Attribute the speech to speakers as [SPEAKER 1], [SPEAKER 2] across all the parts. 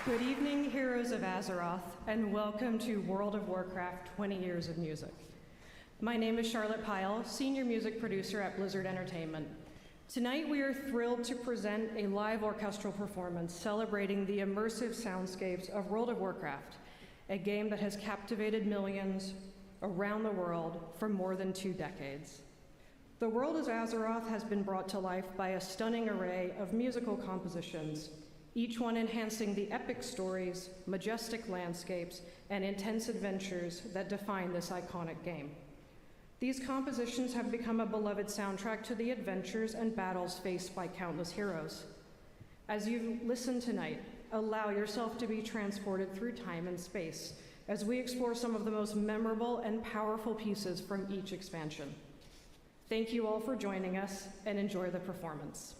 [SPEAKER 1] Good evening, heroes of Azeroth, and welcome to World of Warcraft 20 Years of Music. My name is Charlotte Pyle, Senior Music Producer at Blizzard Entertainment. Tonight we are thrilled to present a live orchestral performance celebrating the immersive soundscapes of World of Warcraft, a game that has captivated millions around the world for more than 2 decades. The world of Azeroth has been brought to life by a stunning array of musical compositions, each one enhancing the epic stories, majestic landscapes, and intense adventures that define this iconic game. These compositions have become a beloved soundtrack to the adventures and battles faced by countless heroes. As you listen tonight, allow yourself to be transported through time and space as we explore some of the most memorable and powerful pieces from each expansion. Thank you all for joining us, and enjoy the performance.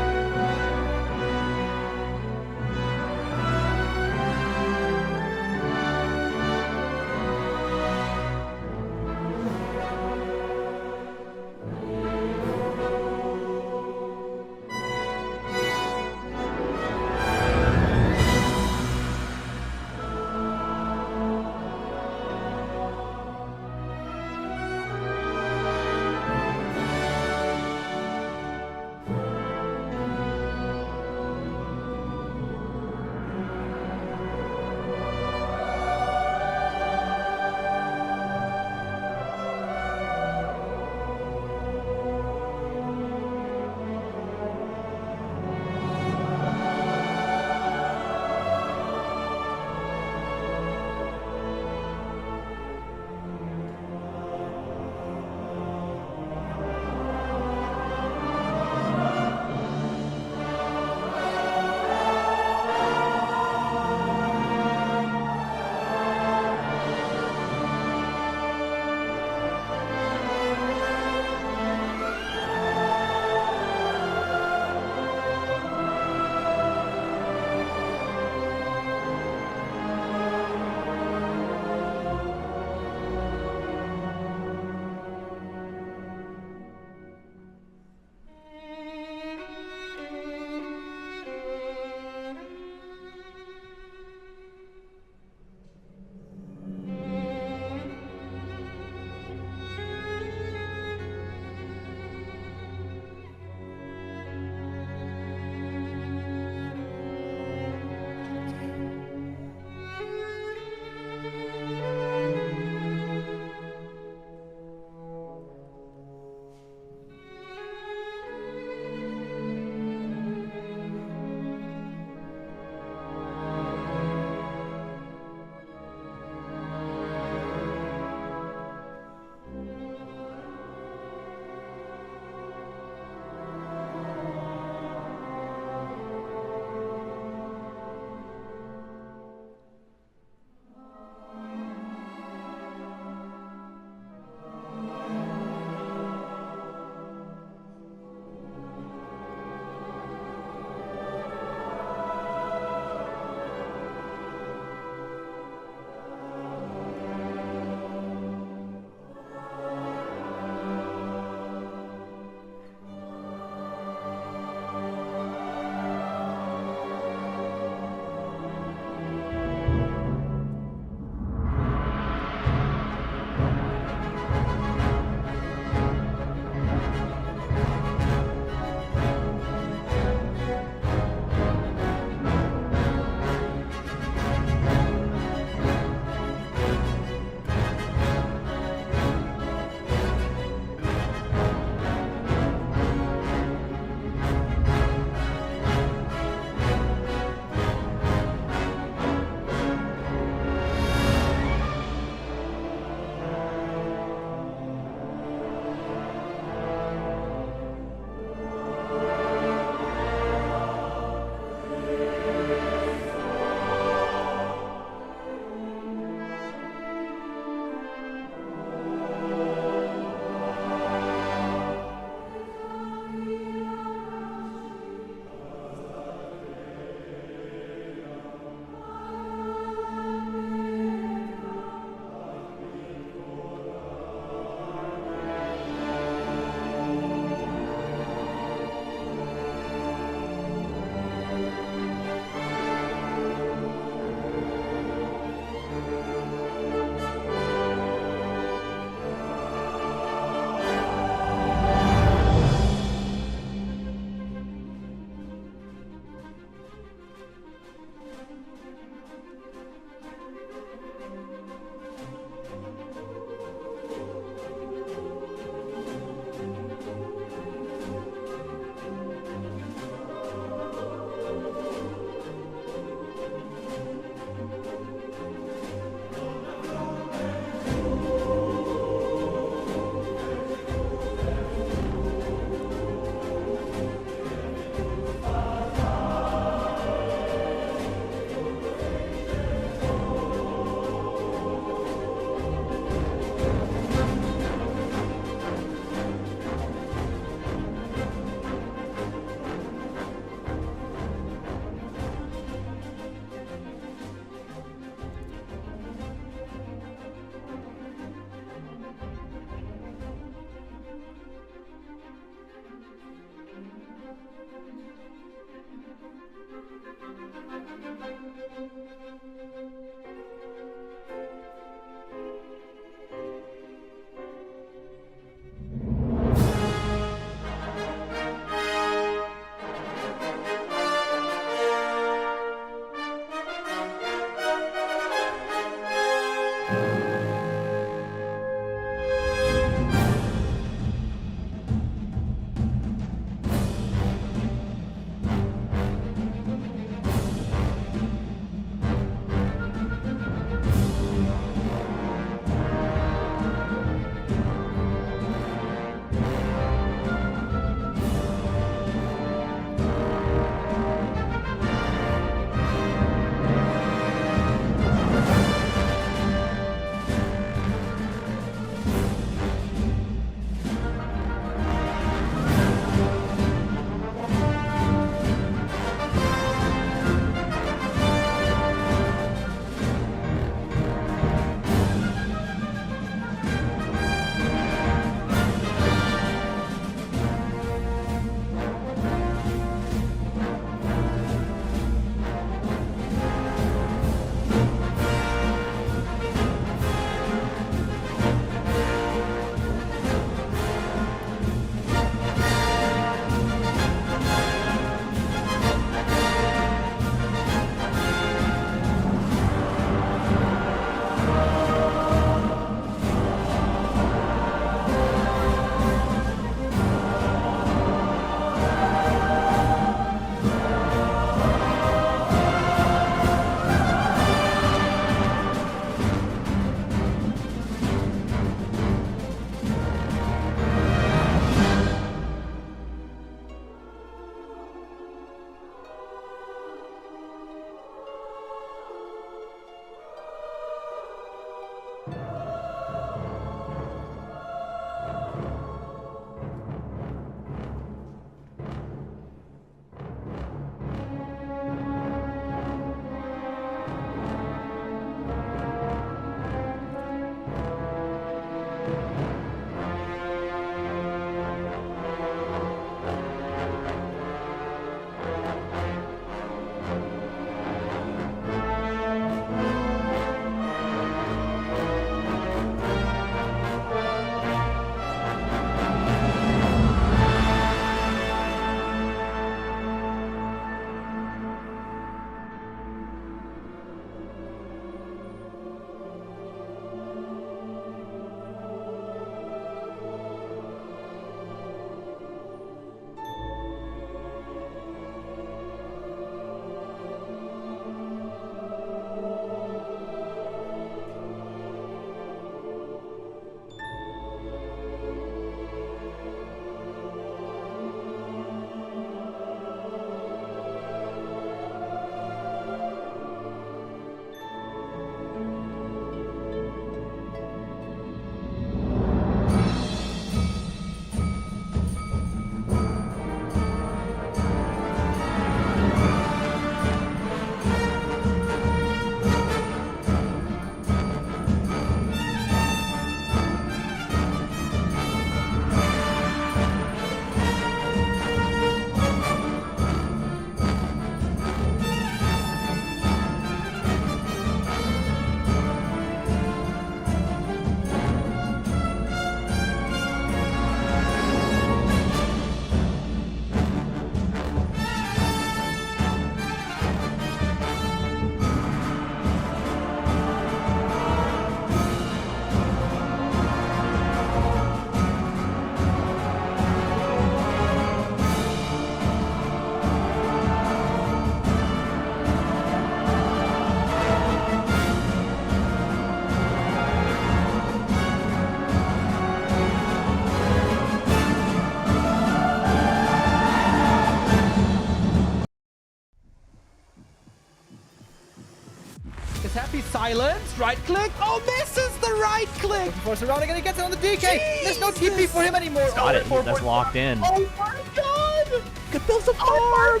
[SPEAKER 2] Silence, right click. Oh, misses the right click.
[SPEAKER 3] Looking for surrounding and he gets it on the DK. There's no TP for him anymore.
[SPEAKER 4] Got it. That's locked in.
[SPEAKER 2] Oh my god.
[SPEAKER 3] Could build some farm.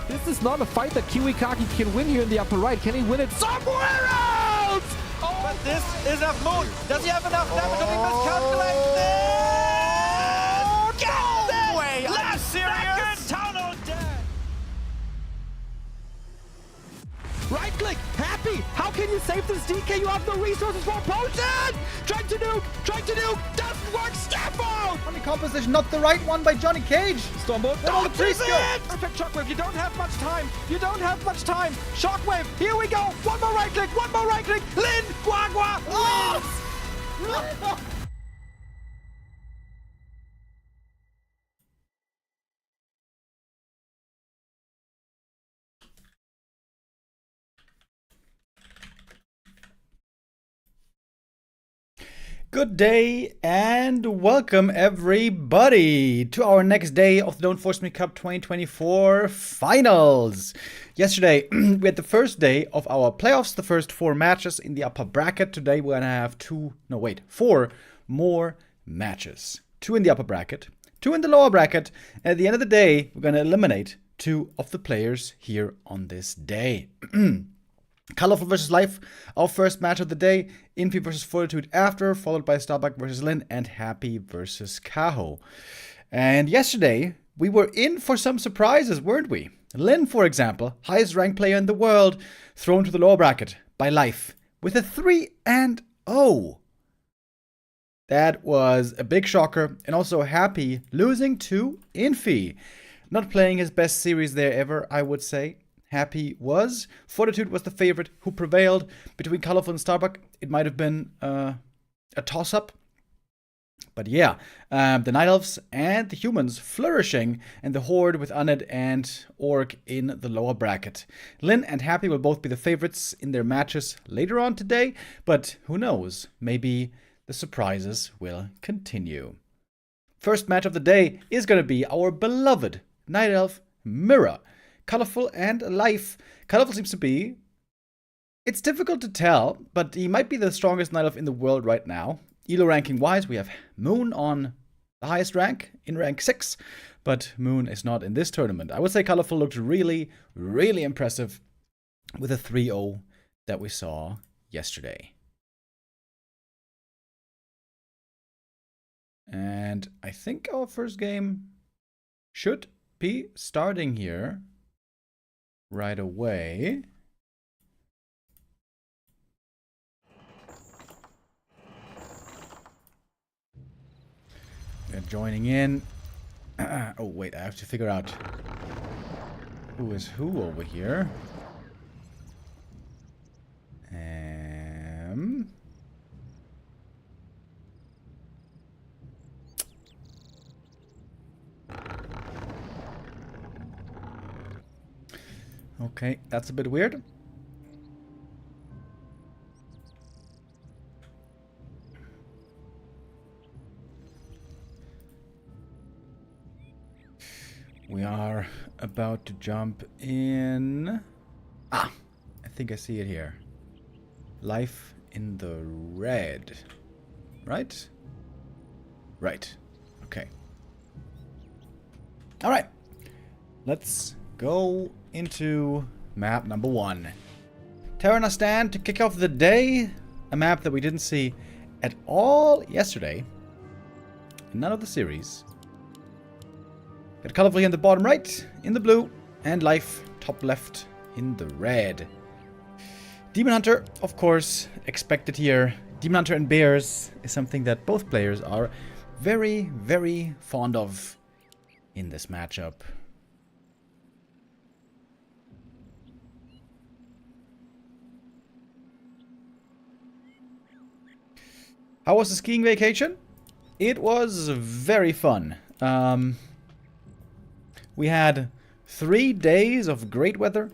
[SPEAKER 3] This is not a fight that Kiwikaki can win here in the upper right. Can he win it somewhere else?
[SPEAKER 2] Oh, but this is enough Moon. Does he have enough damage? Did he miscalculate this? Get way! Are you serious? Town on dead.
[SPEAKER 3] Right click, happy. How can you save this DK? You have no resources for a potion. Trying to nuke, doesn't work. Step out. Funny composition, not the right one by Johnny Cage. Stormbolt, where all the priests go?
[SPEAKER 2] Perfect shockwave. You don't have much time. Shockwave. Here we go. One more right click. Lynn, Guagua. Oh!
[SPEAKER 5] Good day and welcome everybody to our next day of the Don't Force Me Cup 2024 finals. Yesterday we had the first day of our playoffs, the first 4 matches in the upper bracket. Today we're gonna have 4 more matches. 2 in the upper bracket, 2 in the lower bracket, and at the end of the day we're gonna eliminate 2 of the players here on this day. Colorful versus Life, our first match of the day. Infy versus Fortitude after, followed by Starbuck versus Lynn, and Happy versus Kaho. And yesterday, we were in for some surprises, weren't we? Lynn, for example, highest ranked player in the world, thrown to the lower bracket by Life with a 3-0. That was a big shocker, and also Happy losing to Infy. Not playing his best series there ever, I would say. Happy was. Fortitude was the favorite who prevailed. Between Colorful and Starbuck, it might have been a toss-up. But yeah, the Night Elves and the humans flourishing, and the Horde with Uned and Orc in the lower bracket. Lynn and Happy will both be the favorites in their matches later on today, but who knows, maybe the surprises will continue. First match of the day is going to be our beloved Night Elf Mirror. Colorful and Life. Colorful seems to be... It's difficult to tell, but he might be the strongest Night Elf in the world right now. Elo ranking wise, we have Moon on the highest rank, in rank 6, but Moon is not in this tournament. I would say Colorful looked really, really impressive with a 3-0 that we saw yesterday. And I think our first game should be starting here right away. We're joining in. Oh wait, I have to figure out who is who over here. Okay, that's a bit weird. We are about to jump in. I think I see it here. Life in the red. Right? Right. Okay. Alright. Let's go into map number 1. Terrana stand to kick off the day. A map that we didn't see at all yesterday. None of the series. Got Colorful in the bottom right, in the blue, and Life top left in the red. Demon Hunter, of course, expected here. Demon Hunter and Bears is something that both players are very, very fond of in this matchup. How was the skiing vacation? It was very fun. We had 3 days of great weather,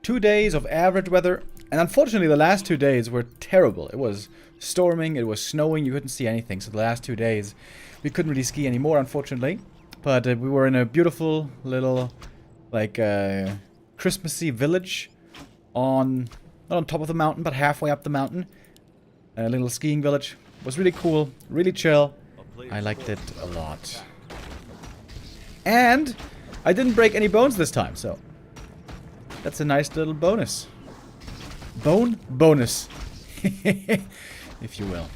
[SPEAKER 5] 2 days of average weather, and unfortunately the last 2 days were terrible. It was storming, it was snowing, you couldn't see anything. So the last 2 days we couldn't really ski anymore, unfortunately. But we were in a beautiful little, like, Christmassy village on Not on top of the mountain, but halfway up the mountain. A little skiing village. Was really cool, really chill. I liked it a lot. And I didn't break any bones this time, so that's a nice little bonus. Bonus. If you will.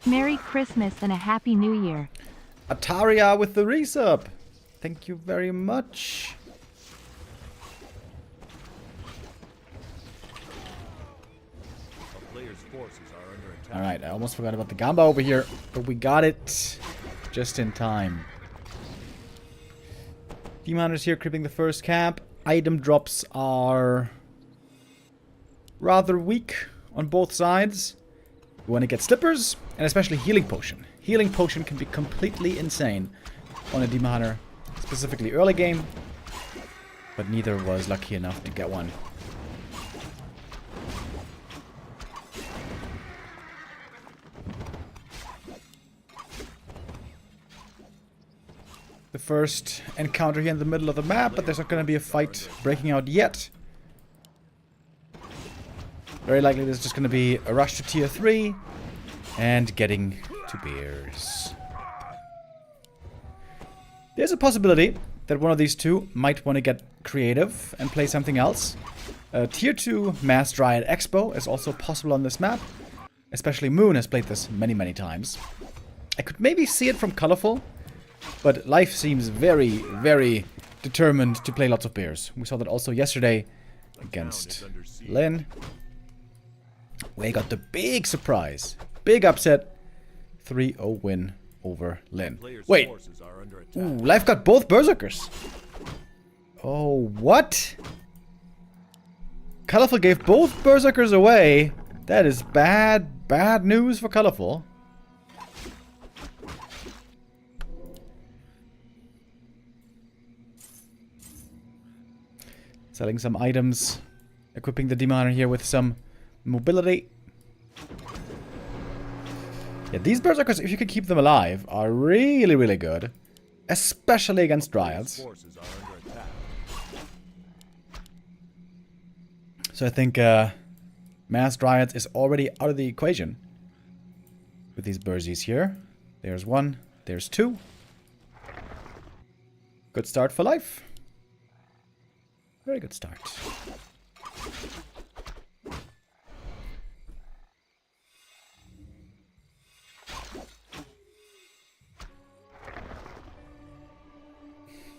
[SPEAKER 4] Merry Christmas and a Happy New Year.
[SPEAKER 5] Ataria with the resub. Thank you very much. Alright, I almost forgot about the Gamba over here, but we got it just in time. Demon Hunters here creeping the first camp. Item drops are rather weak on both sides. We want to get slippers, and especially healing potion. Healing potion can be completely insane on a Demon Hunter, specifically early game, but neither was lucky enough to get one. The first encounter here in the middle of the map, but there's not going to be a fight breaking out yet. Very likely there's just going to be a rush to tier 3 and getting to beers. There's a possibility that one of these two might want to get creative and play something else. Tier 2 Mass Dryad Expo is also possible on this map. Especially Moon has played this many, many times. I could maybe see it from Colorful, but Life seems very, very determined to play lots of bears. We saw that also yesterday against Lynn. We got the big surprise. Big upset. 3-0 win over Lynn. Wait. Ooh, Life got both Berserkers. Oh, what? Colorful gave both Berserkers away. That is bad news for Colorful. Selling some items. Equipping the Demon Hunter here with some mobility. Yeah, these Berserkers, if you can keep them alive, are really, really good. Especially against Dryads. So I think Mass Dryads is already out of the equation. With these Bersies here. There's one. There's two. Good start for Life. Very good start.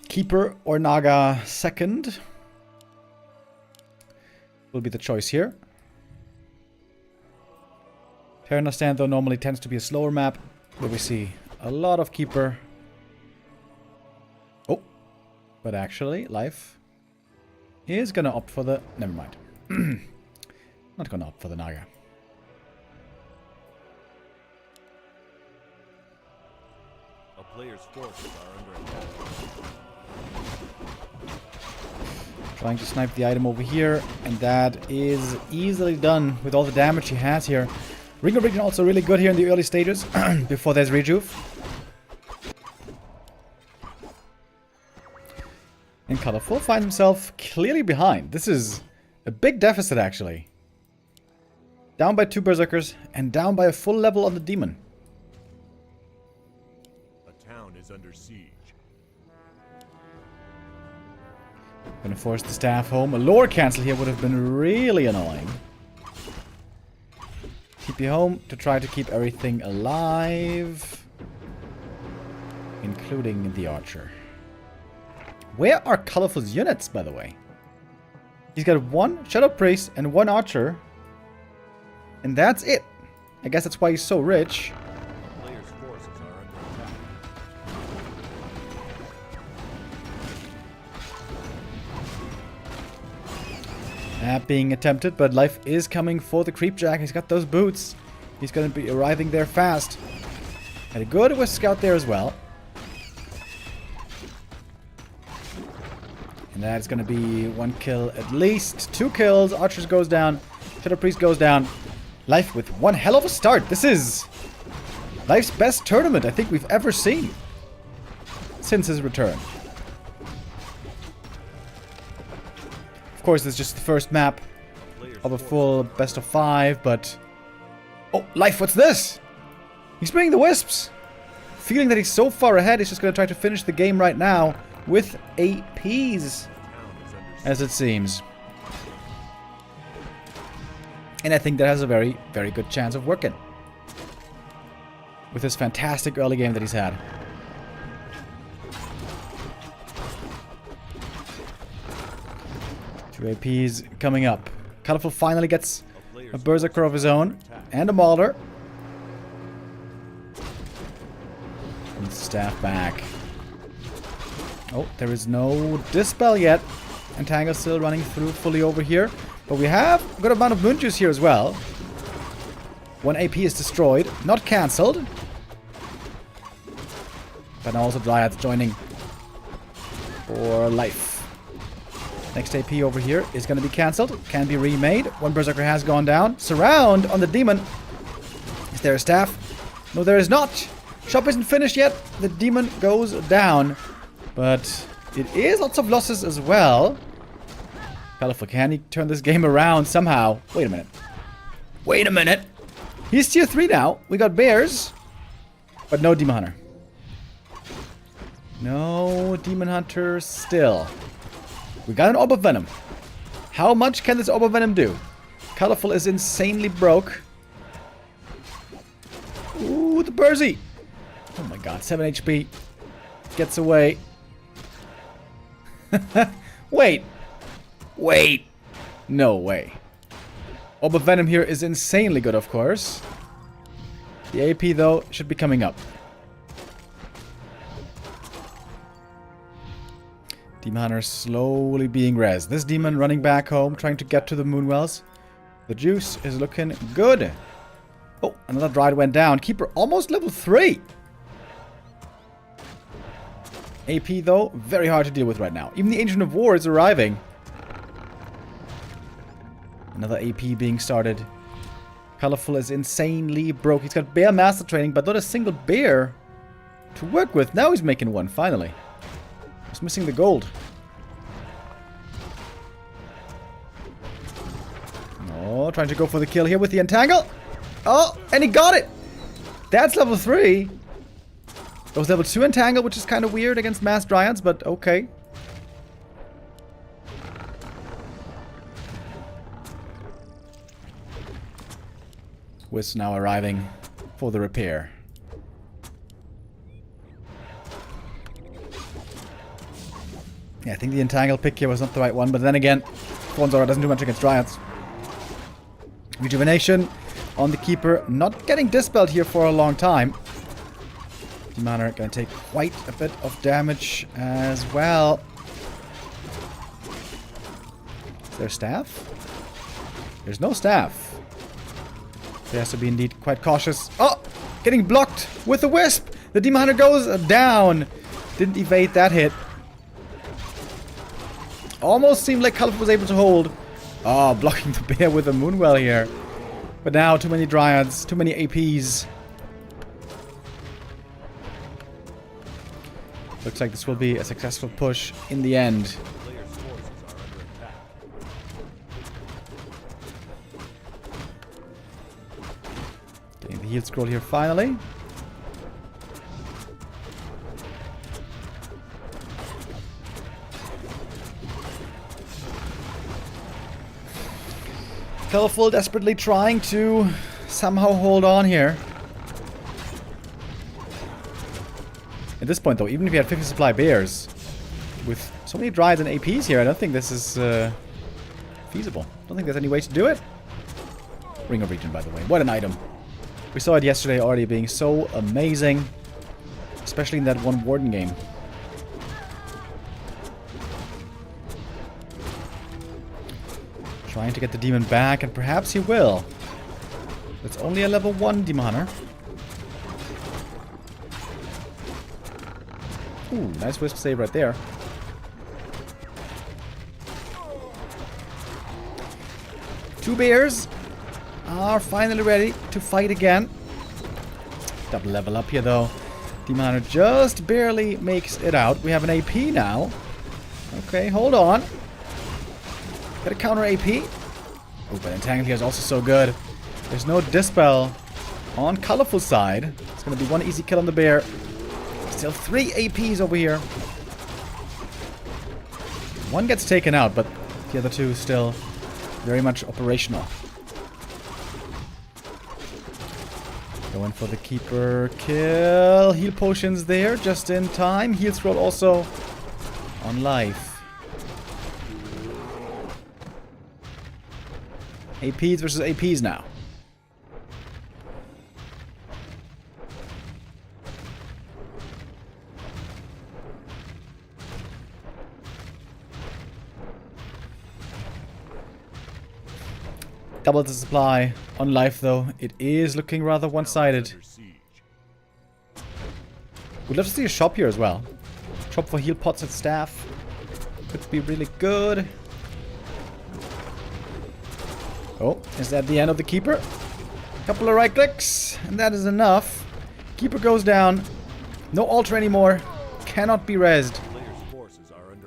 [SPEAKER 5] Keeper or Naga second will be the choice here. Terra Stand, though, normally tends to be a slower map, where we see a lot of Keeper. Oh, but actually, Life is gonna opt for the... Never mind. Not gonna opt for the Naga.
[SPEAKER 6] A player's forces are under attack.
[SPEAKER 5] Trying to snipe the item over here, and that is easily done with all the damage he has here. Ring of Region also really good here in the early stages, before there's Rejuve. And Colorful finds himself clearly behind. This is a big deficit, actually. Down by 2 Berserkers, and down by a full level on the Demon.
[SPEAKER 6] A town is under siege.
[SPEAKER 5] Gonna force the staff home. A lore cancel here would have been really annoying. TP home to try to keep everything alive. Including the archer. Where are Colorful's units, by the way? He's got 1 Shadow Priest and 1 archer. And that's it. I guess that's why he's so rich.
[SPEAKER 6] A player's forces are under attack.
[SPEAKER 5] That being attempted, but Life is coming for the Creepjack. He's got those boots. He's going to be arriving there fast. Had a good with Scout there as well. And that's going to be 1 kill at least. 2 kills. Archers goes down. Shadow Priest goes down. Life with one hell of a start. This is Life's best tournament I think we've ever seen since his return. Of course, it's just the first map of a full best of 5, but... Oh, Life, what's this? He's bringing the Wisps. Feeling that he's so far ahead, he's just going to try to finish the game right now with APs, as it seems. And I think that has a very, very good chance of working. With this fantastic early game that he's had. Two APs coming up. Colorful finally gets a Berserker of his own. And a Mauler. And staff back. Oh, there is no Dispel yet. Entangle still running through fully over here. But we have a good amount of Moon Juice here as well. One AP is destroyed. Not cancelled. But now also Dryads joining for Life. Next AP over here is going to be cancelled. Can be remade. One Berserker has gone down. Surround on the Demon. Is there a staff? No, there is not. Shop isn't finished yet. The Demon goes down. But it is lots of losses as well. Colorful, can he turn this game around somehow? Wait a minute. Wait a minute. He's tier 3 now. We got Bears. But no Demon Hunter. No Demon Hunter still. We got an Orb of Venom. How much can this Orb of Venom do? Colorful is insanely broke. Ooh, the Bursey. Oh my god, 7 HP. Gets away. Wait. Wait. No way. Orb of Venom here is insanely good, of course. The AP, though, should be coming up. Demon Hunter slowly being rezzed. This demon running back home, trying to get to the Moonwells. The juice is looking good. Oh, another Dryad went down. Keeper almost level 3. AP, though, very hard to deal with right now. Even the Ancient of War is arriving. Another AP being started. Colorful is insanely broke. He's got Bear Master Training, but not a single bear to work with. Now he's making one, finally. He's missing the gold. Oh, trying to go for the kill here with the Entangle. Oh, and he got it. That's level 3. That was level 2 Entangle, which is kind of weird against Mass Dryads, but okay. Wisp now arriving for the repair. Yeah, I think the Entangle pick here was not the right one, but then again, Thornzora doesn't do much against Dryads. Rejuvenation on the Keeper, not getting dispelled here for a long time. Demon Hunter gonna take quite a bit of damage as well. Is there staff? There's no staff. He has to be indeed quite cautious. Oh! Getting blocked with the Wisp! The Demon Hunter goes down! Didn't evade that hit. Almost seemed like Colorful was able to hold. Oh, blocking the bear with a Moonwell here. But now, too many Dryads, too many APs. Looks like this will be a successful push in the end. Getting the heal scroll here finally. Colorful desperately trying to somehow hold on here. At this point though, even if you had 50 supply bears, with so many Dryads and APs here, I don't think this is feasible. I don't think there's any way to do it. Ring of Regen, by the way. What an item. We saw it yesterday already being so amazing. Especially in that one Warden game. Trying to get the demon back, and perhaps he will. It's only a level 1 Demon Hunter. Ooh, nice Wisp save right there. Two bears are finally ready to fight again. Double level up here though. Demon Hunter just barely makes it out. We have an AP now. Okay, hold on. Got a counter AP. Oh, but Entangle here is also so good. There's no Dispel on Colorful side. It's going to be one easy kill on the bear. Still 3 APs over here. One gets taken out, but the other two still very much operational. Going for the Keeper kill. Heal potions there just in time. Heal scroll also on life. APs versus APs now. Double the supply on life though. It is looking rather one-sided. We'd love to see a shop here as well. Shop for heal pots and staff. Could be really good. Oh, is that the end of the Keeper? Couple of right clicks, and that is enough. Keeper goes down. No altar anymore. Cannot be rezzed.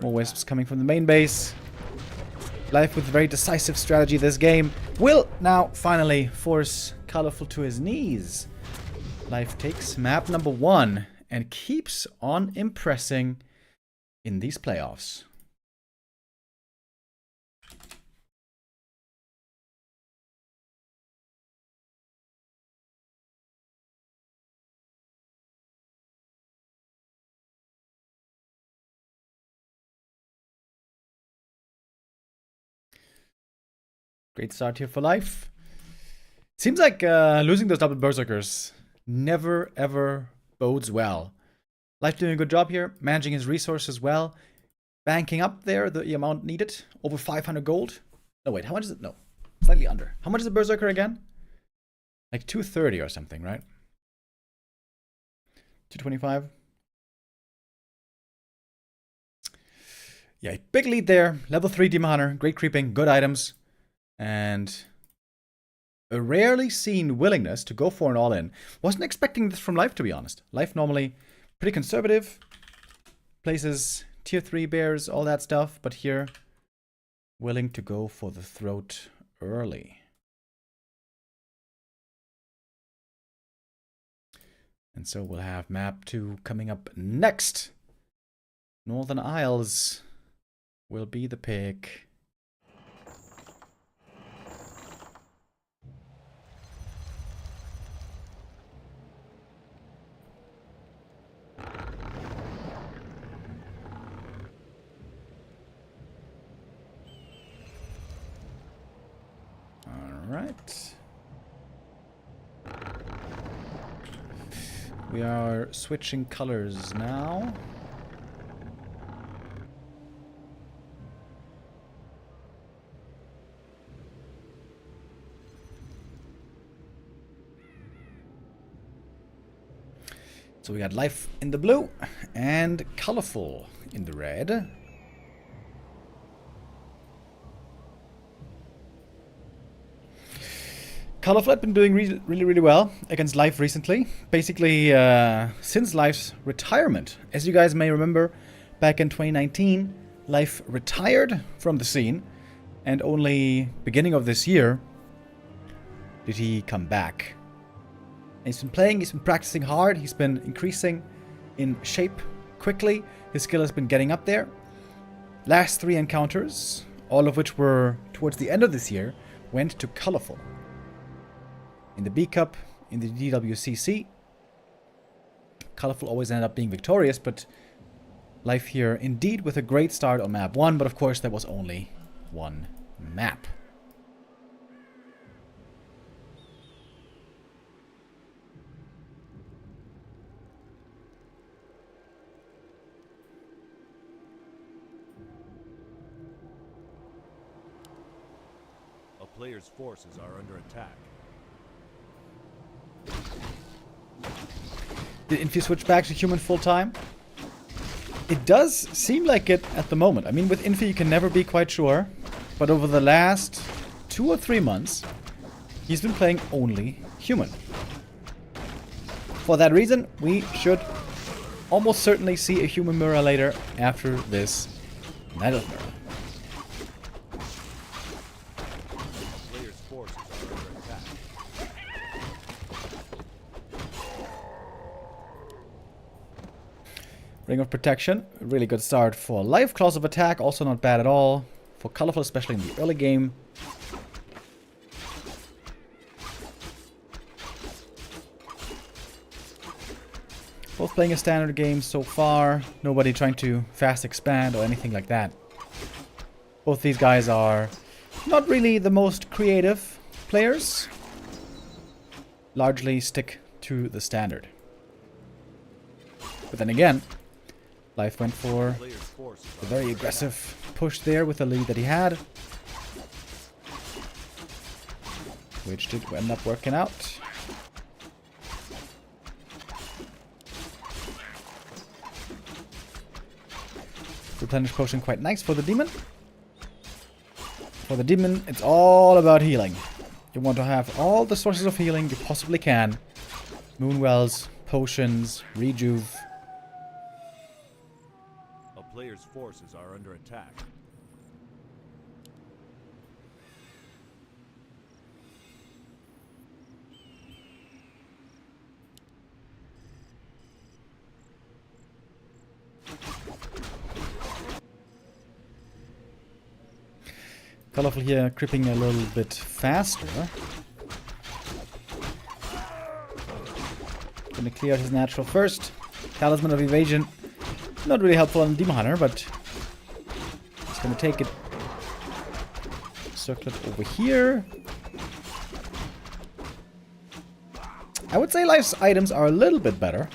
[SPEAKER 5] More wisps coming from the main base. Life with very decisive strategy this game will now finally force Colorful to his knees. Life takes map number 1 and keeps on impressing in these playoffs. Great start here for Life. Seems like losing those double Berserkers never ever bodes well. Life doing a good job here, managing his resources well, banking up there the amount needed, over 500 gold. No wait, how much is it? No, slightly under. How much is a Berserker again? Like 230 or something, right? 225. Yeah, big lead there. Level 3 Demon Hunter, great creeping, good items. And a rarely seen willingness to go for an all-in. Wasn't expecting this from Life, to be honest. Life normally pretty conservative. Places tier 3 bears, all that stuff. But here, willing to go for the throat early. And so we'll have map 2 coming up next. Northern Isles will be the pick. Right. We are switching colors now. So we got Life in the blue and Colorful in the red. Colorful had been doing really well against Life recently. Basically, since Life's retirement. As you guys may remember, back in 2019, Life retired from the scene. And only beginning of this year did he come back. And he's been playing, he's been practicing hard, he's been increasing in shape quickly. His skill has been getting up there. Last 3 encounters, all of which were towards the end of this year, went to Colorful. In the B Cup, in the DWCC, Colorful always ended up being victorious, but Life here indeed with a great start on map 1, but of course there was only 1 map.
[SPEAKER 6] A player's forces are under attack.
[SPEAKER 5] Did Infy switch back to human full time? It does seem like it at the moment. I mean, with Infy you can never be quite sure. But over the last 2 or 3 months, he's been playing only human. For that reason, we should almost certainly see a human mirror later after this metal mirror. Ring of Protection, really good start for Life. Claws of Attack, also not bad at all. For Colorful, especially in the early game. Both playing a standard game so far. Nobody trying to fast expand or anything like that. Both these guys are not really the most creative players. Largely stick to the standard. But then again, Life went for a very aggressive push there with the lead that he had. Which did end up working out. Replenish potion quite nice for the demon. For the demon, it's all about healing. You want to have all the sources of healing you possibly can. Moonwells, potions, rejuve.
[SPEAKER 6] A player's forces are under attack.
[SPEAKER 5] Colorful here, creeping a little bit faster. Gonna clear out his natural first. Talisman of Evasion. Not really helpful on Demon Hunter, but he's gonna take it. Circle it over here. I would say Life's items are a little bit better.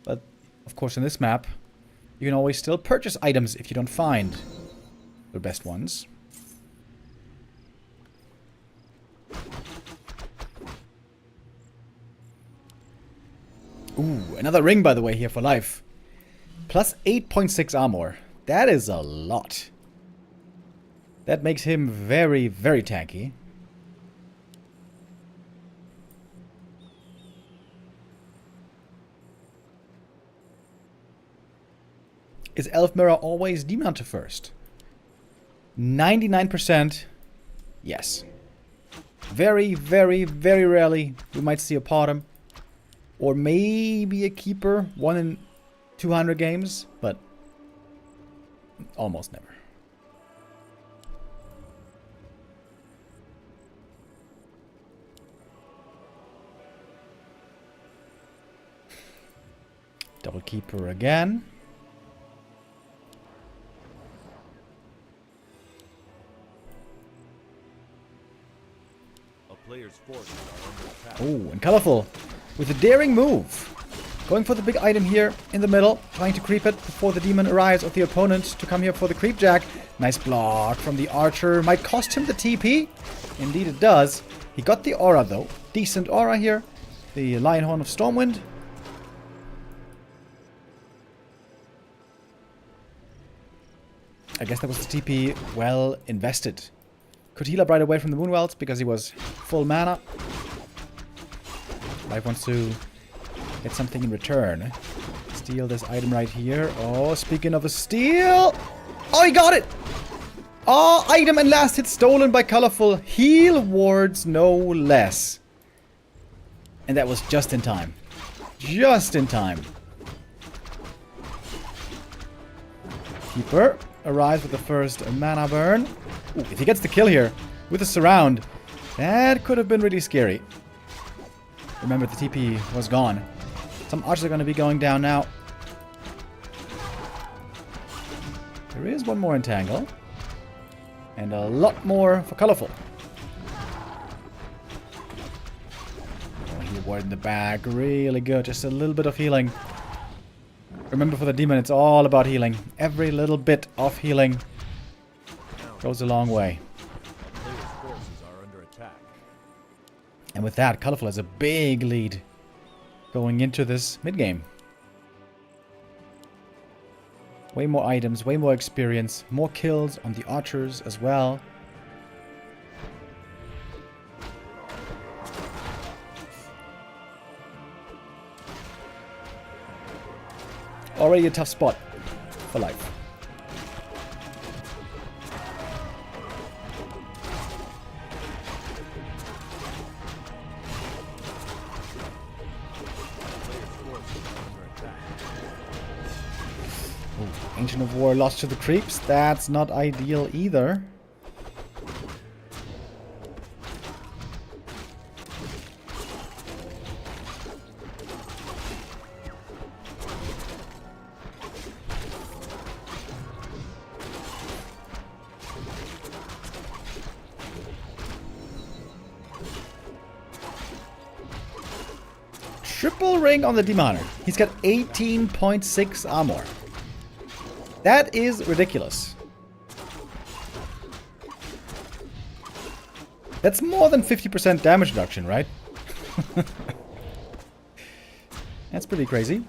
[SPEAKER 5] But, of course, in this map, you can always still purchase items if you don't find the best ones. Ooh, another ring, by the way, here for Life. Plus 8.6 armor. That is a lot. That makes him very, very tanky. Is Elf Mirror always Demon Hunter first? 99%, yes. Very, very, very rarely we might see a Potom. Or maybe a Keeper, 1 in 200 games, but almost never. Double Keeper again.
[SPEAKER 6] Players' forces are under attack.
[SPEAKER 5] Oh, and Colorful with a daring move. Going for the big item here in the middle, trying to creep it before the demon arrives of the opponent to come here for the creep jack. Nice block from the archer. Might cost him the TP. Indeed it does. He got the aura though. Decent aura here. The Lion Horn of Stormwind. I guess that was the TP well invested. Could heal up right away from the Moonwells because he was full mana. Life wants to get something in return. Steal this item right here. Oh, speaking of a steal. Oh, he got it! Oh, item and last hit stolen by Colorful. Heal wards no less. And that was just in time. Just in time. Keeper arrives with the first mana burn. Ooh, if he gets the kill here with the surround, that could have been really scary. Remember, the TP was gone. Some archers are going to be going down now. There is one more entangle. And a lot more for Colorful. Oh, he ward in the back. Really good. Just a little bit of healing. Remember, for the demon, it's all about healing. Every little bit of healing goes a long way.
[SPEAKER 6] Players' forces are under attack.
[SPEAKER 5] And with that, Colorful has a big lead going into this mid-game. Way more items, way more experience, more kills on the archers as well. Already a tough spot for Life. Ancient of War lost to the creeps. That's not ideal either. Triple ring on the Demoner. He's got 18.6 armor. That is ridiculous. That's more than 50% damage reduction, right? That's pretty crazy.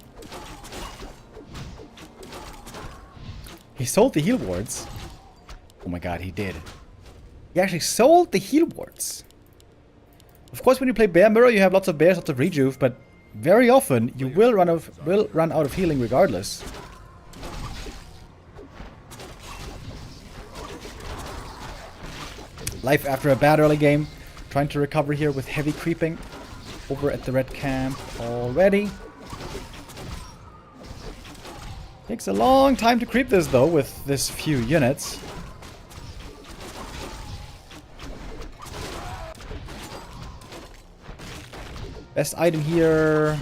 [SPEAKER 5] He sold the heal wards. Oh my god, he did. He actually sold the heal wards. Of course, when you play Bear Mirror, you have lots of bears, lots of rejuve, but very often you will run out of healing regardless. Life after a bad early game. Trying to recover here with heavy creeping. Over at the red camp already. Takes a long time to creep this though with this few units. Best item here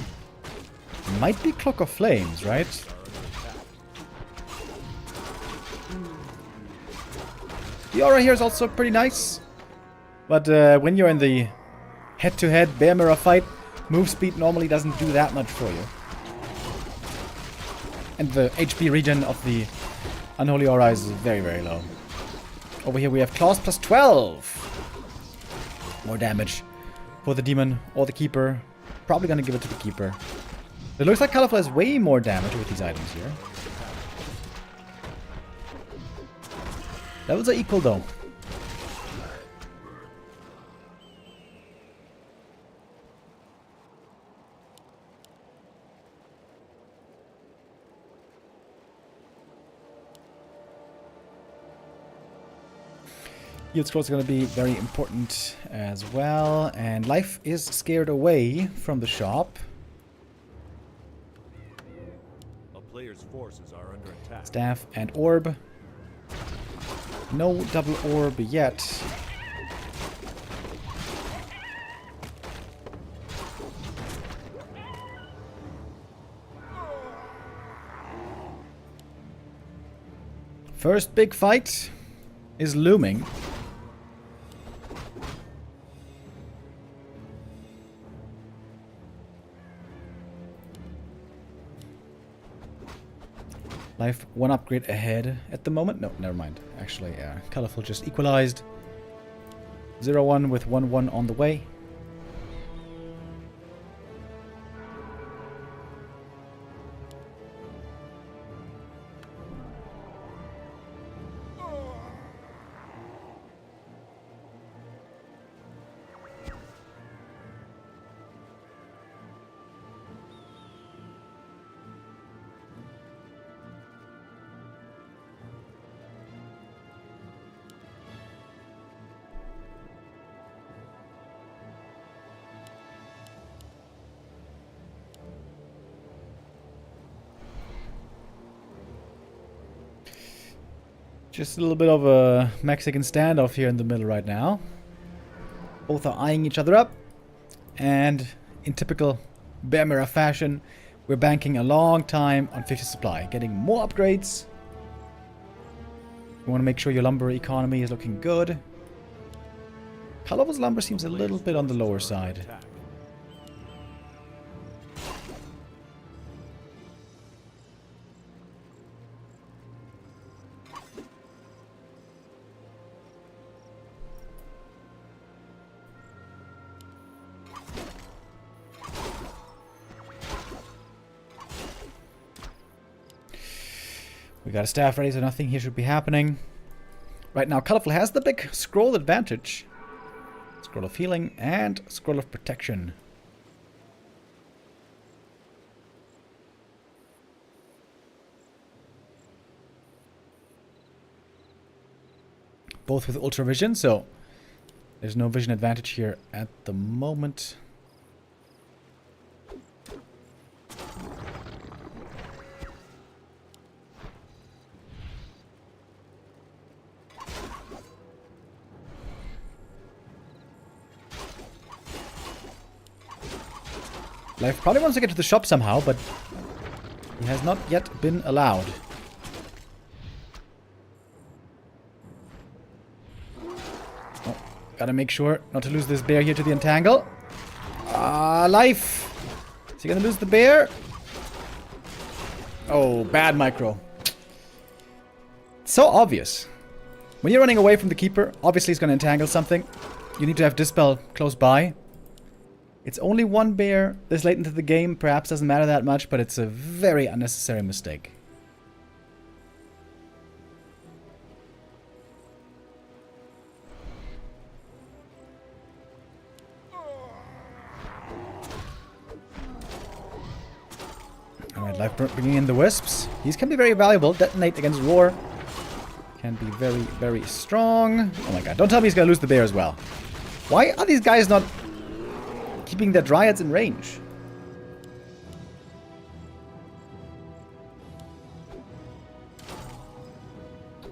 [SPEAKER 5] might be Clock of Flames, right? The aura here is also pretty nice. But when you're in the head-to-head Bear Mirror fight, move speed normally doesn't do that much for you. And the HP regen of the Unholy Aura is very, very low. Over here we have Claws plus 12. More damage for the Demon or the Keeper. Probably gonna give it to the Keeper. It looks like Colorful has way more damage with these items here. Levels are equal though. Yield scrolls are going to be very important as well. And life is scared away from the shop.
[SPEAKER 6] A player's forces are under attack.
[SPEAKER 5] Staff and orb. No double orb yet. First big fight is looming. Life one upgrade ahead at the moment. No, never mind. Actually, Colorful just equalized. 0-1 with 1-1 on the way. Just a little bit of a Mexican standoff here in the middle right now. Both are eyeing each other up. And in typical Bear Mirror fashion, we're banking a long time on 50 supply. Getting more upgrades. You want to make sure your lumber economy is looking good. Colorful's lumber seems a little bit on the lower side. We got a staff ready, so nothing here should be happening. Right now, Colorful has the big scroll advantage. Scroll of healing and scroll of protection. Both with ultra vision, so there's no vision advantage here at the moment. Life probably wants to get to the shop somehow, but he has not yet been allowed. Oh, gotta make sure not to lose this bear here to the entangle. Life! Is he gonna lose the bear? Oh, bad micro. So obvious. When you're running away from the keeper, obviously he's gonna entangle something. You need to have Dispel close by. It's only one bear this late into the game. Perhaps doesn't matter that much, but it's a very unnecessary mistake. Alright, Life bringing in the Wisps. These can be very valuable. Detonate against Roar. Can be very, very strong. Oh my god, don't tell me he's gonna lose the bear as well. Why are these guys not keeping their Dryads in range?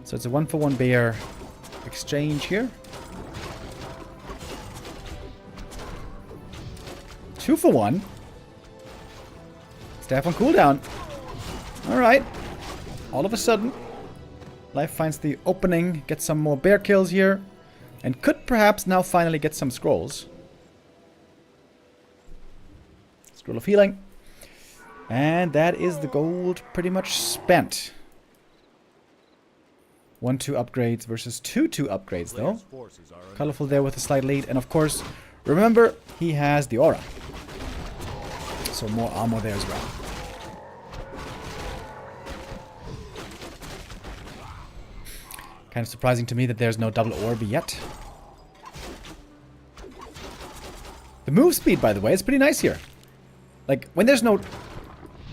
[SPEAKER 5] So it's a 1-for-1 bear exchange here. 2-for-1. Staff on cooldown. Alright. All of a sudden, Life finds the opening, gets some more bear kills here, and could perhaps now finally get some scrolls. Scroll of healing. And that is the gold pretty much spent. 1-2 upgrades versus 2-2 upgrades though.
[SPEAKER 6] Player's forces are under
[SPEAKER 5] Colorful there with a slight lead. And of course, remember, he has the aura. So more armor there as well. Kind of surprising to me that there's no double orb yet. The move speed, by the way, is pretty nice here. Like, when there's no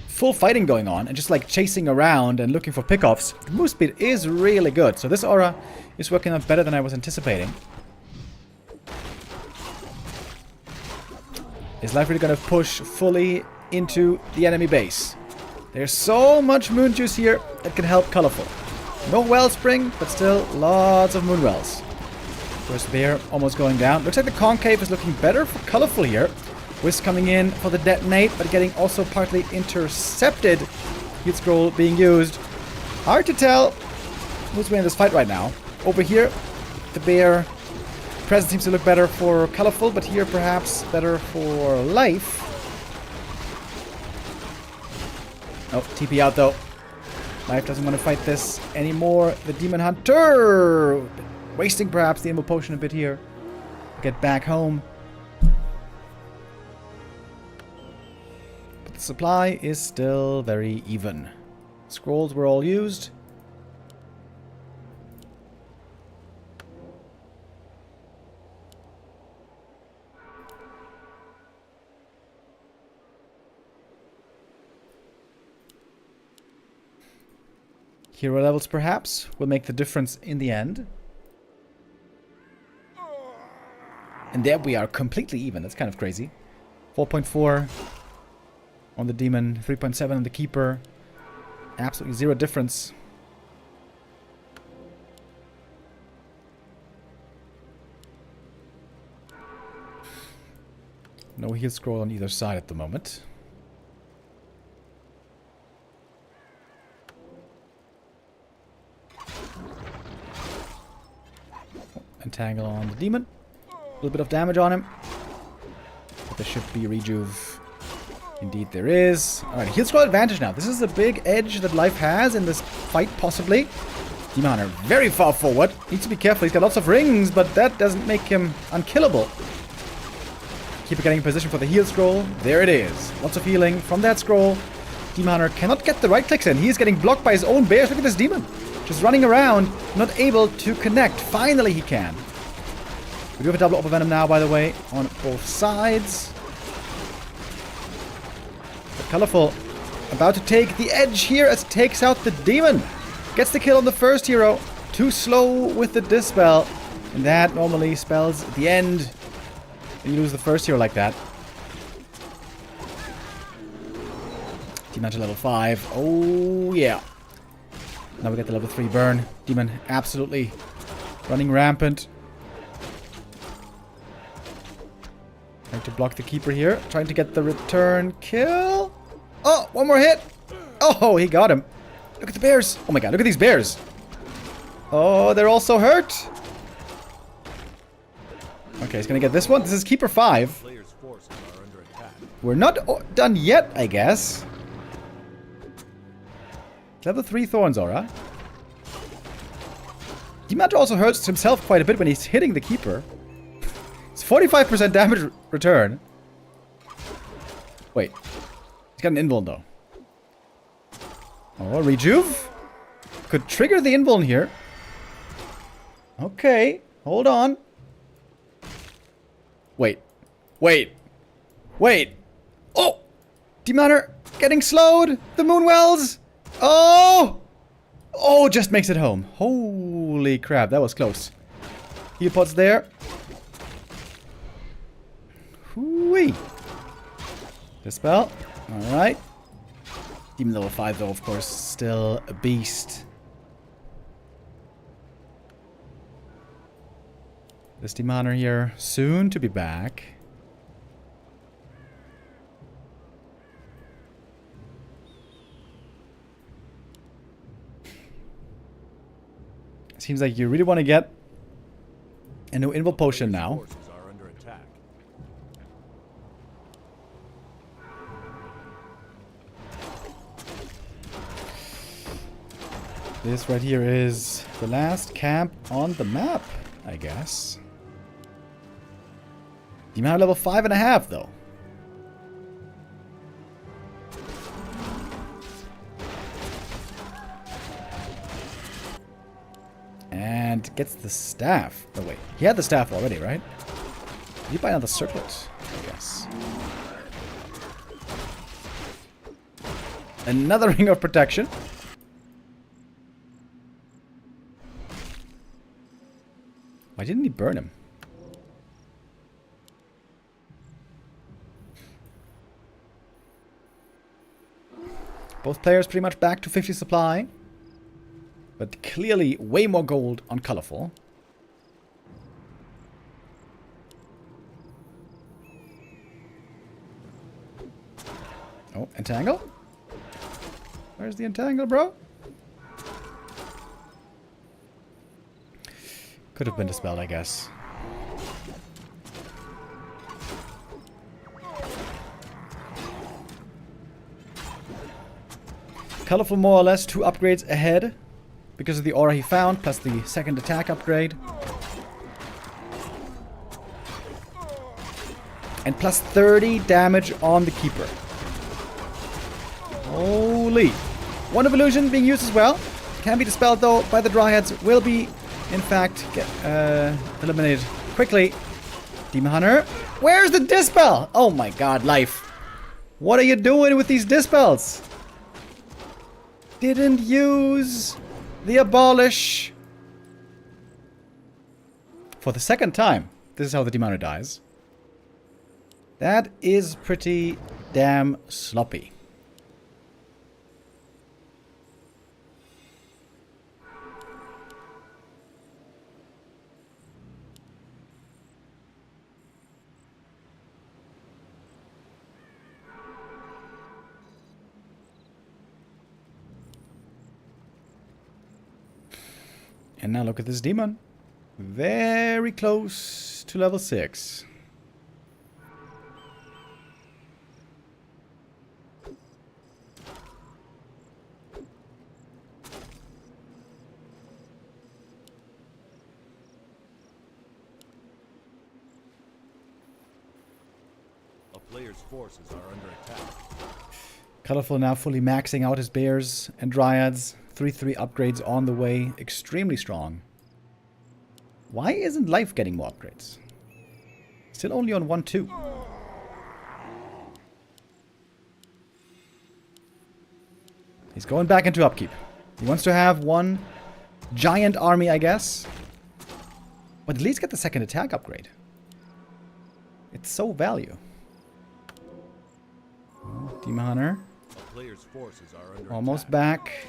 [SPEAKER 5] full fighting going on and just like chasing around and looking for pickoffs, the move speed is really good. So this aura is working out better than I was anticipating. Is Life really going to push fully into the enemy base? There's so much moon juice here that can help Colorful. No wellspring, but still lots of moon wells. First bear almost going down. Looks like the concave is looking better for Colorful here. Wisp coming in for the detonate, but getting also partly intercepted. Heat scroll being used. Hard to tell who's winning this fight right now. Over here, the bear present seems to look better for Colorful, but here perhaps better for Life. Oh, TP out though. Life doesn't want to fight this anymore. The Demon Hunter! Wasting perhaps the Immo Potion a bit here. Get back home. But the supply is still very even. Scrolls were all used. Hero levels, perhaps, will make the difference in the end. And there we are, completely even. That's kind of crazy. 4.4 on the Demon, 3.7 on the Keeper. Absolutely zero difference. No heal scroll on either side at the moment. Entangle on the Demon. A little bit of damage on him. But there should be rejuve. Indeed there is. Alright, heal scroll advantage now. This is a big edge that Life has in this fight, possibly. Demon Hunter very far forward. Needs to be careful. He's got lots of rings, but that doesn't make him unkillable. Keep getting in position for the heal scroll. There it is. Lots of healing from that scroll. Demon Hunter cannot get the right clicks in. He is getting blocked by his own bears. Look at this demon. Just running around, not able to connect. Finally he can. We do have a double Orb of Venom now, by the way, on both sides. But Colorful about to take the edge here as it takes out the demon. Gets the kill on the first hero. Too slow with the Dispel. And that normally spells the end. When you lose the first hero like that. Demon to level 5. Oh, yeah. Now we get the level 3 burn. Demon absolutely running rampant. Trying to block the keeper here. Trying to get the return kill. Oh, one more hit. Oh, he got him. Look at the bears. Oh my god, look at these bears. Oh, they're also hurt. Okay, he's gonna get this one. This is keeper 5.
[SPEAKER 6] Players' forces are under attack.
[SPEAKER 5] We're not done yet, I guess. Level 3 Thorns Aura. Dimander also hurts himself quite a bit when he's hitting the keeper. It's 45% damage return. Wait. He's got an invuln though. Oh, Rejuve. Could trigger the invuln here. Okay. Hold on. Wait. Wait. Wait. Oh! Dimander getting slowed. The Moonwells. Oh! Oh, just makes it home. Holy crap, that was close. Heal pods there. Hooey. Dispel. Alright. Demon level 5 though, of course, still a beast. This Demoner here, soon to be back. Seems like you really want to get a new invul potion now.
[SPEAKER 6] Forces are under attack.
[SPEAKER 5] This right here is the last camp on the map, I guess. Demon level 5.5 though. And gets the staff. Oh wait, he had the staff already, right? Did he buy another circlet? I guess. Another ring of protection. Why didn't he burn him? Both players pretty much back to 50 supply. But clearly way more gold on Colorful. Oh, Entangle? Where's the Entangle, bro? Could have been dispelled, I guess. Colorful more or less 2 upgrades ahead. Because of the aura he found, plus the second attack upgrade. And plus 30 damage on the keeper. Holy. One of illusion being used as well. Can be dispelled though by the Dryads. Will be, in fact, eliminated quickly. Demon Hunter. Where's the dispel? Oh my god, life. What are you doing with these dispels? Didn't use the Abolish. For the second time. This is how the Demoner dies. That is pretty damn sloppy. And now look at this demon. Very close to level 6.
[SPEAKER 6] A player's forces are under attack.
[SPEAKER 5] Colorful now fully maxing out his bears and dryads. 3/3 upgrades on the way. Extremely strong. Why isn't life getting more upgrades? Still only on 1/2. He's going back into upkeep. He wants to have one giant army, I guess. But at least get the second attack upgrade. It's so value. Oh, Demon Hunter.
[SPEAKER 6] A player's forces are under
[SPEAKER 5] Almost
[SPEAKER 6] attack.
[SPEAKER 5] back.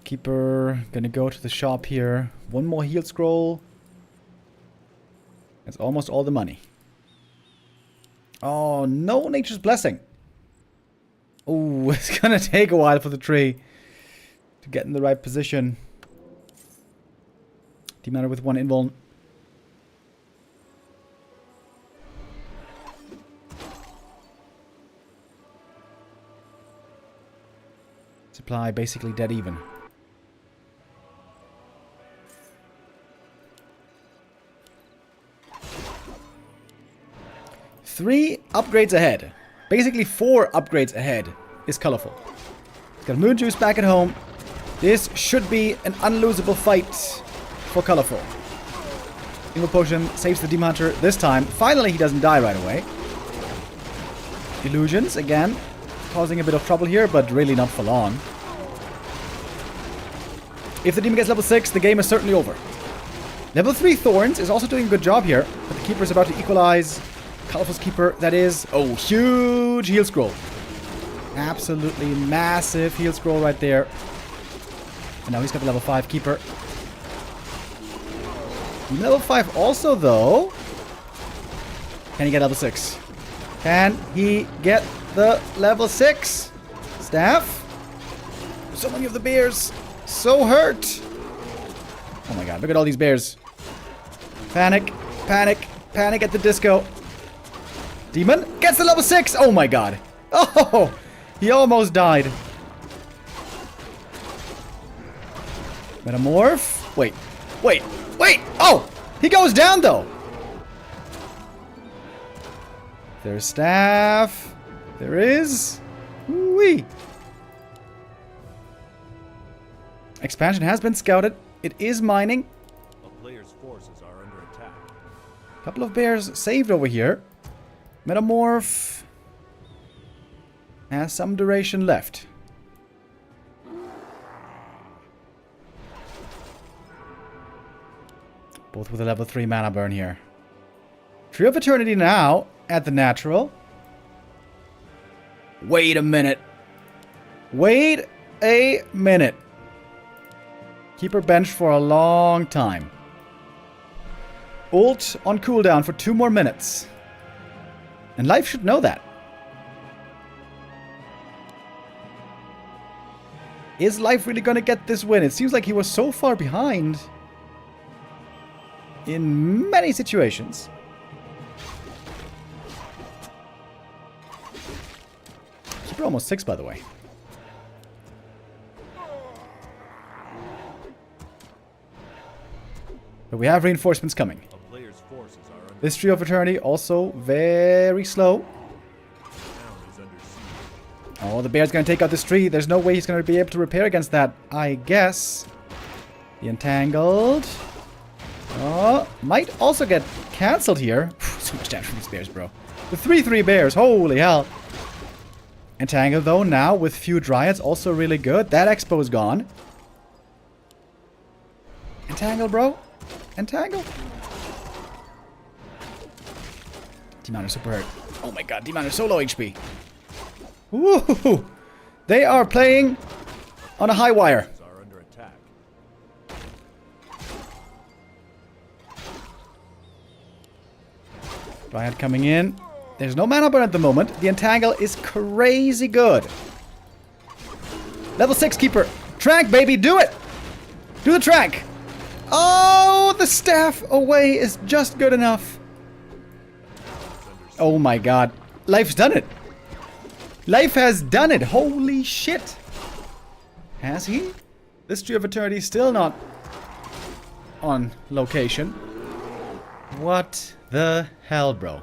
[SPEAKER 5] Keeper gonna go to the shop here. One more heal scroll. That's almost all the money. Oh, no Nature's Blessing. Oh, it's gonna take a while for the tree to get in the right position. Demounter with 1 invuln. Supply basically dead even. Three upgrades ahead. Basically 4 upgrades ahead is colorful. He's got Moon Juice back at home. This should be an unlosable fight for colorful. Invul Potion saves the Demon Hunter this time. Finally, he doesn't die right away. Illusions, again, causing a bit of trouble here, but really not for long. If the Demon gets level 6, the game is certainly over. Level 3 Thorns is also doing a good job here, but the Keeper is about to equalize. Colorful's Keeper, that is. Oh, huge heal scroll. Absolutely massive heal scroll right there. And now he's got the level 5 Keeper. Level 5 also, though. Can he get level 6? Can he get the level 6? Staff? So many of the bears. So hurt. Oh my god, look at all these bears. Panic, panic, panic at the disco. Demon gets the level 6. Oh my god. Oh, he almost died. Metamorph. Wait, wait, wait. Oh, he goes down though. There's staff. There is. Wee. Expansion has been scouted. It is mining.
[SPEAKER 6] A player's forces are under attack.
[SPEAKER 5] Couple of bears saved over here. Metamorph has some duration left. Both with a level 3 mana burn here. Tree of Eternity now at the natural. Wait a minute. Wait a minute. Keep her benched for a long time. Ult on cooldown for 2 more minutes. And Life should know that. Is Life really going to get this win? It seems like he was so far behind in many situations. Keeper almost 6, by the way. But we have reinforcements coming.
[SPEAKER 6] A player's forces are under
[SPEAKER 5] This Tree of Eternity also very slow. Oh, the bear's going to take out this tree. There's no way he's going to be able to repair against that, I guess. The Entangled. Oh, might also get cancelled here. So much damage from these bears, bro. The 3/3 bears. Holy hell. Entangled, though, now with few Dryads. Also really good. That Expo is gone. Entangle, bro. Entangle. Demon is super hurt. Oh my god, Demon is so low HP. Woo! They are playing on a high wire.
[SPEAKER 6] are under attack.
[SPEAKER 5] Dryad coming in. There's no mana burn at the moment. The Entangle is crazy good. Level 6 Keeper. Trank, baby, do it! Do the trank! Oh, the staff away is just good enough. Oh my god. Life's done it. Life has done it. Holy shit. Has he? This Tree of Eternity still not on location. What the hell, bro?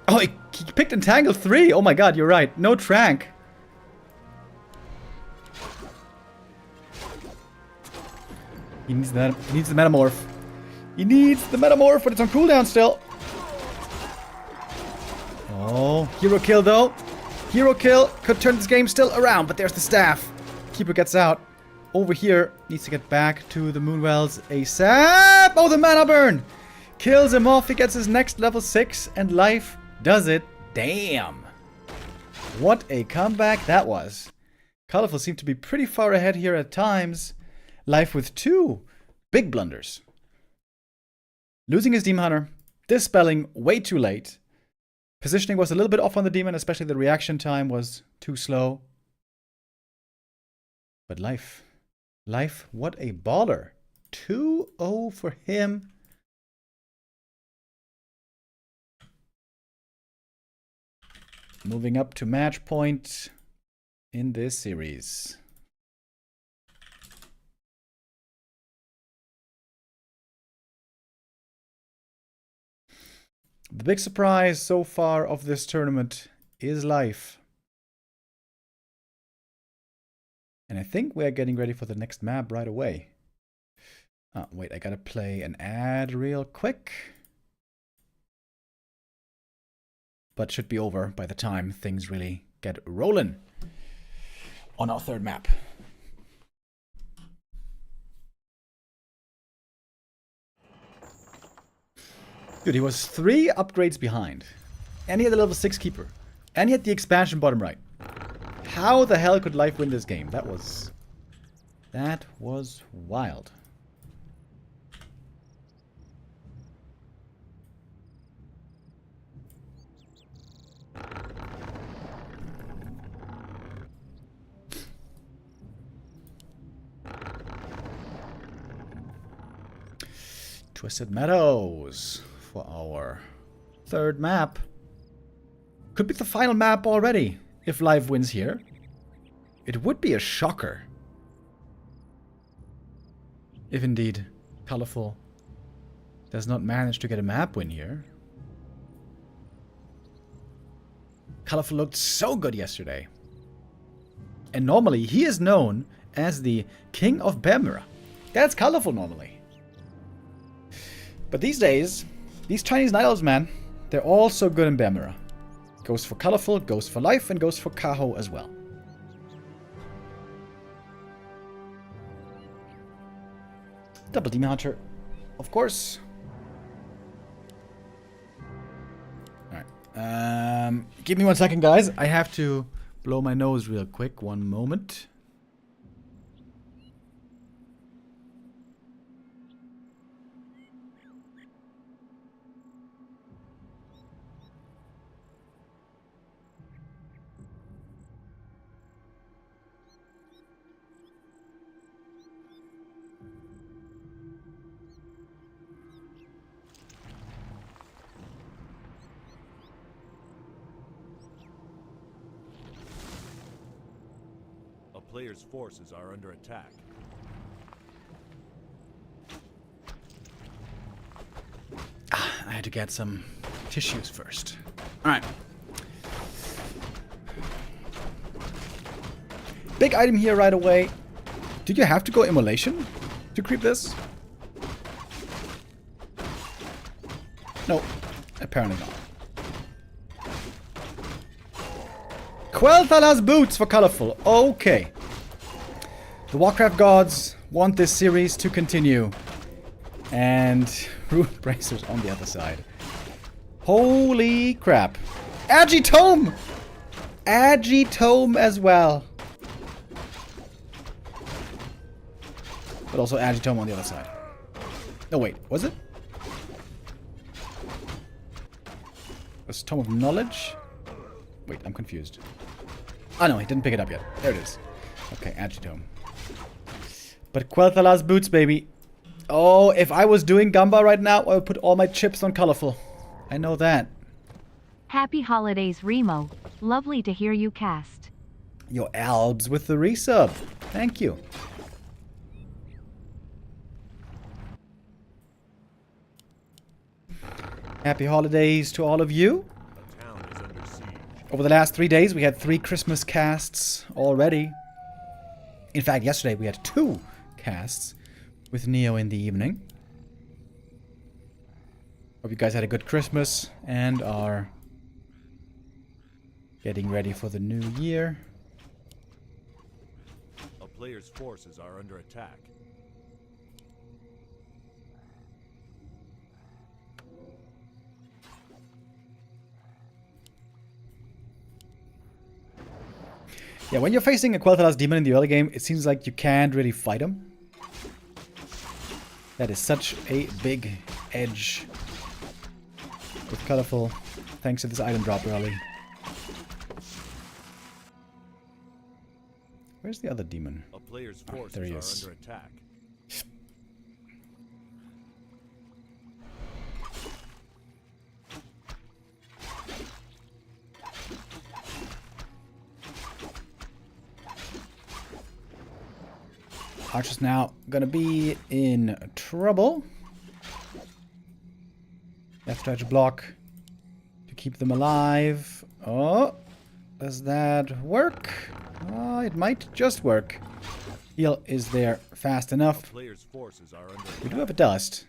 [SPEAKER 5] Oh, he picked Entangle 3. Oh my god, you're right. No Trank. He needs the Metamorph. He needs the Metamorph, but it's on cooldown still. Oh, hero kill though. Hero kill could turn this game still around, but there's the staff. Keeper gets out. Over here, needs to get back to the Moonwells ASAP. Oh, the mana burn. Kills him off. He gets his next level 6, and Life does it. Damn. What a comeback that was. Colorful seemed to be pretty far ahead here at times. Life with 2 big blunders. Losing his Demon Hunter, dispelling way too late. Positioning was a little bit off on the Demon, especially the reaction time was too slow. But Life, what a baller. 2-0 for him. Moving up to match point in this series. The big surprise so far of this tournament is Life. And I think we're getting ready for the next map right away. Wait, I gotta play an ad real quick. But should be over by the time things really get rolling on our third map. Dude, he was 3 upgrades behind. And he had the level 6 keeper. And he had the expansion bottom right. How the hell could Life win this game? That was wild. Twisted Meadows for our third map. Could be the final map already if Life wins here. It would be a shocker if indeed Colorful does not manage to get a map win here. Colorful looked so good yesterday. And normally he is known as the King of Bamira. That's Colorful normally. But these days, these Chinese Night Elves, man, they're all so good in Bamira. Goes for Colorful, goes for Life, and goes for Kaho as well. Double Demon Hunter, of course. Alright. Give me 1 second, guys. I have to blow my nose real quick. 1 moment.
[SPEAKER 6] Players' forces are under attack.
[SPEAKER 5] I had to get some tissues first. Alright. Big item here right away. Do you have to go Immolation to creep this? No, apparently not. Quel'Thala's boots for Colorful. Okay. The Warcraft gods want this series to continue. And Root Bracers on the other side. Holy crap. Agitome! Agitome as well. But also Agitome on the other side. No, wait. Was it? Was Tome of Knowledge? Wait, I'm confused. Oh no, he didn't pick it up yet. There it is. Okay, Agitome. But Quel'Thala's boots, baby. Oh, if I was doing Gamba right now, I would put all my chips on Colorful. I know that.
[SPEAKER 4] Happy holidays, Remo. Lovely to hear you cast.
[SPEAKER 5] Yo, Albs with the resub. Thank you. Happy holidays to all of you.
[SPEAKER 6] The town is under siege.
[SPEAKER 5] Over the last 3 days, we had 3 Christmas casts already. In fact, yesterday we had 2 casts with Neo in the evening. Hope you guys had a good Christmas and are getting ready for the new year.
[SPEAKER 6] A player's forces are under attack.
[SPEAKER 5] Yeah, when you're facing a Quel'Thalas demon in the early game, it seems like you can't really fight him. That is such a big edge with Colorful, thanks to this item drop early. Where's the other demon?
[SPEAKER 6] A player's
[SPEAKER 5] Oh,
[SPEAKER 6] forces
[SPEAKER 5] there he
[SPEAKER 6] are
[SPEAKER 5] is.
[SPEAKER 6] under attack.
[SPEAKER 5] Archer's now gonna be in trouble. You have to try to block to keep them alive. Oh, does that work? Oh, it might just work. Heal is there fast enough.
[SPEAKER 6] Player's forces are under
[SPEAKER 5] We
[SPEAKER 6] attack.
[SPEAKER 5] do have a dust.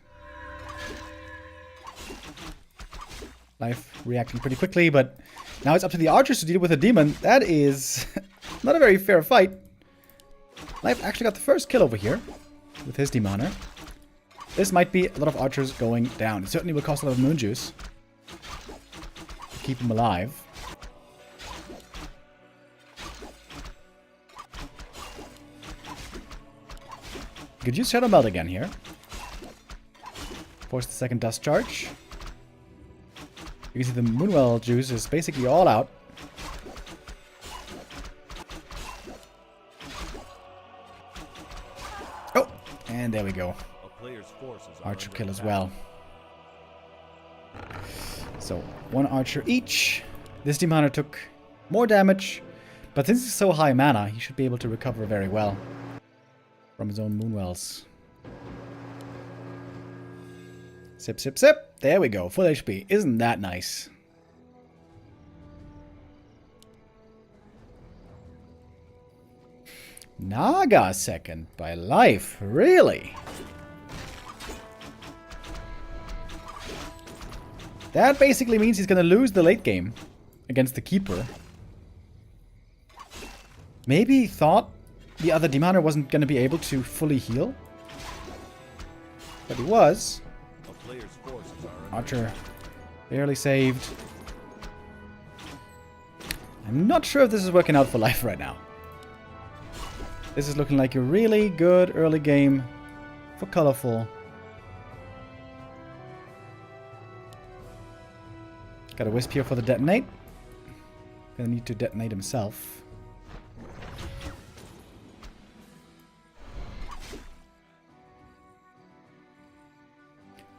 [SPEAKER 5] Life reacting pretty quickly, but now it's up to the archers to deal with a demon. That is not a very fair fight. Life actually got the first kill over here with his demoner. This might be a lot of archers going down. It certainly will cost a lot of moon juice to keep him alive. You could use Shadow Melt again here. Force the second dust charge. You can see the Moonwell juice is basically all out. Oh, and there we go.
[SPEAKER 6] A player's forces are
[SPEAKER 5] Archer
[SPEAKER 6] under
[SPEAKER 5] kill as
[SPEAKER 6] attack.
[SPEAKER 5] well. So, one archer each. This demoner took more damage, but since he's so high mana, he should be able to recover very well from his own Moonwells. Sip, sip, sip. There we go. Full HP. Isn't that nice? Naga second by life. Really? That basically means he's going to lose the late game against the Keeper. Maybe he thought the other Demoner wasn't going to be able to fully heal. But he was.
[SPEAKER 6] A player's forces are under
[SPEAKER 5] Archer barely saved. I'm not sure if this is working out for life right now. This is looking like a really good early game for Colorful. Got a Wisp here for the detonate. Gonna need to detonate himself.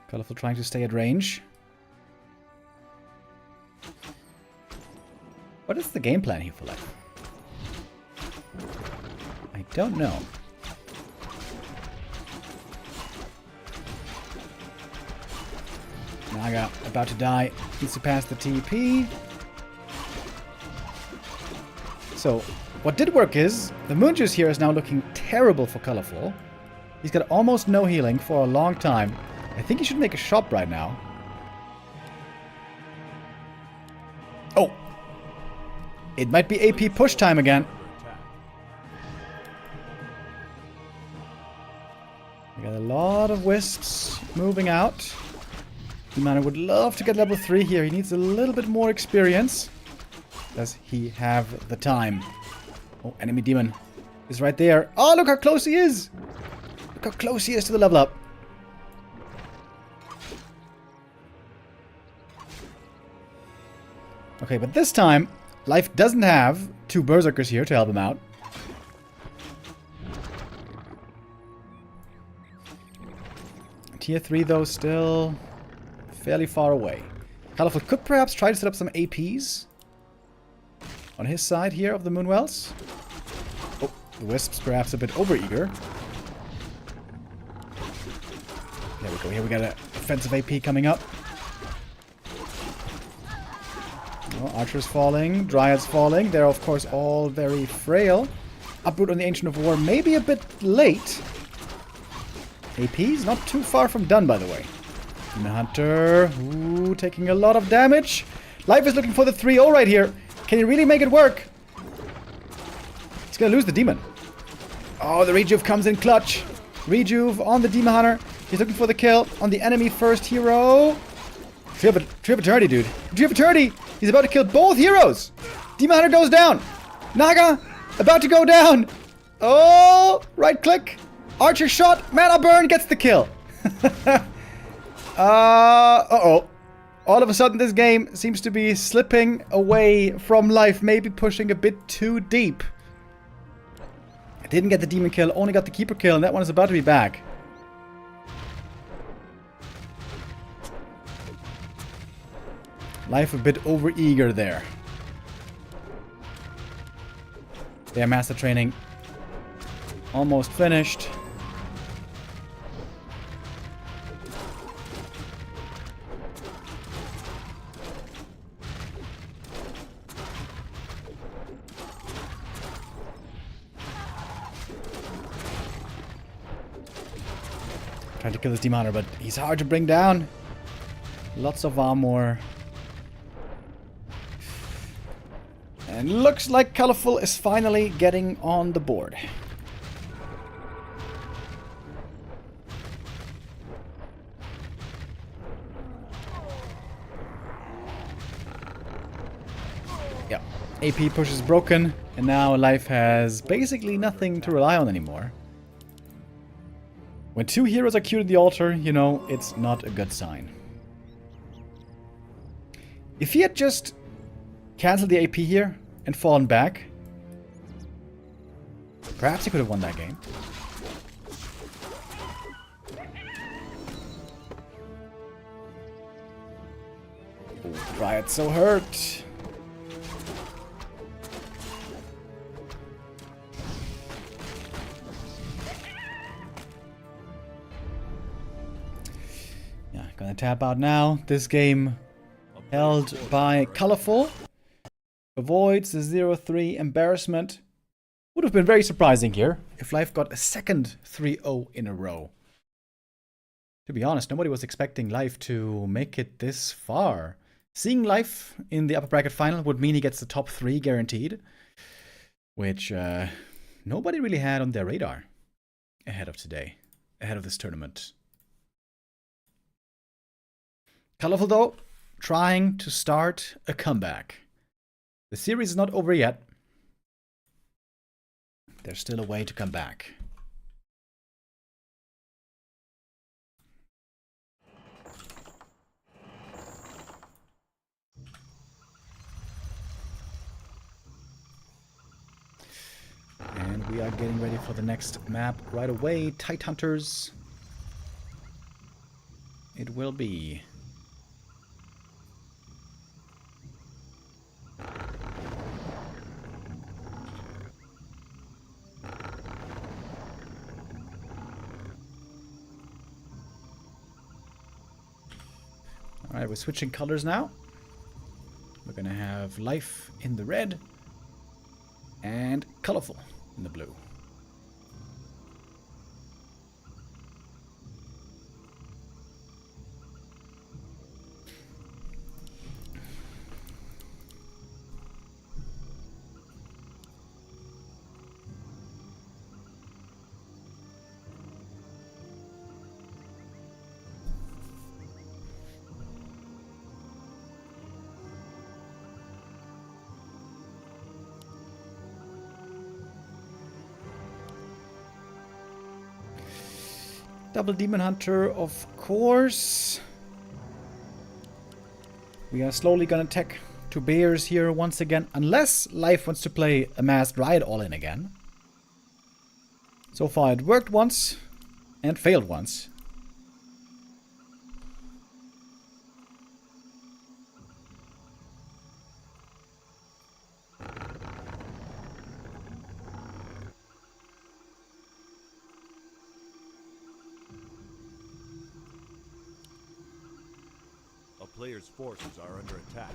[SPEAKER 5] Colorful trying to stay at range. What is the game plan here for life? I don't know. Naga about to die. Needs to pass the TP. So, what did work is, the Moon Juice here is now looking terrible for Colorful. He's got almost no healing for a long time. I think he should make a shop right now. Oh! It might be AP push time again.
[SPEAKER 6] attack.
[SPEAKER 5] We got a lot of Wisps moving out. Demoner would love to get level 3 here. He needs a little bit more experience. Does he have the time? Oh, enemy demon is right there. Oh, look how close he is! Look how close he is to the level up. Okay, but this time, Life doesn't have 2 Berserkers here to help him out. Tier 3, though, still fairly far away. Colorful could perhaps try to set up some APs on his side here of the Moonwells. Oh, the Wisp's perhaps a bit overeager. There we go. Here we got an offensive AP coming up. Oh, Archer's falling. Dryad's falling. They're, of course, all very frail. Uproot on the Ancient of War maybe a bit late. AP's not too far from done, by the way. Demon Hunter. Ooh, taking a lot of damage. Life is looking for the 3-0 right here. Can he really make it work? He's gonna lose the demon. Oh, the Rejuve comes in clutch. Rejuve on the Demon Hunter. He's looking for the kill on the enemy first hero. Tree of Eternity, dude. Tree of Eternity. He's about to kill both heroes. Demon Hunter goes down. Naga About to go down. Oh, right click. Archer shot. Mana burn gets the kill. Uh-oh. All of a sudden, this game seems to be slipping away from life. Maybe pushing a bit too deep. I didn't get the demon kill. Only got the keeper kill. And that one is about to be back. Life a bit over-eager there. Yeah, master training almost finished. Trying to kill this demoner, but he's hard to bring down. Lots of armor. And looks like Colorful is finally getting on the board. Yeah, AP push is broken, and now Life has basically nothing to rely on anymore. When two heroes are queued at the altar, you know, it's not a good sign. If he had just cancelled the AP here and fallen back, perhaps he could have won that game. Oh, Riot's so hurt. Yeah, gonna tap out now. This game held by Colorful. Avoids the 0-3 embarrassment. Would have been very surprising here if Life got a second 3-0 in a row. To be honest, nobody was expecting Life to make it this far. Seeing Life in the upper bracket final would mean he gets the top 3 guaranteed. Which nobody really had on their radar ahead of today. Ahead of this tournament. Colorful though, trying to start a comeback. The series is not over yet. There's still a way to come back. And we are getting ready for the next map right away. Tight Hunters. It will be. Alright, we're switching colors now. We're gonna have Life in the red and Colorful in the blue. Double Demon Hunter, of course. We are slowly gonna tech to Bears here once again, unless Life wants to play a Masked Riot all-in again. So far it worked once and failed once.
[SPEAKER 6] Players' forces are under attack.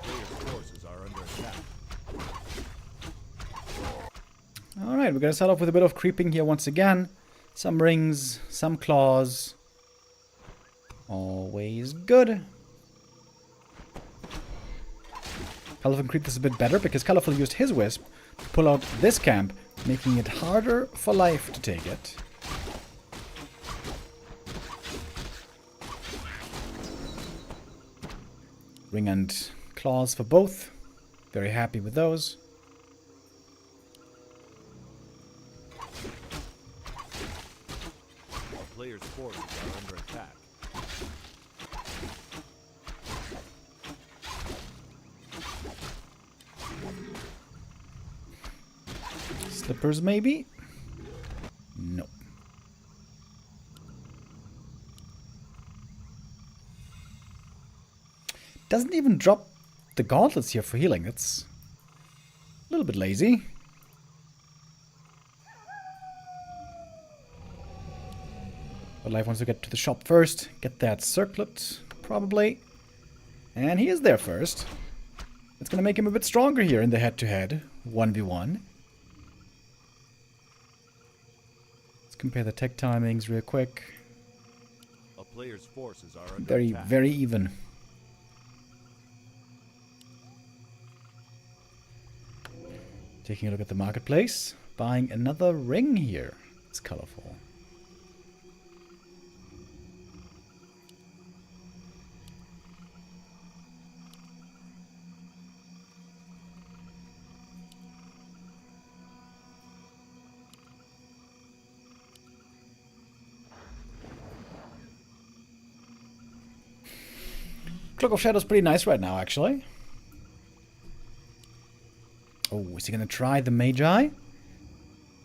[SPEAKER 6] Players' forces are under attack.
[SPEAKER 5] Alright, we're gonna start off with a bit of creeping here once again. Some rings, some claws. Always good. Colorful creep this a bit better because Colorful used his wisp to pull out this camp, making it harder for life to take it. Ring and claws for both. Very happy with those.
[SPEAKER 6] A player's forces are under attack.
[SPEAKER 5] Slippers maybe? No. Doesn't even drop the gauntlets here for healing. That's a little bit lazy. But Life wants to get to the shop first. Get that circlet, probably. And he is there first. It's going to make him a bit stronger here in the head-to-head 1v1. Let's compare the tech timings real quick.
[SPEAKER 6] A player's forces are under
[SPEAKER 5] Very,
[SPEAKER 6] attack.
[SPEAKER 5] very even. Taking a look at the marketplace. Buying another ring here. It's colorful. Cloak of Shadow's pretty nice right now, actually. Oh, is he gonna try the Magi?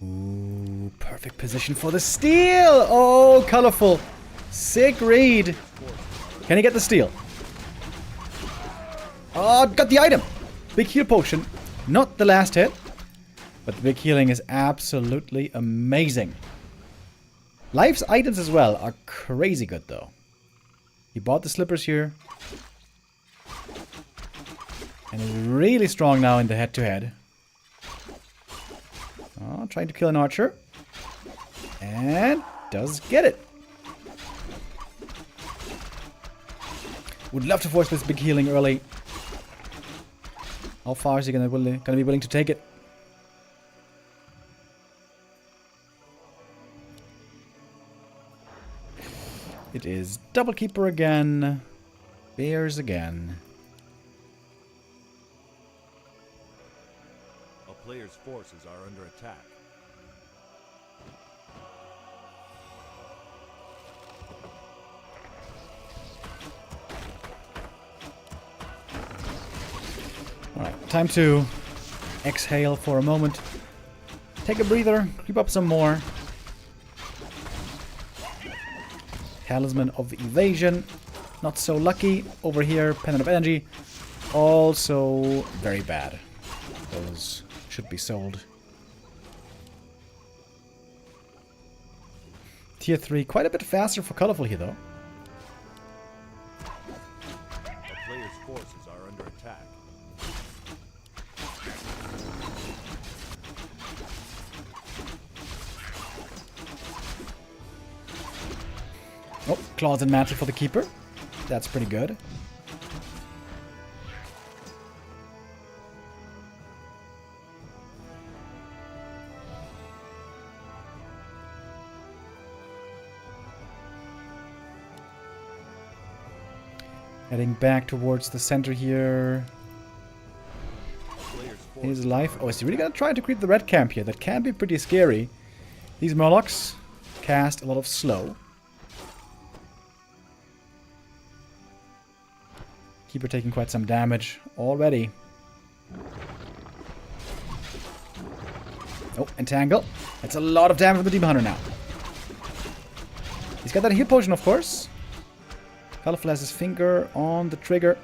[SPEAKER 5] Ooh, perfect position for the steal! Oh, colorful. Sick read. Can he get the steal? Oh, got the item. Big heal potion. Not the last hit. But the big healing is absolutely amazing. Life's items as well are crazy good, though. He bought the slippers here. And is really strong now in the head-to-head. Oh, trying to kill an archer. And does get it. Would love to force this big healing early. How far is he gonna be willing to take it? It is double keeper again. Bears again.
[SPEAKER 6] A player's forces are under attack.
[SPEAKER 5] Alright, time to exhale for a moment. Take a breather, creep up some more. Talisman of Evasion. Not so lucky. Over here, Pendant of Energy. Also very bad. Those should be sold. Tier 3, quite a bit faster for colorful here though.
[SPEAKER 6] A player's forces are under attack.
[SPEAKER 5] Oh, claws and mantle for the keeper. That's pretty good. Heading back towards the center here. His life. Oh, is he really gonna try to creep the red camp here? That can be pretty scary. These Murlocs cast a lot of slow. Keeper taking quite some damage already. Oh, entangle. That's a lot of damage from the Demon Hunter now. He's got that heal potion, of course. Colorful has his finger on the trigger.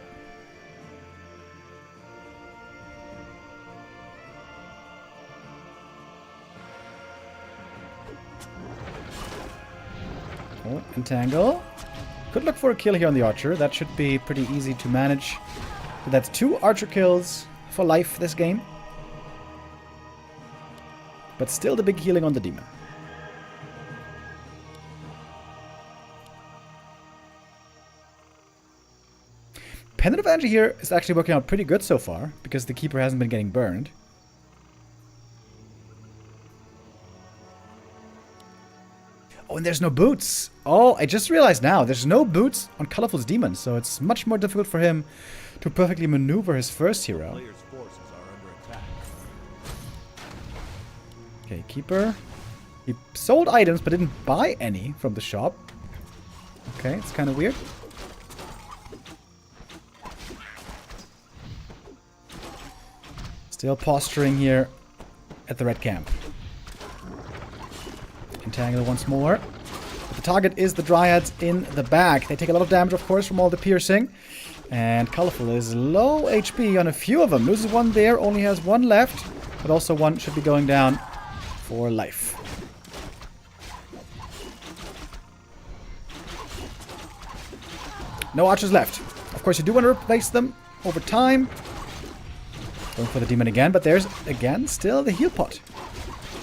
[SPEAKER 5] Oh, entangle. Could look for a kill here on the archer. That should be pretty easy to manage. But that's 2 archer kills for life this game. But still the big healing on the demon. Pendant of Energy here is actually working out pretty good so far, because the Keeper hasn't been getting burned. Oh, and there's no boots. Oh, I just realized now, there's no boots on Colorful's demon, so it's much more difficult for him to perfectly maneuver his first hero.
[SPEAKER 6] Players' forces are under attack.
[SPEAKER 5] Okay, Keeper. He sold items, but didn't buy any from the shop. Okay, it's kind of weird. Still posturing here at the red camp. Entangle once more. But the target is the Dryads in the back. They take a lot of damage, of course, from all the piercing. And Colorful is low HP on a few of them. Loses one there, only has one left. But also one should be going down for life. No archers left. Of course, you do want to replace them over time. Going for the demon again, but there's, again, still the heal pot.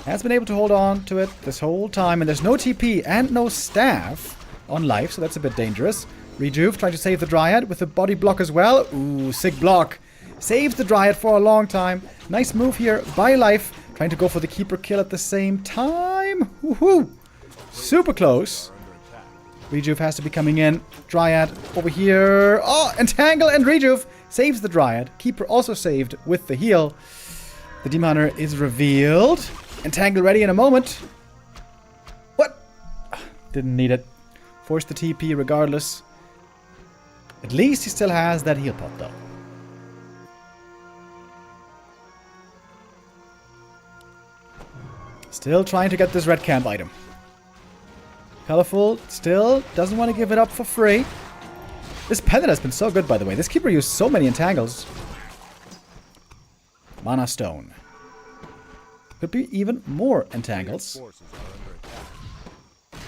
[SPEAKER 5] Has been able to hold on to it this whole time, and there's no TP and no staff on life, so that's a bit dangerous. Rejuve trying to save the Dryad with a body block as well. Ooh, sick block. Saves the Dryad for a long time. Nice move here by Life. Trying to go for the Keeper kill at the same time. Woohoo! Super close. Rejuve has to be coming in. Dryad over here. Oh, Entangle and Rejuve saves the Dryad. Keeper also saved with the heal. The Demon Hunter is revealed. Entangle ready in a moment. What? Didn't need it. Forced the TP regardless. At least he still has that heal pot though. Still trying to get this red camp item. Colorful still doesn't want to give it up for free. This pendant has been so good, by the way. This Keeper used so many entangles. Mana Stone. Could be even more entangles.
[SPEAKER 6] Forces are under attack.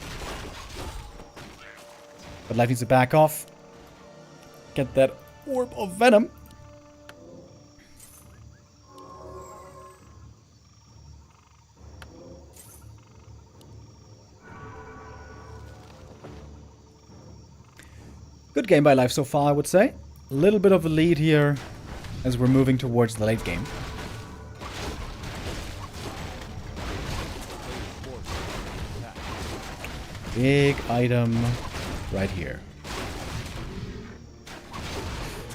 [SPEAKER 5] But Life needs to back off. Get that Orb of Venom. Good game by Life so far, I would say. A little bit of a lead here as we're moving towards the late game. Big item right here.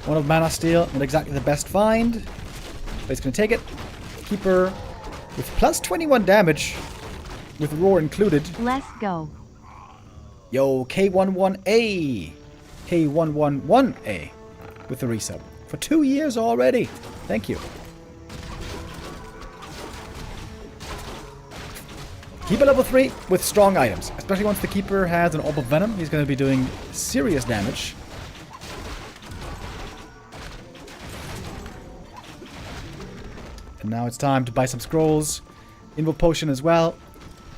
[SPEAKER 5] One of Mana Steel, not exactly the best find, but he's going to take it. Keeper with plus 21 damage, with Roar included.
[SPEAKER 4] Let's go.
[SPEAKER 5] Yo, K11A. K111A with the resub. For 2 years already. Thank you. Keeper level 3 with strong items. Especially once the Keeper has an Orb of Venom, he's going to be doing serious damage. And now it's time to buy some scrolls. Invo Potion as well.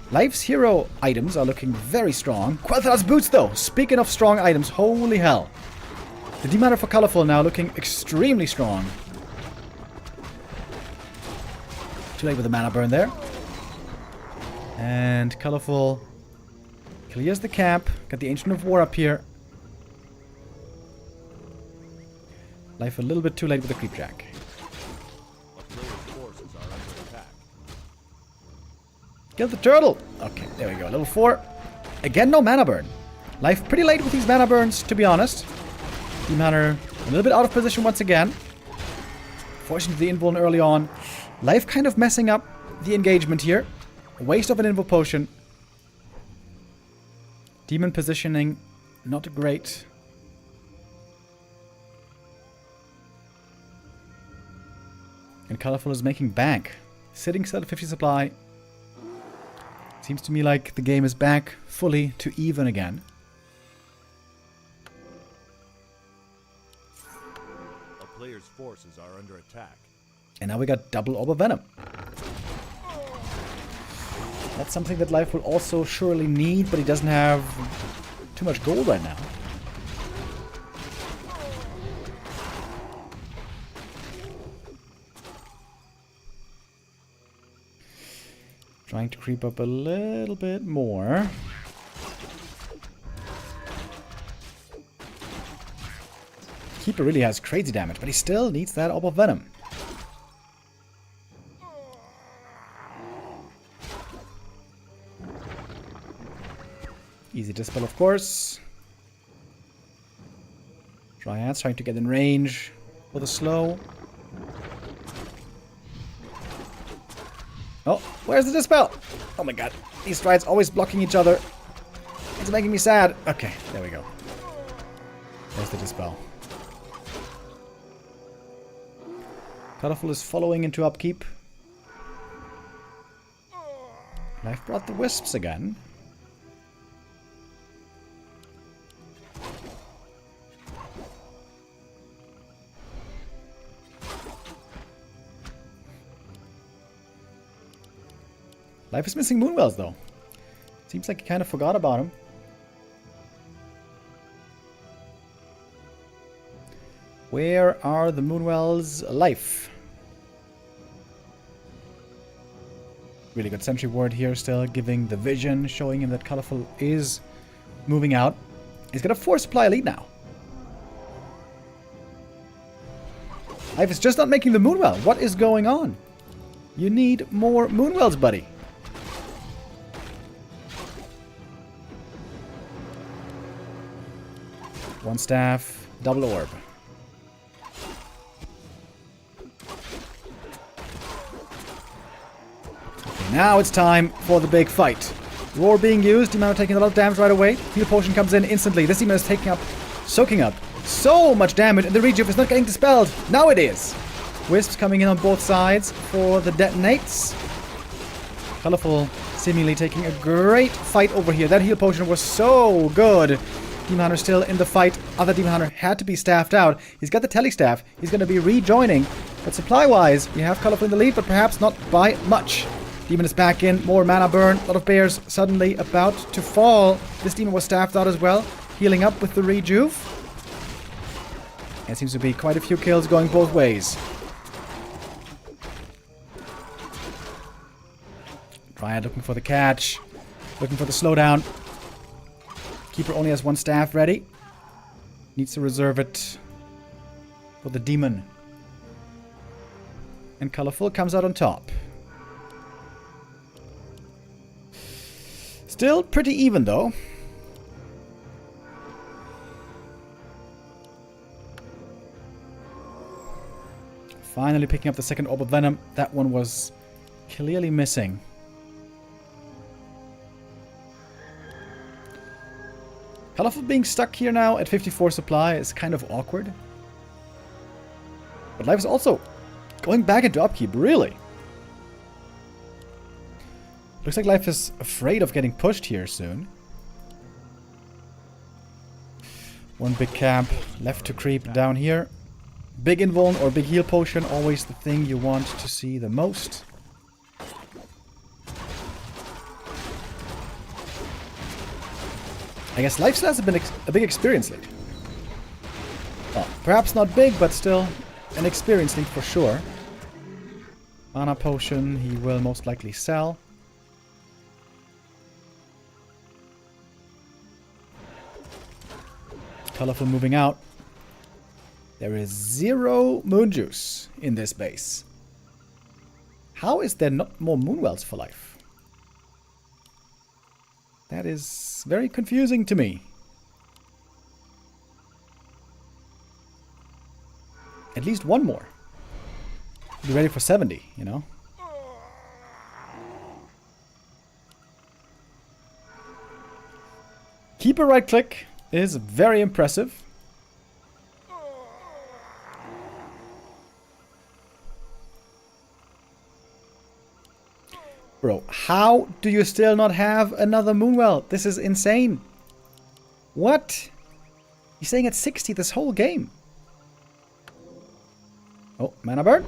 [SPEAKER 5] Life's hero items are looking very strong. Quel'Thas boots though. Speaking of strong items, holy hell. The Demon for Colorful now looking extremely strong. Too late with the mana burn there. And Colorful clears the camp. Got the Ancient of War up here. Life a little bit too late with the Creepjack.
[SPEAKER 6] A player's forces are under attack.
[SPEAKER 5] Kill the turtle. Okay, there we go. Level 4. Again, no mana burn. Life pretty late with these mana burns, to be honest. Demon Hunter a little bit out of position once again. Forcing the invuln early on. Life kind of messing up the engagement here. A waste of an invo potion. Demon positioning, not great. And Colorful is making bank. Sitting still at 50 supply. Seems to me like the game is back fully to even again.
[SPEAKER 6] A player's forces are under attack.
[SPEAKER 5] And now we got double Orb of Venom. That's something that Life will also surely need, but he doesn't have too much gold right now. Trying to creep up a little bit more. Keeper really has crazy damage, but he still needs that Orb of Venom. Easy dispel, of course. Dryads trying to get in range for the slow. Oh, where's the dispel? Oh my god, these Dryads always blocking each other. It's making me sad. Okay, there we go. There's the dispel. Colorful is following into upkeep. And I've brought the wisps again. Life is missing Moonwells, though. Seems like he kind of forgot about him. Where are the Moonwells? Life. Really good sentry ward here still, giving the vision, showing him that Colorful is moving out. He's got a 4 supply lead now. Life is just not making the Moonwell. What is going on? You need more Moonwells, buddy. One staff, double orb. Okay, now it's time for the big fight. Roar being used, Demon taking a lot of damage right away. Heal potion comes in instantly. This Demon is soaking up so much damage, and the rejuve is not getting dispelled. Now it is. Wisps coming in on both sides for the detonates. Colorful seemingly taking a great fight over here. That heal potion was so good. Demon Hunter still in the fight. Other Demon Hunter had to be staffed out. He's got the Telestaff. He's going to be rejoining. But supply-wise, we have Colorful in the lead, but perhaps not by much. Demon is back in. More mana burn. A lot of bears suddenly about to fall. This Demon was staffed out as well. Healing up with the rejuve. And it seems to be quite a few kills going both ways. Dryad looking for the catch. Looking for the slowdown. Keeper only has 1 staff ready. Needs to reserve it for the Demon. And Colorful comes out on top. Still pretty even though. Finally picking up the second Orb of Venom. That one was clearly missing. Colorful being stuck here now at 54 supply is kind of awkward. But Life is also going back into upkeep, really. Looks like Life is afraid of getting pushed here soon. One big camp left to creep down here. Big invuln or big heal potion, always the thing you want to see the most. I guess Life still has a big experience lead. Well, perhaps not big, but still an experience lead for sure. Mana potion he will most likely sell. Colorful moving out. There is 0 moon juice in this base. How is there not more Moonwells for Life? That is very confusing to me. At least one more. Be ready for 70, you know? Keeper right click is very impressive. Bro, how do you still not have another Moonwell? This is insane. What? He's staying at 60 this whole game. Oh, mana burn.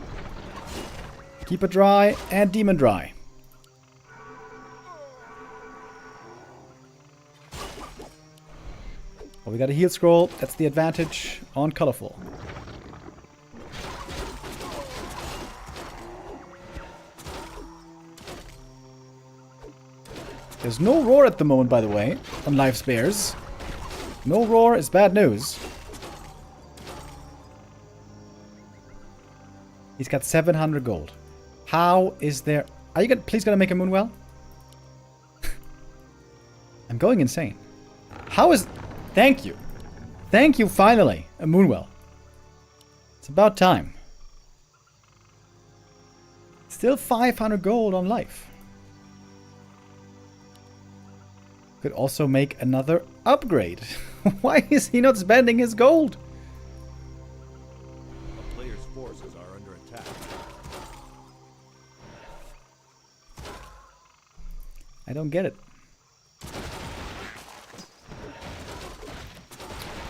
[SPEAKER 5] Keep it dry and demon dry. Well, we got a heal scroll. That's the advantage on Colorful. There's no roar at the moment, by the way, on live spares. No roar is bad news. He's got 700 gold. How is there... Are you gonna, please gonna make a Moonwell? I'm going insane. How is... Thank you. Thank you, finally. A Moonwell. It's about time. Still 500 gold on life. Could also make another upgrade. Why is he not spending his gold?
[SPEAKER 6] A player's forces are under attack.
[SPEAKER 5] I don't get it.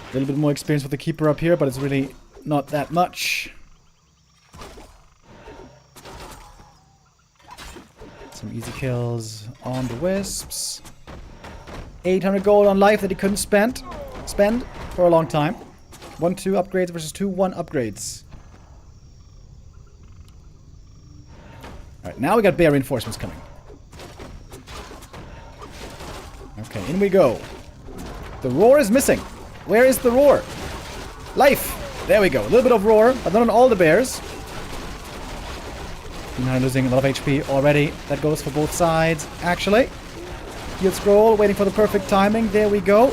[SPEAKER 5] A little bit more experience with the keeper up here, but it's really not that much. Some easy kills on the wisps. 800 gold on life that he couldn't spend for a long time. 1-2 upgrades versus 2-1 upgrades. Alright, now we got bear reinforcements coming. Okay, in we go. The roar is missing. Where is the roar? Life! There we go. A little bit of roar, but not on all the bears. Now losing a lot of HP already. That goes for both sides, actually. Heal scroll, waiting for the perfect timing. There we go.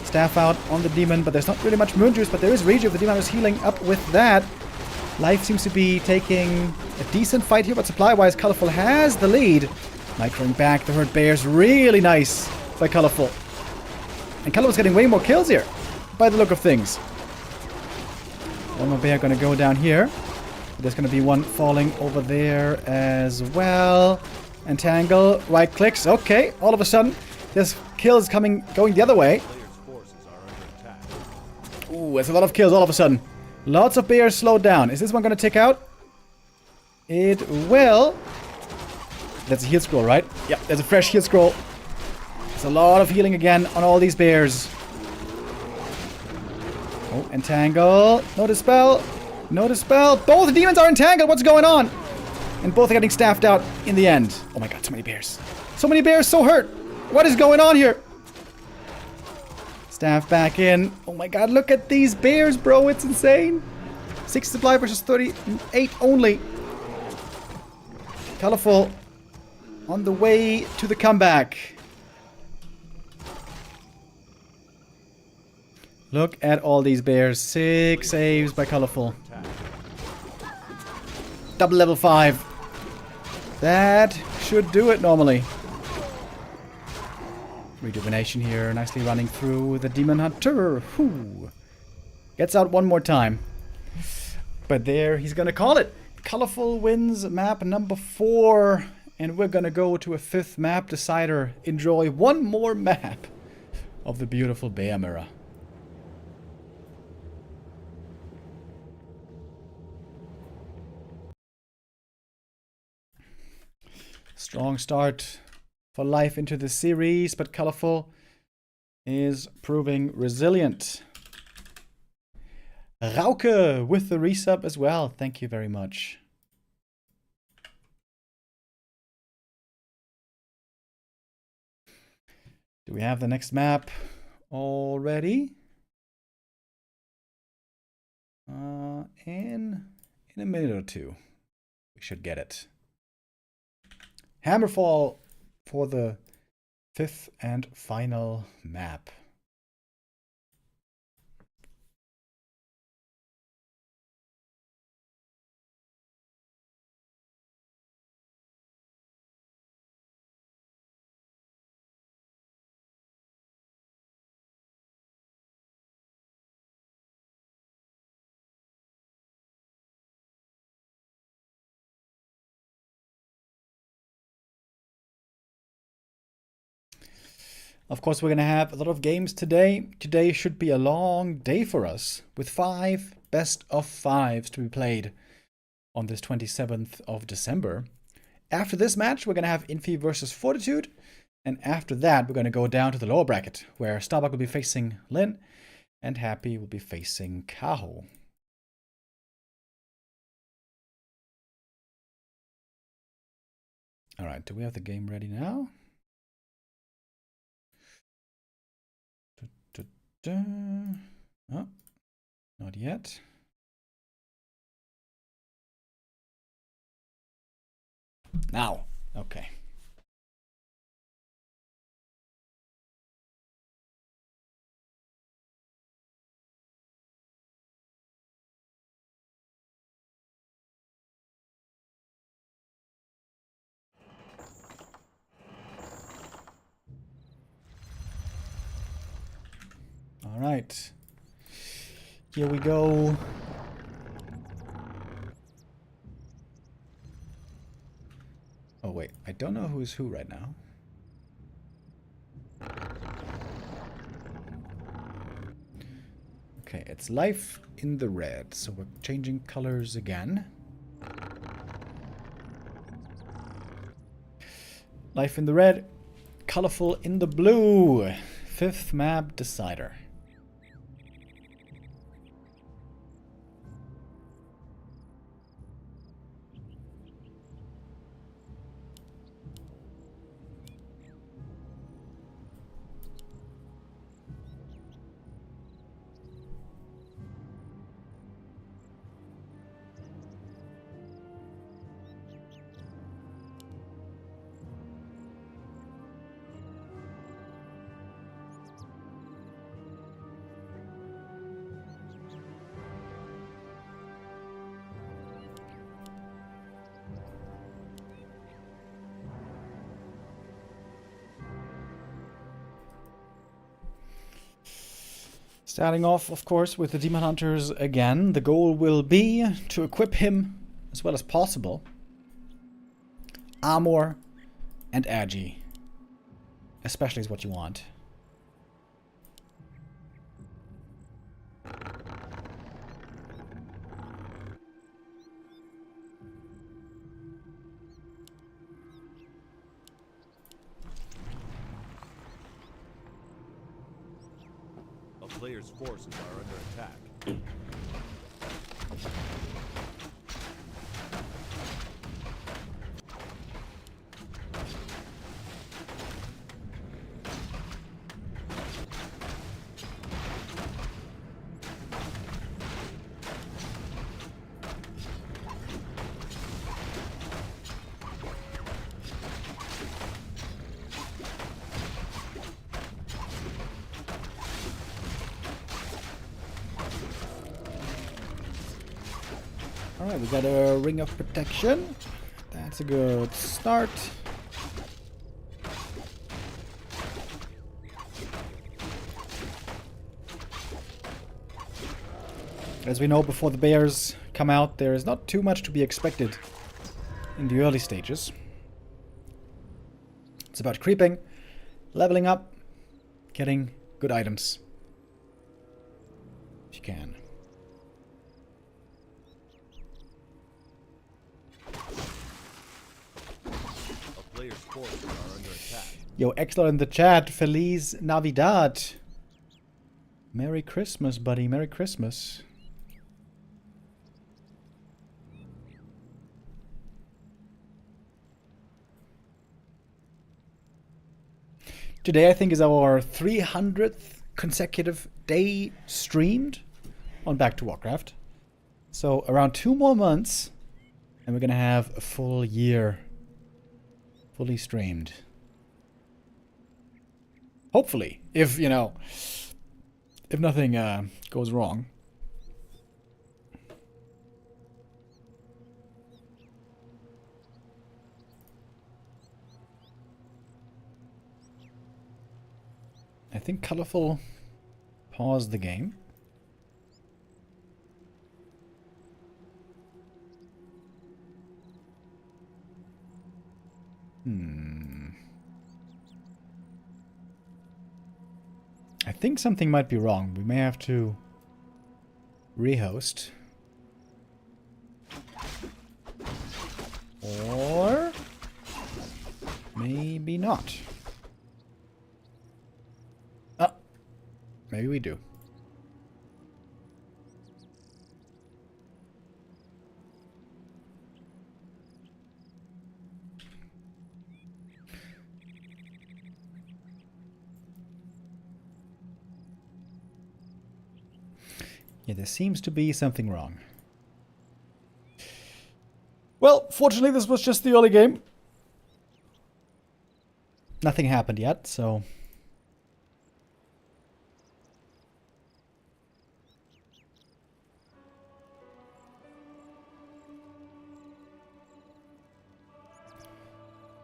[SPEAKER 5] Staff out on the demon, but there's not really much moon juice, but there is rejuve. The demon is healing up with that. Life seems to be taking a decent fight here, but supply-wise, Colorful has the lead. Microing back the hurt bears. Really nice by Colorful. And Colorful's getting way more kills here, by the look of things. One more bear gonna go down here. There's gonna be one falling over there as well. Entangle, right clicks. Okay, all of a sudden, there's kills going the other way.
[SPEAKER 6] Player's forces are under attack.
[SPEAKER 5] Ooh, there's a lot of kills all of a sudden. Lots of bears slowed down. Is this one gonna tick out? It will. That's a heal scroll, right? Yep, there's a fresh heal scroll. There's a lot of healing again on all these bears. Oh, entangle. No dispel. No dispel. Both demons are entangled. What's going on? And both are getting staffed out in the end. Oh my god, so many bears. So many bears, so hurt. What is going on here? Staff back in. Oh my god, look at these bears, bro. It's insane. 6 supply versus 38 only. Colorful on the way to the comeback. Look at all these bears. 6 saves by Colorful. Double level 5. That should do it normally. Rejuvenation here. Nicely running through the Demon Hunter. Whoo. Gets out one more time. But there, he's going to call it. Colorful wins map number 4. And we're going to go to a 5th map decider. Enjoy one more map of the beautiful Bear Mirror. Strong start for life into the series, but Colorful is proving resilient. Rauke with the resub as well. Thank you very much. Do we have the next map already? In a minute or two, we should get it. Hammerfall for the 5th and final map. Of course, we're going to have a lot of games today. Today should be a long day for us, with 5 best of 5s to be played on this 27th of December. After this match, we're going to have Infy versus Fortitude. And after that, we're going to go down to the lower bracket, where Starbuck will be facing Lynn, and Happy will be facing Kaho. Alright, do we have the game ready now? Oh, not yet. Now. Okay. All right. Here we go. Oh, wait. I don't know who's who right now. Okay, it's life in the red. So we're changing colors again. Life in the red. Colorful in the blue. 5th map decider. Starting off, of course, with the Demon Hunters again. The goal will be to equip him as well as possible. Armor and agi. Especially is what you want.
[SPEAKER 6] A player's forces are under attack.
[SPEAKER 5] Alright, we got a Ring of Protection. That's a good start. As we know, before the bears come out, there is not too much to be expected in the early stages. It's about creeping, leveling up, getting good items. If you can.
[SPEAKER 6] Players' forces are under attack.
[SPEAKER 5] Yo, Exlor in the chat. Feliz Navidad. Merry Christmas, buddy. Merry Christmas. Today, I think, is our 300th consecutive day streamed on Back to Warcraft. So, around 2 more months, and we're gonna have a full year fully streamed. Hopefully, if, you know, if nothing goes wrong. I think Colorful paused the game. I think something might be wrong. We may have to rehost. Or maybe not. Maybe we do. Yeah, there seems to be something wrong. Well, fortunately, this was just the early game. Nothing happened yet, so...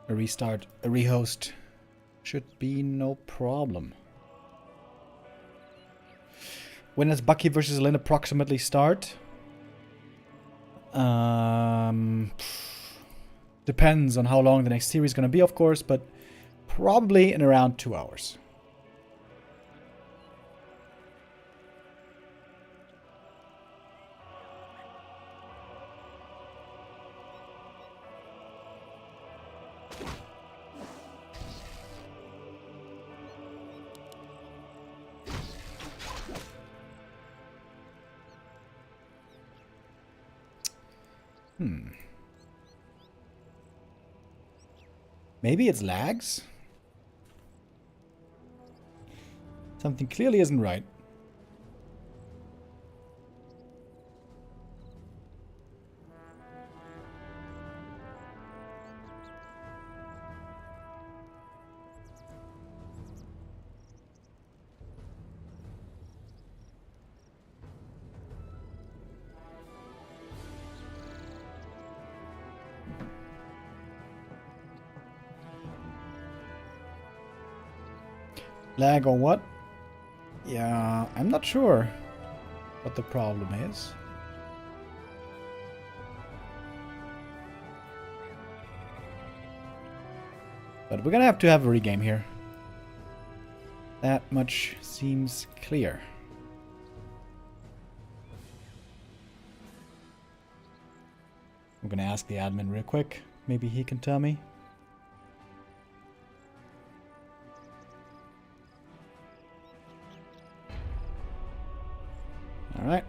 [SPEAKER 5] A restart, a rehost should be no problem. When does Bucky versus Lynn approximately start? Depends on how long the next series is going to be, of course, but probably in around 2 hours. Maybe it's lags? Something clearly isn't right. Lag or what? Yeah, I'm not sure what the problem is. But we're gonna have to have a regame here. That much seems clear. I'm gonna ask the admin real quick. Maybe he can tell me. All right.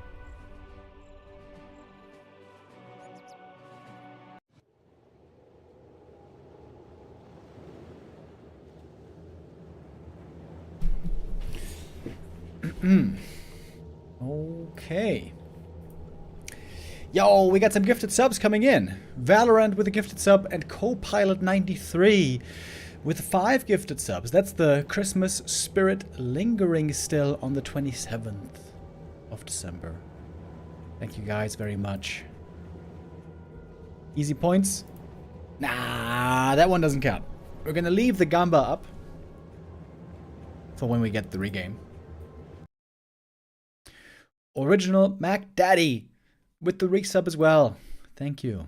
[SPEAKER 5] Okay. Yo, we got some gifted subs coming in. Valorant with a gifted sub and Copilot 93 with 5 gifted subs. That's the Christmas spirit lingering still on the 27th of December. Thank you guys very much. Easy points? Nah, that one doesn't count. We're gonna leave the Gamba up for when we get the regame. Original Mac Daddy with the resub as well. Thank you.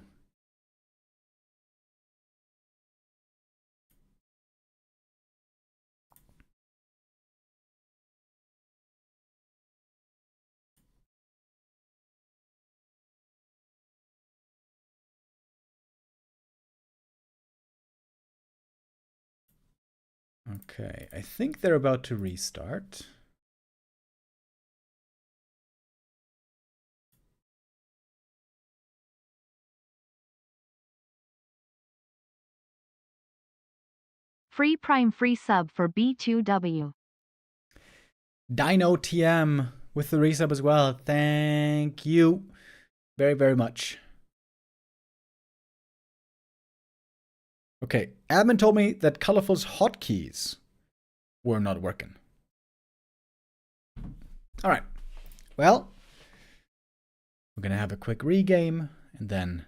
[SPEAKER 5] Okay, I think they're about to restart.
[SPEAKER 4] Free Prime free sub for B2W.
[SPEAKER 5] Dino TM with the resub as well. Thank you very, very much. Okay, admin told me that Colorful's hotkeys were not working. All right, well, we're gonna have a quick regame and then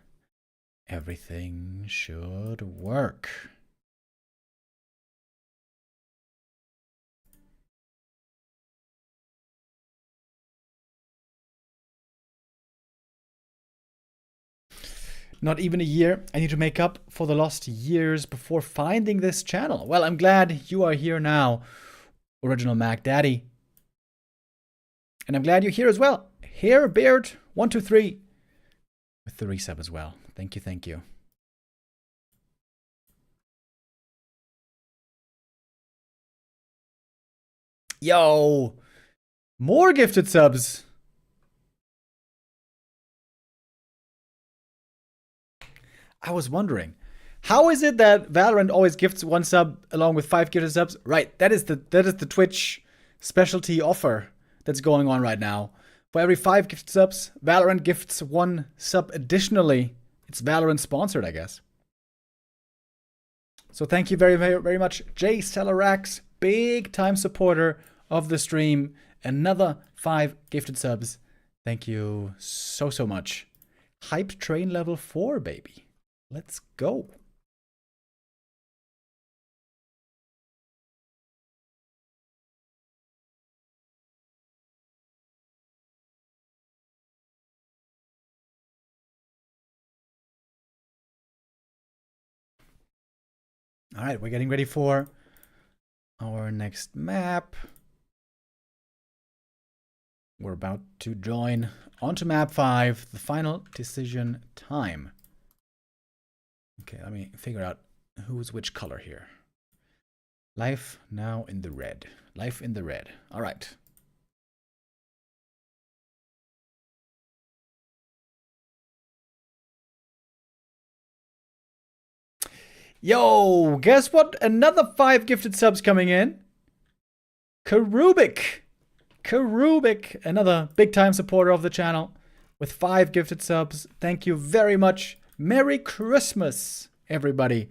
[SPEAKER 5] everything should work. Not even a year. I need to make up for the lost years before finding this channel. Well, I'm glad you are here now, Original Mac Daddy. And I'm glad you're here as well. Hair Beard 123 with the resub as well. Thank you, thank you. Yo, more gifted subs. I was wondering, how is it that Valorant always gifts 1 sub along with 5 gifted subs? Right, that is the Twitch specialty offer that's going on right now For every 5 gift subs, Valorant gifts 1 sub additionally. It's Valorant sponsored, I guess. So thank you very, very, very much, Jay Celerax, big time supporter of the stream. Another 5 gifted subs. Thank you so, so much. Hype train level 4, baby. Let's go. All right, we're getting ready for our next map. We're about to join onto map 5, the final decision time. Okay, let me figure out who's which color here. Life now in the red. Life in the red. All right. Yo, guess what? Another 5 gifted subs coming in. Karubik. Karubik, another big time supporter of the channel with 5 gifted subs. Thank you very much. Merry Christmas, everybody.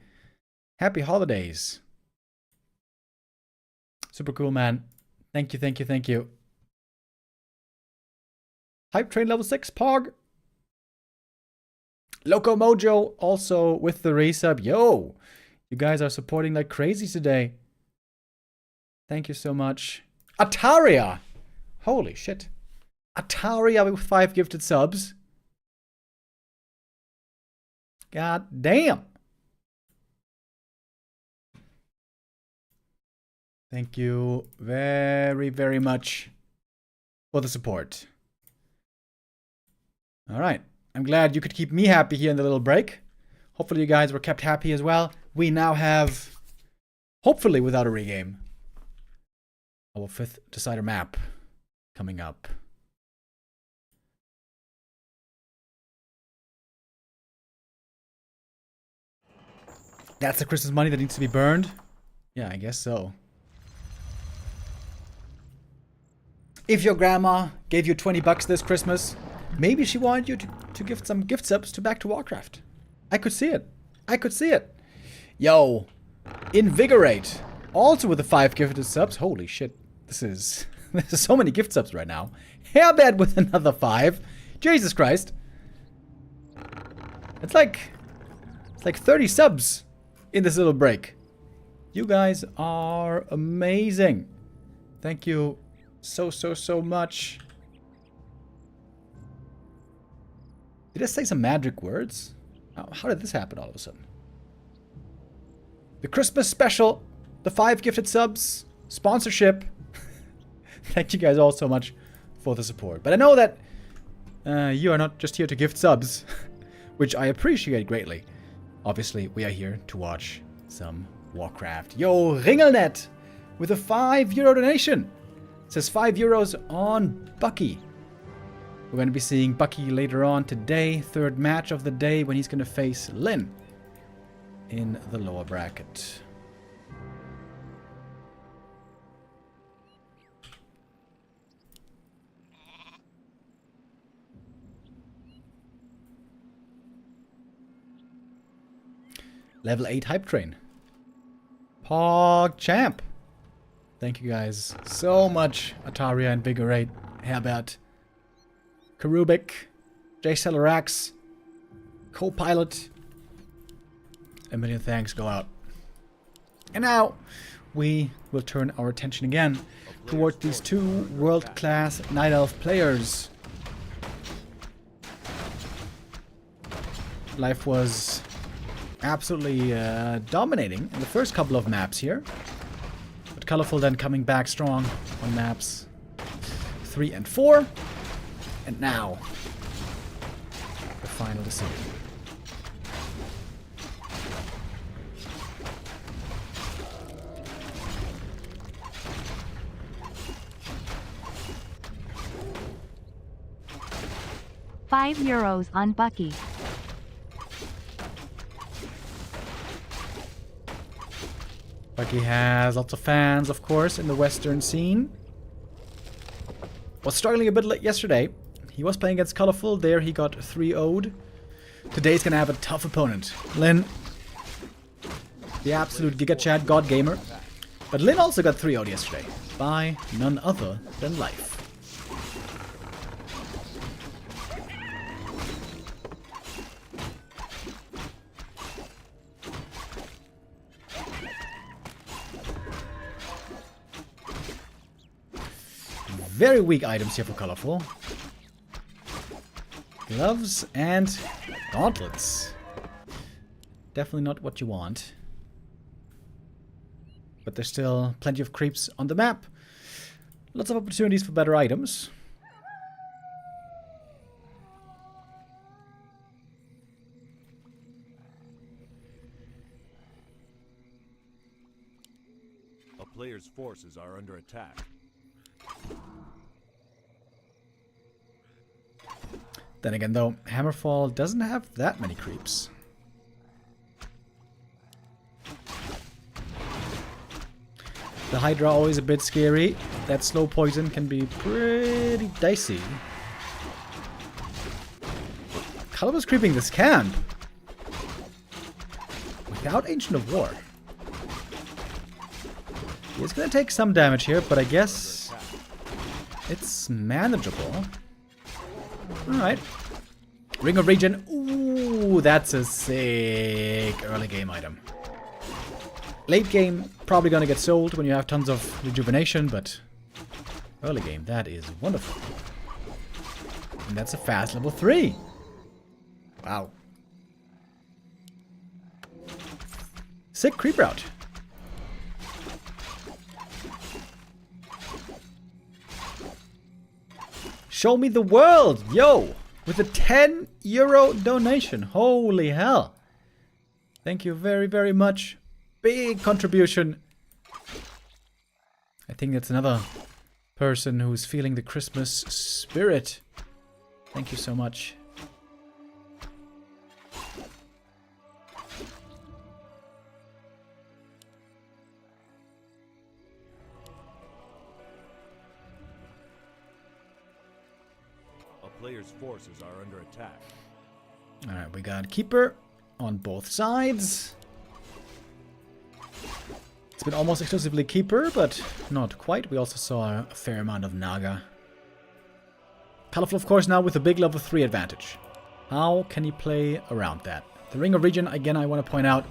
[SPEAKER 5] Happy holidays. Super cool, man. Thank you, thank you, thank you. Hype train level 6, Pog. Loco Mojo also with the resub. Yo, you guys are supporting like crazy today. Thank you so much. Ataria. Holy shit. Ataria with 5 gifted subs. God damn. Thank you very, very much for the support. All right. I'm glad you could keep me happy here in the little break. Hopefully you guys were kept happy as well. We now have, hopefully without a regame, our 5th decider map coming up. That's the Christmas money that needs to be burned? Yeah, I guess so. If your grandma gave you 20 bucks this Christmas, maybe she wanted you to gift some gift subs to Back to Warcraft. I could see it. I could see it. Yo, Invigorate. Also with the 5 gifted subs. Holy shit. There's so many gift subs right now. Hairbed with another 5. Jesus Christ. It's like 30 subs in this little break. You guys are amazing. Thank you so much. Did I say some magic words? How did this happen all of a sudden? The Christmas special, the 5 gifted subs, sponsorship. Thank you guys all so much for the support. But I know that you are not just here to gift subs, which I appreciate greatly. Obviously, we are here to watch some Warcraft. Yo, Ringelnet with a €5 donation. It says €5 on Bucky. We're going to be seeing Bucky later on today. 3rd match of the day when he's going to face Lynn in the lower bracket. Level 8 hype train. Pog champ. Thank you guys so much. Ataria, Invigorate, Herbert, Karubik, Jay Celerax, Co-Pilot. A million thanks go out. And now we will turn our attention again towards these 2 world-class Night Elf players. Life was absolutely dominating in the first couple of maps here. But Colorful then coming back strong on maps 3 and 4. And now, the final decision.
[SPEAKER 4] €5 on Bucky.
[SPEAKER 5] Bucky has lots of fans, of course, in the Western scene. was struggling a bit yesterday. He was playing against Colorful. There he got 3-0'd. Today he's going to have a tough opponent. Lynn, the absolute Giga Chat God Gamer. But Lynn also got 3-0'd yesterday by none other than Life. Very weak items here for Colorful. Gloves and gauntlets. Definitely not what you want. But there's still plenty of creeps on the map. Lots of opportunities for better items.
[SPEAKER 6] A player's forces are under attack.
[SPEAKER 5] Then again, though, Hammerfall doesn't have that many creeps. The Hydra always a bit scary. That slow poison can be pretty dicey. Colorful's creeping this camp without Ancient of War. He's gonna take some damage here, but I guess it's manageable. Alright. Ring of Regen. Ooh, that's a sick early game item. Late game, probably gonna get sold when you have tons of rejuvenation, but early game, that is wonderful. And that's a fast level 3. Wow. Sick creep route. Show me the world, yo! With a €10 donation. Holy hell. Thank you very, very much. Big contribution. I think that's another person who's feeling the Christmas spirit. Thank you so much.
[SPEAKER 6] Players' forces are under attack.
[SPEAKER 5] Alright, we got Keeper on both sides. It's been almost exclusively Keeper, but not quite. We also saw a fair amount of Naga. Colorful, of course, now with a big level 3 advantage. How can he play around that? The Ring of Regen, again, I want to point out,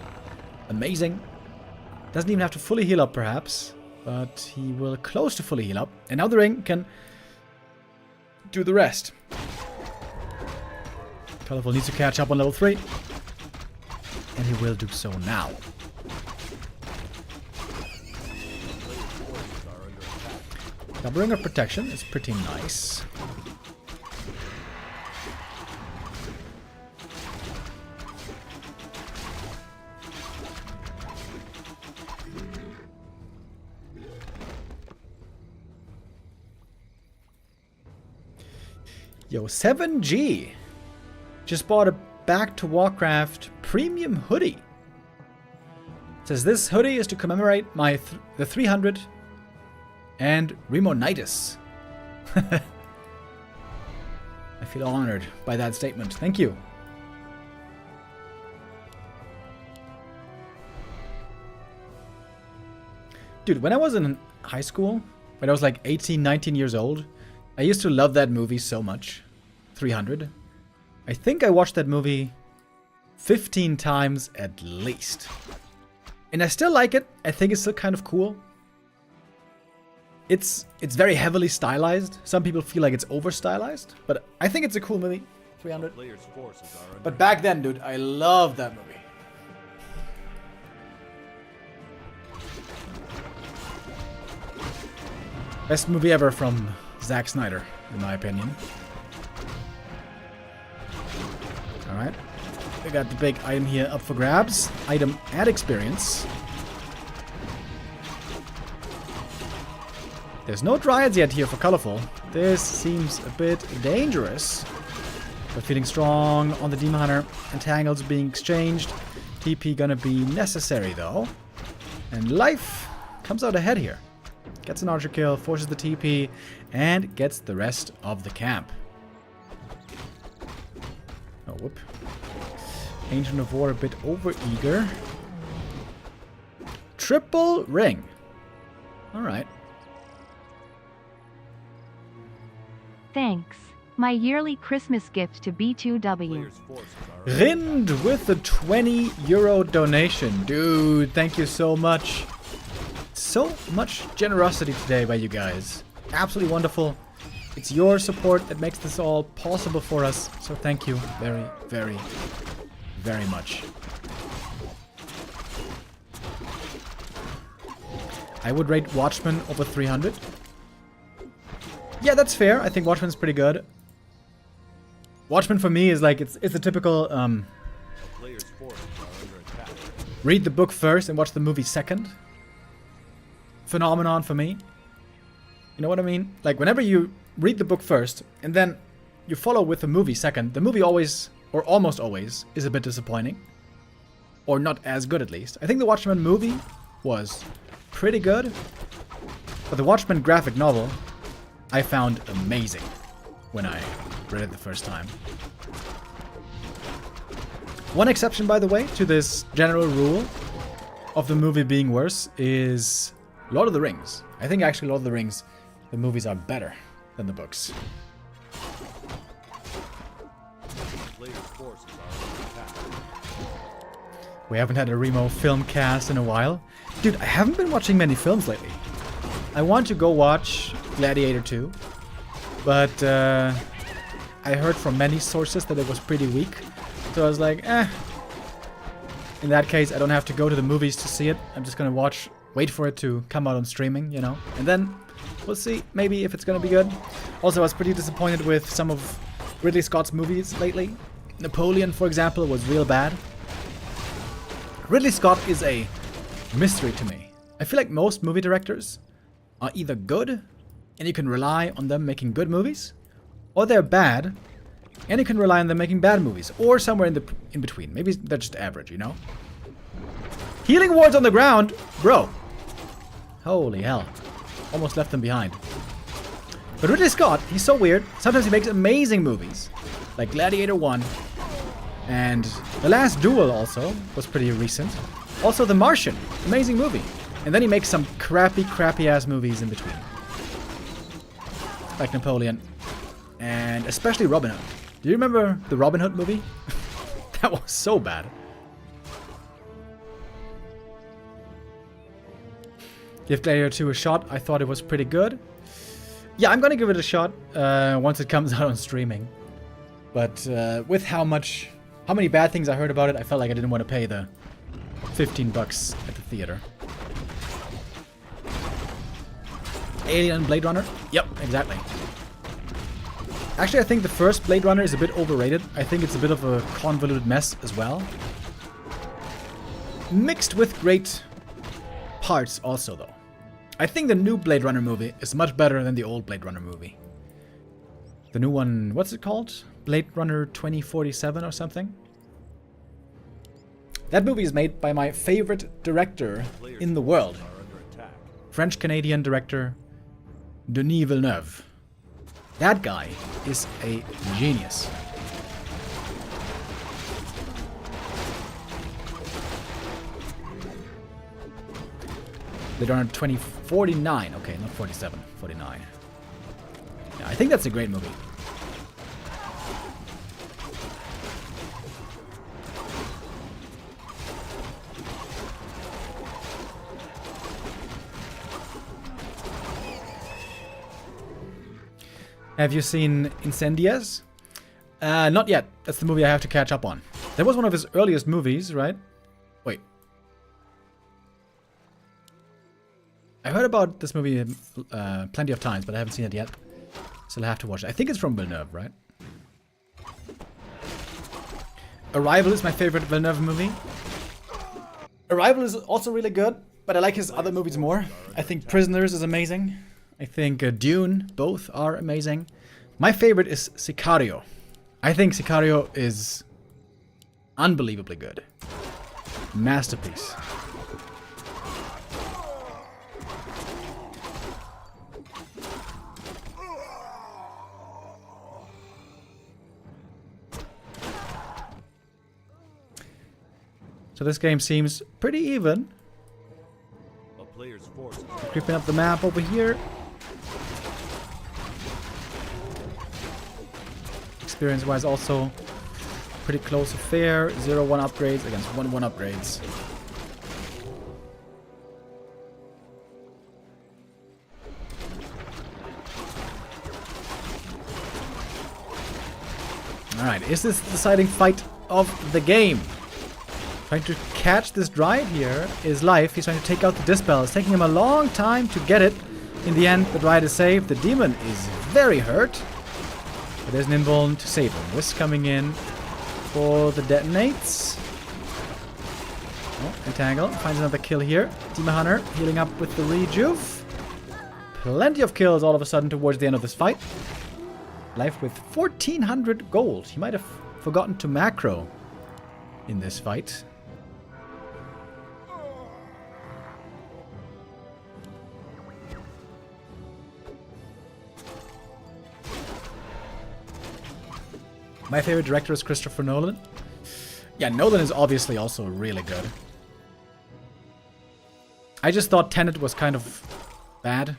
[SPEAKER 5] amazing. Doesn't even have to fully heal up, perhaps, but he will close to fully heal up. And now the ring can do the rest. Colorful needs to catch up on level 3. And he will do so now. Double Ring of Protection is pretty nice. Yo, 7G just bought a Back to Warcraft premium hoodie. It says this hoodie is to commemorate the 300 and Remonitis. I feel honored by that statement. Thank you. Dude, when I was in high school, when I was like 18, 19 years old, I used to love that movie so much. 300. I think I watched that movie 15 times at least. And I still like it. I think it's still kind of cool. It's very heavily stylized. Some people feel like it's over stylized, but I think it's a cool movie. 300. But back then, dude, I loved that movie. Best movie ever from Zack Snyder, in my opinion. Alright. We got the big item here up for grabs. Item and experience. There's no Dryads yet here for Colorful. This seems a bit dangerous. But feeling strong on the Demon Hunter. Entangles being exchanged. TP gonna be necessary though. And Life comes out ahead here. Gets an archer kill, forces the TP, and gets the rest of the camp. Oh, whoop. Ancient of War a bit over-eager. Triple ring. Alright.
[SPEAKER 4] Thanks. My yearly Christmas gift to B2W.
[SPEAKER 6] Players' forces are
[SPEAKER 5] Rind with the €20 donation. Dude, thank you so much. So much generosity today by you guys. Absolutely wonderful. It's your support that makes this all possible for us. So thank you very, very, very much. I would rate Watchmen over 300. Yeah, that's fair. I think Watchmen's pretty good. Watchmen for me is like, it's a typical,
[SPEAKER 6] players' forces are under attack.
[SPEAKER 5] read the book first and watch the movie second phenomenon for me. You know what I mean? Like, whenever you read the book first and then you follow with the movie second, the movie always, or almost always, is a bit disappointing. Or not as good, at least. I think the Watchmen movie was pretty good, but the Watchmen graphic novel I found amazing when I read it the first time. One exception, by the way, to this general rule of the movie being worse is Lord of the Rings. I think actually Lord of the Rings, the movies are better than the books.
[SPEAKER 6] Players' forces are under attack.
[SPEAKER 5] We haven't had a Remo film cast in a while. Dude, I haven't been watching many films lately. I want to go watch Gladiator 2, but I heard from many sources that it was pretty weak. So I was like, in that case, I don't have to go to the movies to see it. I'm just gonna wait for it to come out on streaming, you know? And then we'll see, maybe, if it's gonna be good. Also, I was pretty disappointed with some of Ridley Scott's movies lately. Napoleon, for example, was real bad. Ridley Scott is a mystery to me. I feel like most movie directors are either good, and you can rely on them making good movies, or they're bad, and you can rely on them making bad movies, or somewhere in between. Maybe they're just average, you know? Healing wards on the ground! Bro. Holy hell. Almost left them behind. But Ridley Scott, he's so weird. Sometimes he makes amazing movies, like Gladiator 1, and The Last Duel also was pretty recent. Also The Martian, amazing movie. And then he makes some crappy ass movies in between. Like Napoleon. And especially Robin Hood. Do you remember the Robin Hood movie? That was so bad. Give Gladiator 2 a shot. I thought it was pretty good. Yeah, I'm gonna give it a shot once it comes out on streaming. But with how many bad things I heard about it, I felt like I didn't want to pay the $15 at the theater. Alien Blade Runner? Yep, exactly. Actually, I think the first Blade Runner is a bit overrated. I think it's a bit of a convoluted mess as well. Mixed with great parts also, though. I think the new Blade Runner movie is much better than the old Blade Runner movie. The new one, what's it called? Blade Runner 2047 or something? That movie is made by my favorite director in the world.
[SPEAKER 6] Are under attack.
[SPEAKER 5] French-Canadian director Denis Villeneuve. That guy is a genius. Blade Runner 2049. Okay, not 47, 49. Yeah, I think that's a great movie. Have you seen Incendies? Not yet. That's the movie I have to catch up on. That was one of his earliest movies, right? Wait. I heard about this movie plenty of times, but I haven't seen it yet. So I'll have to watch it. I think it's from Villeneuve, right? Arrival is my favorite Villeneuve movie. Arrival is also really good, but I like his other movies more. I think Prisoners is amazing. I think Dune, both are amazing. My favorite is Sicario. I think Sicario is unbelievably good. Masterpiece. So this game seems pretty even.
[SPEAKER 6] A player's forces
[SPEAKER 5] Creeping up the map over here. Experience-wise also pretty close affair. 0-1 upgrades against 1-1 upgrades. Alright, is this the deciding fight of the game? Trying to catch this Dryad here is Life. He's trying to take out the Dispel. It's taking him a long time to get it. In the end, the Dryad is saved. The Demon is very hurt. But there's an Invuln to save him. Wisp coming in for the detonates. Oh, Entangle. Finds another kill here. Demon Hunter healing up with the Rejuve. Plenty of kills all of a sudden towards the end of this fight. Life with 1400 gold. He might have forgotten to macro in this fight. My favorite director is Christopher Nolan. Yeah, Nolan is obviously also really good. I just thought Tenet was kind of bad.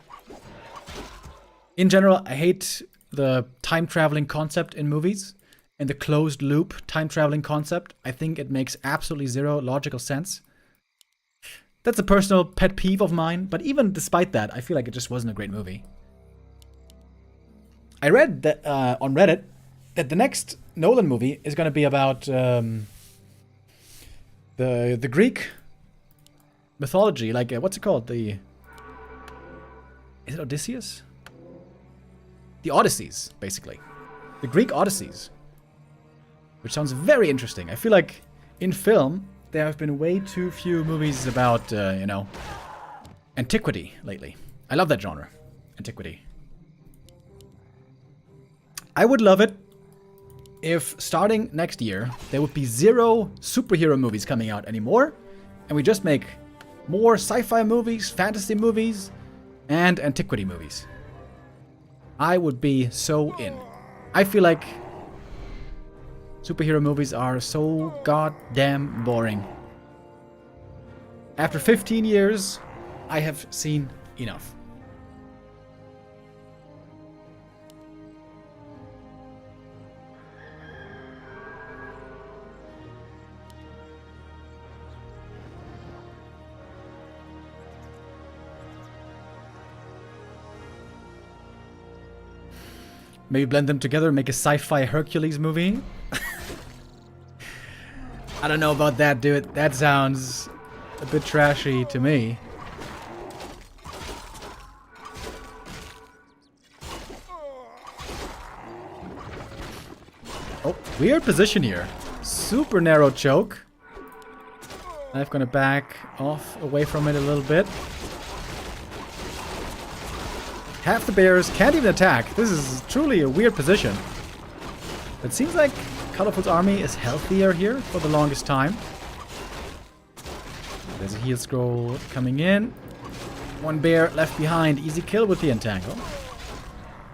[SPEAKER 5] In general, I hate the time traveling concept in movies and the closed loop time traveling concept. I think it makes absolutely zero logical sense. That's a personal pet peeve of mine, but even despite that, I feel like it just wasn't a great movie. I read that on Reddit that the next Nolan movie is going to be about the Greek mythology, like what's it called? Is it Odysseus? The Odysseys, basically. The Greek Odysseys. Which sounds very interesting. I feel like in film, there have been way too few movies about, you know, antiquity lately. I love that genre. Antiquity. I would love it if starting next year, there would be 0 superhero movies coming out anymore. And we just make more sci-fi movies, fantasy movies, and antiquity movies. I would be so in. I feel like superhero movies are so goddamn boring. After 15 years, I have seen enough. Maybe blend them together and make a sci-fi Hercules movie. I don't know about that, dude. That sounds a bit trashy to me. Oh, weird position here. Super narrow choke. I'm gonna back off away from it a little bit. Half the bears can't even attack. This is truly a weird position. It seems like Colorful's army is healthier here for the longest time. There's a heal scroll coming in. One bear left behind. Easy kill with the entangle.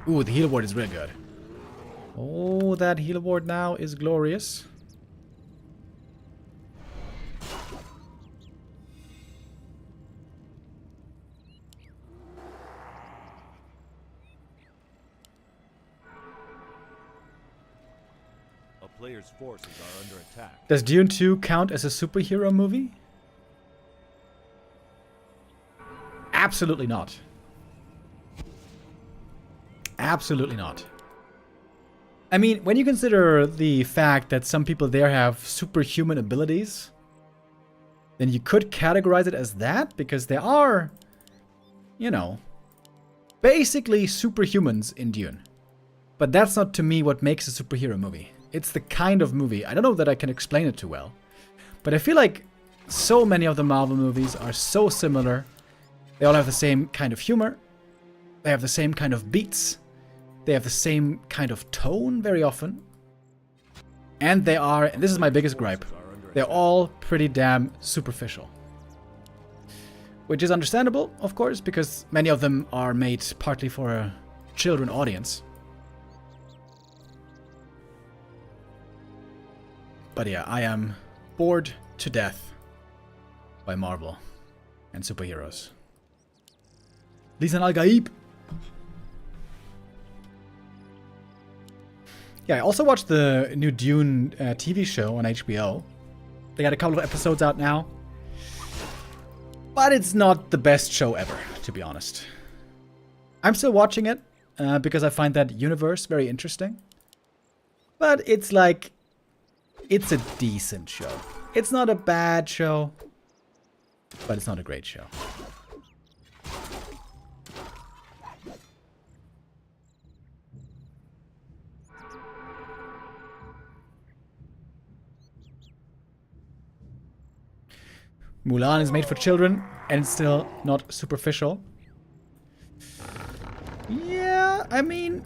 [SPEAKER 5] Ooh, the heal ward is really good. Oh, that heal ward now is glorious.
[SPEAKER 6] players' forces are under attack.
[SPEAKER 5] Does Dune 2 count as a superhero movie? Absolutely not. Absolutely not. I mean, when you consider the fact that some people there have superhuman abilities, then you could categorize it as that, because there are, you know, basically superhumans in Dune. But that's not, to me, what makes a superhero movie. It's the kind of movie. I don't know that I can explain it too well. But I feel like so many of the Marvel movies are so similar. They all have the same kind of humor. They have the same kind of beats. They have the same kind of tone very often. And they are, and this is my biggest gripe, they're all pretty damn superficial. Which is understandable, of course, because many of them are made partly for a children audience. But yeah, I am bored to death by Marvel and superheroes. Lisan Al-Gaib. Yeah, I also watched the new Dune TV show on HBO. They got a couple of episodes out now. But it's not the best show ever, to be honest. I'm still watching it because I find that universe very interesting. But it's like, it's a decent show. It's not a bad show, but it's not a great show. Mulan is made for children, and it's still not superficial. Yeah, I mean,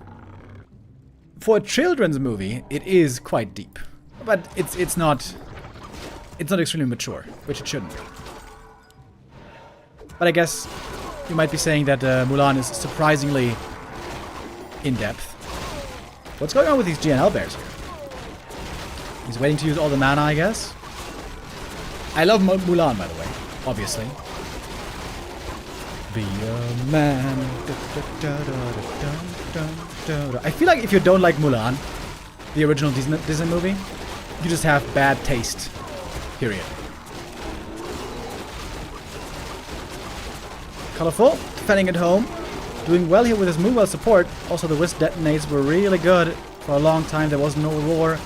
[SPEAKER 5] for a children's movie, it is quite deep, but it's not extremely mature, which it shouldn't be. But I guess you might be saying that Mulan is surprisingly in depth. What's going on with these GNL bears here? He's waiting to use all the mana, I guess. I love Mulan, by the way, obviously. Be a man. I feel like if you don't like Mulan, the original Disney movie, you just have bad taste. Period. Colorful, defending at home. Doing well here with his move well support. Also, the Wisp detonates were really good. For a long time, there was no Roar.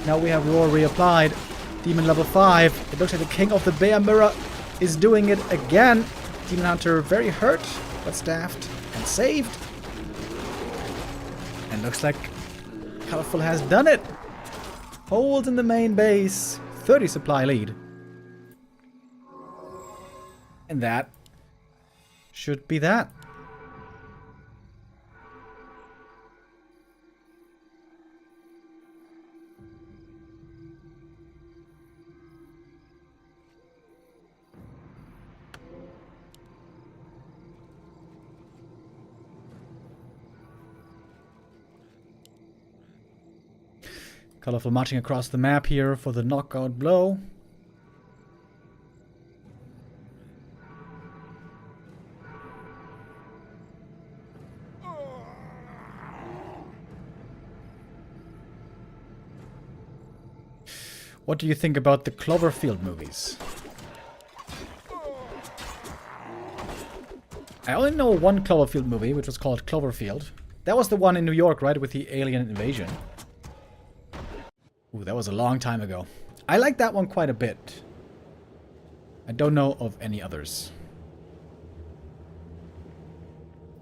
[SPEAKER 5] Now we have Roar reapplied. Demon level 5. It looks like the King of the Bear Mirror is doing it again. Demon Hunter very hurt, but staffed and saved. And looks like Colorful has done it. Holds in the main base. 30 supply lead. And that should be that. Colorful marching across the map here for the knockout blow. What do you think about the Cloverfield movies? I only know one Cloverfield movie, which was called Cloverfield. That was the one in New York, right, with the alien invasion. Ooh, that was a long time ago. I like that one quite a bit. I don't know of any others.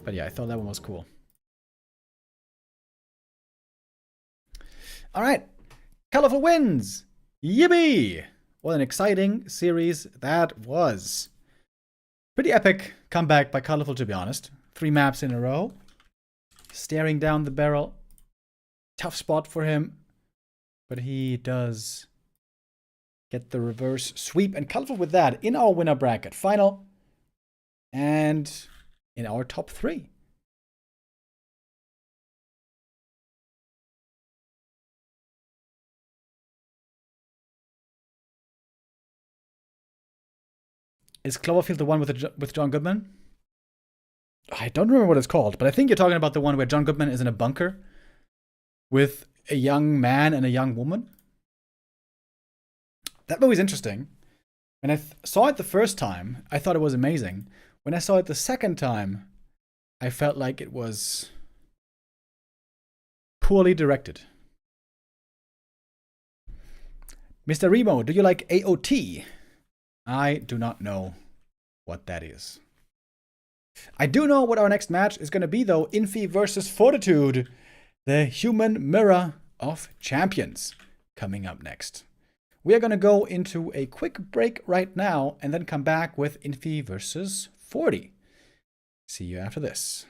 [SPEAKER 5] But yeah, I thought that one was cool. Alright. Colorful wins! Yippee! What an exciting series that was. Pretty epic comeback by Colorful, to be honest. 3 maps in a row. Staring down the barrel. Tough spot for him. But he does get the reverse sweep. And Colorful with that in our winner bracket final. And in our top 3. Is Cloverfield the one with John Goodman? I don't remember what it's called, but I think you're talking about the one where John Goodman is in a bunker with a young man and a young woman. That movie's interesting. When I saw it the first time, I thought it was amazing. When I saw it the second time, I felt like it was poorly directed. Mr. Remo, do you like AOT? I do not know what that is. I do know what our next match is going to be, though. Infy versus Fortitude, the human mirror of champions, coming up next. We are going to go into a quick break right now and then come back with Infy versus Forti. See you after this.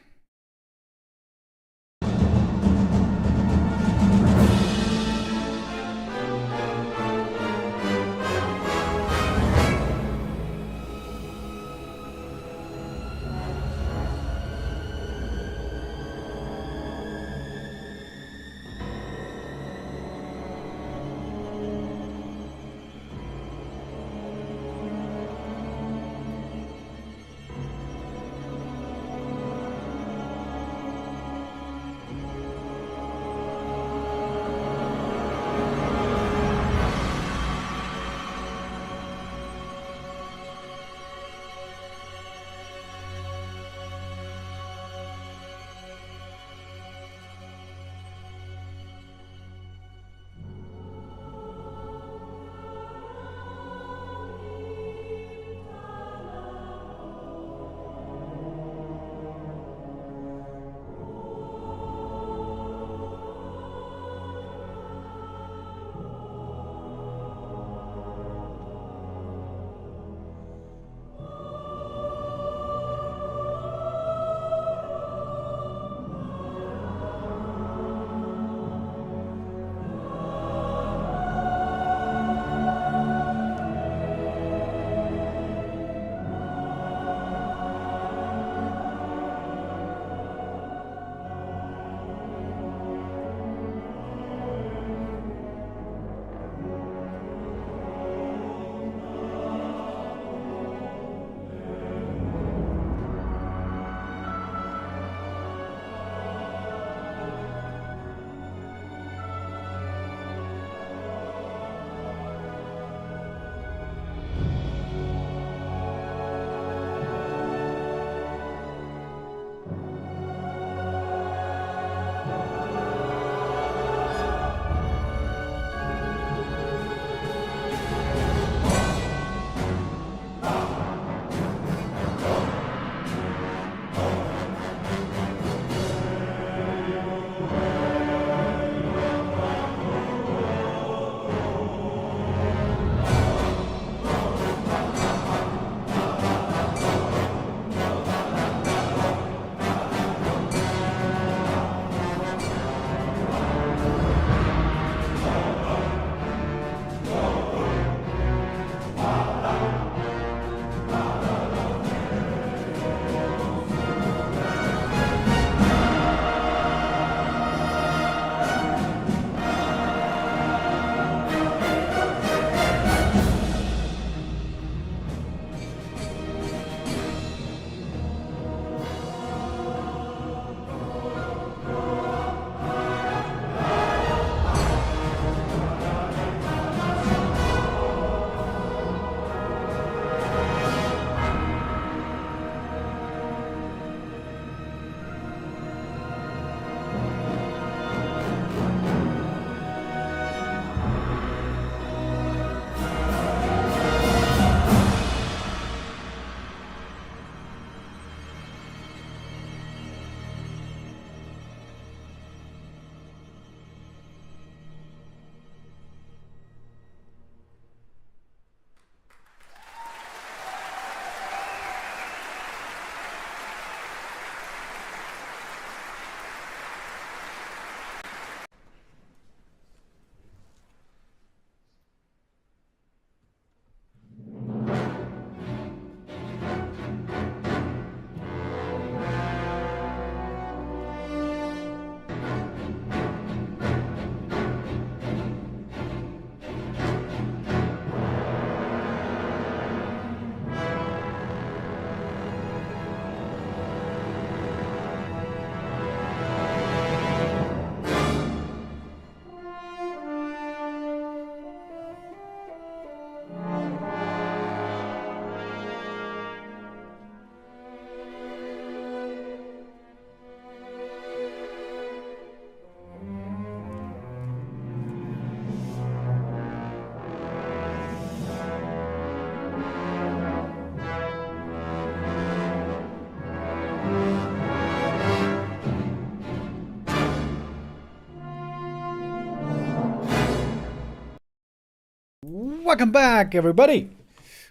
[SPEAKER 5] Welcome back, everybody.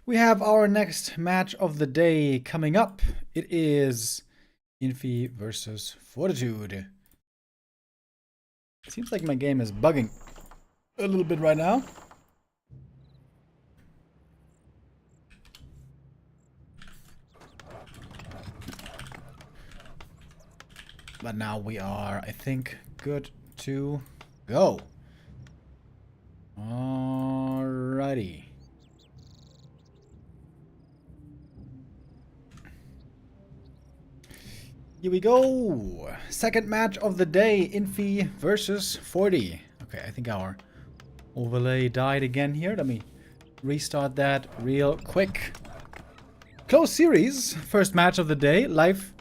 [SPEAKER 5] We have our next match of the day coming up. It is Infy versus Fortitude. Seems like my game is bugging a little bit right now. But now we are, I think, good to go. Alrighty. Here we go. Second match of the day, Infy versus Forti. Okay, I think our overlay died again here. Let me restart that real quick. Close series. First match of the day, Life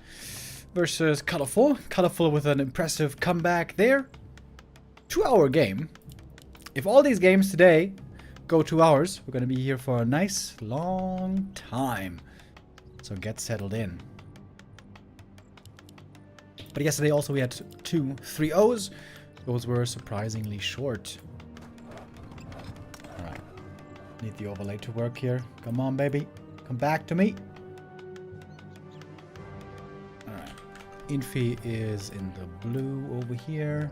[SPEAKER 5] versus Colorful. Colorful with an impressive comeback there. 2-hour game. If all these games today go 2 hours, we're going to be here for a nice long time. So get settled in. But yesterday also we had 2 3-0s. Those were surprisingly short. Alright. Need the overlay to work here. Come on, baby. Come back to me. Alright. Infy is in the blue over here.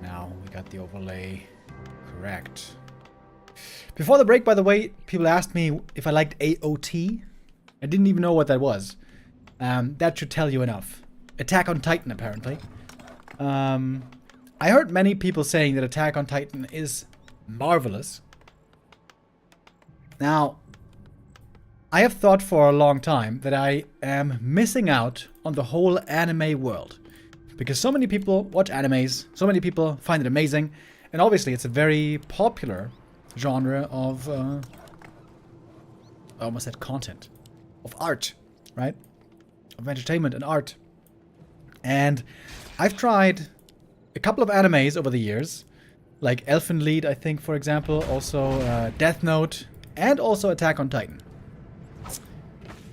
[SPEAKER 5] Now we got the overlay correct. Before the break, by the way, people asked me if I liked AOT. I didn't even know what that was. That should tell you enough. Attack on Titan, apparently. I heard many people saying that Attack on Titan is marvelous. Now, I have thought for a long time that I am missing out on the whole anime world. Because so many people watch animes, so many people find it amazing, and obviously it's a very popular genre of, I almost said content, of art, right? Of entertainment and art. And I've tried a couple of animes over the years, like Elfen Lied, I think, for example, also Death Note, and also Attack on Titan.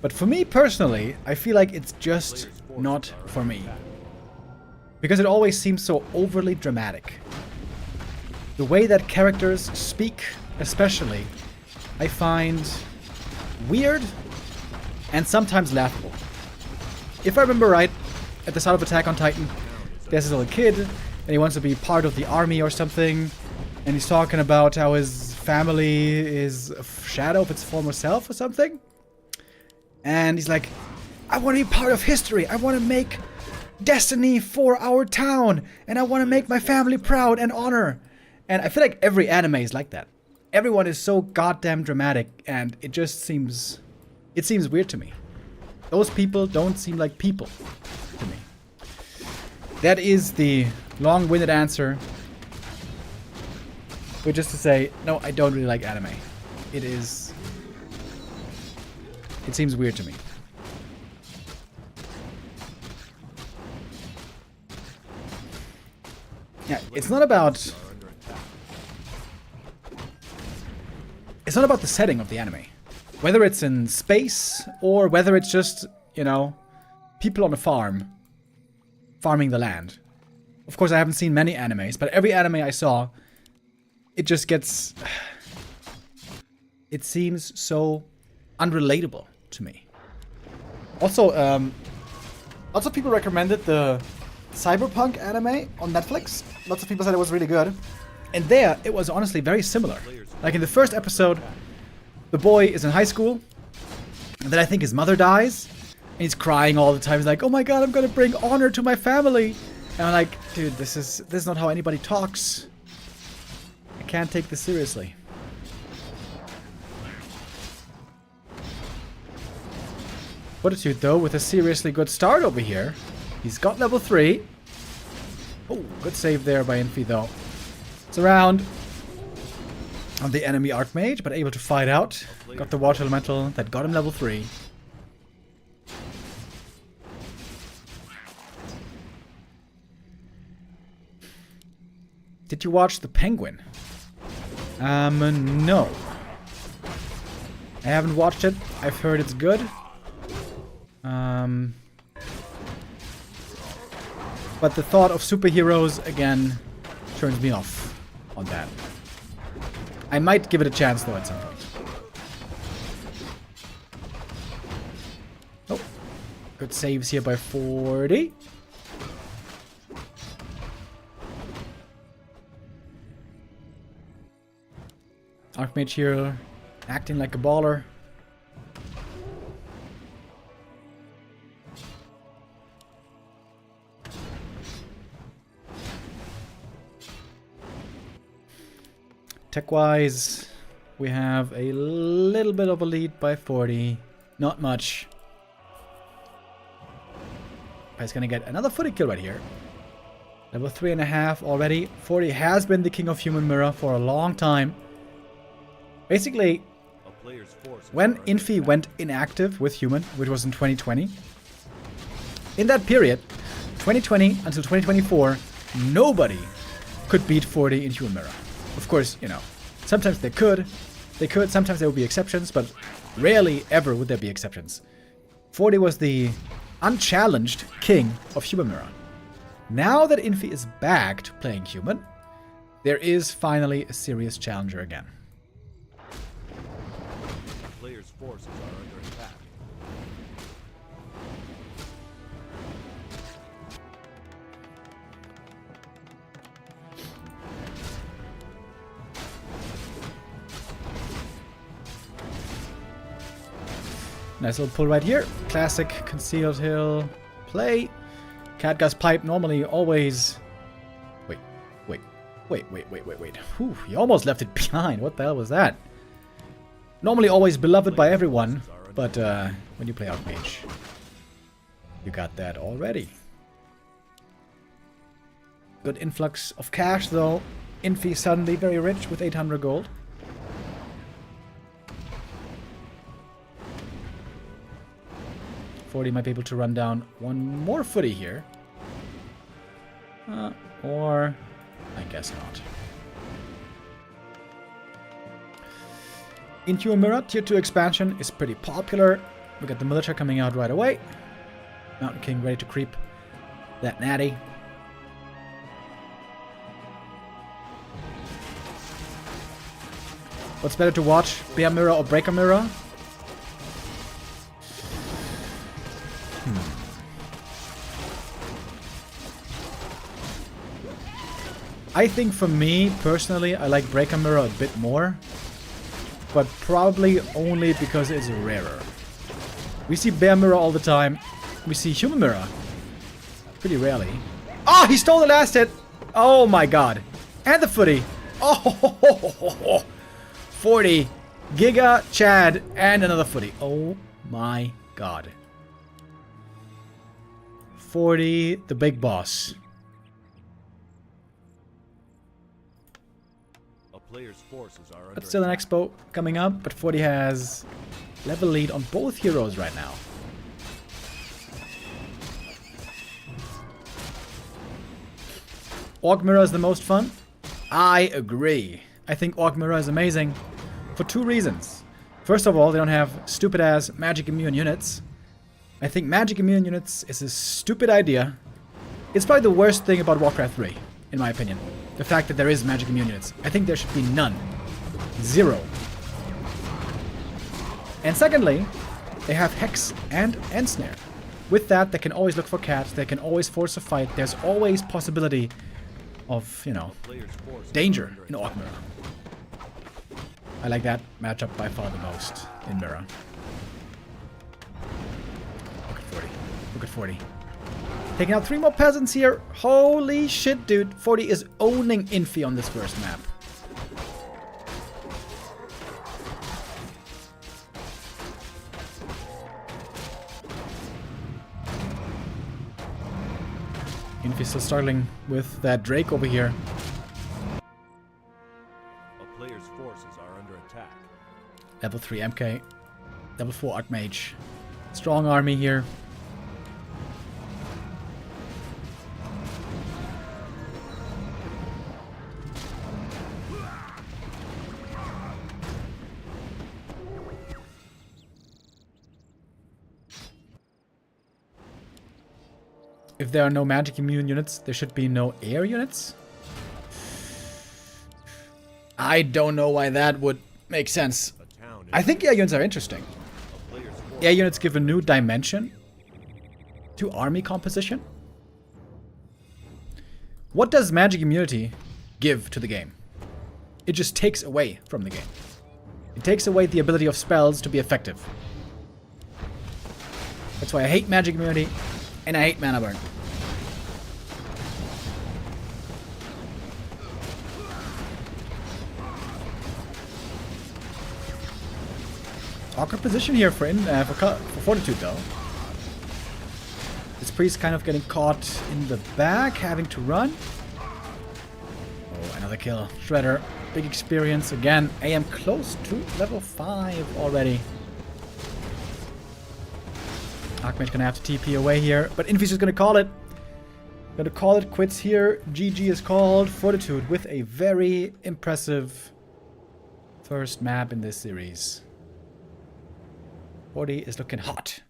[SPEAKER 5] But for me personally, I feel like it's just not for me. Because it always seems so overly dramatic. The way that characters speak, especially, I find weird and sometimes laughable. If I remember right, at the start of Attack on Titan, there's this little kid, and he wants to be part of the army or something, and he's talking about how his family is a shadow of its former self or something. And he's like, I want to be part of history. I want to make destiny for our town, and I want to make my family proud and honor. And I feel like every anime is like that. Everyone is so goddamn dramatic, and it just seems weird to me. Those people don't seem like people to me. That is the long-winded answer, which is to say, no, I don't really like anime. It seems weird to me. Yeah, it's not about the setting of the anime. Whether it's in space or whether it's just, you know, people on a farm farming the land. Of course, I haven't seen many animes, but every anime I saw, it just gets... It seems so unrelatable to me. Also, lots of people recommended the Cyberpunk anime on Netflix. Lots of people said it was really good. And there, it was honestly very similar. Like in the first episode, the boy is in high school, and then I think his mother dies, and he's crying all the time. He's like, oh my god, I'm gonna bring honor to my family. And I'm like, dude, this is not how anybody talks. I can't take this seriously. Fortitude, though, with a seriously good start over here. He's got level 3. Oh, good save there by Infy, though. It's around on the enemy Archmage, but able to fight out. Got the Water Elemental that got him level 3. Did you watch The Penguin? No. I haven't watched it. I've heard it's good. But the thought of superheroes, again, turns me off on that. I might give it a chance though at some point. Oh, good saves here by Forti. Archmage here, acting like a baller. Tech-wise, we have a little bit of a lead by Forti. Not much. But he's gonna get another footy kill right here. Level 3.5 already. Forti has been the king of Human Mirror for a long time. Basically,
[SPEAKER 6] A player's forces
[SPEAKER 5] when
[SPEAKER 6] are under
[SPEAKER 5] Infy
[SPEAKER 6] attack.
[SPEAKER 5] went inactive with Human, which was in 2020, in that period, 2020 until 2024, nobody could beat Forti in Human Mirror. Of course, you know, sometimes they could, sometimes there would be exceptions, but rarely ever would there be exceptions. Forti was the unchallenged king of Human Mirror. Now that Infy is back to playing Human, there is finally a serious challenger again.
[SPEAKER 6] A player's forces are under attack.
[SPEAKER 5] Nice little pull right here. Classic concealed hill play. Catgut's pipe normally always... Wait. Whew, he almost left it behind. What the hell was that? Normally always beloved by everyone, but when you play Archmage, you got that already. Good influx of cash though. Infy suddenly very rich with 800 gold. Forti might be able to run down one more footy here. Or... I guess not. Into Mirror Tier 2 expansion is pretty popular. We got the Militia coming out right away. Mountain King ready to creep that natty. What's better to watch? Bear Mirror or Breaker Mirror? I think for me, personally, I like Breaker Mirror a bit more. But probably only because it's rarer. We see Bear Mirror all the time. We see Human Mirror pretty rarely. Oh, he stole the last hit! Oh my god. And the footy. Oh, 40. Giga, Chad, and another footy. Oh my god. 40, the big boss.
[SPEAKER 6] Player's forces are under
[SPEAKER 5] But still an
[SPEAKER 6] attack.
[SPEAKER 5] expo coming up, but Forti has level lead on both heroes right now. Orc Mirror is the most fun. I agree. I think Orc Mirror is amazing for two reasons. First of all, they don't have stupid ass magic immune units. I think magic immune units is a stupid idea. It's probably the worst thing about Warcraft 3, in my opinion. The fact that there is magic immune units. I think there should be none. Zero. And secondly, they have Hex and Ensnare. With that, they can always look for cats, they can always force a fight, there's always possibility of, you know,
[SPEAKER 6] Player's forces
[SPEAKER 5] danger
[SPEAKER 6] are under
[SPEAKER 5] in Orc
[SPEAKER 6] attack.
[SPEAKER 5] Mirror. I like that matchup by far the most in Mirror. Look at 40. Look at 40. Taking out 3 more peasants here. Holy shit, dude. 40 is owning Infy on this first map. Infy still struggling with that Drake over here.
[SPEAKER 6] A player's forces are under attack.
[SPEAKER 5] Level 3 MK. Level 4 Archmage. Strong army here. If there are no magic immune units, there should be no air units. I don't know why that would make sense.
[SPEAKER 6] A town
[SPEAKER 5] I think AI units are interesting.
[SPEAKER 6] a player's force
[SPEAKER 5] AI units give a new dimension to army composition. What does magic immunity give to the game? It just takes away from the game. It takes away the ability of spells to be effective. That's why I hate magic immunity and I hate mana burn. Awkward position here for Fortitude though. This priest kind of getting caught in the back, having to run. Oh, another kill. Shredder, big experience again. I am close to level 5 already. Archmage gonna have to TP away here, but Infy's just gonna call it. Gonna call it quits here. GG is called. Fortitude with a very impressive first map in this series. Forti is looking hot.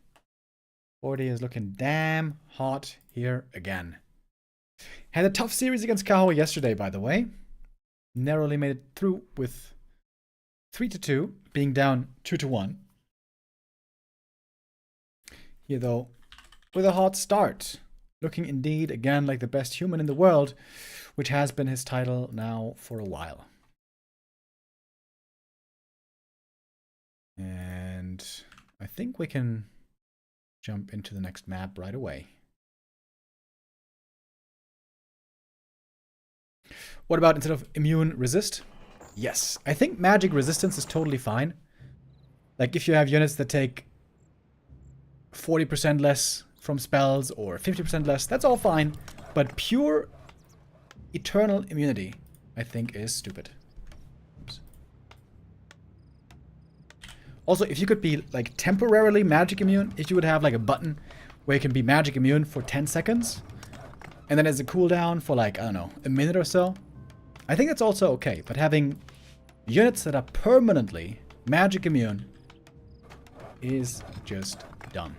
[SPEAKER 5] Forti is looking damn hot here again. Had a tough series against Kaho yesterday, by the way. Narrowly made it through with 3-2, being down 2-1. Here, though, with a hot start. Looking indeed, again, like the best human in the world, which has been his title now for a while. And I think we can jump into the next map right away. What about instead of immune resist? Yes, I think magic resistance is totally fine. Like if you have units that take 40% less from spells or 50% less, that's all fine. But pure eternal immunity, I think, is stupid. Oops. Also, if you could be like temporarily magic immune, if you would have like a button where you can be magic immune for 10 seconds, and then as a cooldown for like, I don't know, a minute or so, I think that's also okay. But having units that are permanently magic immune is just dumb.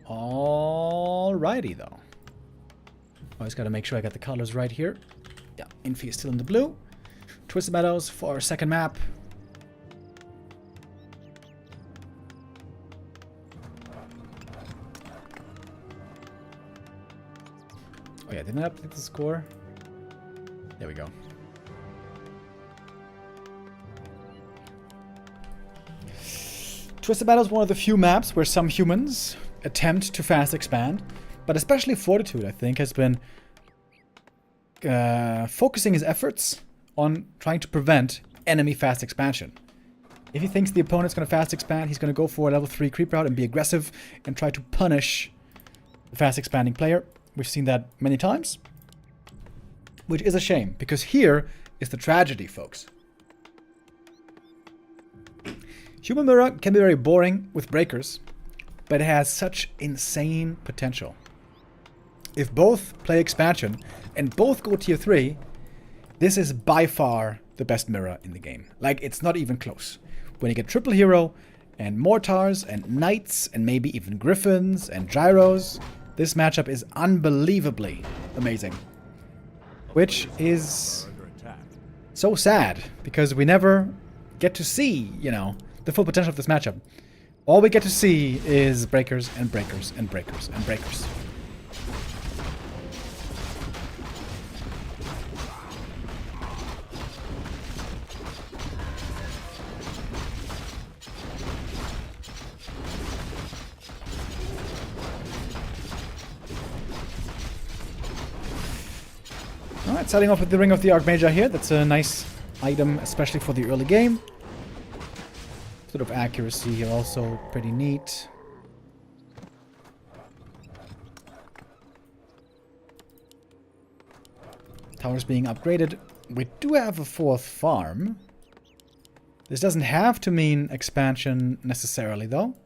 [SPEAKER 5] Alrighty though. I just gotta make sure I got the colors right here. Yeah, Infy is still in the blue. Twisted Meadows for our second map. Oh yeah, didn't I update the score? There we go. Twisted Meadows is one of the few maps where some humans attempt to fast expand, but especially Fortitude, I think, has been focusing his efforts on trying to prevent enemy fast expansion. If he thinks the opponent's going to fast expand, he's going to go for a level 3 creep route and be aggressive and try to punish the fast expanding player. We've seen that many times, which is a shame, because here is the tragedy, folks. Human Mirror can be very boring with breakers, but it has such insane potential. If both play expansion and both go tier 3, this is by far the best mirror in the game. Like, it's not even close. When you get triple hero and mortars and knights and maybe even griffins and gyros, this matchup is unbelievably amazing. Which is
[SPEAKER 6] under attack.
[SPEAKER 5] so sad, because we never get to see, you know, the full potential of this matchup. All we get to see is breakers and breakers and breakers and breakers. Alright, starting off with the Ring of the Archmage here. That's a nice item, especially for the early game. Sort of accuracy here also pretty neat. Towers being upgraded. We do have a 4th farm. This doesn't have to mean expansion necessarily, though.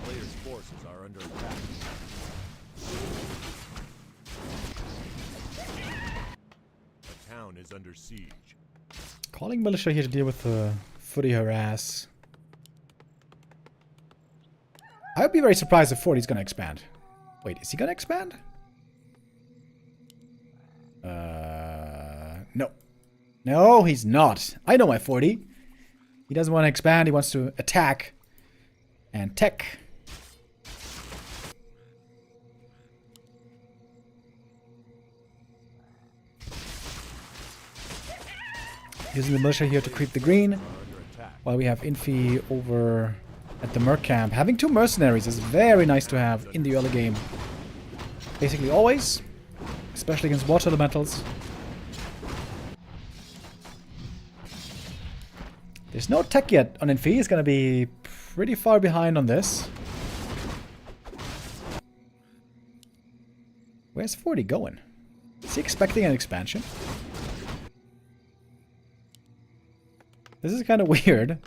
[SPEAKER 6] Player's forces are under attack. town is under siege.
[SPEAKER 5] Calling militia here to deal with the footy harass. I would be very surprised if Forti's gonna expand. Wait, is he gonna expand? No. No, he's not. I know my Forti. He doesn't want to expand, he wants to attack and tech. Using the militia here to creep the green, while we have Infy over at the Merc camp. Having 2 mercenaries is very nice to have in the early game. Basically always, especially against water elementals. There's no tech yet on Infy. He's going to be pretty far behind on this. Where's Forti going? Is he expecting an expansion? This is kind of weird.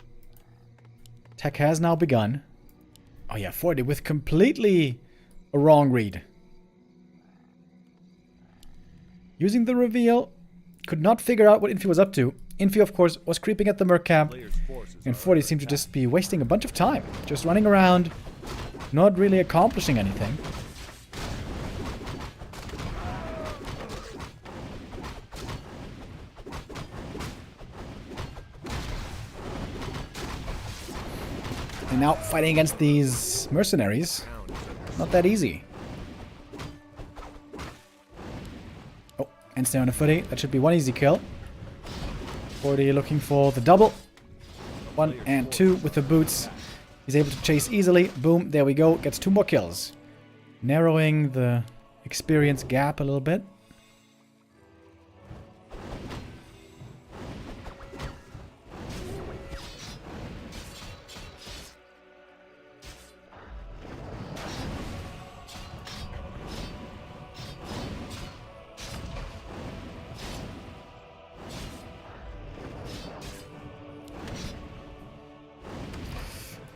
[SPEAKER 5] Tech has now begun. Oh yeah, Forti with completely a wrong read. Using the reveal, could not figure out what Infy was up to. Infy, of course, was creeping at the Merc camp, and Forti seemed to just be wasting a bunch of time. Just running around, not really accomplishing anything. And now fighting against these mercenaries, not that easy. Oh, and stay on a footy. That should be one easy kill. Forti looking for the double. 1 and 2 with the boots. He's able to chase easily. Boom, there we go. Gets 2 more kills. Narrowing the experience gap a little bit.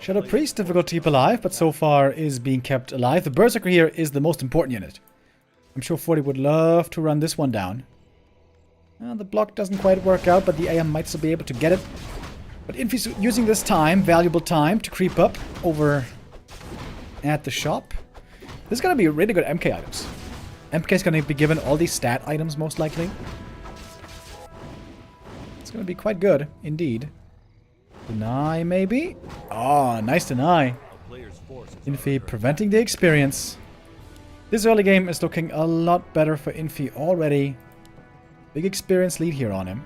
[SPEAKER 5] Shadow Priest, difficult to keep alive, but so far is being kept alive. The Berserker here is the most important unit. I'm sure Forti would love to run this one down. The block doesn't quite work out, but the AM might still be able to get it. But Infy's using this time, valuable time, to creep up over at the shop. This is going to be really good MK items. MK is going to be given all these stat items, most likely. It's going to be quite good, indeed. Deny, maybe? Oh, nice deny. Infy preventing the experience. This early game is looking a lot better for Infy already. Big experience lead here on him.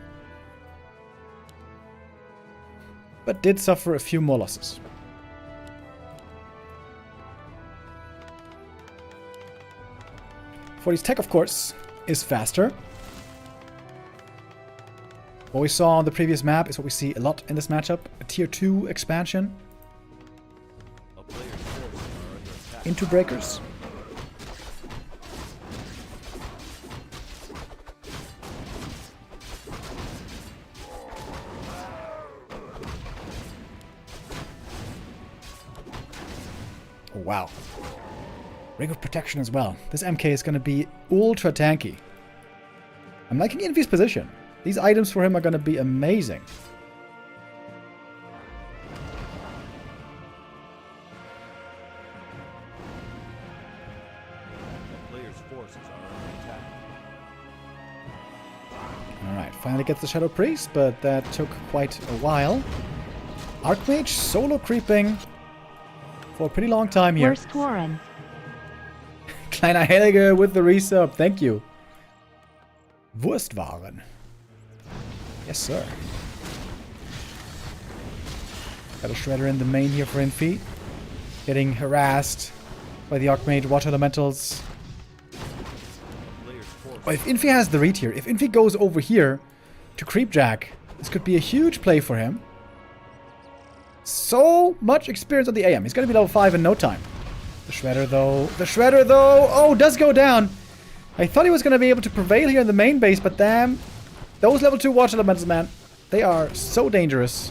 [SPEAKER 5] But did suffer a few more losses. Forti's tech, of course, is faster. What we saw on the previous map is what we see a lot in this matchup. A tier 2 expansion. Into breakers. Oh, wow. Ring of protection as well. This MK is going to be ultra tanky. I'm liking Infy's position. These items for him are going to be amazing. Alright, finally gets the Shadow Priest, but that took quite a while. Archmage solo creeping for a pretty long time here.
[SPEAKER 4] Worst Warren.
[SPEAKER 5] Kleiner Helge with the resub, thank you. Wurstwaren. Yes, sir. Got a Shredder in the main here for Infy. Getting harassed by the Archmage Water Elementals. Oh, if Infy has the read here, if Infy goes over here to Creepjack, this could be a huge play for him. So much experience on the AM. He's going to be level 5 in no time. The Shredder, though, oh, does go down. I thought he was going to be able to prevail here in the main base, but damn. Those level 2 Water Elementals, man. They are so dangerous.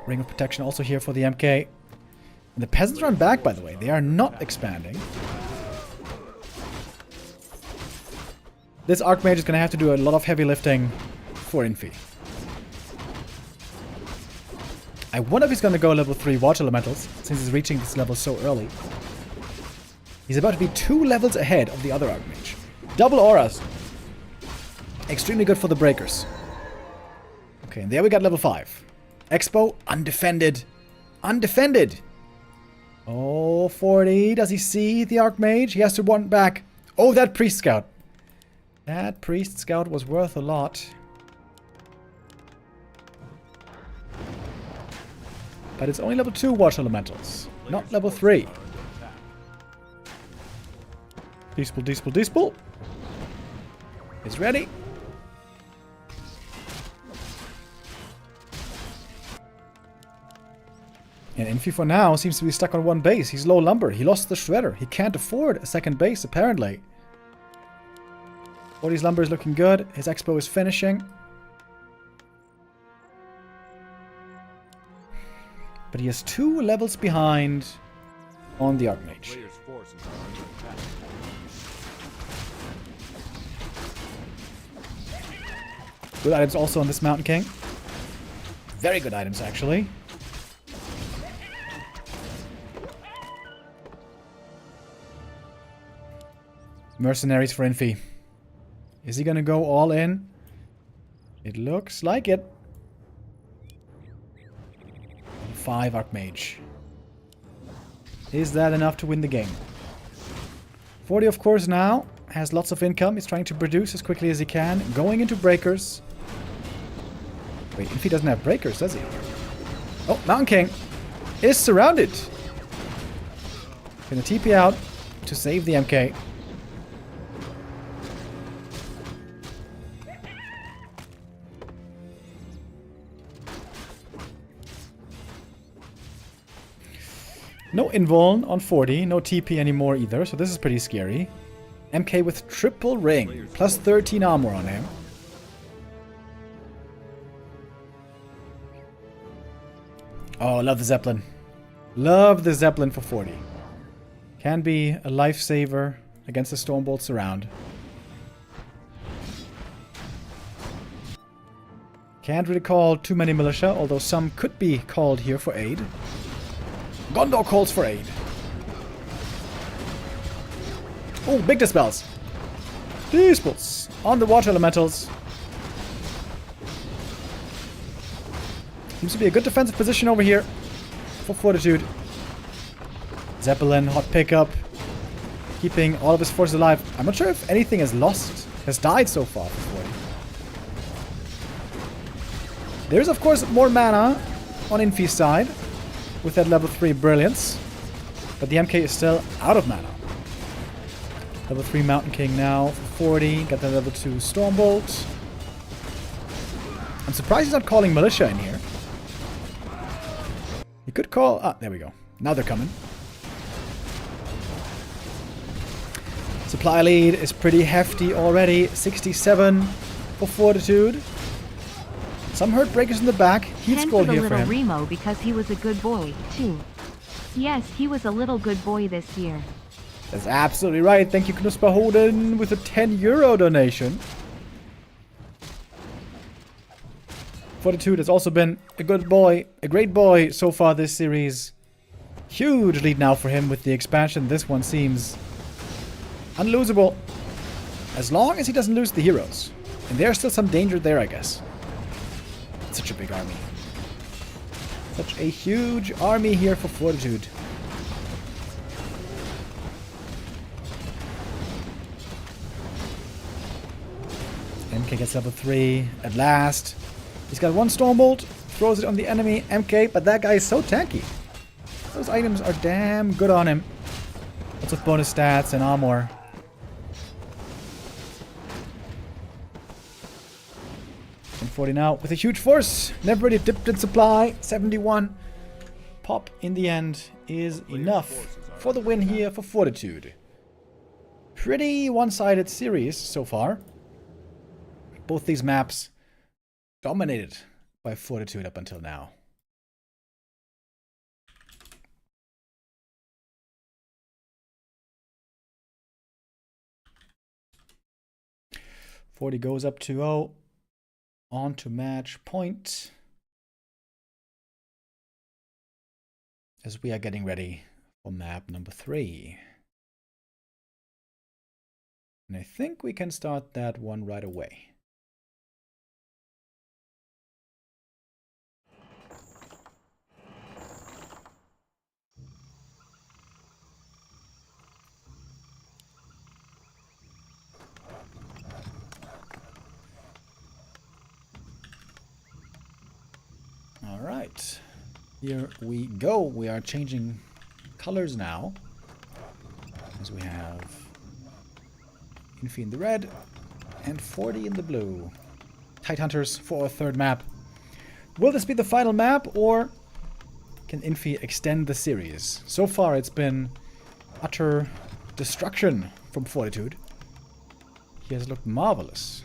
[SPEAKER 5] Ring of Protection also here for the MK. And the Peasants run back, by the way. They are not expanding. This Archmage is going to have to do a lot of heavy lifting for Infy. I wonder if he's going to go level 3 Water Elementals, since he's reaching this level so early. He's about to be 2 levels ahead of the other Archmage. Double auras. Extremely good for the breakers. Okay, and there we got level 5. Expo, undefended. Undefended! Oh, Forti, does he see the Archmage? He has to want back. Oh, that Priest Scout. That Priest Scout was worth a lot. But it's only level 2 Water Elementals, not level 3. Dispel. Is ready. And Infy for now seems to be stuck on one base. He's low lumber. He lost the Shredder. He can't afford a second base, apparently. Forti's lumber is looking good. His Expo is finishing. But he is 2 levels behind on the Archmage.
[SPEAKER 6] Player's forces are under attack.
[SPEAKER 5] Good items also on this Mountain King. Very good items, actually. Mercenaries for Infy. Is he gonna go all in? It looks like it. 5 Archmage. Is that enough to win the game? Forti, of course, now has lots of income. He's trying to produce as quickly as he can. Going into breakers. Wait, Infy doesn't have breakers, does he? Oh, Mountain King is surrounded. Gonna TP out to save the MK. No invuln on Forti, no TP anymore either, so this is pretty scary. MK with triple ring, plus 13 armor on him. Oh, love the Zeppelin. Love the Zeppelin for Forti. Can be a lifesaver against the Stormbolt surround. Can't really call too many militia, although some could be called here for aid. Gondor calls for aid. Oh, big dispels. Dispels on the water elementals. Seems to be a good defensive position over here for Fortitude. Zeppelin, hot pickup. Keeping all of his forces alive. I'm not sure if anything has died so far for Forti. There's, of course, more mana on Infy's side with that level 3 brilliance. But the MK is still out of mana. Level 3 Mountain King now for 40. Got the level 2 Stormbolt. I'm surprised he's not calling militia in here. He could call... Ah, there we go. Now they're coming. Supply lead is pretty hefty already. 67 for Fortitude. Some hurt breakers in the back. Heat scroll here for him.
[SPEAKER 4] Remo because he was a good boy, too. Yes, he was a little good boy this year.
[SPEAKER 5] That's absolutely right. Thank you, Knusper Hoden, with a €10 donation. Fortitude has also been a good boy, a great boy so far this series. Huge lead now for him with the expansion. This one seems unlosable. As long as he doesn't lose the heroes. And there's still some danger there, I guess. Such a big army. Such a huge army here for Fortitude. MK gets level 3 at last. He's got one Stormbolt, throws it on the enemy, MK, but that guy is so tanky. Those items are damn good on him. Lots of bonus stats and armor. And 40 now with a huge force. Never really dipped in supply. 71. Pop in the end is enough for the win here for Fortitude. Pretty one-sided series so far. Both these maps dominated by Fortitude up until now. 40 goes up 2-0. On to match point. As we are getting ready for map number 3. And I think we can start that one right away. All right, here we go. We are changing colors now, as we have Infy in the red and 40 in the blue. Tight Hunters for a third map. Will this be the final map, or can Infy extend the series? So far it's been utter destruction from Fortitude. He has looked marvelous.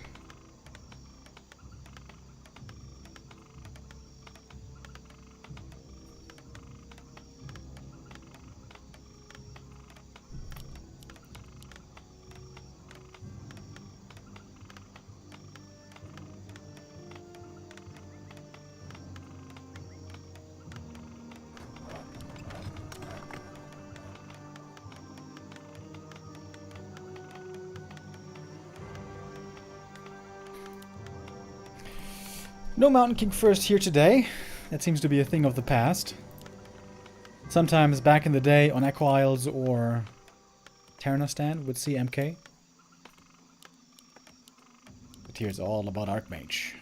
[SPEAKER 5] No Mountain King first here today. That seems to be a thing of the past. Sometimes back in the day on Echo Isles or Terranos stand would see MK. But here it's all about Archmage.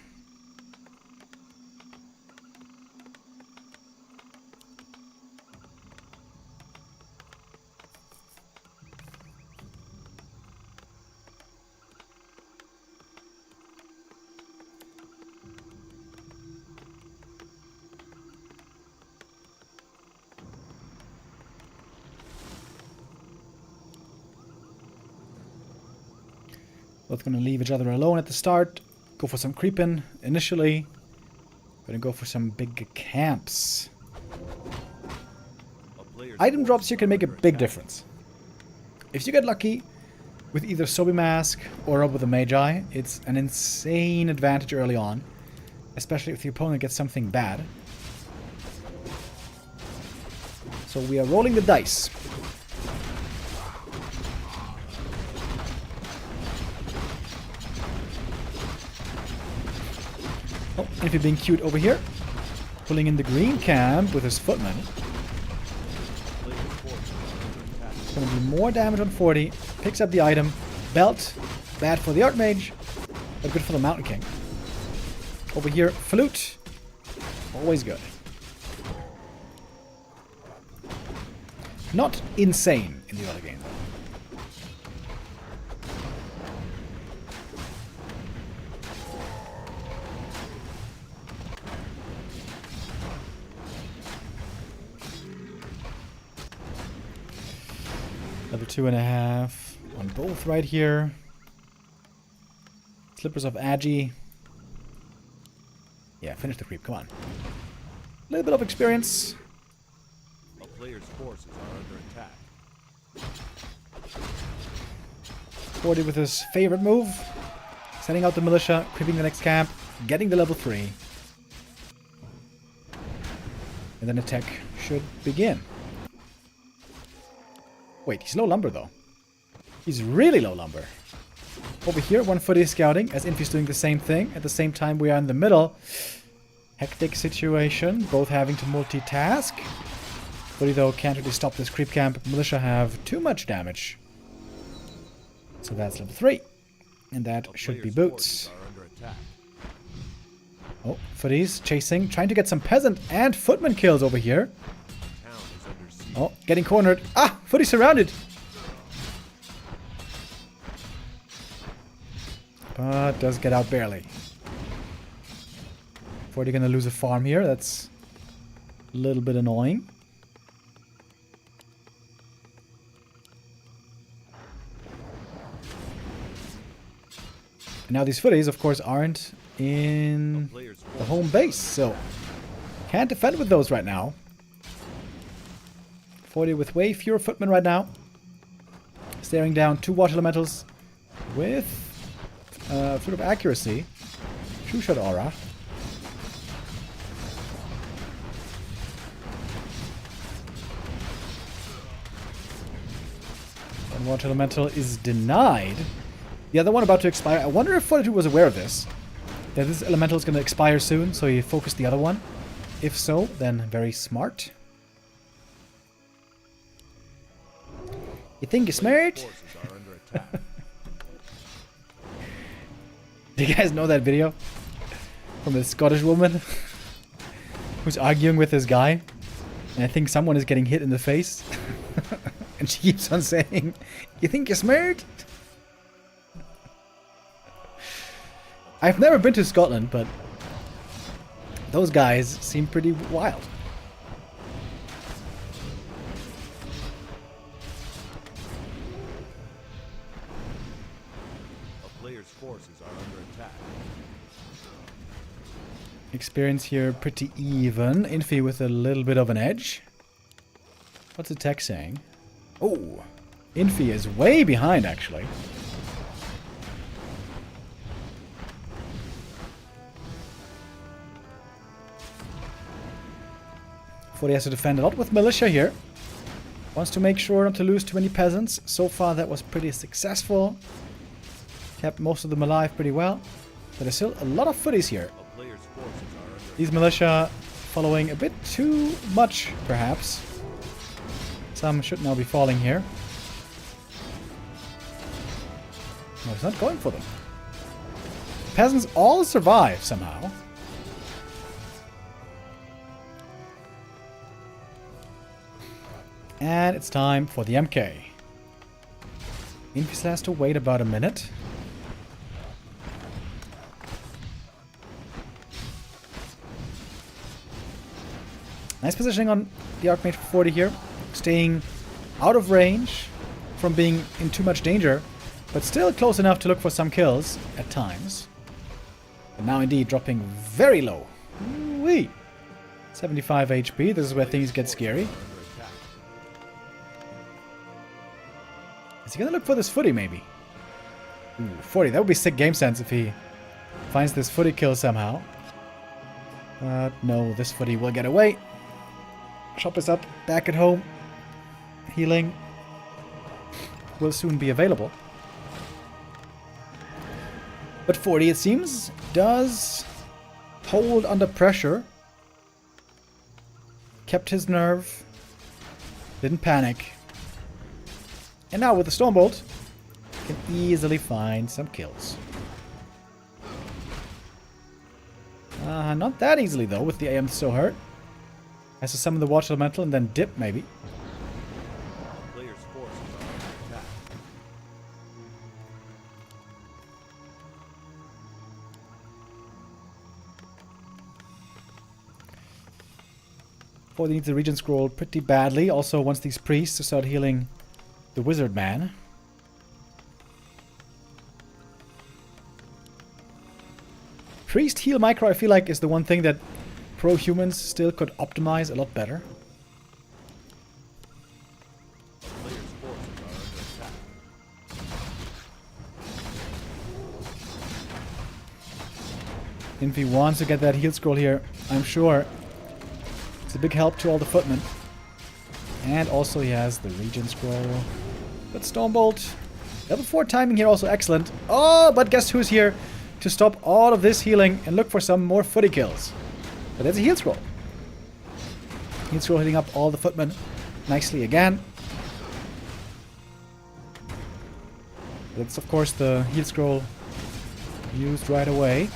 [SPEAKER 5] Both gonna leave each other alone at the start. Go for some creeping initially. Gonna go for some big camps. Item drops here can make a big difference. If you get lucky with either Sobi Mask or up with a Magi, it's an insane advantage early on. Especially if the opponent gets something bad. So we are rolling the dice. Oh, Infy being cute over here. Pulling in the green camp with his footman. It's going to be more damage on 40. Picks up the item. Belt. Bad for the Archmage, but good for the Mountain King. Over here, Flute. Always good. Not insane in the early game, though. Level 2.5 on both right here. Slippers of Agi. Yeah, finish the creep, come on. A little bit of experience.
[SPEAKER 6] A player's forces are under attack.
[SPEAKER 5] 40 with his favorite move. Sending out the militia, creeping the next camp, getting the level 3. And then attack should begin. Wait, he's low lumber though. He's really low lumber. Over here, 140 is scouting, as Infy's doing the same thing. At the same time, we are in the middle. Hectic situation, both having to multitask. 40 though can't really stop this creep camp. Militia have too much damage. So that's level 3. And that should be boots. Oh, Footy's chasing, trying to get some peasant and footman kills over here. Oh, getting cornered. Ah, Footy surrounded. But does get out barely. 40 gonna lose a farm here. That's a little bit annoying. And now these Footies, of course, aren't in the home base, so can't defend with those right now. 40 with way fewer footmen right now. Staring down 2 water elementals with sort of accuracy. True shot aura. And water elemental is denied. The other one about to expire. I wonder if Fortitude was aware of this. That this elemental is going to expire soon, so he focused the other one. If so, then very smart. You think you're smart?
[SPEAKER 6] Forces are under attack.
[SPEAKER 5] Do you guys know that video? From the Scottish woman who's arguing with this guy. And I think someone is getting hit in the face. And she keeps on saying, you think you're smart? I've never been to Scotland, but those guys seem pretty wild.
[SPEAKER 6] A player's forces are under attack.
[SPEAKER 5] Experience here pretty even. Infy with a little bit of an edge. What's the tech saying? Oh, Infy is way behind actually. Forti has to defend a lot with militia here. Wants to make sure not to lose too many peasants. So far that was pretty successful. Kept most of them alive pretty well. But there's still a lot of footies here.
[SPEAKER 6] A player's forces are under
[SPEAKER 5] These militia following a bit too much, perhaps. Some should now be falling here. No, he's not going for them. The peasants all survive somehow. And it's time for the MK. Infy has to wait about a minute. Nice positioning on the Archmage for Forti here. Staying out of range from being in too much danger, but still close enough to look for some kills at times. And now indeed dropping very low. Wee! 75 HP. This is where things get scary. Is he gonna look for this footy, maybe? Ooh, 40. That would be sick game sense if he finds this footy kill somehow. No, this footy will get away. Shop is up, back at home. Healing will soon be available. But 40, it seems, does hold under pressure. Kept his nerve. Didn't panic. And now with the Stormbolt, can easily find some kills. Not that easily though, with the AM still hurt. Has to summon the Water Elemental and then dip maybe.
[SPEAKER 6] A player's forces are under attack.
[SPEAKER 5] Forti needs the Regen Scroll pretty badly. Also wants these priests to start healing the Wizard Man. Priest heal micro I feel like is the one thing that pro-humans still could optimize a lot better.
[SPEAKER 6] A player's forces are under attack.
[SPEAKER 5] Infy wants to get that heal scroll here, I'm sure. It's a big help to all the footmen. And also he has the Regen Scroll. But Stormbolt. Level 4 timing here also excellent. Oh, but guess who's here to stop all of this healing and look for some more footy kills. But there's a heal scroll. Heal scroll hitting up all the footmen nicely again. That's of course the heal scroll used right away.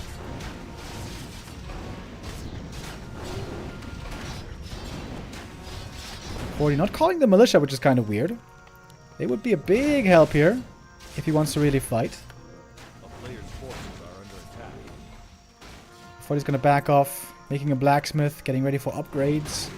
[SPEAKER 5] Forti not calling the militia, which is kind of weird. They would be a big help here if he wants to really fight.
[SPEAKER 6] A player's forces are under attack.
[SPEAKER 5] Forti's gonna back off, making a blacksmith, getting ready for upgrades.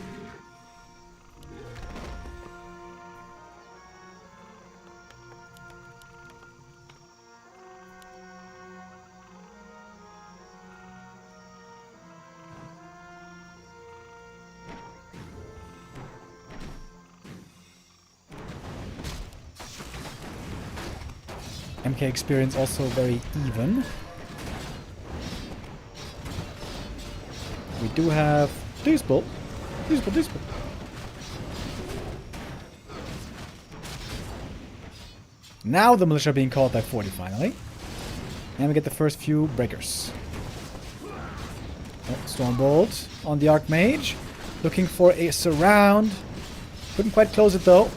[SPEAKER 5] MK experience also very even. We do have Duisburg. Duisburg. Now the militia being called by Forti finally. And we get the first few breakers. Oh, Stormbolt on the Archmage. Looking for a surround. Couldn't quite close it though.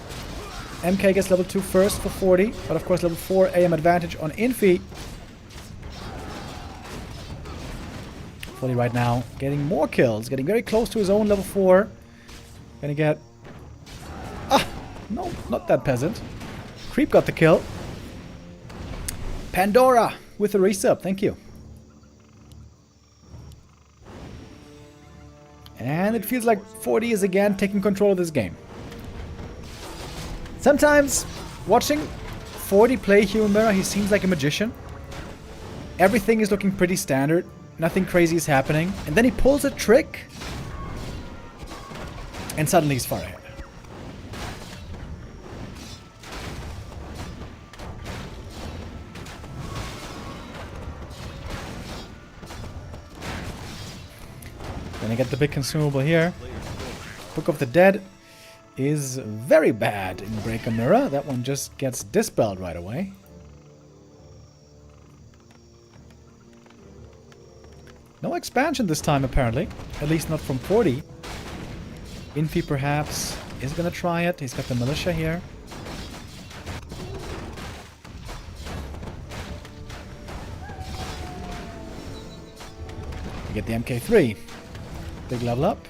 [SPEAKER 5] MK gets level 2 first for 40. But of course level 4 AM advantage on Infy. 40 right now. Getting more kills. Getting very close to his own level 4. Gonna get... Ah! No, not that peasant. Creep got the kill. Pandora with a resub. Thank you. And it feels like 40 is again taking control of this game. Sometimes, watching 40 play Human Mirror, he seems like a magician. Everything is looking pretty standard. Nothing crazy is happening. And then he pulls a trick. And suddenly he's far ahead. Then I get the big consumable here. Book of the Dead is very bad in Breaker Mirror. That one just gets dispelled right away. No expansion this time apparently. At least not from 40. Infy perhaps is gonna try it. He's got the militia here. We get the MK3. Big level up.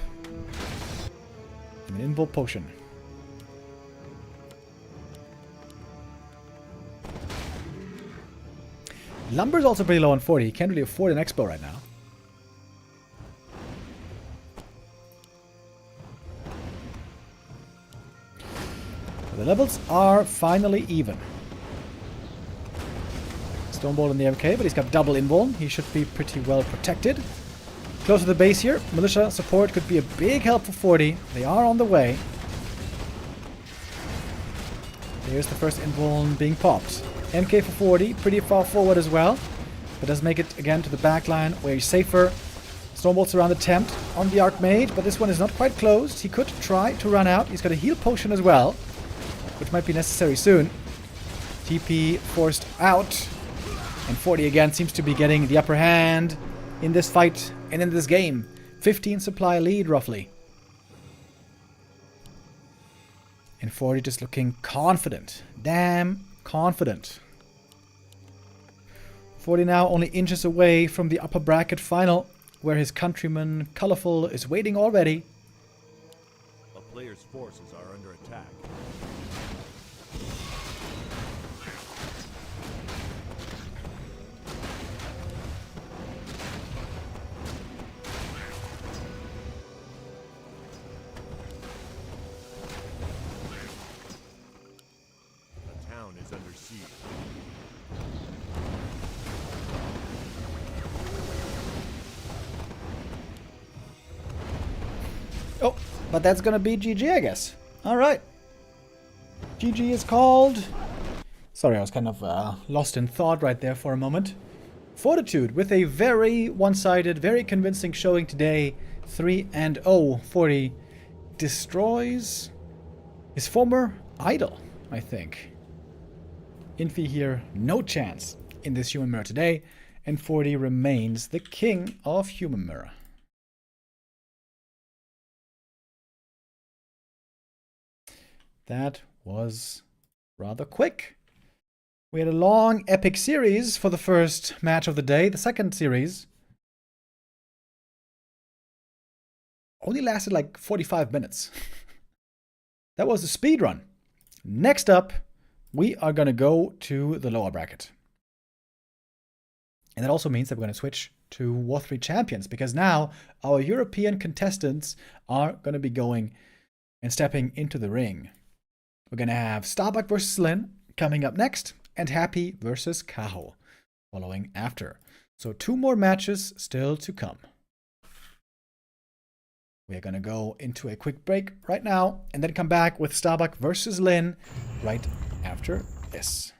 [SPEAKER 5] And an Invul Potion. Lumber's also pretty low on 40. He can't really afford an Expo right now. The levels are finally even. Stonebolt on the MK, but he's got double Invul. He should be pretty well protected. Close to the base here. Militia support could be a big help for 40. They are on the way. There's the first Invul being popped. MK for 40, pretty far forward as well. But does make it again to the back line where he's safer. Stormbolt's around the tempt on the Archmage, but this one is not quite closed. He could try to run out. He's got a heal potion as well, which might be necessary soon. TP forced out. And 40 again seems to be getting the upper hand in this fight and in this game. 15 supply lead roughly. And 40 just looking confident. Damn confident. 40 now only inches away from the upper bracket final, where his countryman Colorful is waiting already.
[SPEAKER 6] A player's forces are under attack. The town is under siege.
[SPEAKER 5] Oh, but that's gonna be GG, I guess. Alright. GG is called. Sorry, I was kind of lost in thought right there for a moment. Fortitude with a very one-sided, very convincing showing today. 3-0. 40 destroys his former idol, I think. Infy here, no chance in this Human Mirror today. And 40 remains the king of Human Mirror. That was rather quick. We had a long, epic series for the first match of the day. The second series only lasted like 45 minutes. That was a speed run. Next up, we are going to go to the lower bracket. And that also means that we're going to switch to War 3 Champions, because now our European contestants are going to be going and stepping into the ring. We're going to have Starbuck versus Lynn coming up next, and Happy versus Kaho following after. So 2 more matches still to come. We're going to go into a quick break right now, and then come back with Starbuck versus Lynn right after this.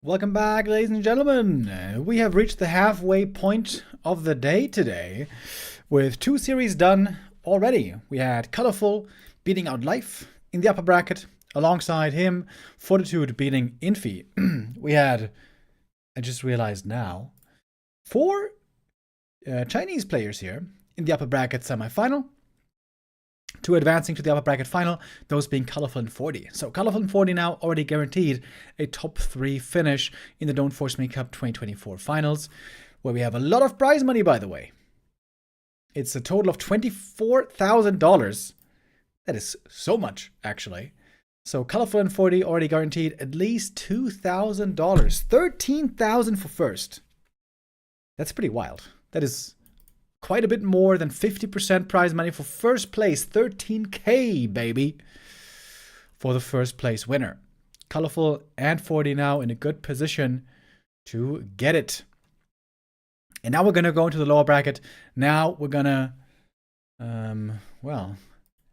[SPEAKER 5] Welcome back, ladies and gentlemen. We have reached the halfway point of the day today with 2 series done already. We had Colorful beating out Life in the upper bracket. Alongside him, Fortitude beating Infy. We had, I just realized now, 4 Chinese players here in the upper bracket semi-final. 2 advancing to the upper bracket final, those being Colorful and Forti. So Colorful and Forti now already guaranteed a top 3 finish in the Don't Force Me Cup 2024 finals, where we have a lot of prize money, by the way. It's a total of $24,000. That is so much, actually. So Colorful and Forti already guaranteed at least $2,000. $13,000 for first. That's pretty wild. That is quite a bit more than 50% prize money for first place. $13K, baby, for the first place winner. Colorful and Forti now in a good position to get it. And now we're going to go into the lower bracket. Now we're going to,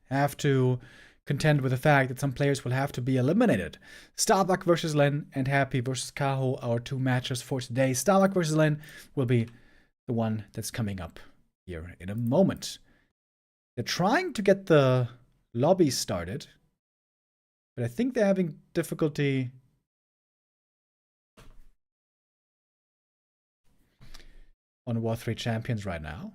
[SPEAKER 5] have to contend with the fact that some players will have to be eliminated. Starbuck versus Lynn and Happy versus Kaho, our 2 matches for today. Starbuck versus Lynn will be the one that's coming up here in a moment. They're trying to get the lobby started, but I think they're having difficulty on War 3 Champions right now.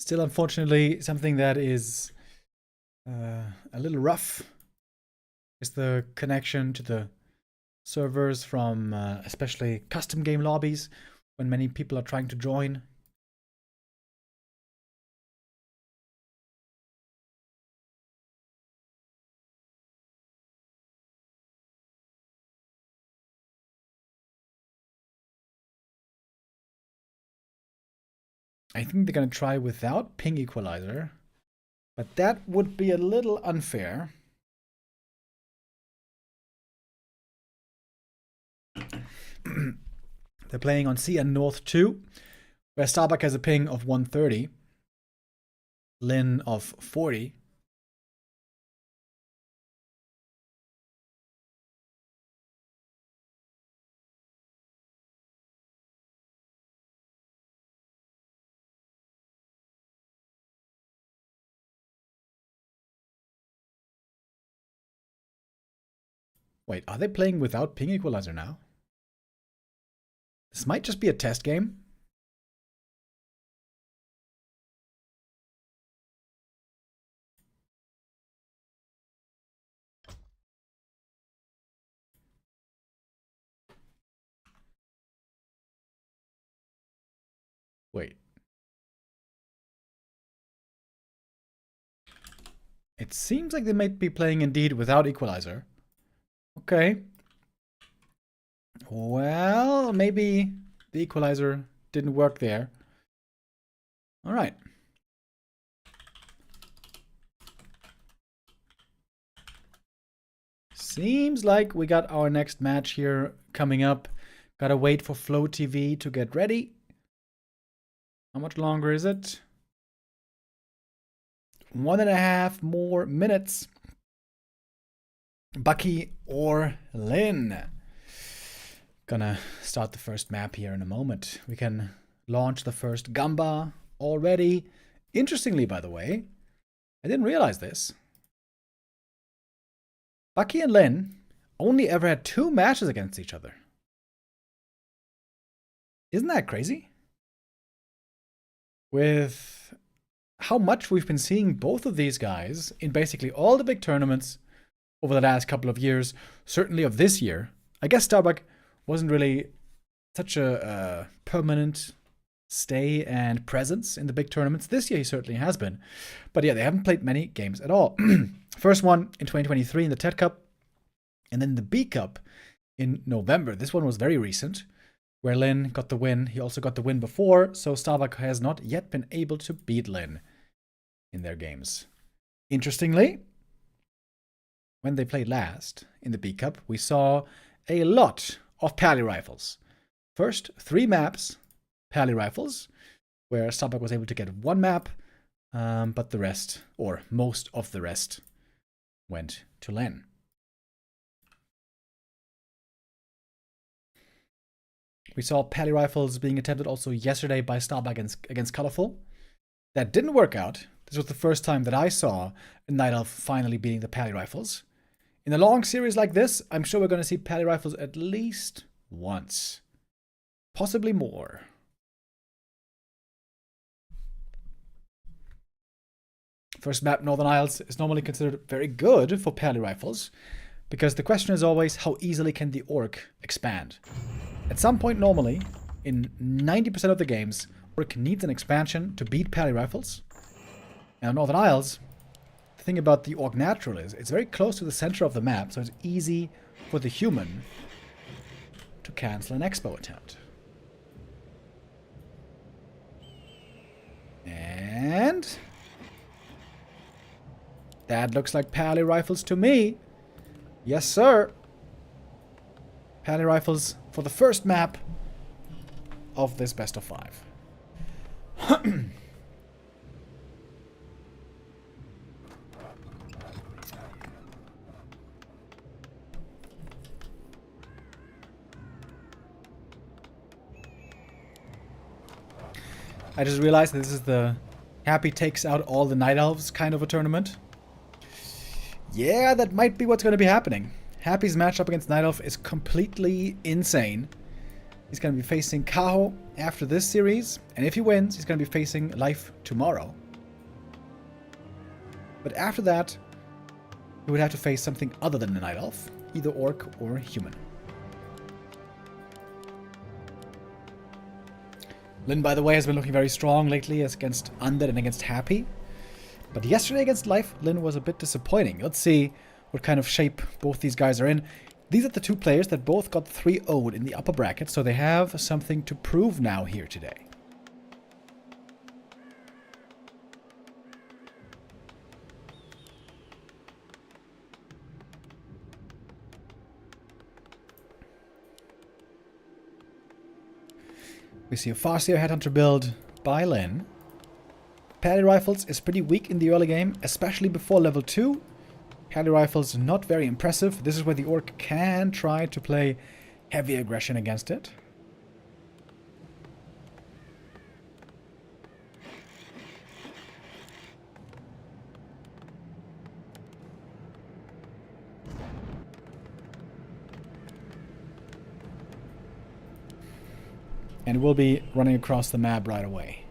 [SPEAKER 5] Still, unfortunately, something that is a little rough is the connection to the servers from especially custom game lobbies when many people are trying to join. I think they're going to try without ping equalizer, but that would be a little unfair. They're playing on CN North 2, where Starbuck has a ping of 130, Lynn of 40. Wait, are they playing without ping equalizer now? This might just be a test game. Wait. It seems like they might be playing indeed without equalizer. Okay. Well, maybe the equalizer didn't work there. All right. Seems like we got our next match here coming up. Gotta wait for Flow TV to get ready. How much longer is it? 1.5 more minutes. Bucky or Lynn. Gonna start the first map here in a moment. We can launch the first Gamba already. Interestingly, by the way, I didn't realize this. Bucky and Lynn only ever had 2 matches against each other. Isn't that crazy? With how much we've been seeing both of these guys in basically all the big tournaments over the last couple of years, certainly of this year. I guess Starbuck wasn't really such a permanent stay and presence in the big tournaments. This year he certainly has been. But yeah, they haven't played many games at all. First one in 2023 in the TED Cup, and then the B Cup in November. This one was very recent, where Lynn got the win. He also got the win before, so Starbuck has not yet been able to beat Lynn in their games. Interestingly, when they played last in the B Cup, we saw a lot of Pally rifles. First, 3 maps, Pally rifles, where Starbuck was able to get 1 map, but the rest, or most of the rest, went to Lynn. We saw pally rifles being attempted also yesterday by Starbuck against Colorful. That didn't work out. This was the first time that I saw a Night Elf finally beating the pally rifles. In a long series like this, I'm sure we're going to see pally rifles at least once. Possibly more. First map, Northern Isles, is normally considered very good for pally rifles, because the question is always how easily can the Orc expand. At some point normally, in 90% of the games, Orc needs an expansion to beat pally rifles. And on Northern Isles, the thing about the Orc Natural is it's very close to the center of the map, so it's easy for the human to cancel an expo attempt. And that looks like pally rifles to me. Yes, sir. Pally rifles for the first map of this best of 5. I just realized this is the Happy takes out all the Night Elves kind of a tournament. Yeah, that might be what's going to be happening. Happy's matchup against Night Elf is completely insane. He's going to be facing Kaho after this series, and if he wins, he's going to be facing Life tomorrow. But after that, he would have to face something other than a Night Elf, either Orc or human. Lynn, by the way, has been looking very strong lately against Undead and against Happy. But yesterday against Life, Lynn was a bit disappointing. Let's see what kind of shape both these guys are in. These are the two players that both got 3-0'd in the upper bracket, so they have something to prove now here today. We see a Farseer Headhunter build by Lynn. Pally Rifles is pretty weak in the early game, especially before level 2. Pally Rifles not very impressive. This is where the Orc can try to play heavy aggression against it. And we'll be running across the map right away.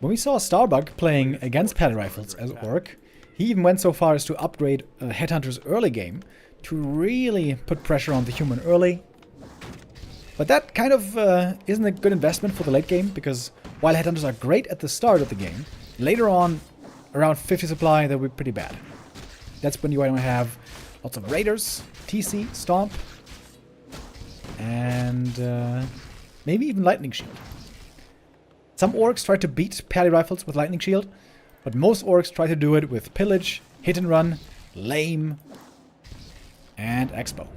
[SPEAKER 5] When we saw Starbuck playing against pally rifles as Orc, he even went so far as to upgrade Headhunter's early game to really put pressure on the human early. But that kind of isn't a good investment for the late game, because while Headhunters are great at the start of the game, later on, around 50 supply, they'll be pretty bad. That's when you want to have lots of Raiders, TC, Stomp, and maybe even Lightning Shield. Some Orcs try to beat pally rifles with Lightning Shield, but most Orcs try to do it with Pillage, Hit and Run, Lame, and Expo.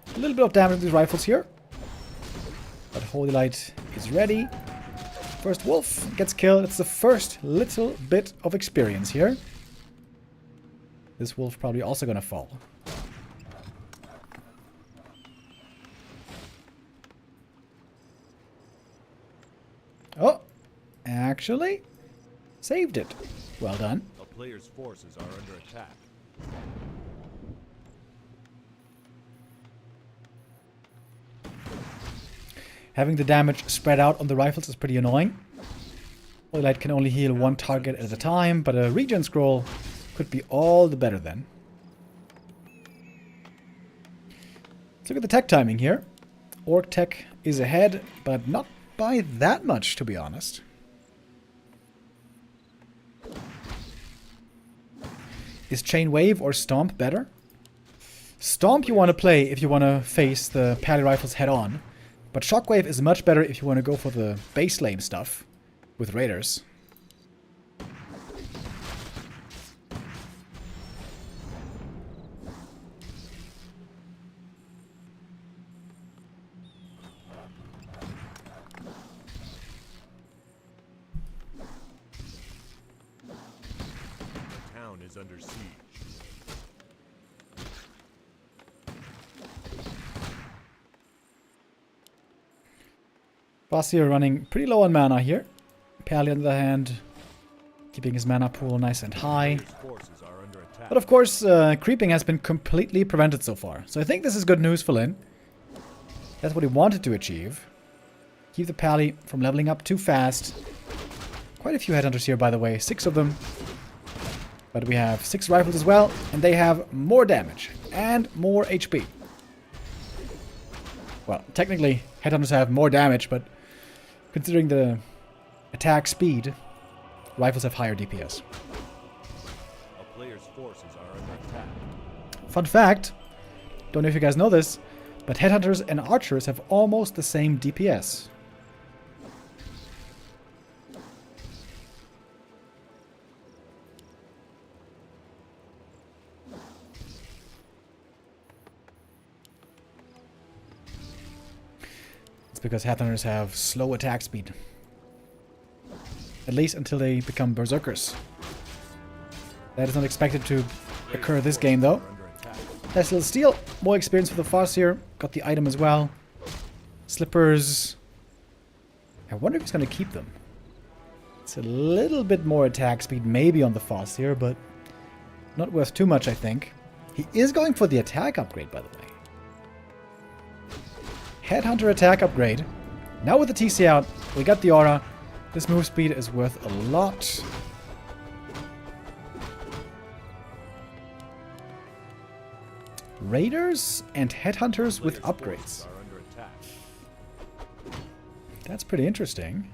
[SPEAKER 5] A little bit of damage to these rifles here, but Holy Light is ready. First Wolf gets killed. It's the first little bit of experience here. This Wolf probably also gonna fall. Oh, actually saved it. Well done.
[SPEAKER 6] A player's forces are under attack.
[SPEAKER 5] Having the damage spread out on the rifles is pretty annoying. Holy Light can only heal one target at a time, but a regen scroll could be all the better then. Let's look at the tech timing here. Orc tech is ahead, but not by that much, to be honest. Is Chain Wave or Stomp better? Stomp you want to play if you want to face the Pally rifles head on. But Shockwave is much better if you want to go for the base lane stuff with Raiders.
[SPEAKER 6] The town is under siege.
[SPEAKER 5] Forti running pretty low on mana here. Pally on the other hand, keeping his mana pool nice and high.
[SPEAKER 6] Players' forces are under attack.
[SPEAKER 5] But of course, creeping has been completely prevented so far. So I think this is good news for Lynn. That's what he wanted to achieve. Keep the Pally from leveling up too fast. Quite a few headhunters here, by the way. 6 of them. But we have 6 rifles as well. And they have more damage. And more HP. Well, technically, headhunters have more damage, but considering the attack speed, rifles have higher DPS.
[SPEAKER 6] A player's forces are under attack.
[SPEAKER 5] Fun fact, don't know if you guys know this, but headhunters and archers have almost the same DPS. It's because headhunters have slow attack speed. At least until they become berserkers. That is not expected to occur this game though.
[SPEAKER 6] Under attack.
[SPEAKER 5] Nice little steal. More experience for the Farseer. Got the item as well. Slippers. I wonder if he's going to keep them. It's a little bit more attack speed maybe on the Farseer, but not worth too much, I think. He is going for the attack upgrade, by the way. Headhunter attack upgrade. Now with the TC out, we got the aura. This move speed is worth a lot. Raiders and headhunters with
[SPEAKER 6] Players'
[SPEAKER 5] upgrades.
[SPEAKER 6] forces are under attack.
[SPEAKER 5] That's pretty interesting.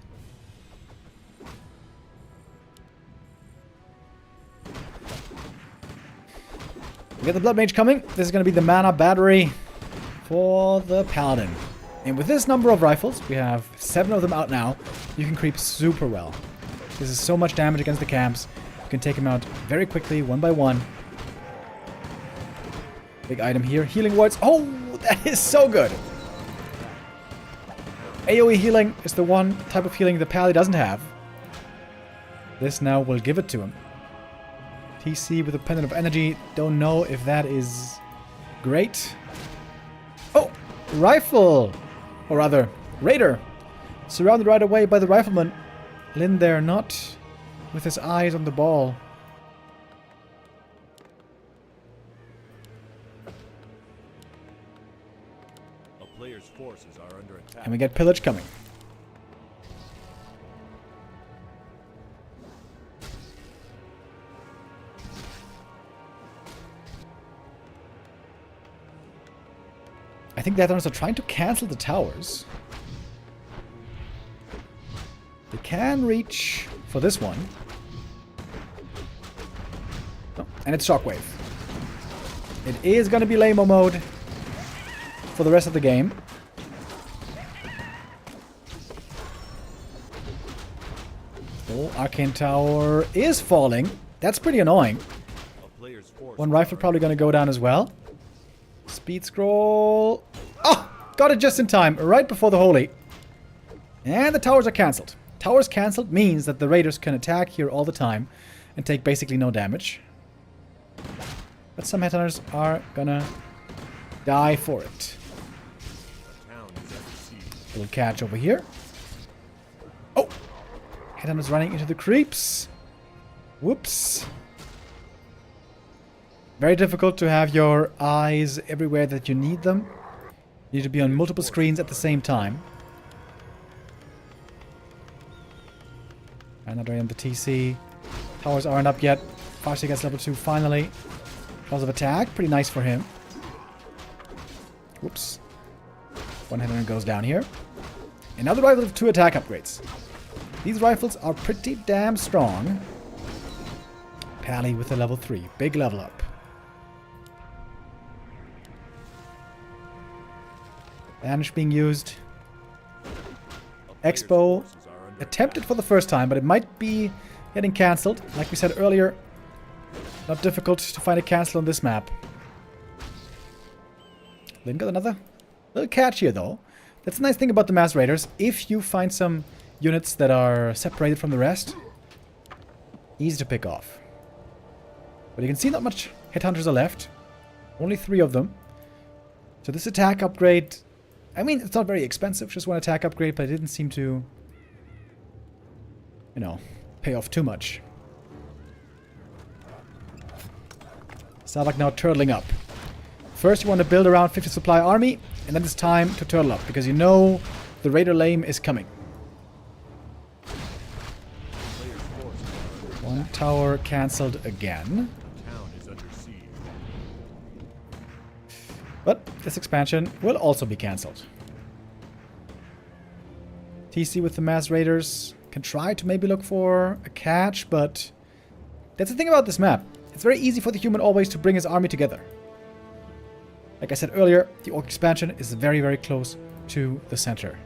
[SPEAKER 5] We got the Blood Mage coming. This is going to be the mana battery for the Paladin. And with this number of rifles, we have 7 of them out now, you can creep super well. This is so much damage against the camps. You can take them out very quickly, one by one. Big item here. Healing wards. Oh, that is so good. AoE healing is the one type of healing the Pally doesn't have. This now will give it to him. TC with a pendant of energy. Don't know if that is great. Oh, rifle. Or rather, Raider. Surrounded right away by the rifleman. Lynn there, not with his eyes on the ball.
[SPEAKER 6] A player's forces are under attack.
[SPEAKER 5] And we get Pillage coming. I think the Headhunters are trying to cancel the towers. They can reach for this one. Oh, and it's Shockwave. It is going to be Lamo mode for the rest of the game. Oh, Arcane Tower is falling. That's pretty annoying.
[SPEAKER 6] A player's force.
[SPEAKER 5] One rifle probably going to go down as well. Speed scroll. Oh! Got it just in time, right before the Holy. And the towers are cancelled. Towers cancelled means that the Raiders can attack here all the time and take basically no damage. But some Headhunters are gonna die for it.
[SPEAKER 6] The town is under siege.
[SPEAKER 5] Little catch over here. Oh! Headhunters running into the creeps. Whoops. Very difficult to have your eyes everywhere that you need them. You need to be on multiple screens at the same time. Another on the TC. Towers aren't up yet. Farsi gets level 2 finally. Cause of attack. Pretty nice for him. Whoops. One headhunter goes down here. Another rifle with 2 attack upgrades. These rifles are pretty damn strong. Pally with a level 3. Big level up. Banish being used.
[SPEAKER 6] A player's
[SPEAKER 5] Expo
[SPEAKER 6] forces are under
[SPEAKER 5] attempted for the first time, but it might be getting cancelled. Like we said earlier, not difficult to find a cancel on this map. Lynn got another little catch here, though. That's the nice thing about the Mass Raiders. If you find some units that are separated from the rest, easy to pick off. But you can see not much Headhunters are left. Only 3 of them. So this attack upgrade, I mean, it's not very expensive, just one attack upgrade, but it didn't seem to, you know, pay off too much. Starbuck now turtling up. First you want to build around 50 supply army, and then it's time to turtle up, because you know the Raider Lame is coming.
[SPEAKER 6] player's forces are under
[SPEAKER 5] One tower cancelled again.
[SPEAKER 6] town is under siege.
[SPEAKER 5] But this expansion will also be cancelled. TC with the Mass Raiders can try to maybe look for a catch, but that's the thing about this map. It's very easy for the human always to bring his army together. Like I said earlier, the Orc expansion is very, very close to the center.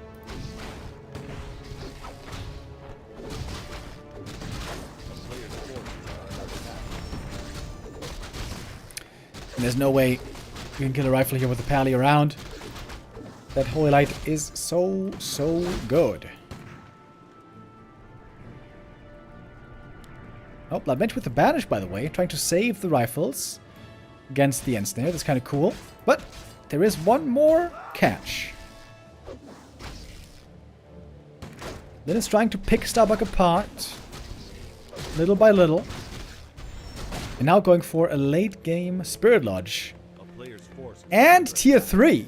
[SPEAKER 6] Player's forces are under attack.
[SPEAKER 5] And there's no way you can kill a rifle here with a pally around. That Holy Light is so, so good. Oh, Bloodmage with the Banish, by the way, trying to save the rifles against the Ensnare. That's kind of cool. But there is one more catch. Lynn is trying to pick Starbuck apart, little by little. And now going for a late game Spirit Lodge.
[SPEAKER 6] A player's forces
[SPEAKER 5] And tier 3.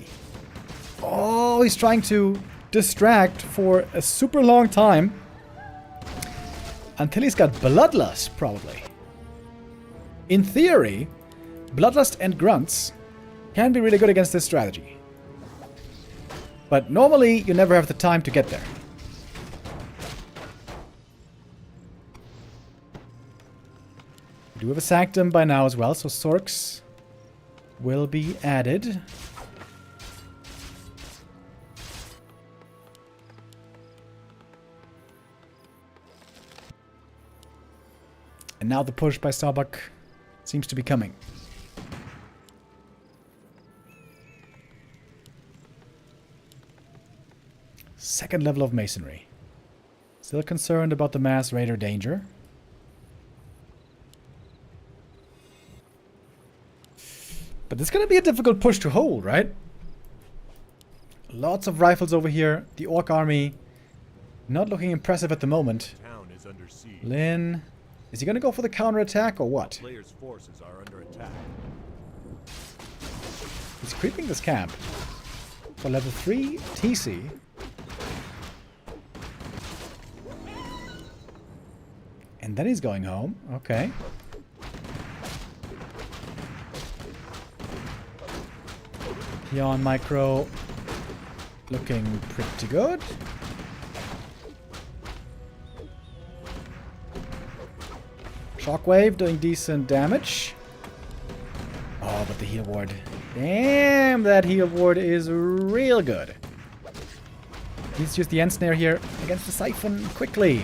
[SPEAKER 5] Oh, he's trying to distract for a super long time. Until he's got Bloodlust, probably. In theory, Bloodlust and Grunts can be really good against this strategy. But normally, you never have the time to get there. We do have a Sanctum by now as well, so Sorks will be added. And now the push by Starbuck seems to be coming. Second level of Masonry. Still concerned about the Mass Raider danger. But this is going to be a difficult push to hold, right? Lots of rifles over here. The Orc army not looking impressive at the moment.
[SPEAKER 6] town is under siege.
[SPEAKER 5] Lynn, is he going to go for the counterattack or what?
[SPEAKER 6] Player's forces are under attack.
[SPEAKER 5] He's creeping this camp. For level 3 TC. And then he's going home. Okay. Peon Micro looking pretty good. Shockwave doing decent damage. Oh, but the heal ward. Damn, that heal ward is real good. Let's use the Ensnare here against the Siphon quickly.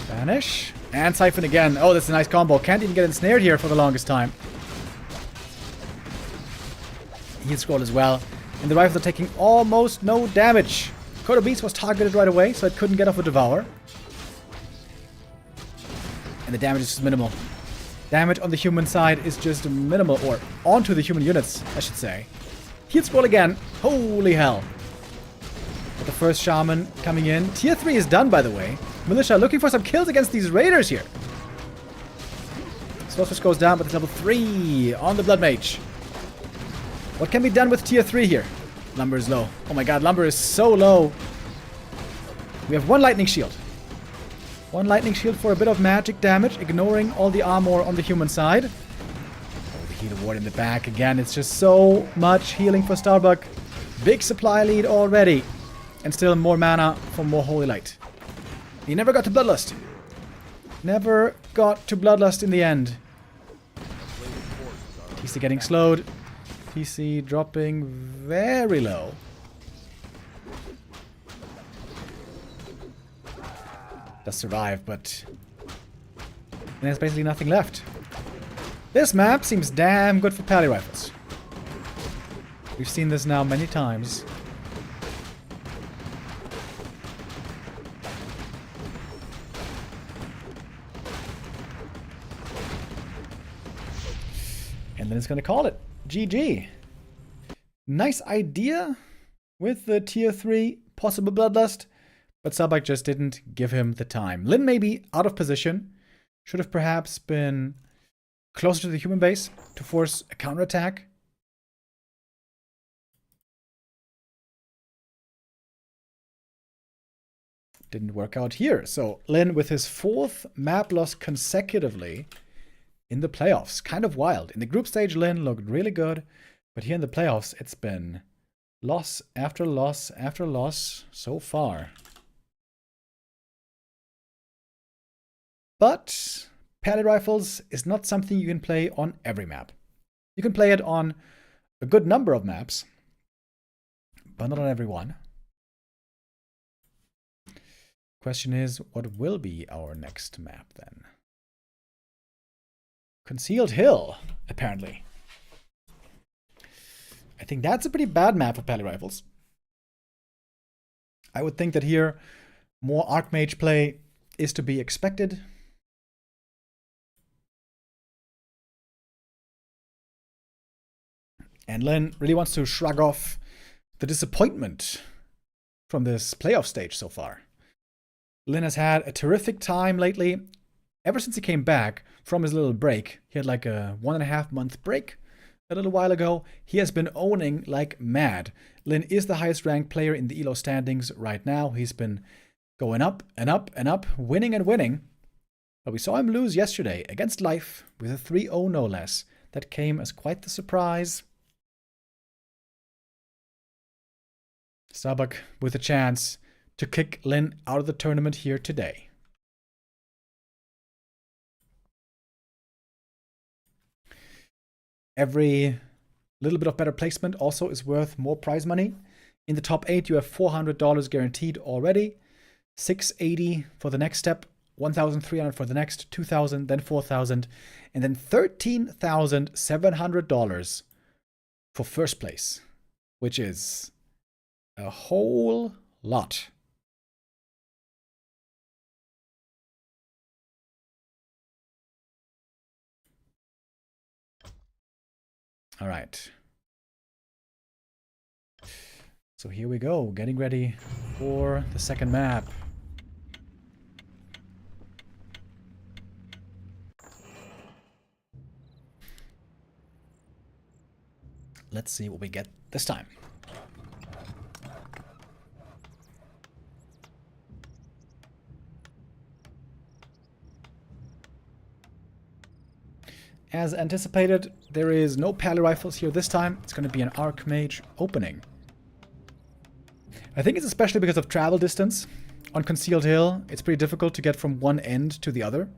[SPEAKER 5] Banish. And Siphon again. Oh, that's a nice combo. Can't even get ensnared here for the longest time. Heal scroll as well. And the rifles are taking almost no damage. Kodo Beast was targeted right away, so it couldn't get off a Devour. And the damage is just minimal. Damage on the human side is just minimal, or onto the human units, I should say. Heal scroll again. Holy hell. But the first Shaman coming in. Tier 3 is done, by the way. Militia looking for some kills against these Raiders here. Sorceress goes down, but it's level 3 on the Blood Mage. What can be done with tier 3 here? Lumber is low. Oh my god, lumber is so low. We have one lightning shield. One lightning shield for a bit of magic damage, ignoring all the armor on the human side. Oh, the healer ward in the back again. It's just so much healing for Starbuck. Big supply lead already. And still more mana for more Holy Light. He never got to Bloodlust. Never got to Bloodlust in the end. TC getting slowed. PC dropping very low. Does survive, but there's basically nothing left. This map seems damn good for pally rifles. We've seen this now many times. And then it's going to call it. GG. Nice idea with the tier 3 possible bloodlust, but Starbuck just didn't give him the time. Lynn may be out of position. Should have perhaps been closer to the human base to force a counterattack. Didn't work out here. So Lynn with his 4th map loss consecutively in the playoffs. Kind of wild. In the group stage, Lynn looked really good. But here in the playoffs, it's been loss after loss after loss so far. But pally rifles is not something you can play on every map. You can play it on a good number of maps, but not on every one. Question is, what will be our next map then? Concealed Hill, apparently. I think that's a pretty bad map for pally rifles. I would think that here more Archmage play is to be expected. And Lynn really wants to shrug off the disappointment from this playoff stage so far. Lynn has had a terrific time lately. Ever since he came back from his little break, he had like a 1.5 month break a little while ago. He has been owning like mad. Lynn is the highest ranked player in the ELO standings right now. He's been going up and up and up, winning and winning. But we saw him lose yesterday against Life with a 3-0 no less. That came as quite the surprise. Starbuck with a chance to kick Lynn out of the tournament here today. Every little bit of better placement also is worth more prize money. In the top 8, you have $400 guaranteed already. $680 for the next step, $1,300 for the next, $2,000, then $4,000, and then $13,700 for first place, which is a whole lot. All right. So here we go, getting ready for the second map. Let's see what we get this time. As anticipated, there is no pally rifles here this time. It's going to be an Archmage opening. I think it's especially because of travel distance. On Concealed Hill, it's pretty difficult to get from one end to the other.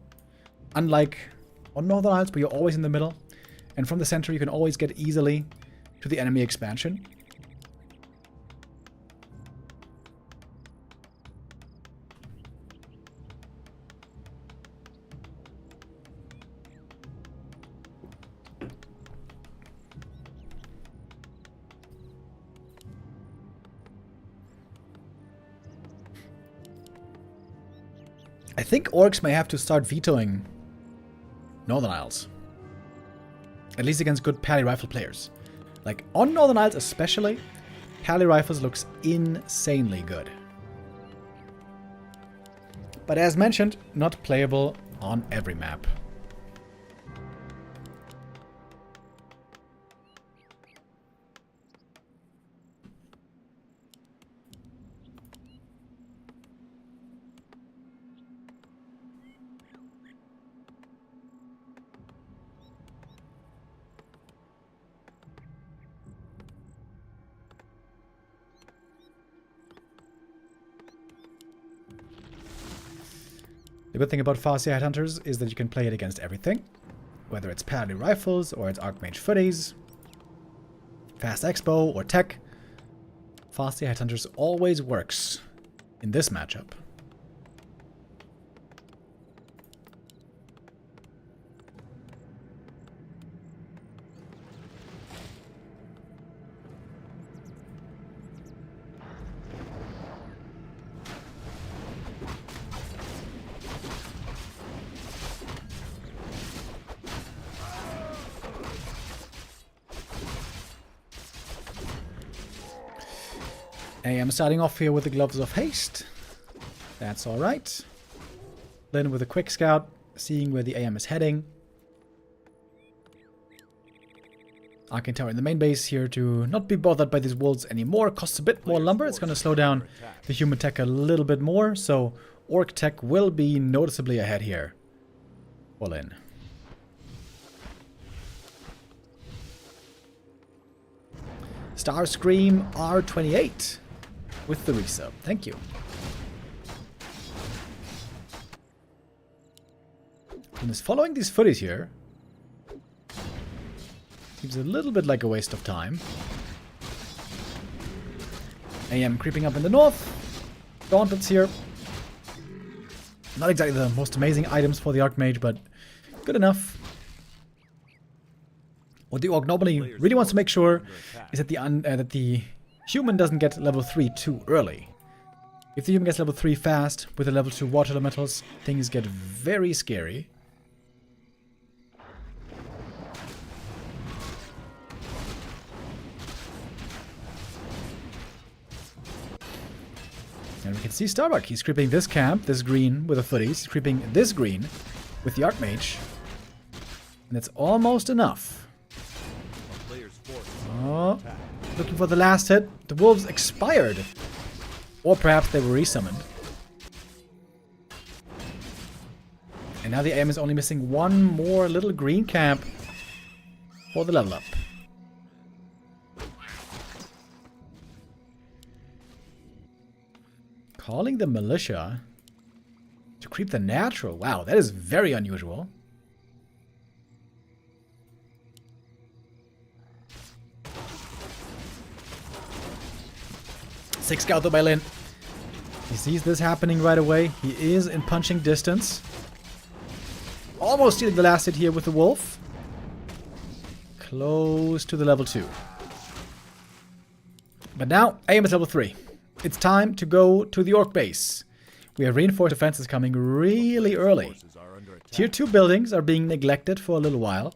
[SPEAKER 5] Unlike on Northern Isles, where you're always in the middle. And from the center, you can always get easily to the enemy expansion. I think orcs may have to start vetoing Northern Isles. At least against good pally rifle players. Like, on Northern Isles especially, pally rifles looks insanely good. But as mentioned, not playable on every map. The good thing about Farseer Headhunters is that you can play it against everything, whether it's pally rifles or it's Archmage footies. fast expo or tech. Fast headhunters always works in this matchup. AM starting off here with the gloves of haste. That's alright. Lynn with a quick scout, seeing where the AM is heading. Arcane Tower in the main base here to not be bothered by these wolves anymore. Costs a bit more lumber. It's going to slow down the human tech a little bit more. So Orc tech will be noticeably ahead here for Lynn. Starscream R28 with the resub. Thank you. And is following these footies here. Seems a little bit like a waste of time. AM creeping up in the north. Gauntlets here. Not exactly the most amazing items for the Archmage, but good enough. What the Orc normally really wants to make sure is that the human doesn't get level 3 too early. If the human gets level 3 fast with the level 2 water elementals, things get very scary. And we can see Starbuck. He's creeping this camp, this green with the footies. He's creeping this green with the Archmage. And that's almost enough. Oh, looking for the last hit. The wolves expired. Or perhaps they were resummoned. And now the AM is only missing one more little green camp for the level up. Calling the militia to creep the natural. Wow, that is very unusual. Sick scout though by Lynn. He sees this happening right away. He is in punching distance. Almost stealing the last hit here with the wolf. Close to the level 2. But now, AM is level 3. It's time to go to the Orc base. We have reinforced defenses coming really early. Tier 2 buildings are being neglected for a little while.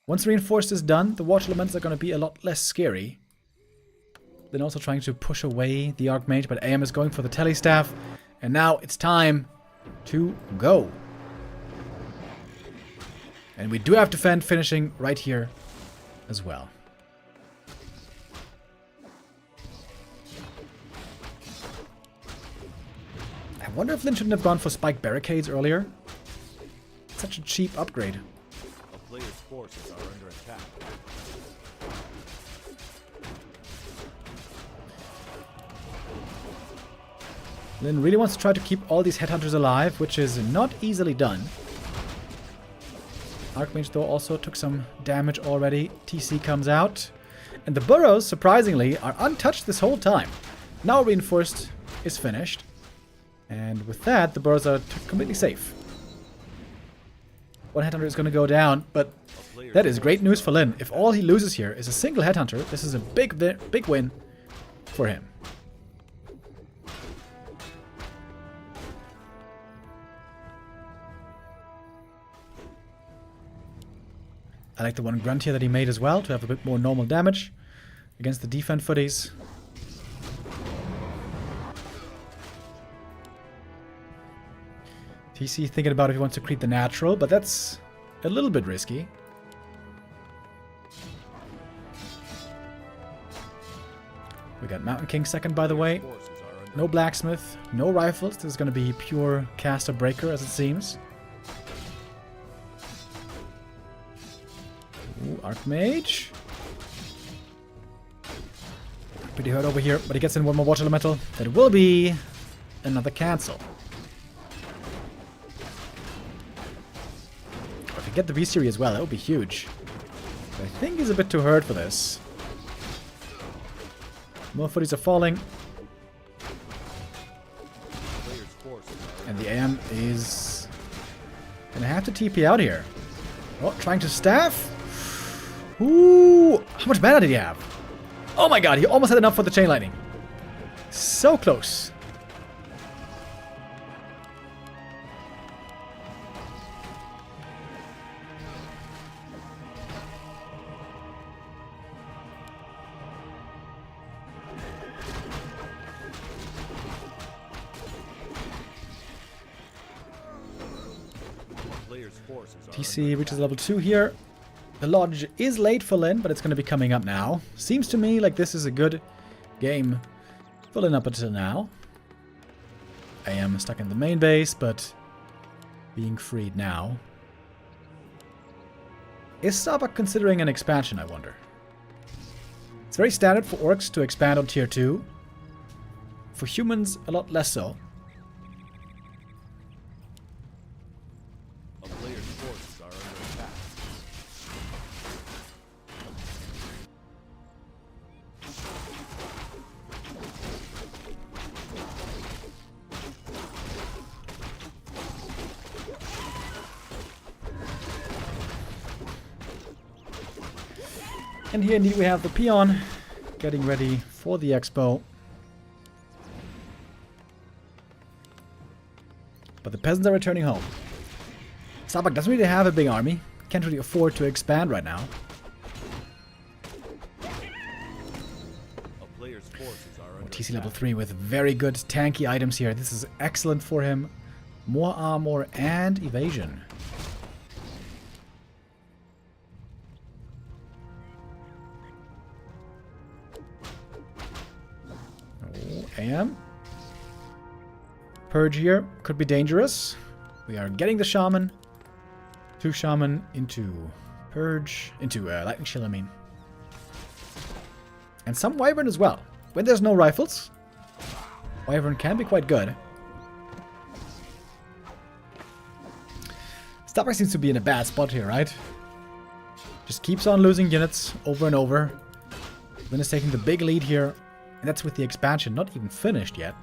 [SPEAKER 5] Once reinforced is done, the water elements are going to be a lot less scary. Then also trying to push away the Archmage, but AM is going for the Telestaff. And now it's time to go. And we do have defend finishing right here as well. I wonder if Lynn shouldn't have gone for spike barricades earlier. Such a cheap upgrade.
[SPEAKER 6] A player's forces are under attack.
[SPEAKER 5] Lynn really wants to try to keep all these headhunters alive, which is not easily done. Archmage though also took some damage already. TC comes out. And the burrows, surprisingly, are untouched this whole time. Now reinforced is finished. And with that, the burrows are completely safe. One headhunter is going to go down, but that is great news for Lynn. If all he loses here is a single headhunter, this is a big win for him. I like the one grunt here that he made as well, to have a bit more normal damage against the defend footies. TC thinking about if he wants to creep the natural, but that's a little bit risky. We got Mountain King second, by the way. No blacksmith, no rifles. This is going to be pure caster breaker, as it seems. Ooh, Archmage. Pretty hurt over here, but he gets in one more water elemental. That will be another cancel. If we get the V-Series as well, that would be huge. I think he's a bit too hurt for this. More footies are falling.
[SPEAKER 6] Player's forces are
[SPEAKER 5] And the AM is gonna have to TP out here. Oh, trying to staff. Ooh, how much mana did he have? Oh my god, he almost had enough for the chain lightning. So close.
[SPEAKER 6] player's forces are
[SPEAKER 5] TC reaches level 2 here. The Lodge is late for Lynn, but it's going to be coming up now. Seems to me like this is a good game for Lynn up until now. I am stuck in the main base, but being freed now. Is Starbuck considering an expansion, I wonder? It's very standard for orcs to expand on tier 2. For humans, a lot less so.
[SPEAKER 6] A player's forces are under attack.
[SPEAKER 5] And here indeed we have the peon getting ready for the expo. But the peasants are returning home. Starbuck doesn't really have a big army. Can't really afford to expand right now.
[SPEAKER 6] A player's forces are under
[SPEAKER 5] TC level 3 with very good tanky items here. This is excellent for him. More armor and evasion. Oh, AM. Purge here could be dangerous. We are getting the shaman. 2 shaman into purge. Into lightning shield, I mean. And some wyvern as well. When there's no rifles, wyvern can be quite good. Starbuck seems to be in a bad spot here, right? Just keeps on losing units over and over. Lynn is taking the big lead here. And that's with the expansion not even finished yet.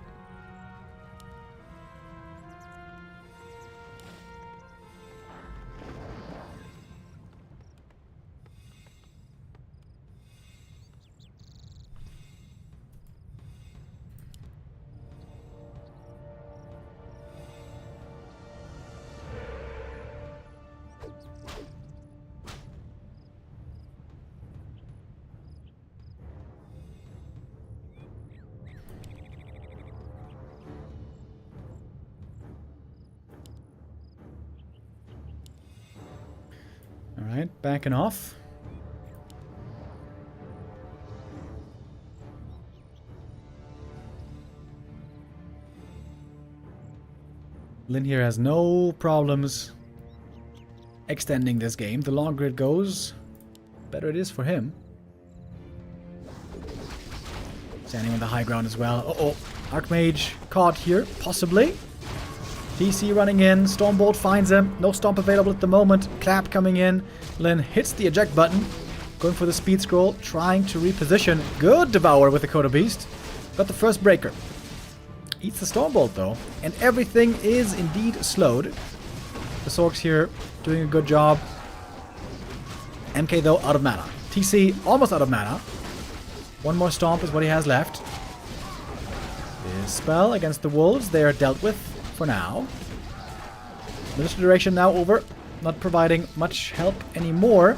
[SPEAKER 5] Alright, backing off. Lynn here has no problems extending this game. The longer it goes, better it is for him. Standing on the high ground as well. Uh-oh, Archmage caught here, possibly. TC running in, Stormbolt finds him, no stomp available at the moment, Clap coming in, Lynn hits the eject button, going for the speed scroll, trying to reposition, good Devour with the Coda Beast, got the first breaker. Eats the Stormbolt though, and everything is indeed slowed. The Sorks here doing a good job. MK though out of mana. TC almost out of mana. One more Stomp is what he has left. This spell against the Wolves, they are dealt with for now. Minister duration now over, not providing much help anymore.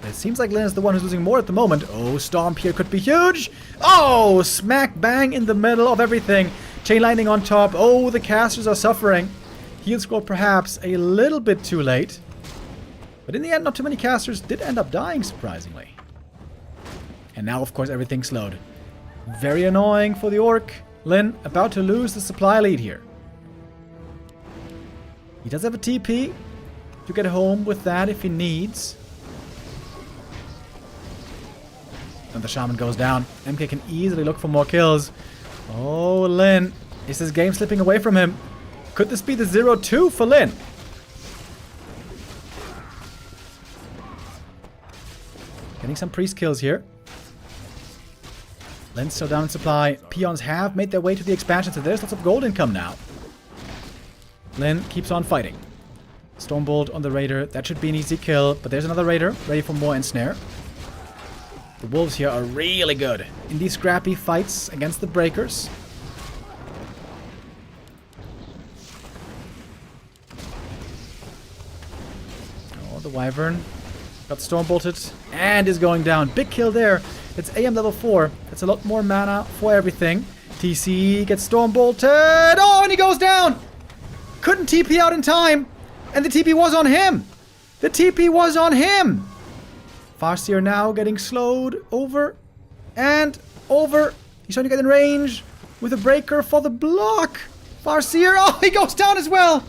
[SPEAKER 5] It seems like Lynn is the one who's losing more at the moment. Oh, Stomp here could be huge. Oh, smack bang in the middle of everything. Chain lightning on top. Oh, the casters are suffering. Heal scroll perhaps a little bit too late. But in the end, not too many casters did end up dying, surprisingly. And now, of course, everything's slowed. Very annoying for the Orc. Lynn about to lose the supply lead here. He does have a TP to get home with that if he needs. And the Shaman goes down. MK can easily look for more kills. Oh, Lynn. Is this game slipping away from him? Could this be the 0-2 for Lynn? Getting some priest kills here. Lynn's still down in supply. Peons have made their way to the expansion, so there's lots of gold income now. Lynn keeps on fighting. Stormbolt on the Raider. That should be an easy kill, but there's another Raider ready for more ensnare. The wolves here are really good in these scrappy fights against the breakers. Oh, the Wyvern got Stormbolted and is going down. Big kill there. It's AM level 4. That's a lot more mana for everything. TC gets Stormbolted. Oh, and he goes down. Couldn't TP out in time. And the TP was on him. The TP was on him. Farseer now getting slowed over and over. He's trying to get in range with a breaker for the block. Farseer. Oh, he goes down as well.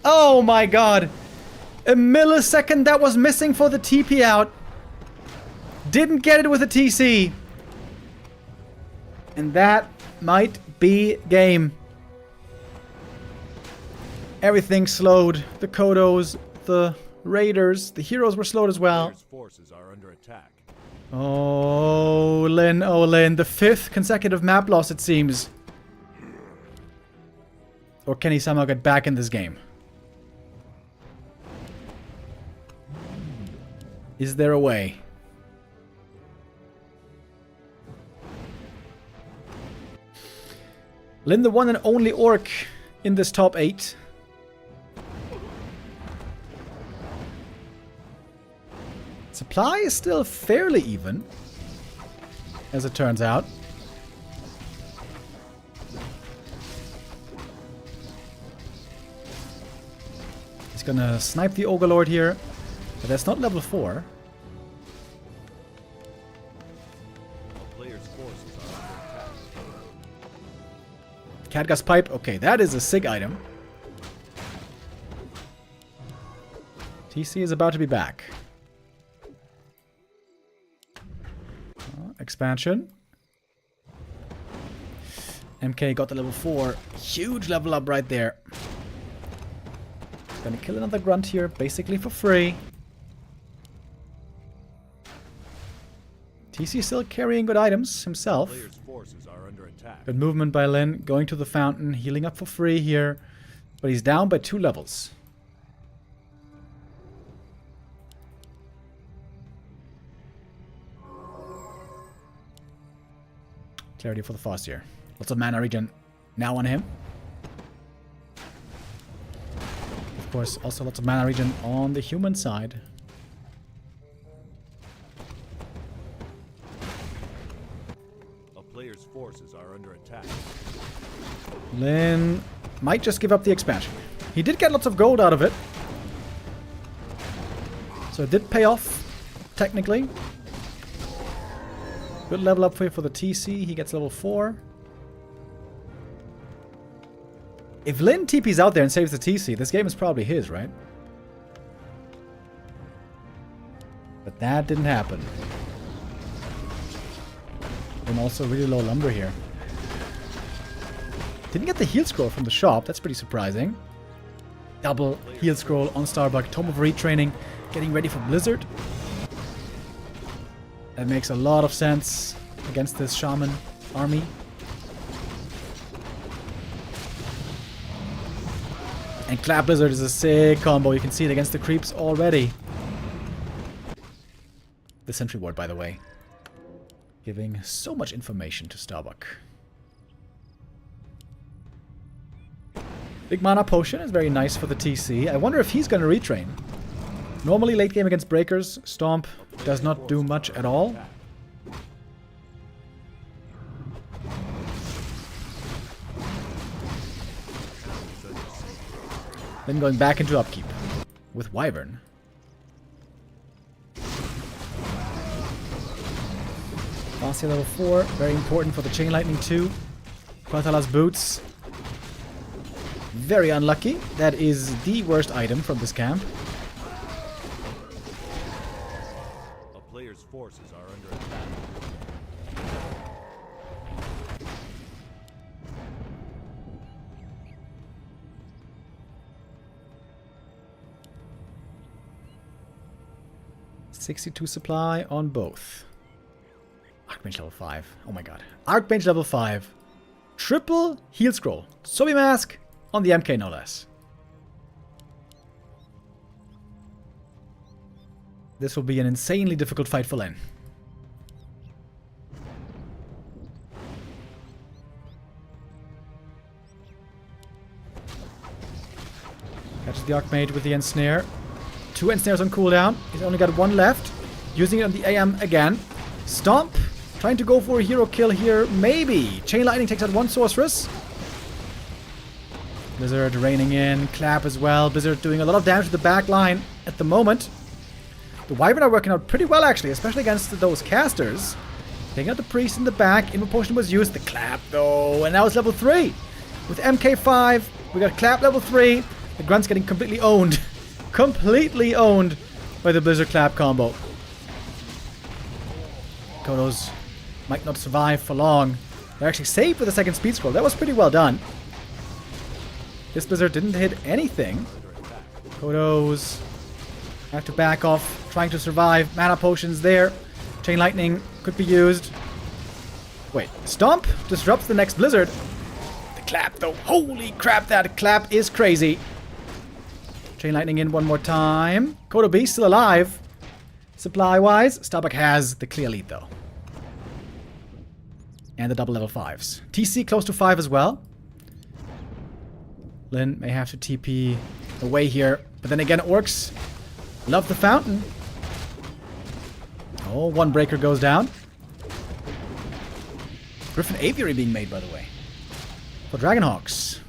[SPEAKER 5] Oh my god. A millisecond that was missing for the TP out. Didn't get it with a TC. And that might be game. Everything slowed. The Kodos, the Raiders, the heroes were slowed as well.
[SPEAKER 6] Players' forces are under attack.
[SPEAKER 5] Oh, Lynn, oh, Lynn. The 5th consecutive map loss, it seems. Or can he somehow get back in this game? Is there a way? Lynn, the one and only Orc in this top 8. Supply is still fairly even, as it turns out. He's gonna snipe the Ogre Lord here, but that's not level 4. Catgust Pipe. Okay, that is a sick item. TC is about to be back. Expansion. MK got the level 4. Huge level up right there. Gonna kill another grunt here, basically for free. TC still carrying good items himself.
[SPEAKER 6] Players' forces are under attack.
[SPEAKER 5] Good movement by Lynn, going to the fountain, healing up for free here. But he's down by 2 levels. Clarity for the Farseer. Lots of mana regen now on him. Of course, also lots of mana regen on the human side.
[SPEAKER 6] A player's forces are under attack.
[SPEAKER 5] Lynn might just give up the expansion. He did get lots of gold out of it. So it did pay off, technically. Good level up for the TC. He gets level 4. If Lynn TP's out there and saves the TC, this game is probably his, right? But that didn't happen. And also really low lumber here. Didn't get the heal scroll from the shop. That's pretty surprising. Double heal scroll on Starbuck. Tome of Retraining. Getting ready for Blizzard. That makes a lot of sense against this shaman army. And Clap Blizzard is a sick combo. You can see it against the creeps already. The Sentry Ward, by the way. Giving so much information to Starbuck. Big mana potion is very nice for the TC. I wonder if he's going to retrain. Normally late game against breakers, Stomp does not do much at all. Then going back into upkeep with Wyvern. Farseer level 4, very important for the Chain Lightning 2. Quatala's Boots. Very unlucky. That is the worst item from this camp.
[SPEAKER 6] A player's forces are under attack.
[SPEAKER 5] 62 supply on both. Archmage level 5. Oh my god. Archmage level 5. Triple heal scroll. Sobi mask on the MK no less. This will be an insanely difficult fight for Lynn. Catches the Archmage with the Ensnare. 2 Ensnares on cooldown. He's only got 1 left. Using it on the AM again. Stomp. Trying to go for a hero kill here. Maybe. Chain Lightning takes out 1 Sorceress. Blizzard raining in. Clap as well. Blizzard doing a lot of damage to the back line at the moment. The Wyvern are working out pretty well, actually, especially against those casters. Taking out the Priest in the back. Invo Potion was used. The Clap, though. And now it's level 3. With MK5, we got Clap level 3. The Grunt's getting completely owned. Completely owned by the Blizzard Clap combo. Kodos might not survive for long. They're actually saved with a second speed scroll. That was pretty well done. This Blizzard didn't hit anything. Kodos have to back off, trying to survive. Mana potions there. Chain Lightning could be used. Wait, Stomp disrupts the next Blizzard. The Clap, though. Holy crap, that Clap is crazy. Chain Lightning in one more time. Kodo Beast still alive. Supply-wise, Starbuck has the clear lead, though. And the double level 5s. TC close to 5 as well. Lynn may have to TP away here. But then again, Orcs love the fountain. Oh, 1 breaker goes down. Griffin Aviary being made, by the way. For Dragonhawks.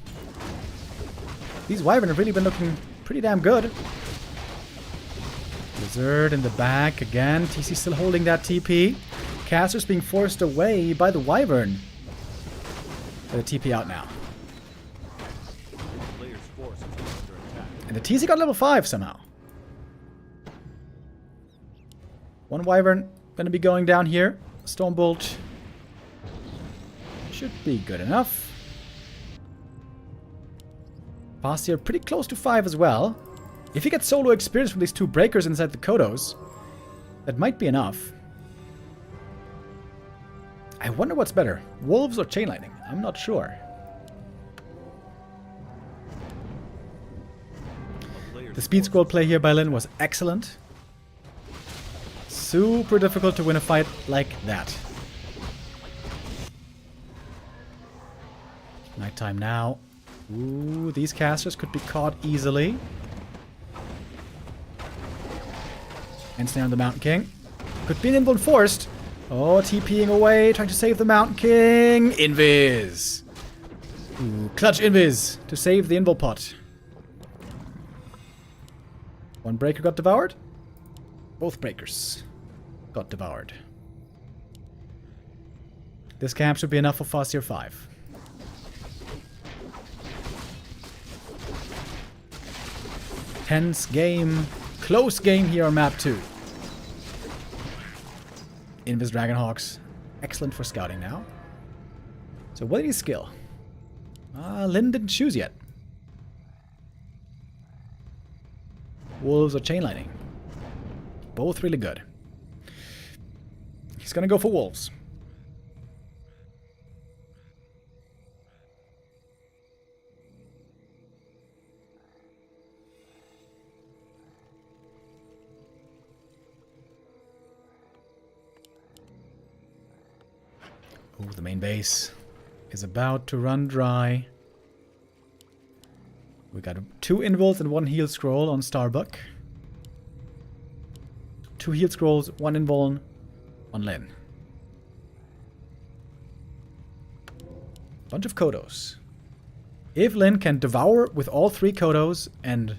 [SPEAKER 5] These Wyvern have really been looking pretty damn good. Blizzard in the back again. TC still holding that TP. Casters being forced away by the Wyvern. The TP out now.
[SPEAKER 6] Player's force is under attack.
[SPEAKER 5] And the TC got level 5 somehow. 1 Wyvern gonna be going down here. Stormbolt should be good enough. Fasir pretty close to 5 as well. If he gets solo experience from these 2 breakers inside the Kodos, that might be enough. I wonder what's better, Wolves or Chain Lightning? I'm not sure. The speed scroll play here by Lynn was excellent. Super difficult to win a fight like that. Nighttime now. Ooh, these casters could be caught easily. Ensnare on the Mountain King. Could be an Invo forced. Oh, TPing away, trying to save the Mountain King. Invis. Ooh, clutch Invis to save the Invo pot. 1 breaker got devoured. Both breakers got devoured. This camp should be enough for Fasir 5. Tense game. Close game here on map 2. Invis Dragonhawks. Excellent for scouting now. So what did he skill? Lynn didn't choose yet. Wolves or Chain Lightning. Both really good. He's gonna go for Wolves. Oh, the main base is about to run dry. We got 2 invulns and 1 heal scroll on Starbuck. 2 heal scrolls, 1 invuln on Lynn. Bunch of Kodos. If Lynn can devour with all 3 Kodos and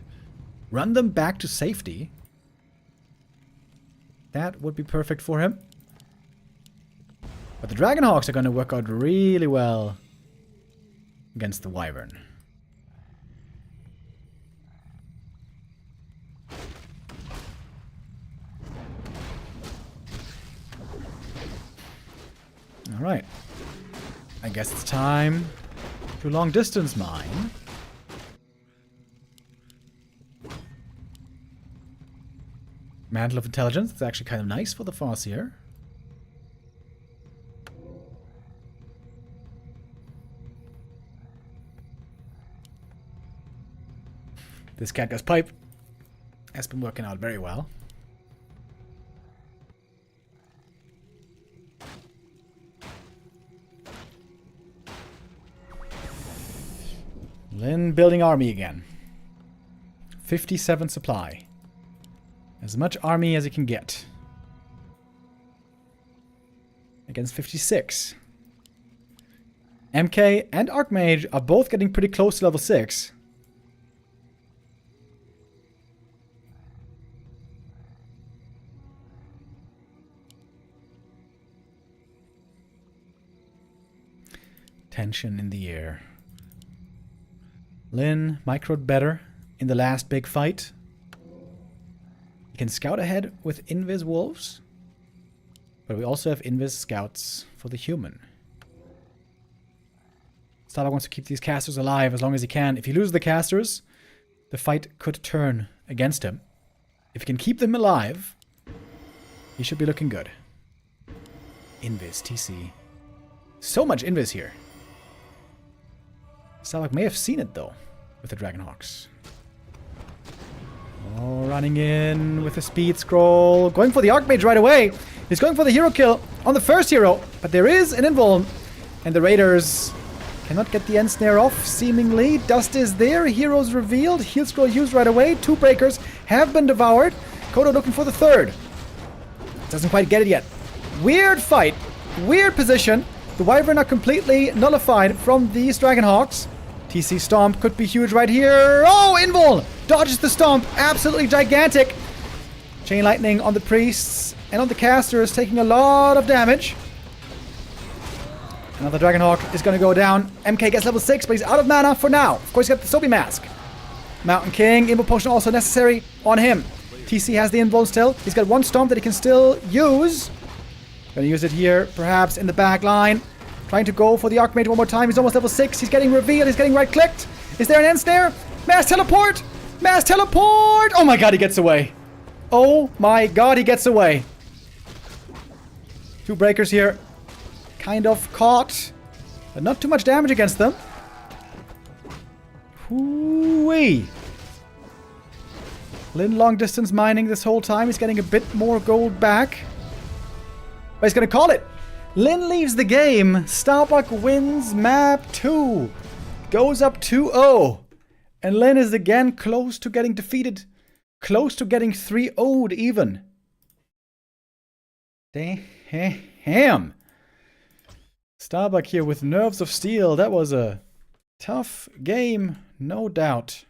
[SPEAKER 5] run them back to safety, that would be perfect for him. But the Dragonhawks are going to work out really well against the Wyvern. Alright. I guess it's time to long distance mine. Mantle of Intelligence. It's actually kind of nice for the Farseer. This Catgut's Pipe has been working out very well. Lynn building army again. 57 supply. As much army as he can get. Against 56. MK and Archmage are both getting pretty close to level 6. Tension in the air. Lynn microed better in the last big fight. He can scout ahead with Invis Wolves. But we also have Invis Scouts for the human. Starbuck wants to keep these casters alive as long as he can. If he loses the casters, the fight could turn against him. If he can keep them alive, he should be looking good. Invis, TC. So much Invis here. Starbuck may have seen it, though, with the Dragonhawks. Oh, running in with the speed scroll. Going for the Archmage right away. He's going for the hero kill on the first hero. But there is an invuln. And the Raiders cannot get the end snare off, seemingly. Dust is there. Heroes revealed. Heal scroll used right away. 2 breakers have been devoured. Kodo looking for the third. Doesn't quite get it yet. Weird fight. Weird position. The Wyvern are completely nullified from these Dragonhawks. TC Stomp could be huge right here. Oh, Invul dodges the Stomp. Absolutely gigantic. Chain Lightning on the Priests and on the Casters, taking a lot of damage. Another Dragonhawk is going to go down. MK gets level 6, but he's out of mana for now. Of course, he's got the Soapy Mask. Mountain King, Invul Potion also necessary on him. TC has the Invul still. He's got 1 Stomp that he can still use. Gonna use it here, perhaps in the back line. Trying to go for the Archmage one more time. He's almost level 6. He's getting revealed. He's getting right-clicked. Is there an end snare? Mass teleport! Mass teleport! Oh my god, he gets away. Oh my god, he gets away. 2 breakers here. Kind of caught. But not too much damage against them. Hoo-wee. Lynn long distance mining this whole time. He's getting a bit more gold back. But he's going to call it. Lynn leaves the game. Starbuck wins map 2. Goes up 2-0. And Lynn is again close to getting defeated. Close to getting 3-0'd even. Damn. Starbuck here with nerves of steel. That was a tough game, no doubt.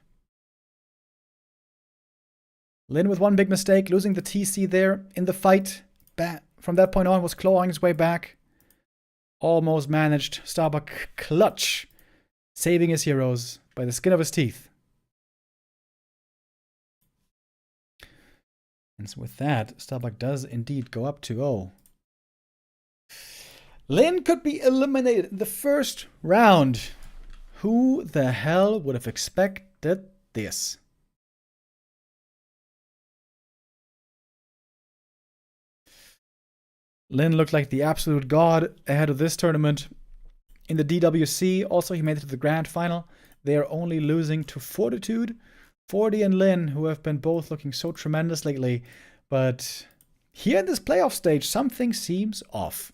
[SPEAKER 5] Lynn with 1 big mistake, losing the TC there in the fight. From that point on was clawing his way back. Almost managed. Starbuck clutch. Saving his heroes by the skin of his teeth. And so with that, Starbuck does indeed go up 2-0. Lynn could be eliminated in the first round. Who the hell would have expected this? Lynn looked like the absolute god ahead of this tournament. In the DWC, also he made it to the grand final. They are only losing to Fortitude. Forti and Lynn, who have been both looking so tremendous lately. But here in this playoff stage, something seems off.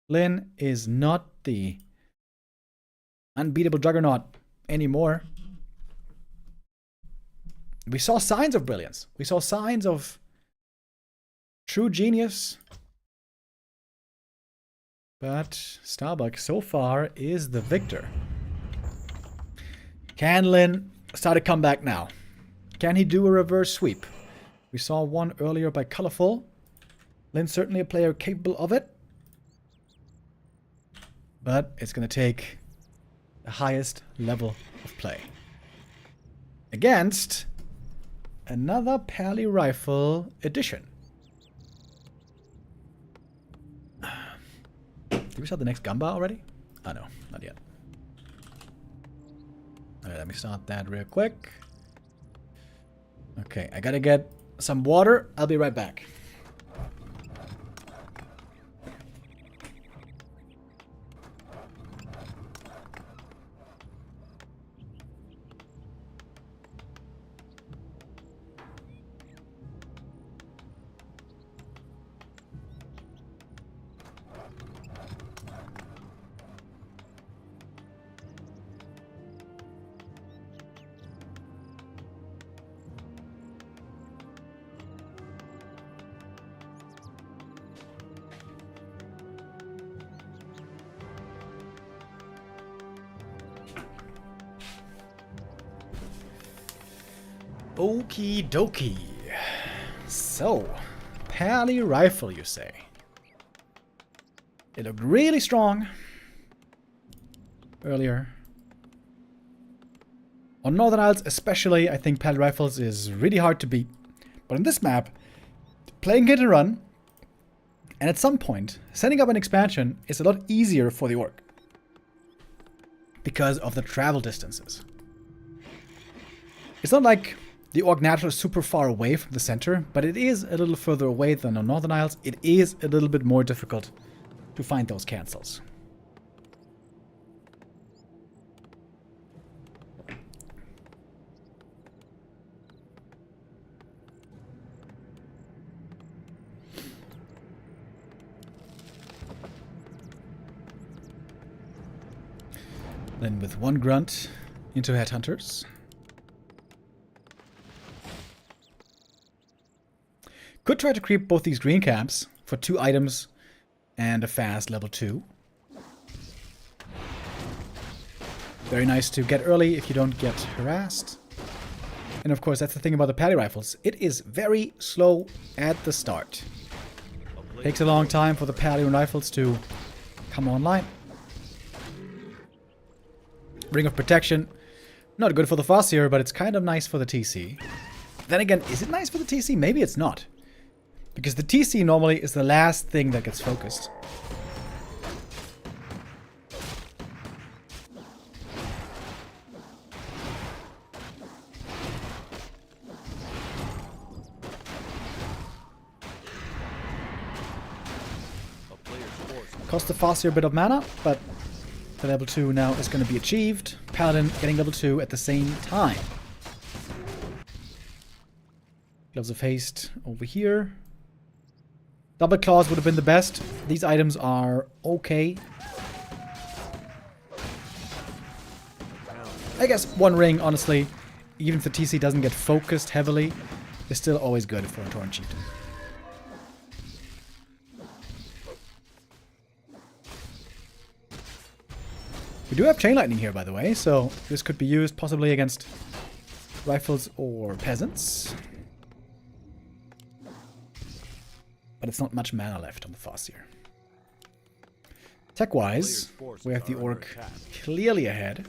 [SPEAKER 5] Lynn is not the unbeatable juggernaut anymore. We saw signs of brilliance. We saw signs of true genius. But Starbuck so far is the victor. Can Lynn start a comeback now? Can he do a reverse sweep? We saw one earlier by Colorful. Lynn's certainly a player capable of it. But it's going to take the highest level of play. Against another Pally Rifle edition. Did we start the next Gumba already? Oh no, not yet. Alright, let me start that real quick. Okay, I gotta get some water. I'll be right back. Okie dokie. So, Pally rifle, you say? It looked really strong earlier. On Northern Isles especially, I think Pally rifles is really hard to beat. But on this map, playing hit and run, and at some point, setting up an expansion is a lot easier for the orc. Because of the travel distances. It's not like the Orc Natural is super far away from the center, but it is a little further away than on Northern Isles. It is a little bit more difficult to find those cancels. Then with one grunt into Headhunters. Could try to creep both these green caps for 2 items and a fast level 2. Very nice to get early if you don't get harassed. And of course, that's the thing about the Pally rifles. It is very slow at the start. Takes a long time for the Pally rifles to come online. Ring of Protection. Not good for the Fossier, but it's kind of nice for the TC. Then again, is it nice for the TC? Maybe it's not. Because the TC normally is the last thing that gets focused. Cost the Fossier a bit of mana, but the level 2 now is going to be achieved. Paladin getting level 2 at the same time. Gloves of Haste over here. Double Claws would have been the best. These items are okay. I guess 1 ring, honestly, even if the TC doesn't get focused heavily, is still always good for a Torrent Chieftain. We do have Chain Lightning here, by the way, so this could be used possibly against rifles or peasants. But it's not much mana left on the Fossier. Tech-wise, we have the Orc clearly ahead.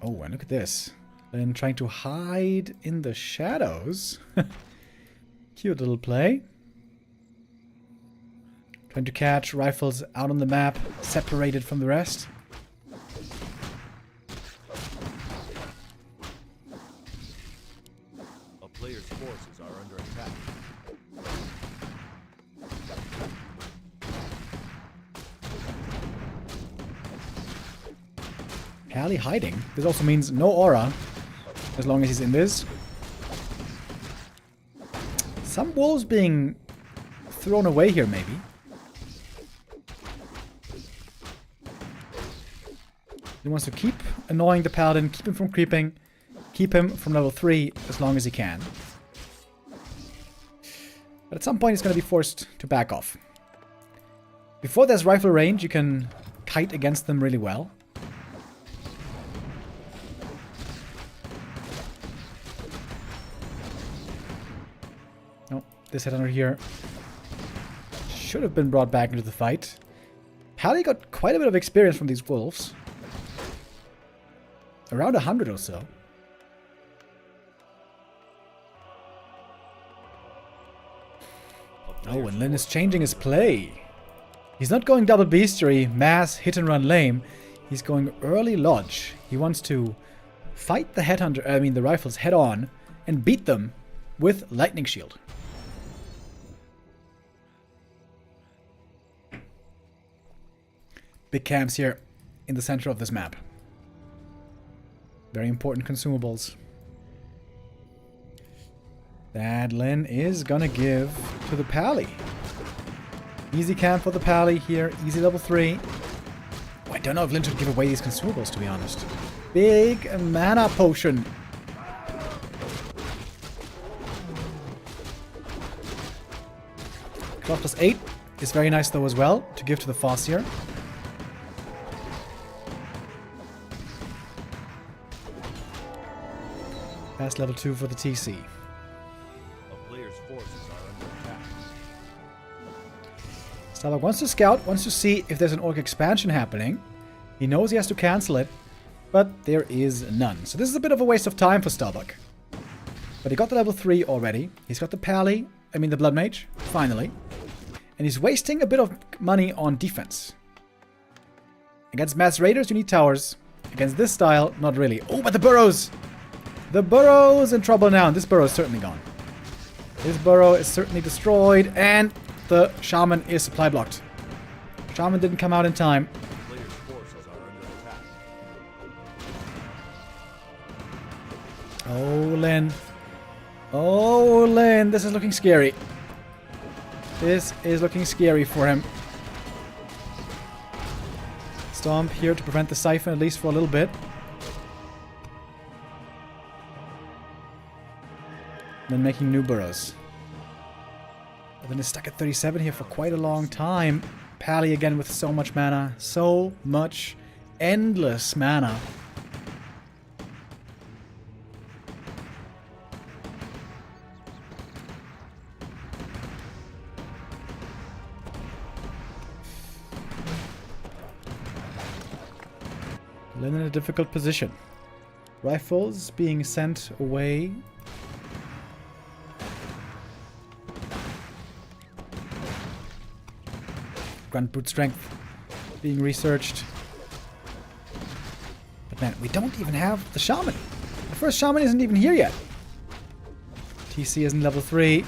[SPEAKER 5] Oh, and look at this. Lynn trying to hide in the shadows. Cute little play. Trying to catch rifles out on the map, separated from the rest.
[SPEAKER 6] A player's forces are under attack.
[SPEAKER 5] Pally hiding. This also means no aura, as long as he's in this. Some wolves being thrown away here, maybe. He wants to keep annoying the Paladin, keep him from creeping, keep him from level 3 as long as he can. But at some point he's going to be forced to back off. Before there's rifle range, you can kite against them really well. This headhunter here should have been brought back into the fight. Pally got quite a bit of experience from these wolves. Around 100 or so. Oh, and Lynn is changing his play. He's not going double bestiary, mass, hit and run lame. He's going early lodge. He wants to fight the headhunter, the rifles head on and beat them with lightning shield. Big camps here in the center of this map. Very important consumables. That Lynn is gonna give to the Pally. Easy camp for the Pally here. Easy level 3. Oh, I don't know if Lynn should give away these consumables, to be honest. Big mana potion. Cloth plus 8 is very nice though as well to give to the Foss here. Pass level 2 for the TC.
[SPEAKER 6] A player's forces are under attack.
[SPEAKER 5] Starbuck wants to scout, wants to see if there's an orc expansion happening. He knows he has to cancel it, but there is none. So this is a bit of a waste of time for Starbuck. But he got the level 3 already. He's got the Pally, the Blood Mage, finally. And he's wasting a bit of money on defense. Against Mass Raiders, you need towers. Against this style, not really. Oh, but the burrows! The burrow's in trouble now, and this burrow is certainly gone. This burrow is certainly destroyed, and the shaman is supply blocked. Shaman didn't come out in time.
[SPEAKER 6] The player's forces are under attack.
[SPEAKER 5] Oh, Lynn. Oh, Lynn. This is looking scary. This is looking scary for him. Stomp here to prevent the siphon, at least for a little bit. Then making new burrows. But then it's stuck at 37 here for quite a long time. Pally again with so much mana. So much endless mana. Lynn in a difficult position. Rifles being sent away. Grunt brute strength being researched. But man, we don't even have the shaman. The first shaman isn't even here yet. TC isn't level 3.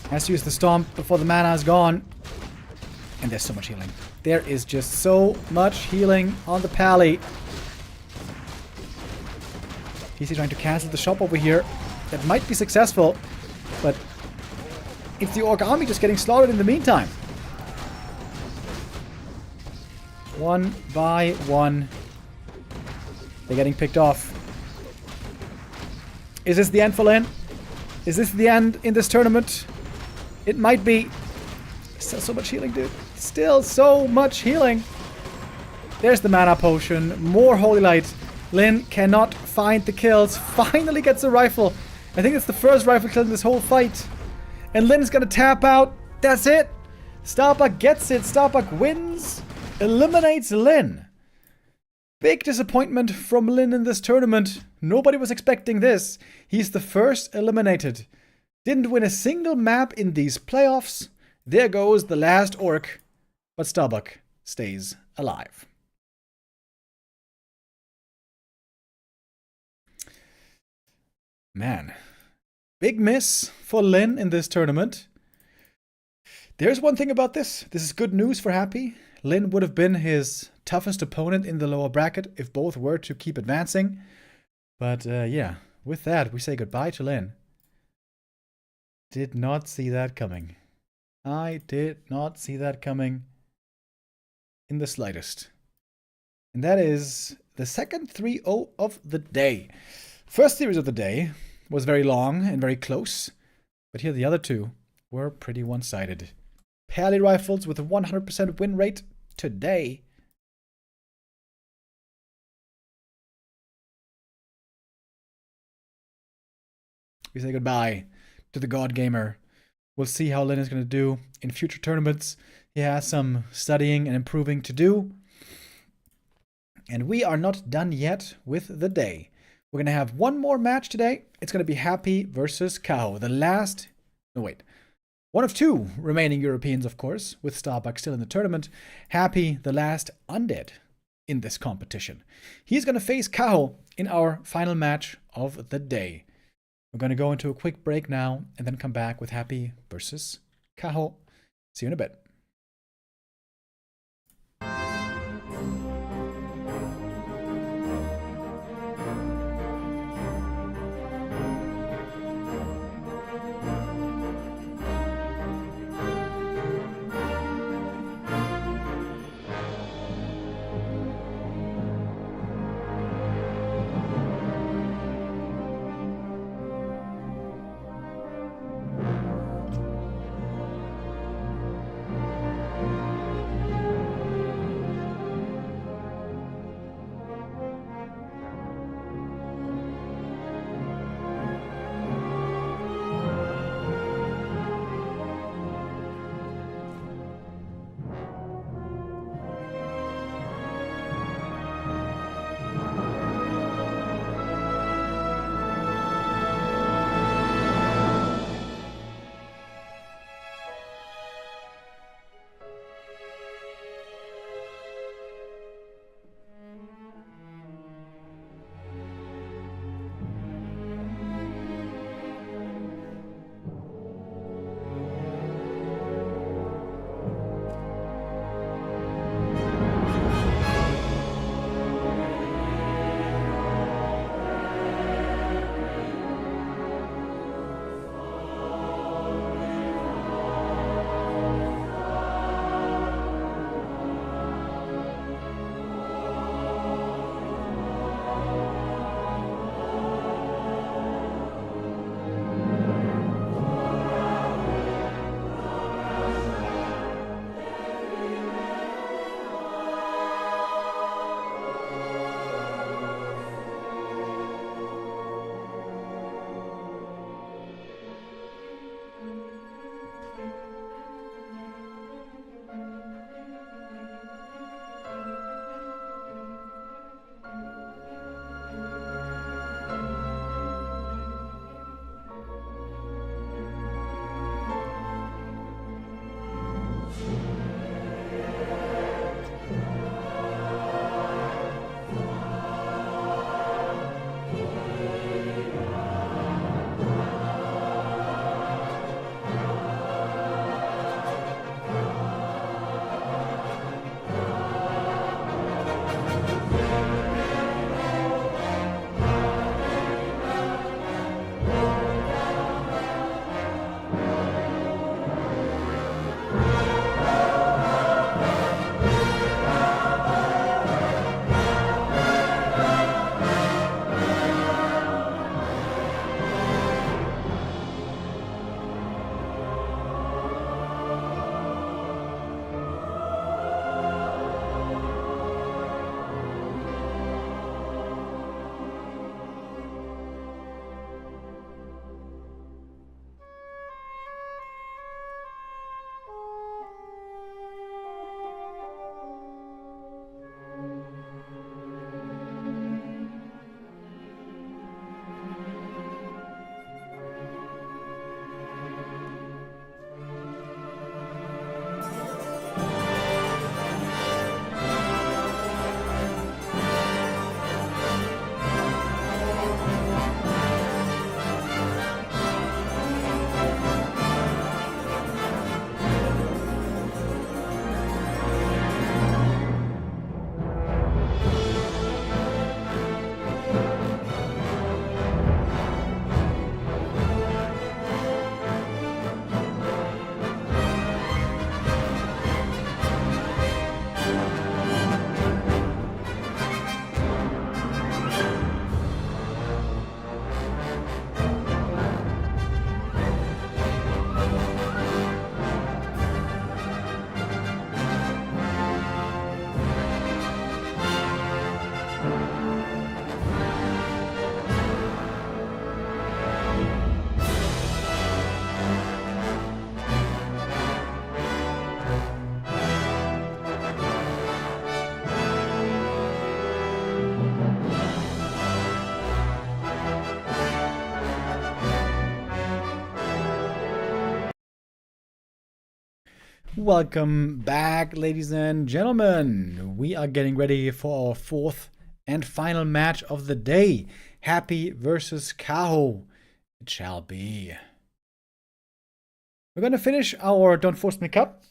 [SPEAKER 5] Has to use the stomp before the mana is gone. And there's so much healing. There is just so much healing on the Pally. TC trying to cancel the shop over here. That might be successful. But it's the orc army just getting slaughtered in the meantime. One by one. They're getting picked off. Is this the end for Lynn? Is this the end in this tournament? It might be. Still so much healing, dude. Still so much healing. There's the mana potion. More holy light. Lynn cannot find the kills. Finally gets a rifle. I think it's the first rifle kill in this whole fight. And Lynn is gonna tap out. That's it. Starbuck gets it. Starbuck wins. Eliminates Lynn. Big disappointment from Lynn in this tournament. Nobody was expecting this. He's the first eliminated. Didn't win a single map in these playoffs. There goes the last orc. But Starbuck stays alive. Man. Big miss for Lynn in this tournament. There's one thing about this. This is good news for Happy. Lynn would have been his toughest opponent in the lower bracket if both were to keep advancing. But yeah, with that, we say goodbye to Lynn. Did not see that coming. I did not see that coming in the slightest. And that is the second 3-0 of the day. First series of the day was very long and very close. But here the other two were pretty one-sided. Pally rifles with a 100% win rate today. We say goodbye to the God Gamer. We'll see how Lynn is going to do in future tournaments. He has some studying and improving to do. And we are not done yet with the day. We're going to have one more match today. It's going to be Happy versus Kaho. The last... No, wait. One of two remaining Europeans, of course, with Starbuck still in the tournament. Happy, the last undead in this competition. He's going to face Kaho in our final match of the day. We're going to go into a quick break now and then come back with Happy versus Kaho. See you in a bit. Welcome back, ladies and gentlemen. We are getting ready for our fourth and final match of the day. Happy versus Kaho. It shall be. We're going to finish our Don't Force Me Cup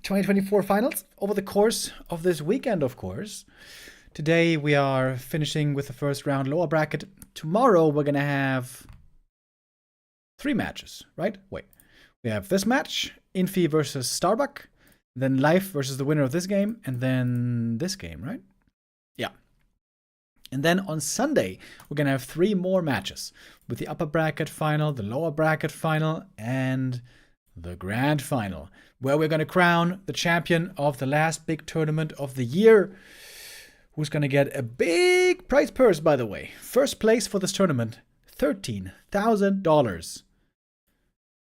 [SPEAKER 5] 2024 finals over the course of this weekend, of course. Today we are finishing with the first round lower bracket. Tomorrow we're going to have 3 matches, right? Wait. We have this match, Infy versus Starbuck, then Life versus the winner of this game, and then this game, right? Yeah. And then on Sunday, we're going to have 3 more matches with the upper bracket final, the lower bracket final, and the grand final, where we're going to crown the champion of the last big tournament of the year, who's going to get a big prize purse, by the way. First place for this tournament, $13,000.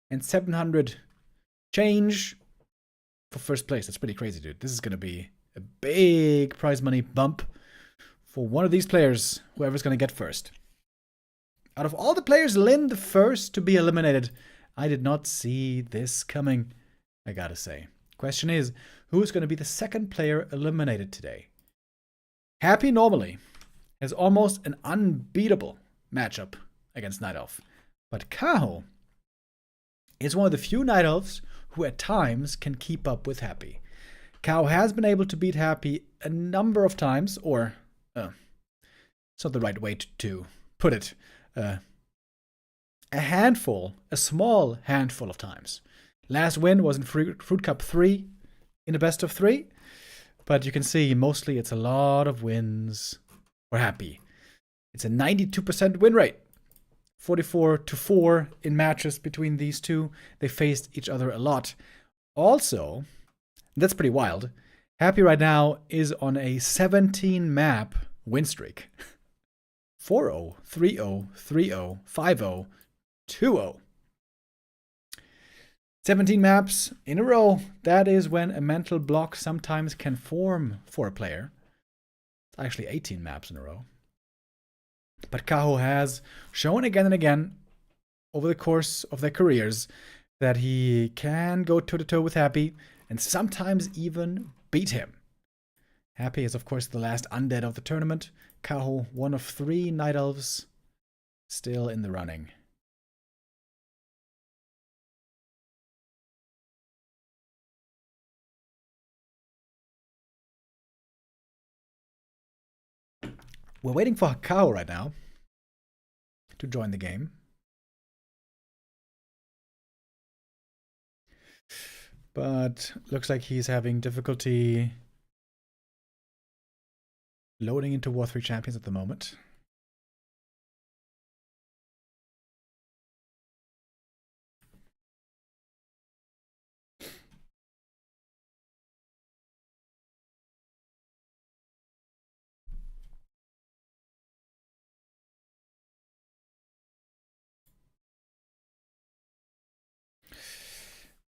[SPEAKER 5] And 700 change for first place. That's pretty crazy, dude. This is going to be a big prize money bump for one of these players, whoever's going to get first. Out of all the players, Lynn, the first to be eliminated. I did not see this coming, I gotta say. Question is, who's going to be the second player eliminated today? Happy normally has almost an unbeatable matchup against Night Elf. But Kaho is one of the few Night Elves who at times can keep up with Happy. Kaho has been able to beat Happy a number of times, or it's not the right way to put it. A small handful of times. Last win was in Fruit Cup 3 in a best of 3, but you can see mostly it's a lot of wins for Happy. It's a 92% win rate. 44-4 in matches between these two. They faced each other a lot. Also, that's pretty wild. Happy right now is on a 17-map win streak. 4-0, 3-0, 3-0, 5-0, 2-0. 17 maps in a row. That is when a mental block sometimes can form for a player. It's actually 18 maps in a row. But Kaho has shown again and again over the course of their careers that he can go toe-to-toe with Happy and sometimes even beat him. Happy is, of course, the last undead of the tournament. Kaho, one of 3 Night Elves, still in the running. We're waiting for Kaho right now to join the game. But looks like he's having difficulty loading into War 3 Champions at the moment.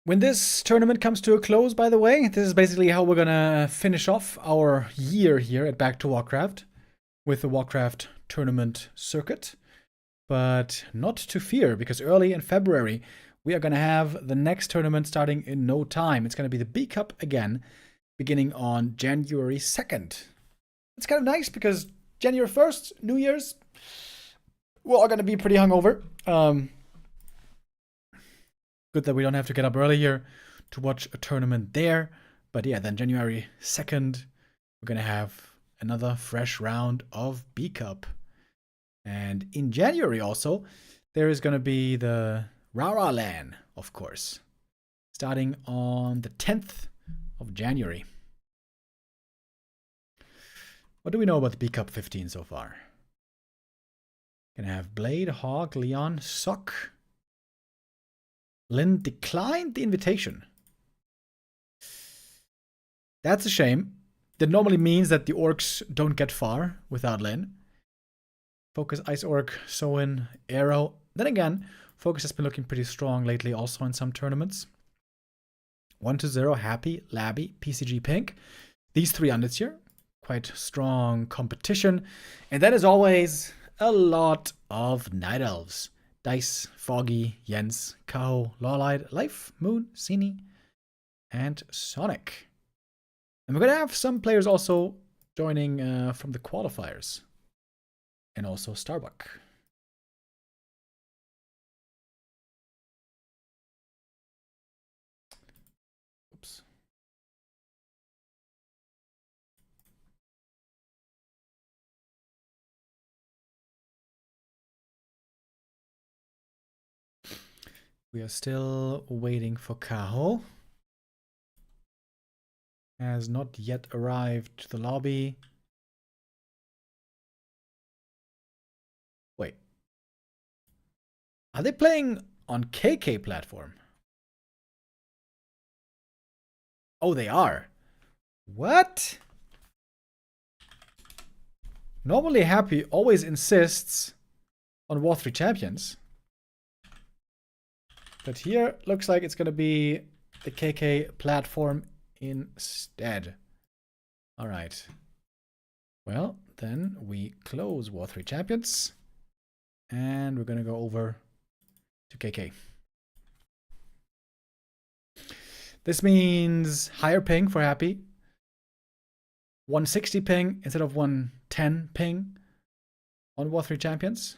[SPEAKER 5] When this tournament comes to a close, by the way, this is basically how we're gonna finish off our year here at Back to Warcraft with the Warcraft tournament circuit. But not to fear, because early in February, we are gonna have the next tournament starting in no time. It's gonna be the B Cup again, beginning on January 2nd. It's kind of nice because January 1st, New Year's, we're all gonna be pretty hungover. Good that we don't have to get up early here to watch a tournament there. But yeah, then January 2nd, we're going to have another fresh round of B Cup. And in January also, there is going to be the RARALAN, of course, starting on the 10th of January. What do we know about the B Cup 15 so far? Gonna have Blade, Hawk, Leon, Sock. Lynn declined the invitation. That's a shame. That normally means that the orcs don't get far without Lynn. Focus, Ice Orc, Soin, Arrow. Then again, Focus has been looking pretty strong lately also in some tournaments. 1-0, Happy, Labby, PCG Pink. These 3 units here. Quite strong competition. And that is always a lot of Night Elves. Dice, Foggy, Jens, Kaho, Lawlight, Life, Moon, Sini. and Sonic. And we're going to have some players also joining from the qualifiers. And also Starbuck. Oops. We are still waiting for Kaho. Has not yet arrived to the lobby. Wait. Are they playing on KK platform? Oh, they are. What? Normally Happy always insists on War 3 Champions. But here looks like it's going to be the KK platform instead. All right. Well, then we close War 3 Champions. And we're going to go over to KK. This means higher ping for Happy. 160 ping instead of 110 ping on War 3 Champions.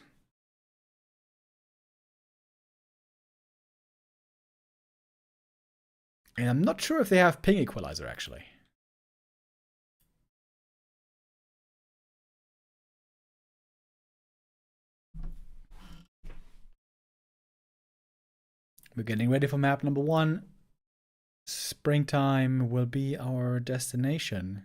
[SPEAKER 5] And I'm not sure if they have ping equalizer actually. We're getting ready for map number 1. Springtime will be our destination.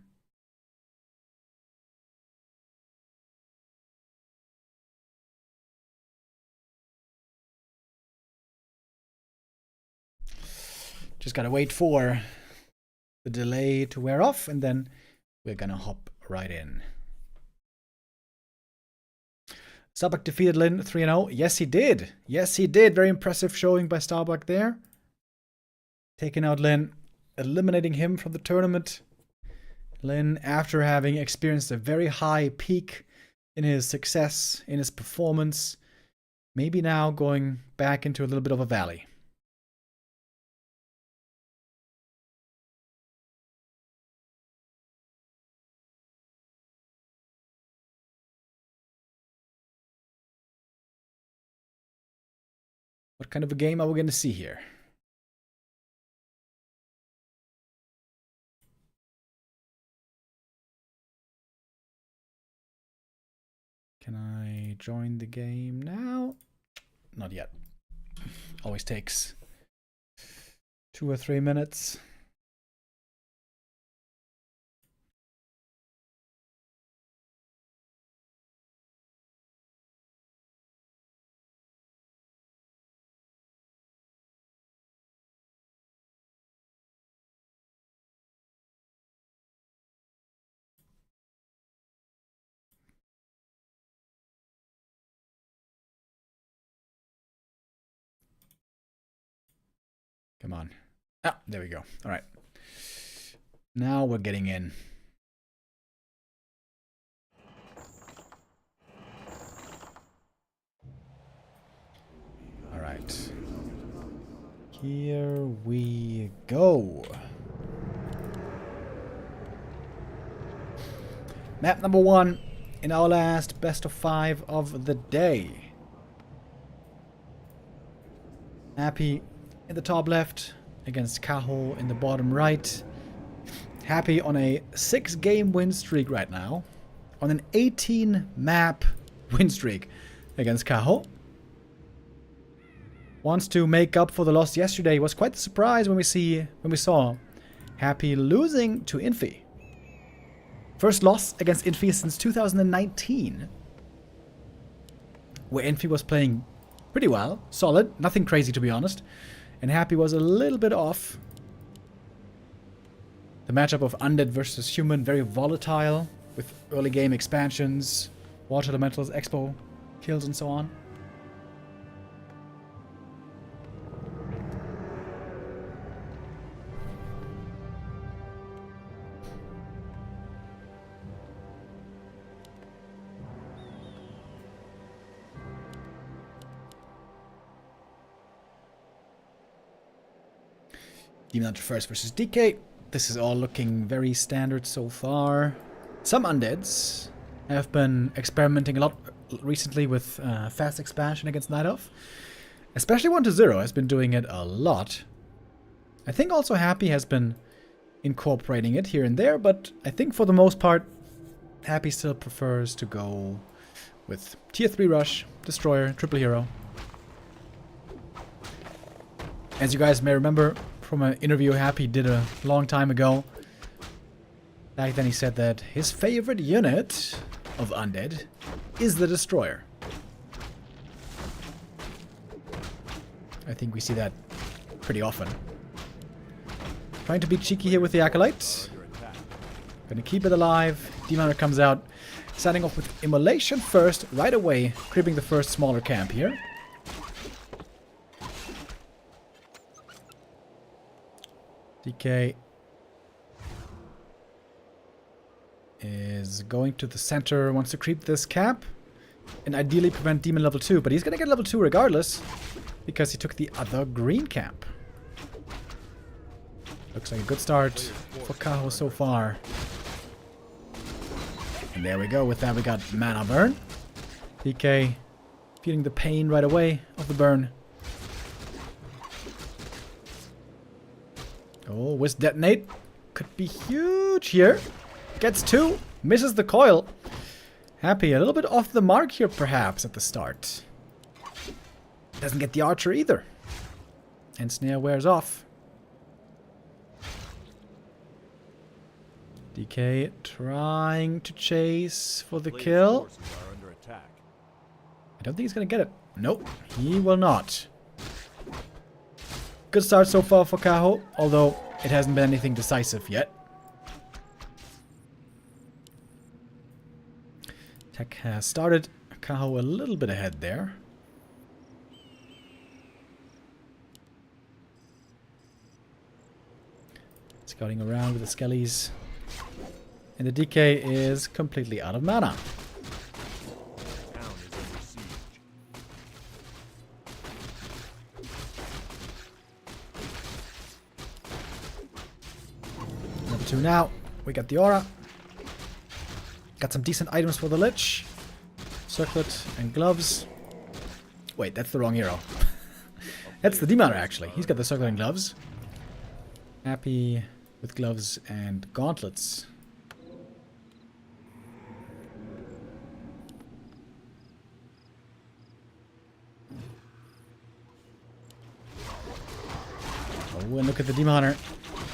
[SPEAKER 5] Just gotta wait for the delay to wear off, and then we're gonna hop right in. Starbuck defeated Lynn 3-0. Yes, he did. Yes, he did. Very impressive showing by Starbuck there. Taking out Lynn, eliminating him from the tournament. Lynn, after having experienced a very high peak in his success, in his performance, maybe now going back into a little bit of a valley. What kind of a game are we going to see here? Can I join the game now? Not yet. Always takes 2 or 3 minutes. Come on. Ah, there we go. All right. Now we're getting in. All right. Here we go. Map number 1 in our last best of 5 of the day. Happy in the top left against Kaho in the bottom right. Happy on a 6-game win streak right now. On an 18-map win streak against Kaho. Wants to make up for the loss yesterday. It was quite a surprise when we saw Happy losing to Infy. First loss against Infy since 2019. Where Infy was playing pretty well. Solid. Nothing crazy to be honest. And Happy was a little bit off. The matchup of Undead versus Human, very volatile, with early game expansions, Water Elementals, Expo, kills and so on. Demon Hunter first versus DK. This is all looking very standard so far. Some undeads have been experimenting a lot recently with fast expansion against Night Elf. Especially 1-0 has been doing it a lot. I think also Happy has been incorporating it here and there, but I think for the most part, Happy still prefers to go with Tier 3 Rush, Destroyer, Triple Hero. As you guys may remember from an interview Happy did a long time ago, back then he said that his favorite unit of undead is the Destroyer. I think we see that pretty often. Trying to be cheeky here with the Acolyte. Gonna keep it alive. Demon Hunter comes out, starting off with Immolation first, right away, creeping the first smaller camp here. DK is going to the center, wants to creep this camp, and ideally prevent Demon level 2, but he's gonna get level 2 regardless, because he took the other green camp. Looks like a good start for Kaho so far. And there we go. With that, we got Mana Burn. DK feeling the pain right away of the burn. Oh, Wisp Detonate. Could be huge here. Gets 2. Misses the coil. Happy a little bit off the mark here, perhaps, at the start. Doesn't get the Archer either. And Snare wears off. DK trying to chase for the kill. I don't think he's going to get it. Nope, he will not. Good start so far for Kaho, although it hasn't been anything decisive yet. Tech has started. Kaho a little bit ahead there. Scouting around with the Skellies. And the DK is completely out of mana. Number 2 now. We got the Aura. Got some decent items for the Lich. Circlet and gloves. Wait, that's the wrong hero. That's the Demon Hunter, actually. He's got the circlet and gloves. Happy with gloves and gauntlets. Oh, and look at the Demon Hunter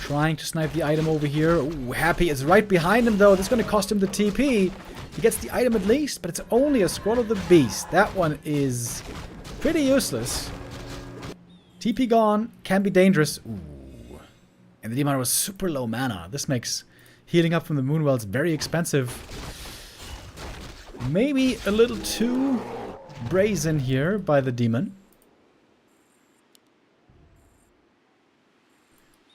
[SPEAKER 5] trying to snipe the item over here. Ooh, Happy is right behind him, though. This is going to cost him the TP. He gets the item at least, but it's only a Scroll of the Beast. That one is pretty useless. TP gone. Can be dangerous. Ooh. And the Demon Hunter was super low mana. This makes healing up from the Moonwells very expensive. Maybe a little too brazen here by the Demon.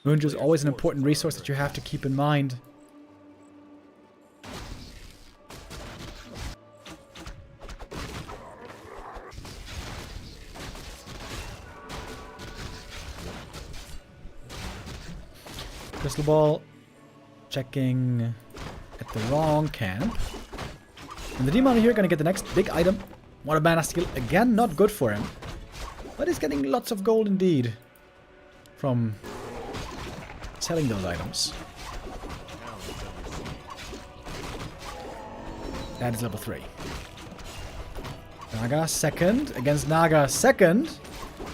[SPEAKER 5] Moonju is always an important resource that you have to keep in mind. Crystal Ball checking at the wrong camp. And the Demon here gonna get the next big item. One of mana steal again, not good for him. But he's getting lots of gold indeed from selling those items. That is level 3. Naga second against Naga second.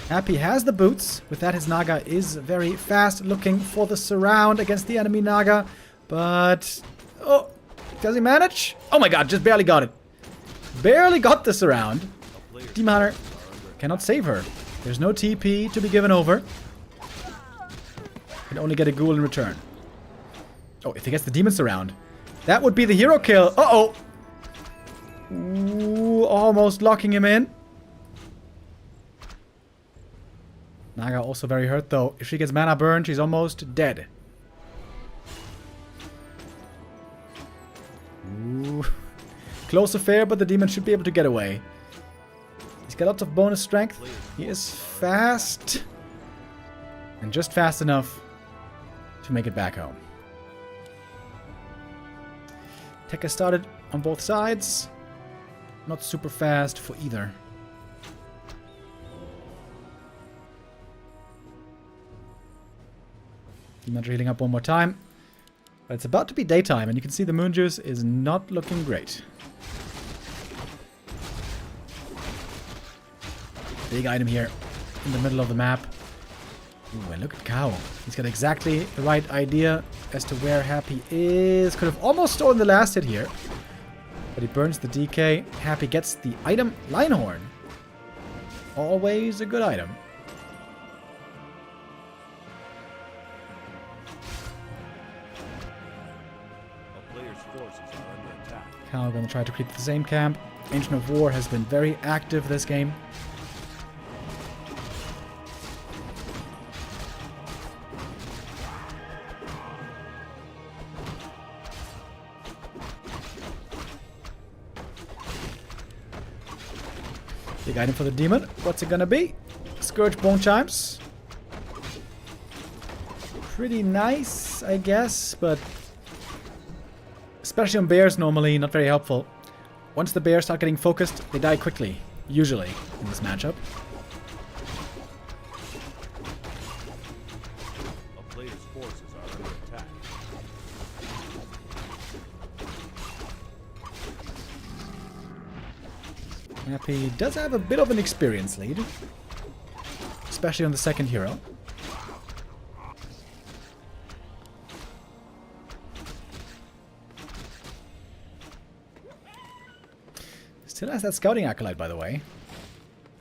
[SPEAKER 5] Happy has the boots. With that, his Naga is very fast, looking for the surround against the enemy Naga. But, oh, does he manage? Oh my god, just barely got it. Barely got the surround. Demon Hunter cannot save her. There's no TP to be given over. Can only get a ghoul in return. Oh, if he gets the demon surround, that would be the hero kill. Uh-oh. Ooh, almost locking him in. Naga also very hurt, though. If she gets mana burn, she's almost dead. Ooh. Close affair, but the demon should be able to get away. He's got lots of bonus strength. He is fast. And just fast enough to make it back home. Tech has started on both sides. Not super fast for either. Not healing up one more time. But it's about to be daytime, and you can see the moon juice is not looking great. Big item here in the middle of the map. Ooh, and look at Kaho. He's got exactly the right idea as to where Happy is. Could have almost stolen the last hit here. But he burns the DK. Happy gets the item Linehorn. Always a good item.
[SPEAKER 6] A player's forces are under attack.
[SPEAKER 5] Kaho gonna try to creep the same camp. Ancient of War has been very active this game. Big item for the demon. What's it gonna be? Scourge Bone Chimes. Pretty nice, I guess, but especially on bears normally, not very helpful. Once the bears start getting focused, they die quickly, usually, in this matchup.
[SPEAKER 6] A player's forces are under attack.
[SPEAKER 5] Happy does have a bit of an experience lead, especially on the second hero. Still has that scouting acolyte, by the way.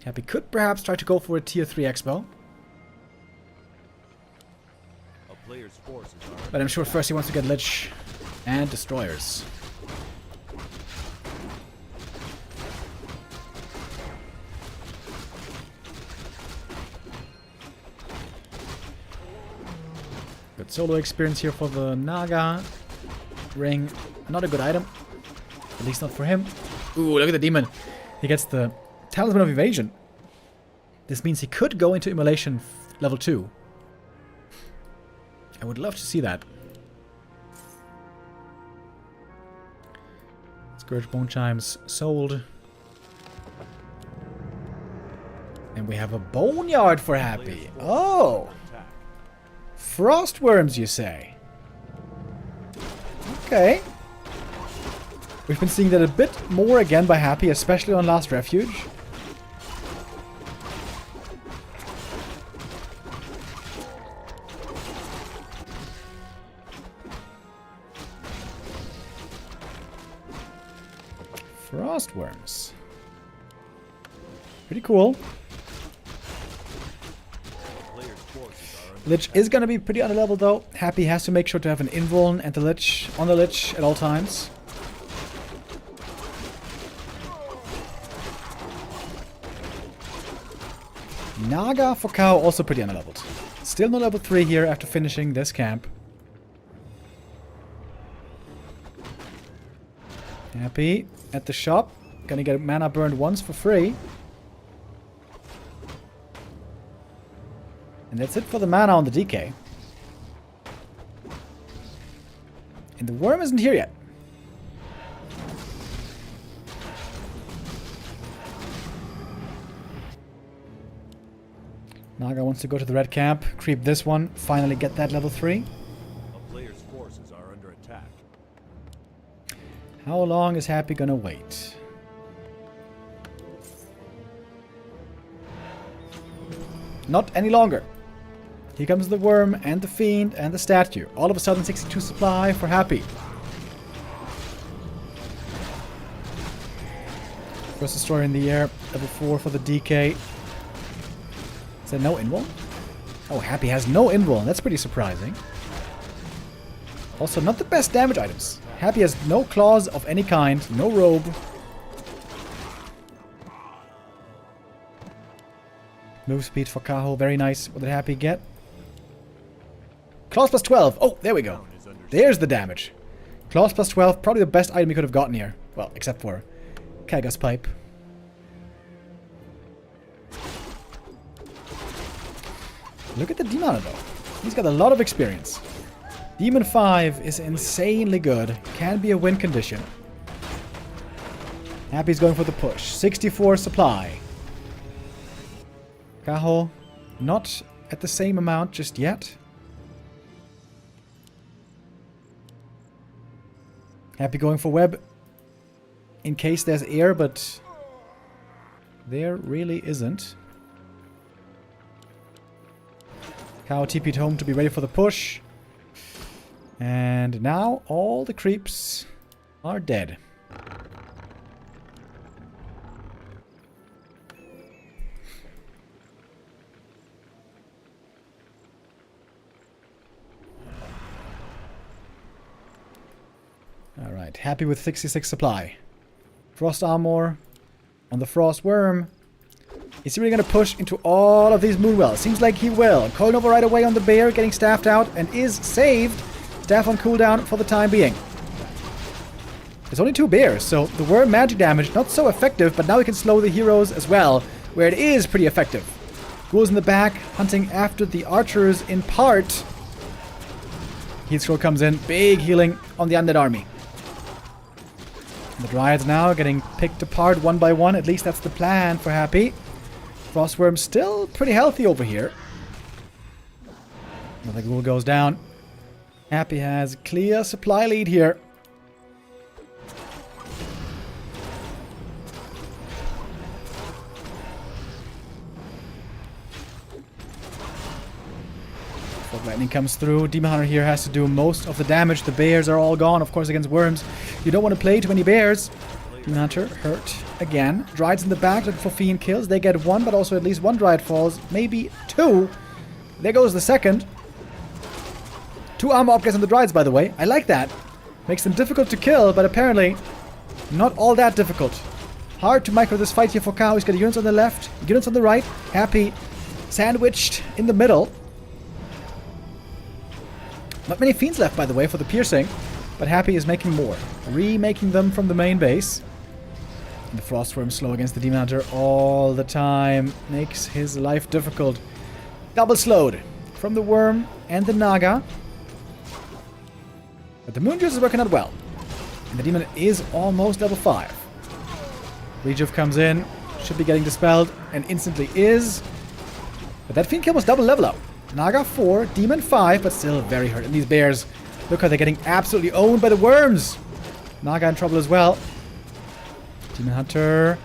[SPEAKER 5] Happy could perhaps try to go for a tier 3 expo.
[SPEAKER 6] A player's forces are
[SPEAKER 5] But I'm sure first he wants to get Lich and Destroyers. Good solo experience here for the Naga. Ring, not a good item. At least not for him. Ooh, look at the demon. He gets the Talisman of Evasion. This means he could go into Immolation level 2. I would love to see that. Scourge Bone Chimes sold. And we have a Boneyard for Happy. Oh!
[SPEAKER 6] attack.
[SPEAKER 5] Frostworms, you say? Okay. We've been seeing that a bit more again by Happy, especially on Last Refuge. Frostworms. Pretty cool.
[SPEAKER 6] A player's forces are under
[SPEAKER 5] Lich is gonna be pretty underleveled though. Happy has to make sure to have an invuln and the Lich on the Lich at all times. Naga for Kaho also pretty underleveled. Still no level 3 here after finishing this camp. Happy at the shop. Gonna get mana burned once for free. And that's it for the mana on the DK. And the worm isn't here yet. Naga wants to go to the red camp, creep this one, finally get that level 3.
[SPEAKER 6] a player's forces are under attack.
[SPEAKER 5] How long is Happy gonna wait? Not any longer. Here comes the worm and the fiend and the statue. All of a sudden 62 supply for Happy. First destroyer in the air, level 4 for the DK. Is there no invuln? Oh, Happy has no invuln. That's pretty surprising. Also, not the best damage items. Happy has no claws of any kind, no robe. Move speed for Kaho, very nice. What did Happy get? Claws plus 12. Oh, there we go. There's the damage. Claws plus 12, probably the best item he could have gotten here. Well, except for Kaga's Pipe. Look at the Demon though. He's got a lot of experience. Demon 5 is insanely good. Can be a win condition. Happy's going for the push. 64 supply. Kaho, not at the same amount just yet. Happy going for web in case there's air, but there really isn't. Kaho TP'd home to be ready for the push. And now all the creeps are dead. Alright, Happy with 66 supply. Frost armor on the Frost Worm. Is he really going to push into all of these Moonwells? Seems like he will. Coil Nova right away on the Bear, getting staffed out, and is saved. Staff on cooldown for the time being. There's only 2 bears, so the Worm magic damage, not so effective, but now we can slow the heroes as well, where it is pretty effective. Ghouls in the back, hunting after the archers in part. Heat Scroll comes in, big healing on the undead army. The Dryads now getting picked apart one by one. At least that's the plan for Happy. Frostworm still pretty healthy over here. Another Ghoul goes down. Happy has clear supply lead here. Lightning comes through. Demon Hunter here has to do most of the damage. The bears are all gone, of course, against worms. You don't want to play too many bears. Demon Hunter hurt again. Dryads in the back looking for fiend kills. They get 1, but also at least 1 Dryad falls. Maybe 2. There goes the second. 2 armor upgrades on the Dryads, by the way. I like that. Makes them difficult to kill, but apparently not all that difficult. Hard to micro this fight here for Kaho. He's got units on the left, units on the right. Happy sandwiched in the middle. Not many fiends left, by the way, for the piercing, but Happy is making more. Remaking them from the main base. And the Frostworm slow against the Demon Hunter all the time. Makes his life difficult. Double slowed from the Worm and the Naga. But the Moon Juice is working out well. And the Demon is almost level 5. Rejuve comes in. Should be getting dispelled. And instantly is. But that fiend kill was double level up. Naga 4, Demon 5, but still very hurt. And these bears, look how they're getting absolutely owned by the worms. Naga in trouble as well. Demon Hunter.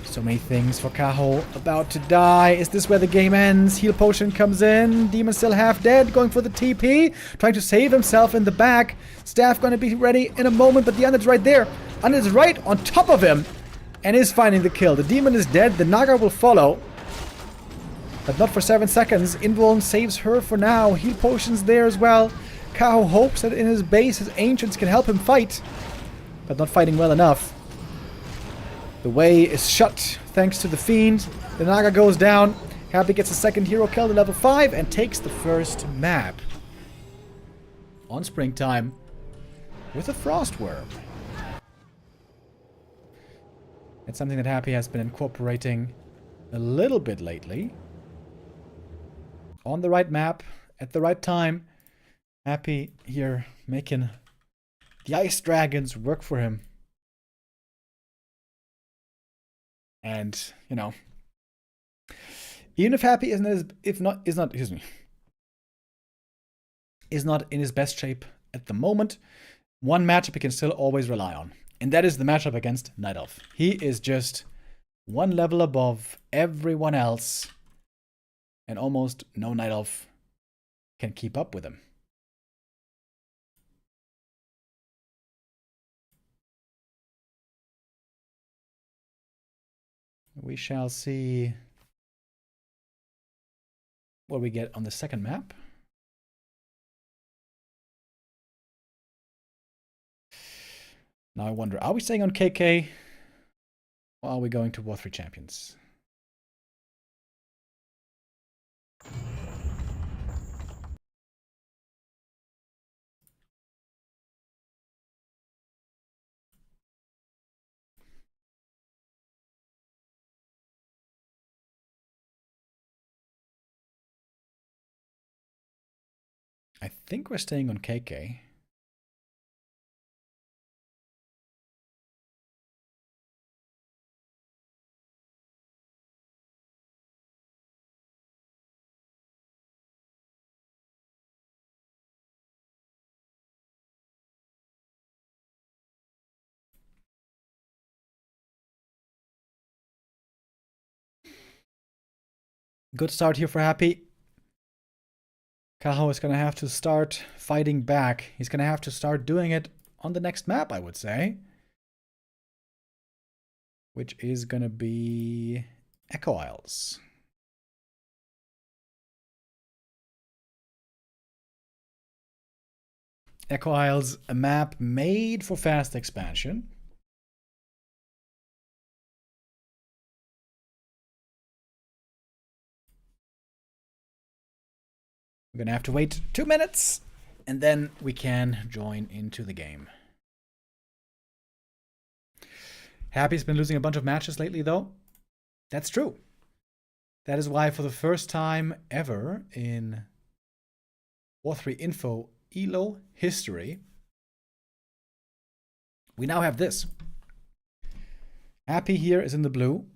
[SPEAKER 5] So many things for Kaho. About to die. Is this where the game ends? Heal Potion comes in. Demon still half dead. Going for the TP. Trying to save himself in the back. Staff going to be ready in a moment, but the Undead's right there. Undead's right on top of him. And is finding the kill. The Demon is dead. The Naga will follow. But not for 7 seconds. Invuln saves her for now. Heal Potion's there as well. Kaho hopes that in his base his Ancients can help him fight. But not fighting well enough. The way is shut thanks to the Fiend. The Naga goes down. Happy gets a second hero kill at level 5 and takes the first map. On Springtime. With a Frostworm. It's something that Happy has been incorporating a little bit lately. On the right map, at the right time. Happy here making the Ice Dragons work for him. And, you know, even if Happy is not in his best shape at the moment, one matchup he can still always rely on. And that is the matchup against Night Elf. He is just one level above everyone else. And almost no Night Elf can keep up with him. We shall see what we get on the second map. Now I wonder, are we staying on KK? Or are we going to War 3 Champions? I think we're staying on KK. Good start here for Happy. Kaho is going to have to start fighting back. He's going to have to start doing it on the next map, I would say. Which is going to be Echo Isles. Echo Isles, a map made for fast expansion. We're gonna have to wait 2 minutes, and then we can join into the game. Happy's been losing a bunch of matches lately, though. That's true. That is why, for the first time ever in War 3 Info ELO history, we now have this. Happy here is in the blue.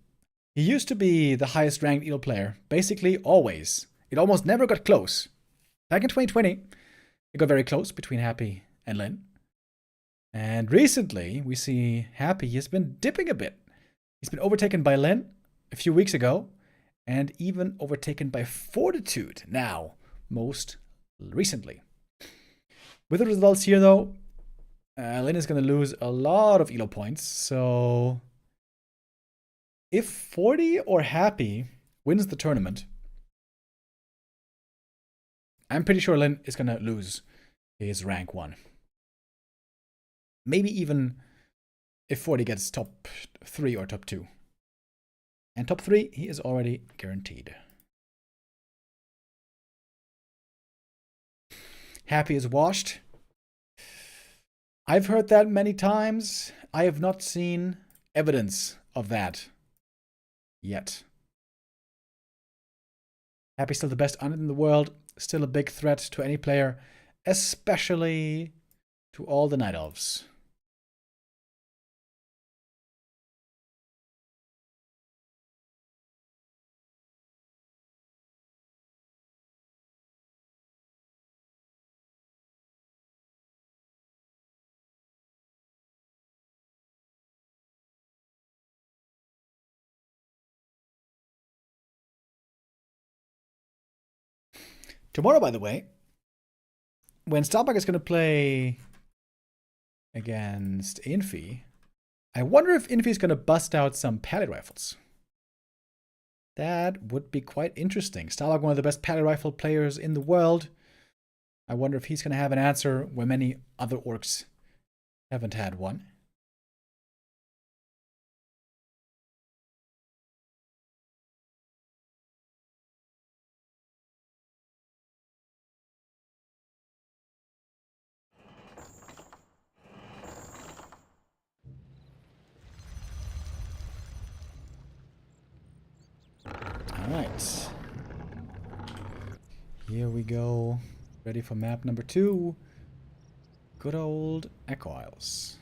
[SPEAKER 5] He used to be the highest ranked ELO player, basically always. It almost never got close. Back in 2020, it got very close between Happy and Lynn. And recently, we see Happy has been dipping a bit. He's been overtaken by Lynn a few weeks ago, and even overtaken by Fortitude now, most recently. With the results here, though, Lynn is going to lose a lot of ELO points. So if Forti or Happy wins the tournament, I'm pretty sure Lynn is going to lose his rank 1. Maybe even if Forti gets top 3 or top 2. And top 3, he is already guaranteed. Happy is washed. I've heard that many times. I have not seen evidence of that yet. Happy's still the best unit in the world. Still a big threat to any player, especially to all the Night Elves. Tomorrow, by the way, when Starbuck is going to play against Infy, I wonder if Infy is going to bust out some pallet rifles. That would be quite interesting. Starbuck, one of the best pallet rifle players in the world. I wonder if he's going to have an answer where many other orcs haven't had one. Alright. Here we go. Ready for map number 2. Good old Echo Isles.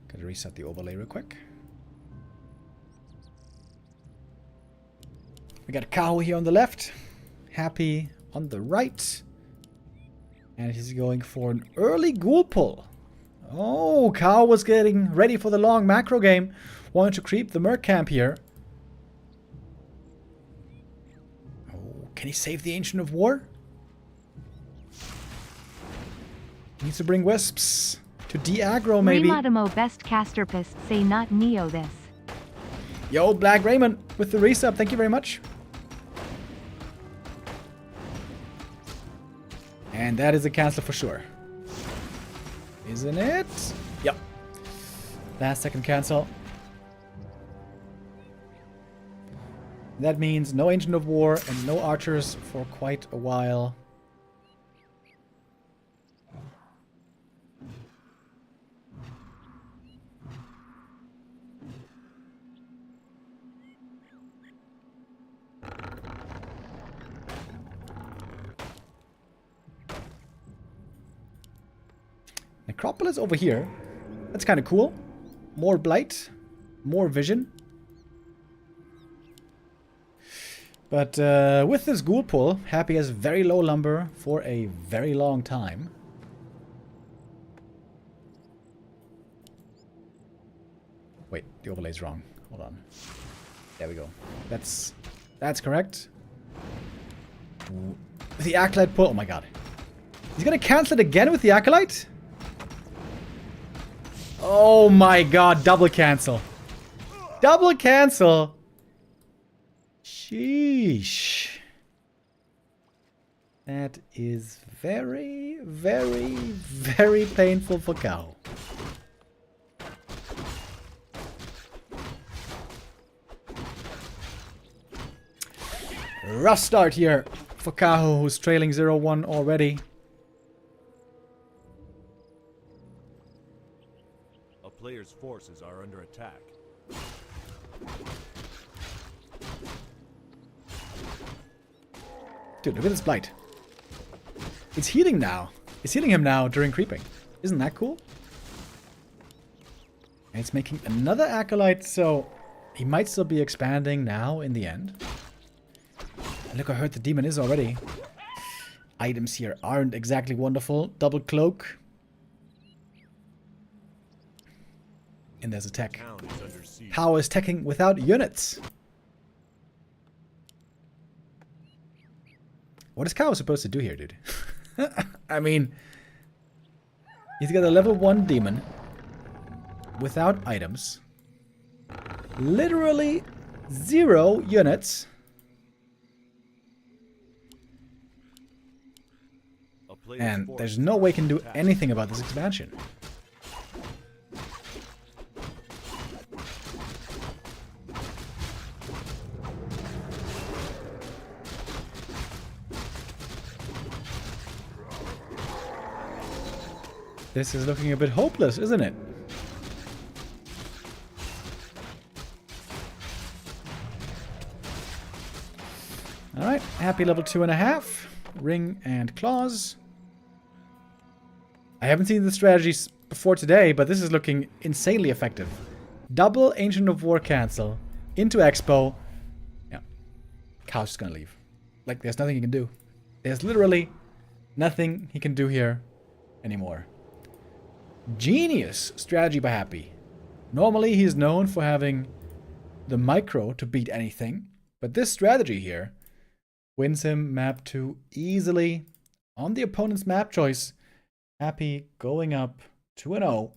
[SPEAKER 5] Gotta reset the overlay real quick. We got Kaho here on the left. Happy on the right. And he's going for an early ghoul pull. Oh, Kaho was getting ready for the long macro game. Wanted to creep the Merc camp here. Oh, can he save the Ancient of War? Needs to bring Wisps to de-aggro maybe.
[SPEAKER 4] Rematamo best caster pist say not Neo this.
[SPEAKER 5] Yo, Black Raymond with the resub. Thank you very much. And that is a cancel for sure. Isn't it? Yep. Last second cancel. That means no Ancient of War and no archers for quite a while. Necropolis over here. That's kind of cool. More blight. More vision. But with this ghoul pull, Happy has very low lumber for a very long time. Wait, the overlay's wrong. Hold on. There we go. That's correct. The Acolyte pull. Oh my god. He's gonna cancel it again with the Acolyte? Oh my god, double cancel. Double cancel. Sheesh. That is very, very, very painful for Kaho. Rough start here for Kaho, who's trailing 0-1 already.
[SPEAKER 6] A player's forces are under attack.
[SPEAKER 5] Dude, look at this blight. It's healing now. It's healing him now during creeping. Isn't that cool? And it's making another Acolyte, so he might still be expanding now in the end. And look how hurt the demon is already. Items here aren't exactly wonderful. Double cloak. And there's a tech.
[SPEAKER 6] Town is under siege.
[SPEAKER 5] Power is teching without units. What is Kaho supposed to do here, dude? I mean, he's got a level 1 demon without items. Literally 0 units.
[SPEAKER 6] A player's
[SPEAKER 5] And
[SPEAKER 6] forces
[SPEAKER 5] there's no
[SPEAKER 6] are
[SPEAKER 5] way he can
[SPEAKER 6] under
[SPEAKER 5] do
[SPEAKER 6] attack.
[SPEAKER 5] anything about this expansion. This is looking a bit hopeless, isn't it? Alright, happy level 2.5. Ring and claws. I haven't seen the strategies before today, but this is looking insanely effective. Double Ancient of War cancel into Expo. Yeah. Kaho's just gonna leave. Like, there's nothing he can do. There's literally nothing he can do here anymore. Genius strategy by Happy. Normally he's known for having the micro to beat anything, but this strategy here wins him map 2 easily on the opponent's map choice. Happy going up 2-0.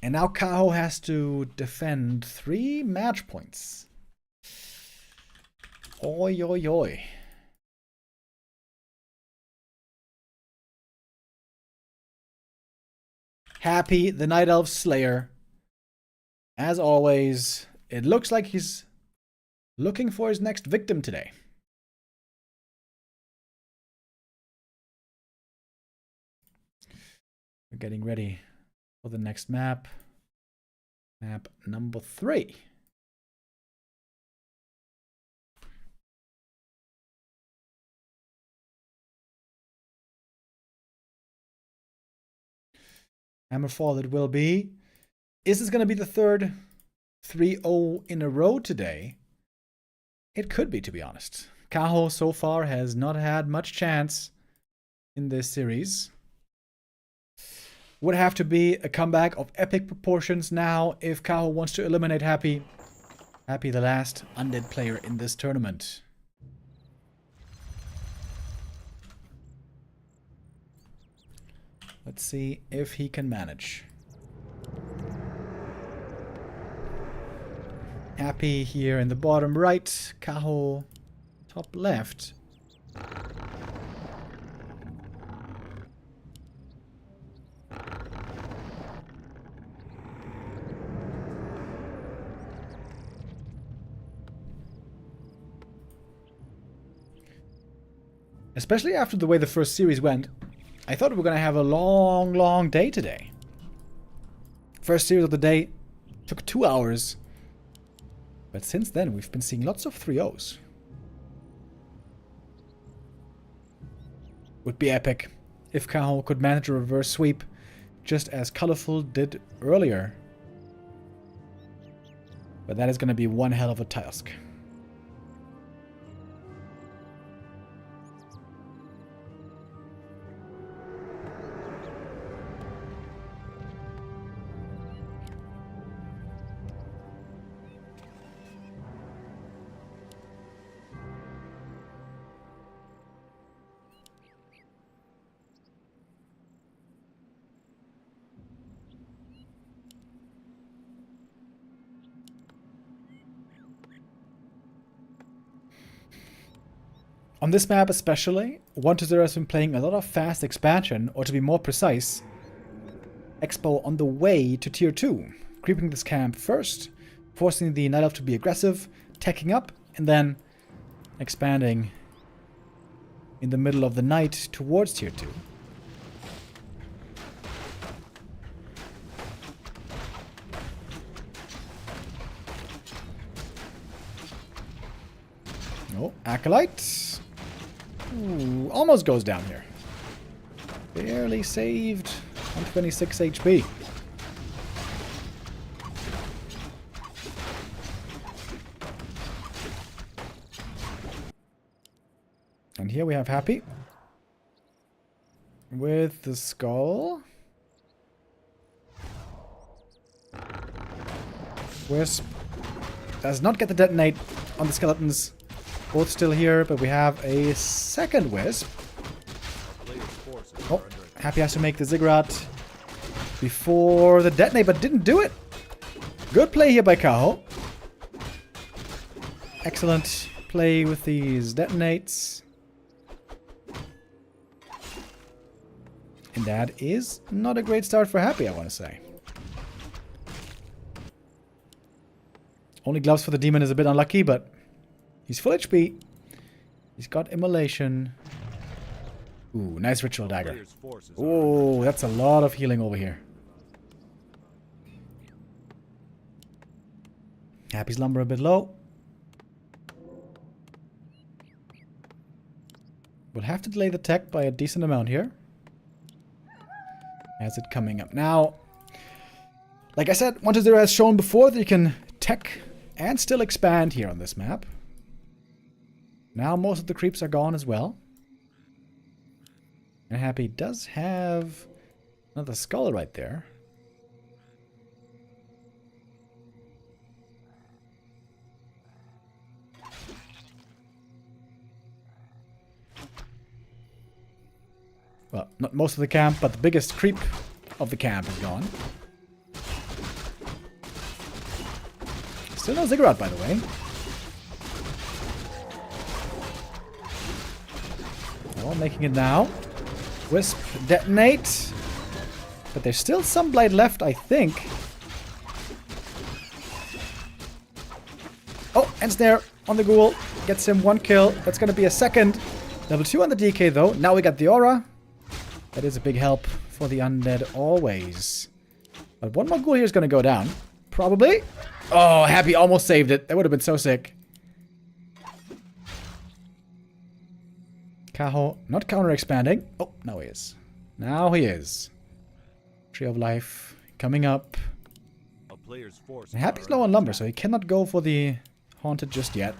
[SPEAKER 5] And now Kaho has to defend 3 match points. Oi, oi, oi. Happy, the Night Elf Slayer. As always, it looks like he's looking for his next victim today. We're getting ready for the next map. Map number 3. Hammerfall it will be. Is this going to be the third 3-0 in a row today? It could be, to be honest. Kaho so far has not had much chance in this series. Would have to be a comeback of epic proportions now if Kaho wants to eliminate Happy. Happy, the last undead player in this tournament. Let's see if he can manage. Happy here in the bottom right. Kaho top left. Especially after the way the first series went, I thought we were going to have a long, long day today. First series of the day took 2 hours. But since then, we've been seeing lots of 3-0s. Would be epic if Kaho could manage a reverse sweep, just as Colorful did earlier. But that is going to be one hell of a task. On this map especially, 120 has been playing a lot of fast expansion, or to be more precise, Expo on the way to tier 2, creeping this camp first, forcing the Night Elf to be aggressive, teching up, and then expanding in the middle of the night towards tier 2. Oh, Acolyte. Ooh, almost goes down here. Barely saved. 126 HP. And here we have Happy. With the skull. Wisp does not get the detonate on the skeletons. Both still here, but we have a second Wisp. Oh, Happy has to make the ziggurat before the detonate, but didn't do it. Good play here by Kaho. Excellent play with these detonates. And that is not a great start for Happy, I want to say. Only gloves for the demon is a bit unlucky, but he's full HP. He's got immolation. Ooh, nice ritual dagger. Oh, that's a lot of healing over here. Happy's lumber a bit low. We'll have to delay the tech by a decent amount here. As it coming up. Now, like I said, 120 has shown before that you can tech and still expand here on this map. Now most of the creeps are gone as well. And Happy does have another skull right there. Well, not most of the camp, but the biggest creep of the camp is gone. Still no ziggurat, by the way. Oh, making it now. Wisp detonate. But there's still some blight left, I think. Oh, and snare on the ghoul. Gets him one kill. That's going to be a second. Level 2 on the DK, though. Now we got the aura. That is a big help for the undead always. But one more ghoul here is going to go down. Probably. Oh, Happy almost saved it. That would have been so sick. Kaho not counter-expanding. Oh, now he is. Now he is. Tree of Life coming up. And Happy's low on lumber, so he cannot go for the Haunted just yet.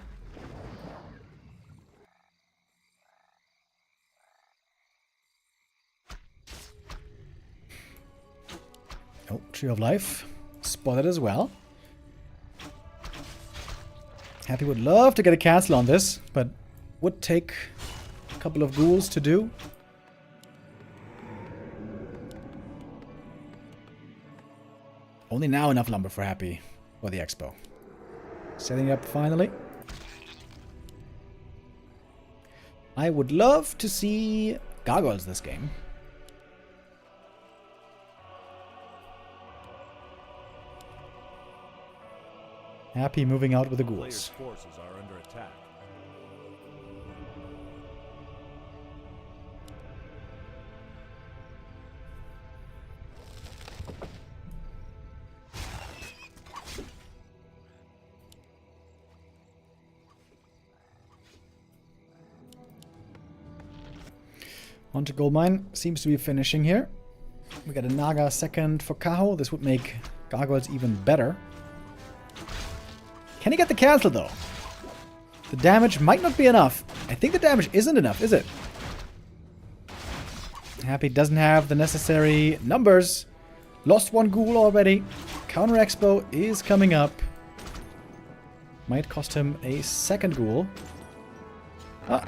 [SPEAKER 5] Oh, Tree of Life. Spotted as well. Happy would love to get a cancel on this, but would take a couple of ghouls to do. Only now enough lumber for Happy for the expo. Setting up finally. I would love to see gargoyles this game. Happy moving out with the ghouls.
[SPEAKER 6] Forces are under attack.
[SPEAKER 5] Onto gold mine. Seems to be finishing here. We got a Naga second for Kaho. This would make gargoyles even better. Can he get the cancel though? The damage might not be enough. I think the damage isn't enough, is it? Happy doesn't have the necessary numbers. Lost one ghoul already. Counter Expo is coming up. Might cost him a second ghoul. Ah,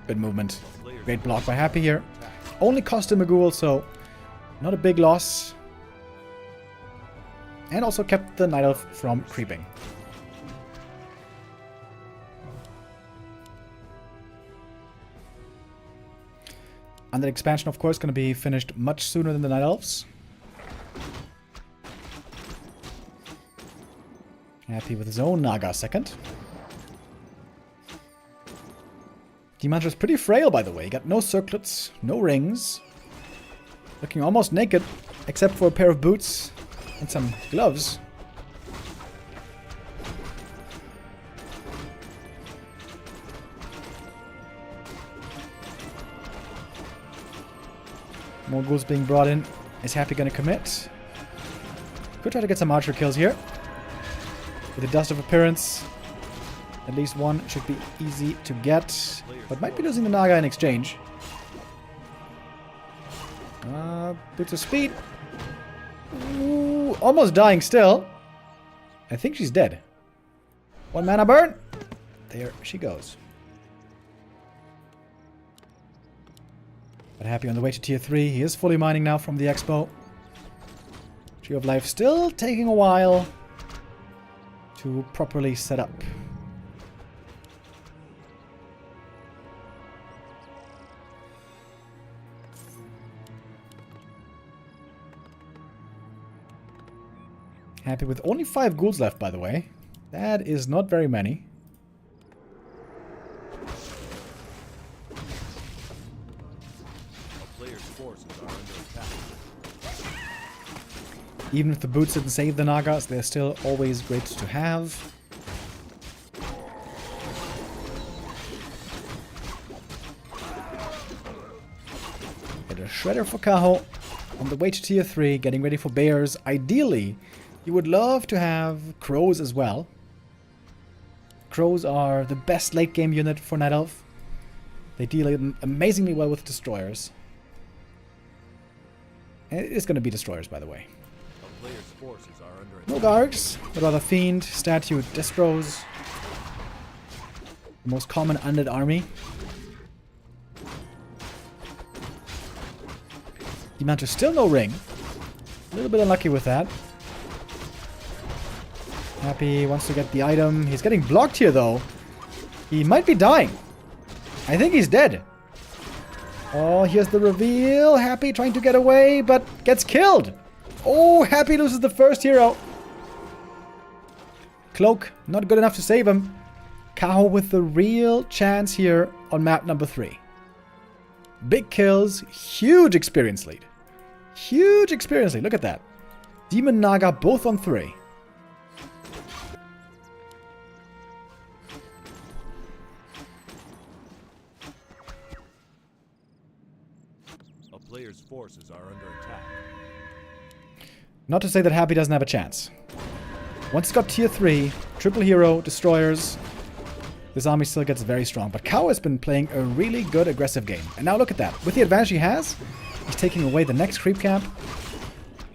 [SPEAKER 5] good movement. Great block by Happy here. Only cost him a ghoul, so not a big loss. And also kept the Night Elf from creeping. And the expansion, of course, going to be finished much sooner than the Night Elves. Happy with his own Naga second. Demon is pretty frail, by the way. Got no circlets, no rings. Looking almost naked, except for a pair of boots and some gloves. More ghouls being brought in. Is Happy going to commit? Could try to get some archer kills here. With the Dust of Appearance, at least one should be easy to get. But might be losing the Naga in exchange. Boots of Speed. Ooh, almost dying still. I think she's dead. One mana burn. There she goes. But Happy on the way to tier 3. He is fully mining now from the expo. Tree of Life still taking a while to properly set up. Happy with only 5 ghouls left, by the way. That is not very many. Even if the boots didn't save the Nagas, they're still always great to have. Get a Shredder for Kaho. On the way to tier 3, getting ready for bears. Ideally, you would love to have crows as well. Crows are the best late game unit for Night Elf. They deal amazingly well with destroyers. And it is going to be destroyers, by the way. No guards, but rather Fiend, Statue, Destros. The most common undead army. Demanter still no ring. A little bit unlucky with that. Happy wants to get the item. He's getting blocked here though. He might be dying. I think he's dead. Oh, here's the reveal. Happy trying to get away, but gets killed. Oh, Happy loses the first hero. Cloak, not good enough to save him. Kaho with the real chance here on map number 3. Big kills, huge experience lead. Huge experience lead, look at that. Demon Naga both on 3.
[SPEAKER 6] A player's forces are under attack.
[SPEAKER 5] Not to say that Happy doesn't have a chance. Once it's got tier 3, triple hero, destroyers, this army still gets very strong. But Kaho has been playing a really good aggressive game. And now look at that. With the advantage he has, he's taking away the next creep camp.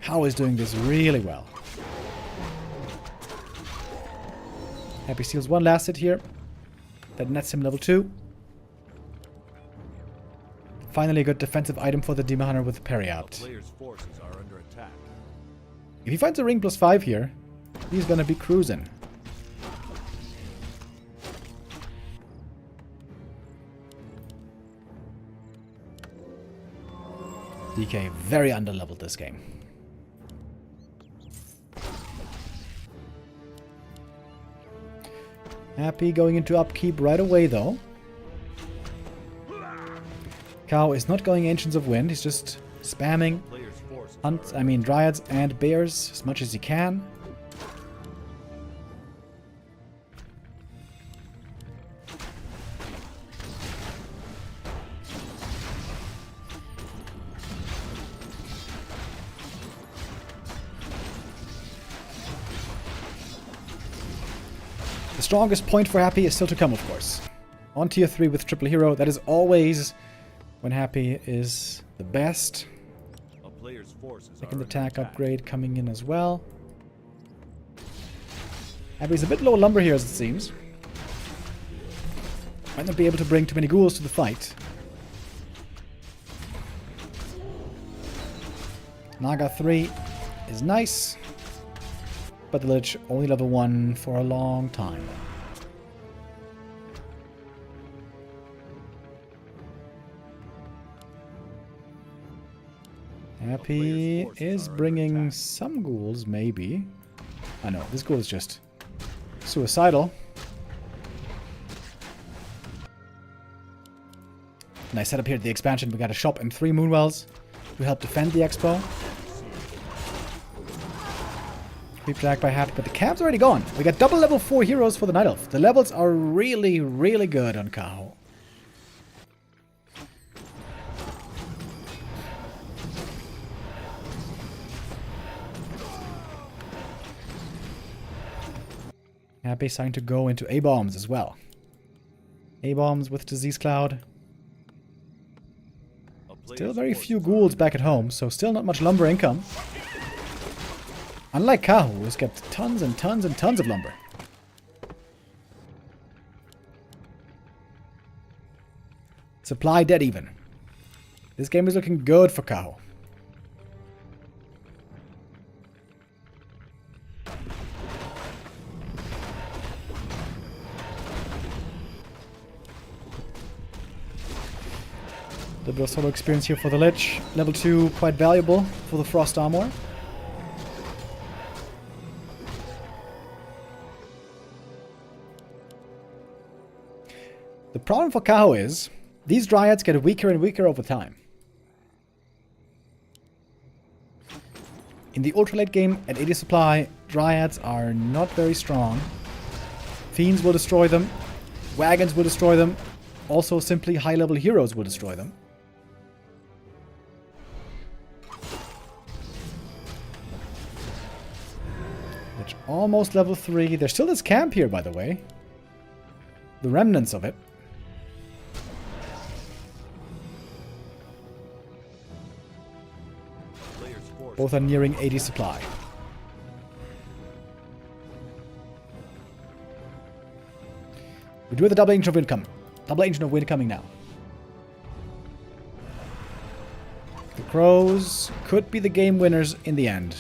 [SPEAKER 5] Kaho is doing this really well. Happy steals one last hit here. That nets him level 2. Finally a good defensive item for the Demon Hunter with the parry out.
[SPEAKER 6] Player's forces are under attack.
[SPEAKER 5] If he finds a ring +5 here, he's gonna be cruising. DK very underleveled this game. Happy going into upkeep right away though. Kaho is not going Ancients of Wind, he's just spamming Dryads and Bears as much as he can. The strongest point for Happy is still to come, of course. On tier 3 with triple hero, that is always when Happy is the best.
[SPEAKER 6] A player's forces
[SPEAKER 5] Second
[SPEAKER 6] are
[SPEAKER 5] attack
[SPEAKER 6] under
[SPEAKER 5] upgrade coming in as well. Happy's a bit low lumber here, as it seems. Might not be able to bring too many ghouls to the fight. Naga 3 is nice, but the Lich only level 1 for a long time. Happy is bringing some ghouls, maybe. I know, this ghoul is just suicidal. Nice setup here at the expansion. We got a shop and 3 Moonwells to help defend the expo. Creep drag by Happy, but the camp's already gone. We got double level 4 heroes for the Night Elf. The levels are really, really good on Kaho. Happy starting to go into A-bombs as well. A-bombs with Disease Cloud. Still very few ghouls back at home, so still not much lumber income. Unlike Kaho, who's kept tons and tons and tons of lumber. Supply dead even. This game is looking good for Kaho. A bit of solo experience here for the Lich. Level 2, quite valuable for the Frost Armor. The problem for Kaho is, these Dryads get weaker and weaker over time. In the ultra late game at 80 supply, Dryads are not very strong. Fiends will destroy them. Wagons will destroy them. Also, simply high level heroes will destroy them. Almost level 3. There's still this camp here, by the way. The remnants of it. Both are nearing 80 supply. We do have the double agent of wind coming. Double agent of wind coming now. The Crows could be the game winners in the end.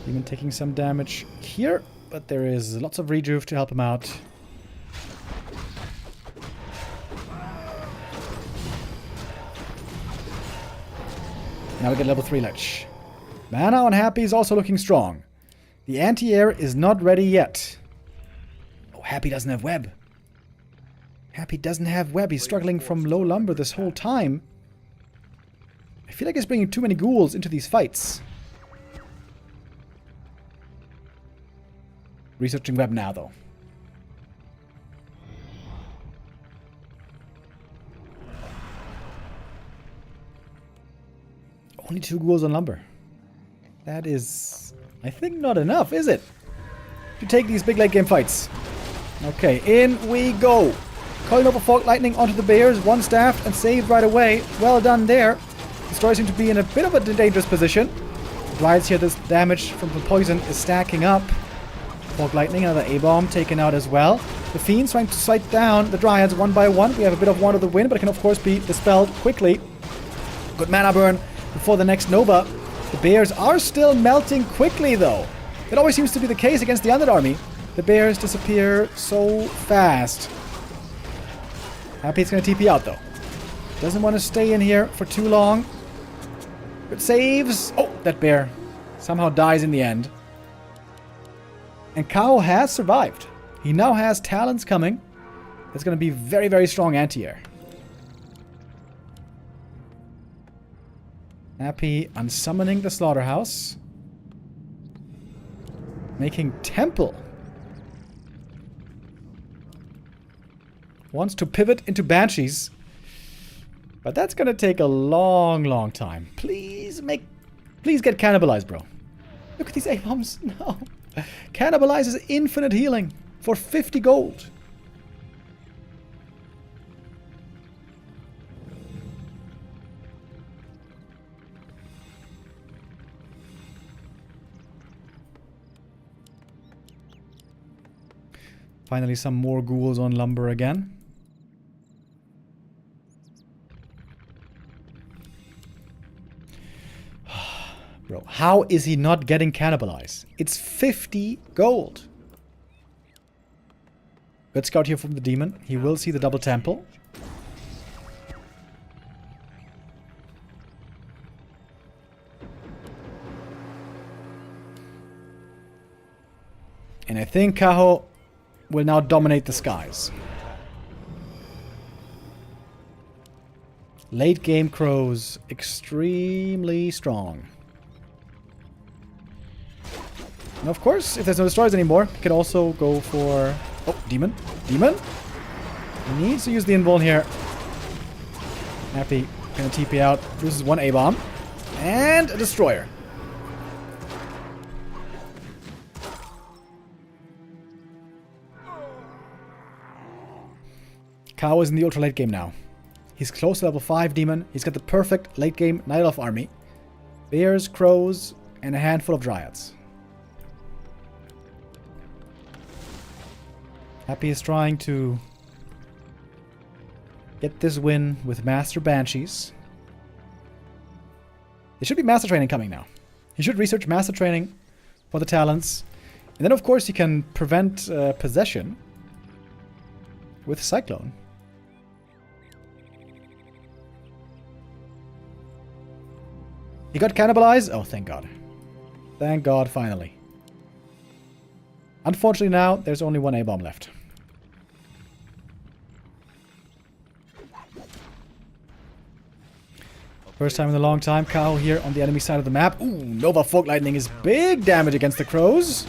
[SPEAKER 5] Even taking some damage here, but there is lots of rejuve to help him out. Now we get level 3 Lich. Mana on Happy is also looking strong. The anti-air is not ready yet. Oh, Happy doesn't have web. Happy doesn't have web. He's struggling from low lumber this whole time. I feel like he's bringing too many ghouls into these fights. Researching web now, though. Only 2 ghouls on lumber. That is, I think, not enough, is it? To take these big late game fights. Okay, in we go. Calling over Fog Lightning onto the bears. One staffed and saved right away. Well done there. Destroyer seem to be in a bit of a dangerous position. Dryads here, this damage from the poison is stacking up. Fog Lightning, another A-bomb taken out as well. The Fiends trying to sight down the Dryads one by one. We have a bit of Wand of the Wind, but it can of course be dispelled quickly. Good mana burn before the next Nova. The Bears are still melting quickly though. It always seems to be the case against the Undead army. The Bears disappear so fast. Happy's gonna TP out though. Doesn't want to stay in here for too long. Good saves. Oh, that bear somehow dies in the end. And Kaho has survived. He now has talents coming. That's going to be very, very strong anti-air. Happy unsummoning the Slaughterhouse. Making Temple. Wants to pivot into Banshees. But that's gonna take a long, long time. Please get cannibalized, bro. Look at these A-bombs. No. Cannibalizes infinite healing for 50 gold. Finally, some more ghouls on lumber again. Bro, how is he not getting cannibalized? It's 50 gold. Good scout here from the demon. He will see the double temple. And I think Kaho will now dominate the skies. Late game crows, extremely strong. And of course, if there's no destroyers anymore, you can also go for... Oh, demon. Demon! He needs to use the invuln here. Happy. Gonna TP out. Loses one A-bomb. And a destroyer. Kaho is in the ultra late game now. He's close to level 5 demon. He's got the perfect late game Night Elf army. Bears, crows, and a handful of dryads. Happy is trying to get this win with Master Banshees. There should be Master Training coming now. He should research Master Training for the talents. And then of course you can prevent possession with Cyclone. He got cannibalized? Oh, thank God. Thank God, finally. Unfortunately now, there's only one A-bomb left. First time in a long time, Kaho here on the enemy side of the map. Ooh, Nova Folk Lightning is big damage against the crows.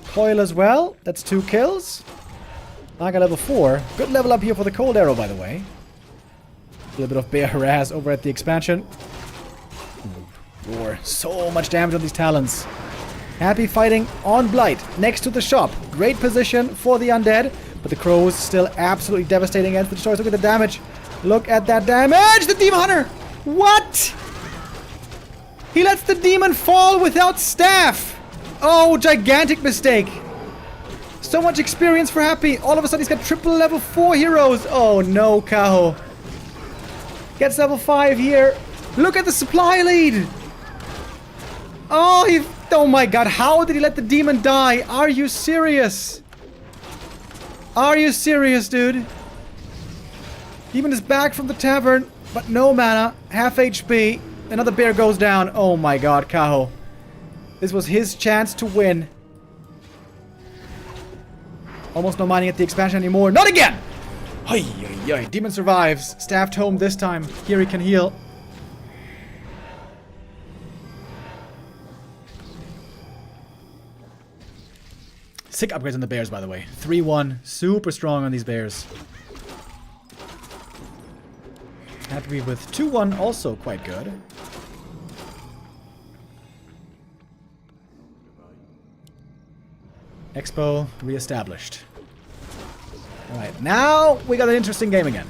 [SPEAKER 5] Coil as well. That's 2 kills. Naga level 4. Good level up here for the Cold Arrow, by the way. A little bit of bear harass over at the expansion. Roar. So much damage on these talons. Happy fighting on Blight, next to the shop. Great position for the undead, but the crows still absolutely devastating against the destroyers. Look at the damage. Look at that damage! The Demon Hunter! What? He lets the demon fall without staff! Oh, gigantic mistake. So much experience for Happy. All of a sudden he's got triple level 4 heroes. Oh no, Kaho. Gets level 5 here. Look at the supply lead. Oh my God, how did he let the demon die? Are you serious? Are you serious, dude? Demon is back from the tavern, but no mana, half HP. Another bear goes down. Oh my God, Kaho. This was his chance to win. Almost no mining at the expansion anymore. Not again! Demon survives. Staffed home this time. Here he can heal. Sick upgrades on the bears, by the way. 3-1. Super strong on these bears. Happy with 2-1, also quite good. Expo reestablished. Alright, now we got an interesting game again.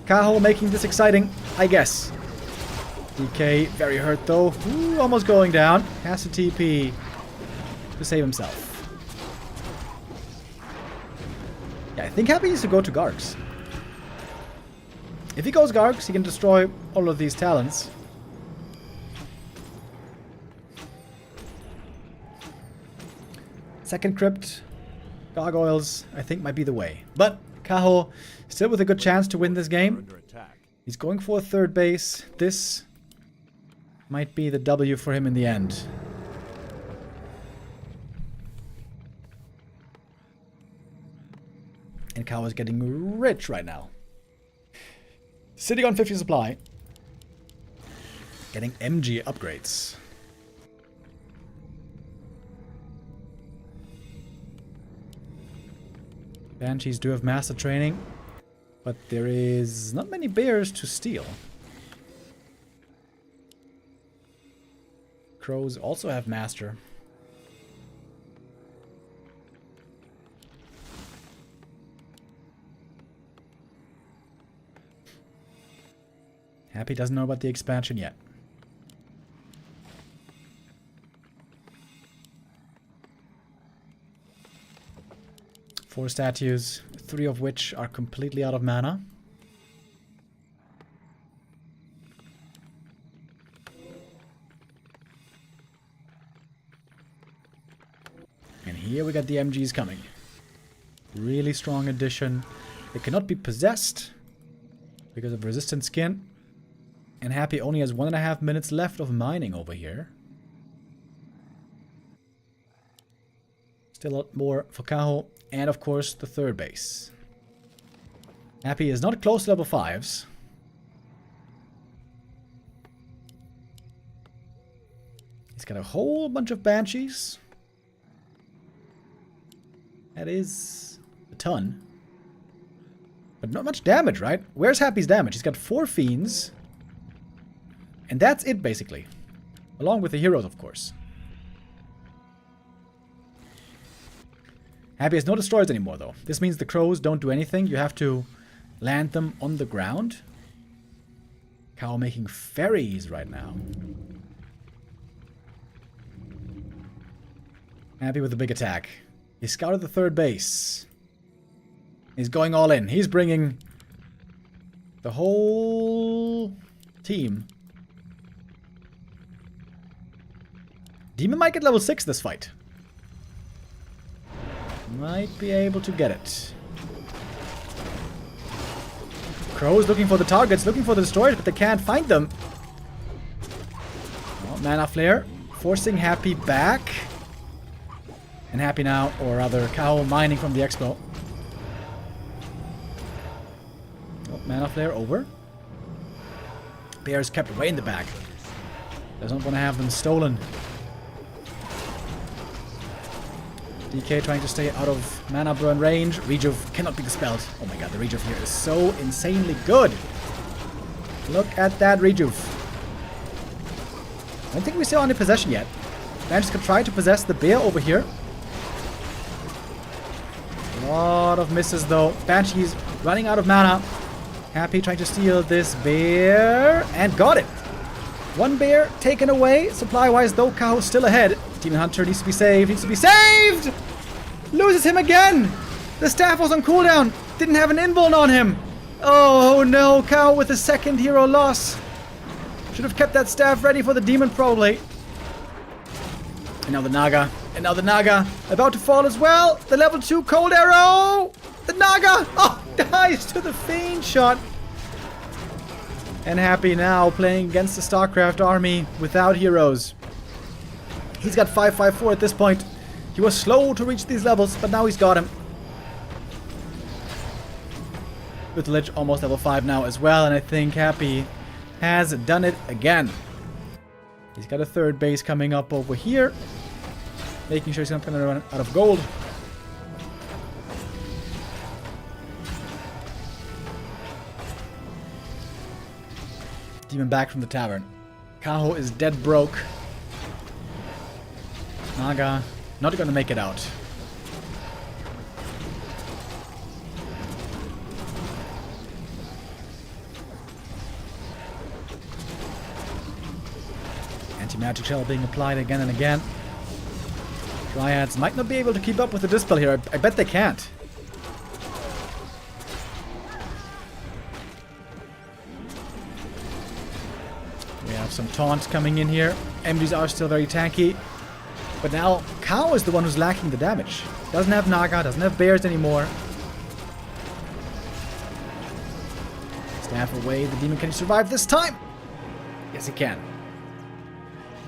[SPEAKER 5] Kaho making this exciting, I guess. DK very hurt though. Ooh, almost going down. Has to TP to save himself. Yeah, I think Happy needs to go to Gargs. If he goes Gargs, he can destroy all of these talents. Second Crypt, Gargoyles, I think might be the way. But Kaho still with a good chance to win this game. He's going for a third base. This might be the W for him in the end. And Kaho is getting rich right now. Sitting on 50 supply. Getting MG upgrades. Banshees do have master training. But there is not many bears to steal. Crows also have master. Happy doesn't know about the expansion yet. Four statues, 3 of which are completely out of mana. And here we got the MGs coming. Really strong addition. They cannot be possessed because of resistant skin. And Happy only has 1.5 minutes left of mining over here. Still a lot more for Kaho. And of course the third base. Happy is not close to level 5s. He's got a whole bunch of banshees. That is a ton. But not much damage, right? Where's Happy's damage? He's got 4 fiends. And that's it, basically. Along with the heroes, of course. Happy has no destroyers anymore, though. This means the crows don't do anything. You have to land them on the ground. Kaho making ferries right now. Happy with the big attack. He scouted the third base. He's going all in. He's bringing the whole team. Demon might get level 6 this fight. Might be able to get it. Crows looking for the targets, looking for the destroyers, but they can't find them. Oh, mana flare. Forcing Happy back. And Happy now, or rather Kaho mining from the expo. Oh, mana flare over. Bears kept way in the back. Doesn't want to have them stolen. DK trying to stay out of mana burn range. Rejuve cannot be dispelled. Oh my god, the Rejuve here is so insanely good. Look at that Rejuve. I don't think we saw any possession yet. Banshees could try to possess the bear over here. A lot of misses though. Banshees running out of mana. Happy trying to steal this bear. And got it. One bear taken away. Supply-wise though, Kaho's still ahead. Demon Hunter needs to be saved. Needs to be saved! Loses him again! The staff was on cooldown. Didn't have an invuln on him. Oh no, Kaho with a second hero loss. Should have kept that staff ready for the demon probably. And now the Naga. And now the Naga about to fall as well. The level 2 cold arrow. The Naga. Oh, dies to the Fiend shot. And Happy now playing against the StarCraft army without heroes. He's got 554 at this point. He was slow to reach these levels, but now he's got him. With the Lich almost level 5 now as well, and I think Happy has done it again. He's got a third base coming up over here. Making sure he's not going to run out of gold. Demon back from the tavern. Kaho is dead broke. Naga not going to make it out. Anti-magic shell being applied again and again. Dryads might not be able to keep up with the dispel here. I bet they can't. We have some taunts coming in here. MGs are still very tanky. But now, Kaho is the one who's lacking the damage. Doesn't have Naga, doesn't have bears anymore. Staff away. The demon, can he survive this time? Yes, he can.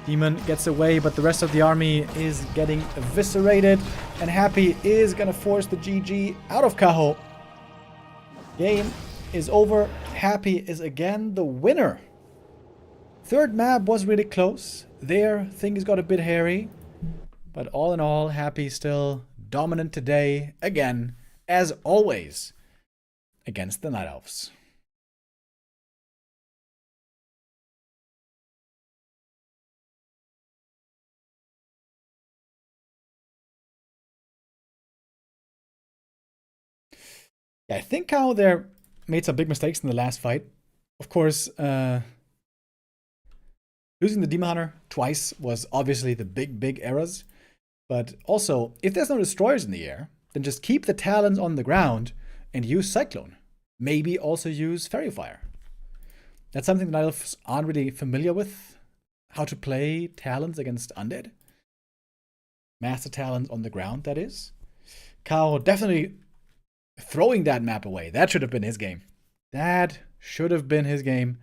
[SPEAKER 5] Demon gets away, but the rest of the army is getting eviscerated. And Happy is going to force the GG out of Kaho. Game is over. Happy is again the winner. Third map was really close. There, things got a bit hairy. But all in all, Happy still dominant today. Again, as always. against the Night Elves. Yeah, I think Kaho there made some big mistakes in the last fight. Of course, losing the Demon Hunter twice was obviously the big errors. But also, if there's no destroyers in the air, then just keep the Talons on the ground and use Cyclone. Maybe also use Fairy Fire. That's something the Night Elves aren't really familiar with. How to play Talons against Undead. Master Talons on the ground, that is. Kaho definitely throwing that map away. That should have been his game. That should have been his game.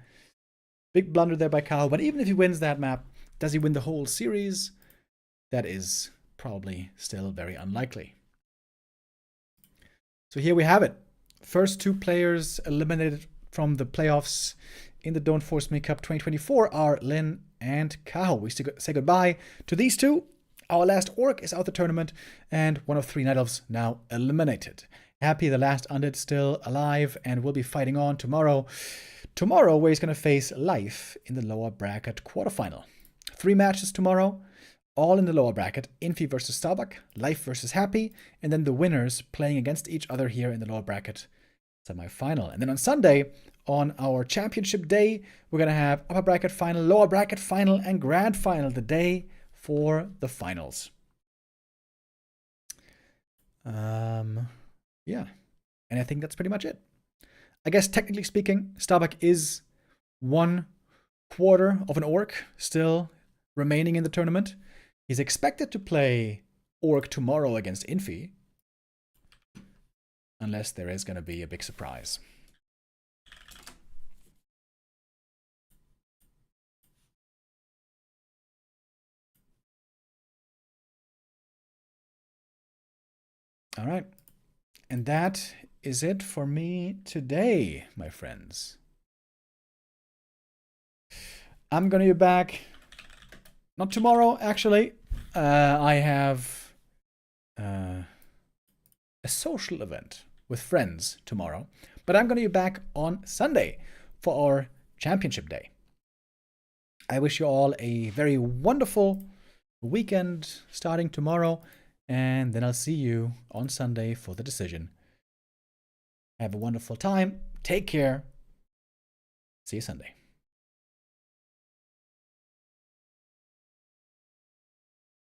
[SPEAKER 5] Big blunder there by Kaho. But even if he wins that map, does he win the whole series? That is probably still very unlikely. So here we have it. First two players eliminated from the playoffs in the Don't Force Me Cup 2024 are Lynn and Kaho. We say goodbye to these two. Our last Orc is out the tournament, and one of 3 Night Elves now eliminated. Happy the last Undead still alive and will be fighting on tomorrow. Tomorrow, where he's going to face Life in the lower bracket quarterfinal. 3 matches tomorrow, all in the lower bracket. Infy versus Starbuck, Life versus Happy, and then the winners playing against each other here in the lower bracket semi-final. And then on Sunday, on our championship day, we're going to have upper bracket final, lower bracket final, and grand final, the day for the finals. Yeah, and I think that's pretty much it. I guess technically speaking, Starbuck is 1/4 of an Orc still remaining in the tournament. He's expected to play Orc tomorrow against Infy, unless there is going to be a big surprise. All right. And that is it for me today, my friends. I'm going to be back, not tomorrow, actually. I have a social event with friends tomorrow. But I'm going to be back on Sunday for our championship day. I wish you all a very wonderful weekend starting tomorrow. And then I'll see you on Sunday for the decision. Have a wonderful time. Take care. See you Sunday.